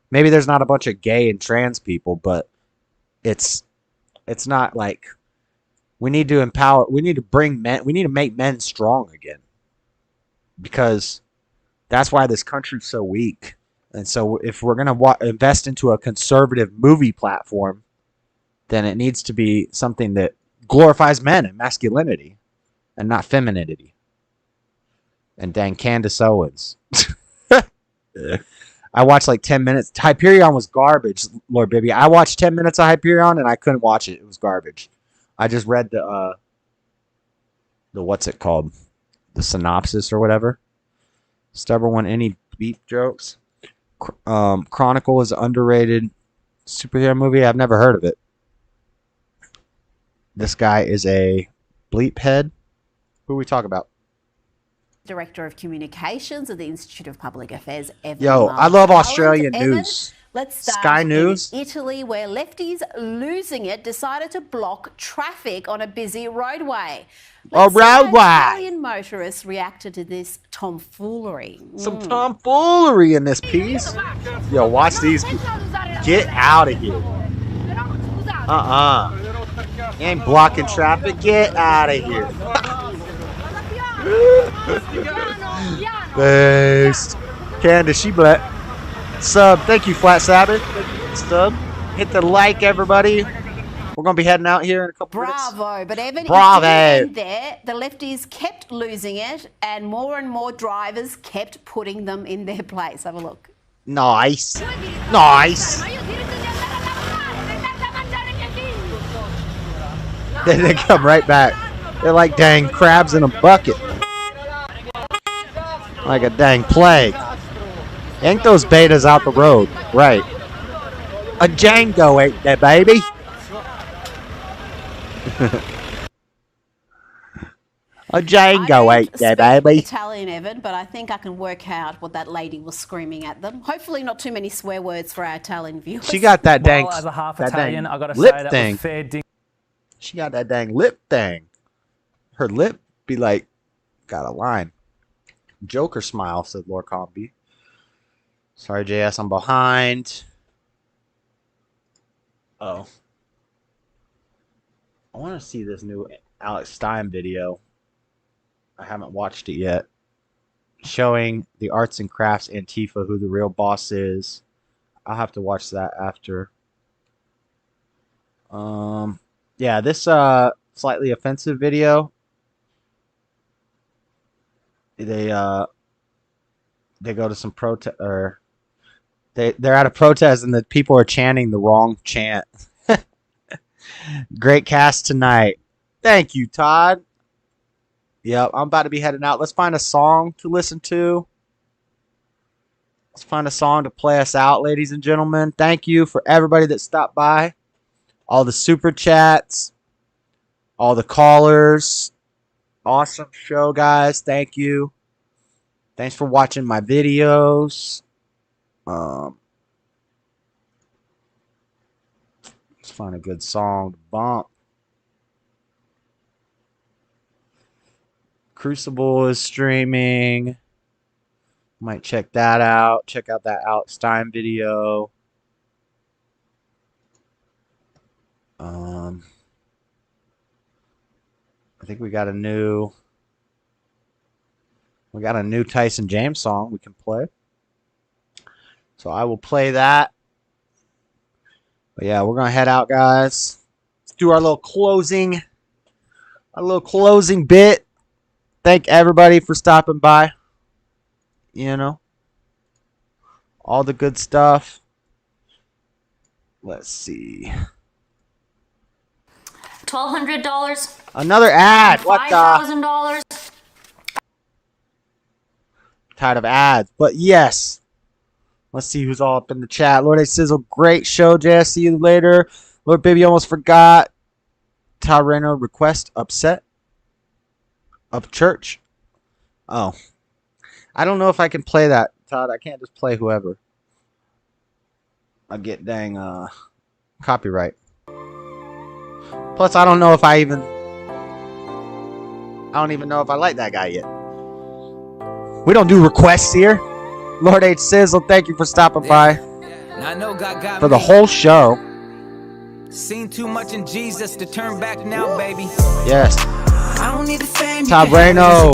Maybe there's not a bunch of gay and trans people, but it's not like we need to empower. We need to bring men. We need to make men strong again, because that's why this country's so weak. And so if we're going to invest into a conservative movie platform, then it needs to be something that glorifies men and masculinity and not femininity. And dang Candace Owens. I watched like 10 minutes. Hyperion was garbage, Lord Bibby. I watched 10 minutes of Hyperion and I couldn't watch it. It was garbage. I just read the what's it called? The synopsis or whatever. Stubborn one. Any beef jokes? Chronicle is an underrated superhero movie. I've never heard of it. This guy is a bleep head. Who we talk about? Director of Communications at the Institute of Public Affairs, Evan. Yo, I love Australian Evan, news. Let's start Sky News. in Italy, where lefties losing it decided to block traffic on a busy roadway. Let's see how Italian motorists reacted to this tomfoolery. Some tomfoolery in this piece. Yo, watch these people. Get out of here. You ain't blocking traffic. Get out of here. Thanks. Candace, she black. Sub. Thank you, Flat Sabbath. Sub. Hit the like, everybody. We're going to be heading out here in a couple minutes. Bravo. But Evan, Bravo. it didn't end there. The lefties kept losing it, and more drivers kept putting them in their place. Have a look. Nice. Nice. Then they come right back. They're like dang crabs in a bucket. Like a dang plague. Yank those betas out the road. Right. A Django ain't that, baby. A Django ain't that, baby. Italian, Evan, but I think I can work out what that lady was screaming at them. Hopefully not too many swear words for our Italian viewers. She got that dang, as a half that Italian, dang I gotta lip say that thing. was fair ding. She got that dang lip thing. Her lip be like, got a line. Joker smile, said Lord Comby. Sorry, JS, I'm behind. Oh. I want to see this new Alex Stein video. I haven't watched it yet. Showing the arts and crafts Antifa who the real boss is. I'll have to watch that after. Yeah, this slightly offensive video. They go to some protest, or they're at a protest and the people are chanting the wrong chant. Great cast tonight. Thank you, Todd. Yep, I'm about to be heading out. Let's find a song to listen to. Let's find a song to play us out, ladies and gentlemen. Thank you for everybody that stopped by. All the super chats. All the callers. Awesome show, guys. Thank you. Thanks for watching my videos. Let's find a good song to bump. Crucible is streaming. Might check that out. Check out that Alex Stein video. I think we got a new Tyson James song we can play. So I will play that. But yeah, we're gonna head out, guys. Let's do our little closing bit. Thank everybody for stopping by. You know, all the good stuff. Let's see. $1,200. Another ad. What the? $5,000. Tired of ads, but yes. Let's see who's all up in the chat. Lord A Sizzle, great show, Jay. See you later. Lord Baby almost forgot. Todd Reno request upset of church. Oh. I don't know if I can play that, Todd. I can't just play whoever. I get dang copyright. Plus, I don't know if I don't even know if I like that guy yet. We don't do requests here. Lord H. Sizzle, thank you for stopping by for the whole show. Seen too much in Jesus to turn back now, baby. Yes. I don't need the fame. Todd Reno,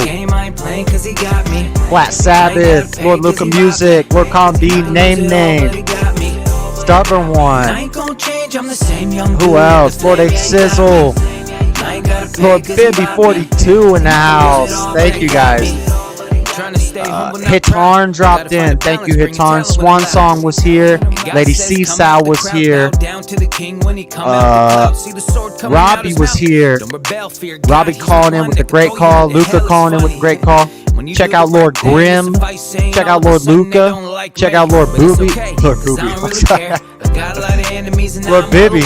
Flat Sabbath, Lord Luca Music, Lord Calm B, Name, Stubborn One. Who else? Lord H. Sizzle, Lord Bibby 42 in the house. Thank you guys. Hitarn dropped in. Thank you, Hitarn. Swan Song was here. Lady Seasal was here. Robbie was here. Robbie calling in with a great call. Luca calling in with a great call. Check out Lord Grim. Check out Lord Luca. Check out Lord Booby. Lord Booby. Lord Bibby.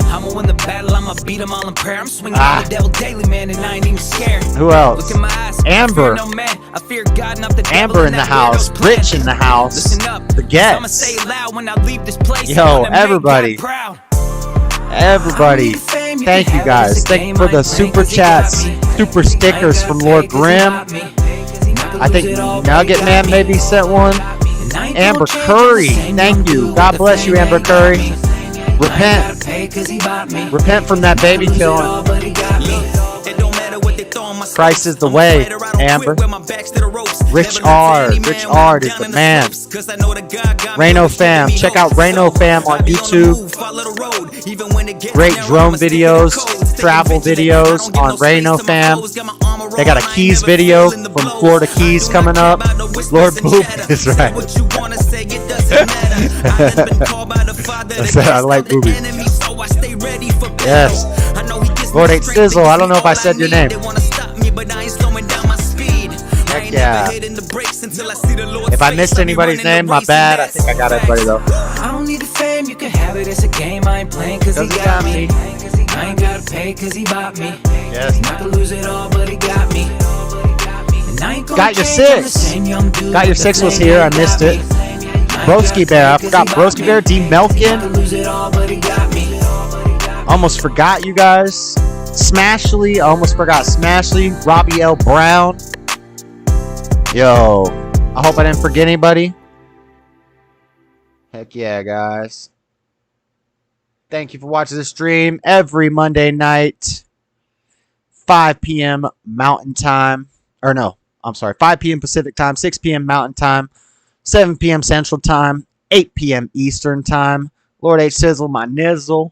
I'ma win the battle, I'ma beat them all in prayer. I'm swinging on the devil daily, man, and I ain't even scared. Who else? Look in my eyes, Amber. no man. I fear God, not the devil, Amber in the house. Rich in the house. The Gets. Yo, everybody. Everybody. Thank you guys. Thank you for the super chats, super stickers from Lord Grimm. I think Nugget Man maybe sent one. Amber Curry. Thank you. God bless you, Amber Curry. Repent from that baby killing. Christ is the way, Amber. Rich Ard is the man. Reno Fam, check out Reno Fam on YouTube. Great drone videos, travel videos on Reno Fam. They got a Keys video from Florida Keys coming up. Lord Boop is right. I like boobies. Yes. Lord H. Sizzle, I don't know if I said your name. Heck yeah. If I missed anybody's name, my bad. I think I got everybody though. I don't need the fame, you can have it. It's a game I ain't playing cause he got me. I ain't gotta pay cause he bought me. Yes. Not to lose it all, but he got me. Got your 6. Got your 6 was here. I missed it. Broski Bear. I forgot Broski Bear. D. Melkin. Almost forgot you guys. Smashly. I almost forgot Smashly. Robbie L. Brown. Yo. I hope I didn't forget anybody. Heck yeah, guys. Thank you for watching the stream every Monday night. 5 p.m. Mountain Time. Or no. I'm sorry. 5 p.m. Pacific Time. 6 p.m. Mountain Time. 7 p.m. Central Time, 8 p.m. Eastern Time. Lord H. Sizzle, my nizzle.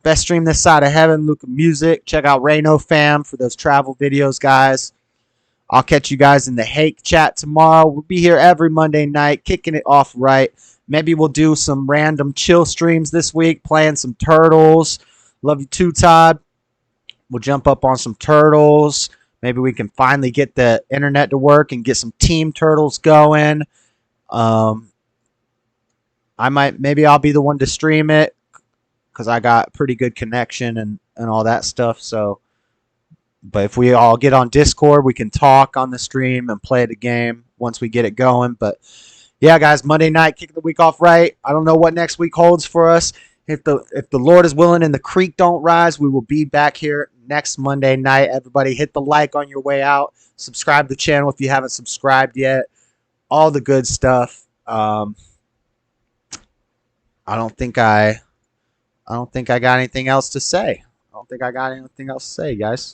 Best stream this side of heaven, Luca Music. Check out Reno Fam for those travel videos, guys. I'll catch you guys in the Hake chat tomorrow. We'll be here every Monday night, kicking it off right. Maybe we'll do some random chill streams this week, playing some Turtles. Love you too, Todd. We'll jump up on some Turtles. Maybe we can finally get the internet to work and get some Team Turtles going. maybe I'll be the one to stream it because I got pretty good connection and all that stuff. So, but if we all get on Discord, we can talk on the stream and play the game once we get it going. But yeah, guys, Monday night, kicking the week off right. I don't know what next week holds for us. If the Lord is willing and the creek don't rise, we will be back here next Monday night. Everybody hit the like on your way out. Subscribe to the channel if you haven't subscribed yet. All the good stuff. I don't think I got anything else to say. Guys.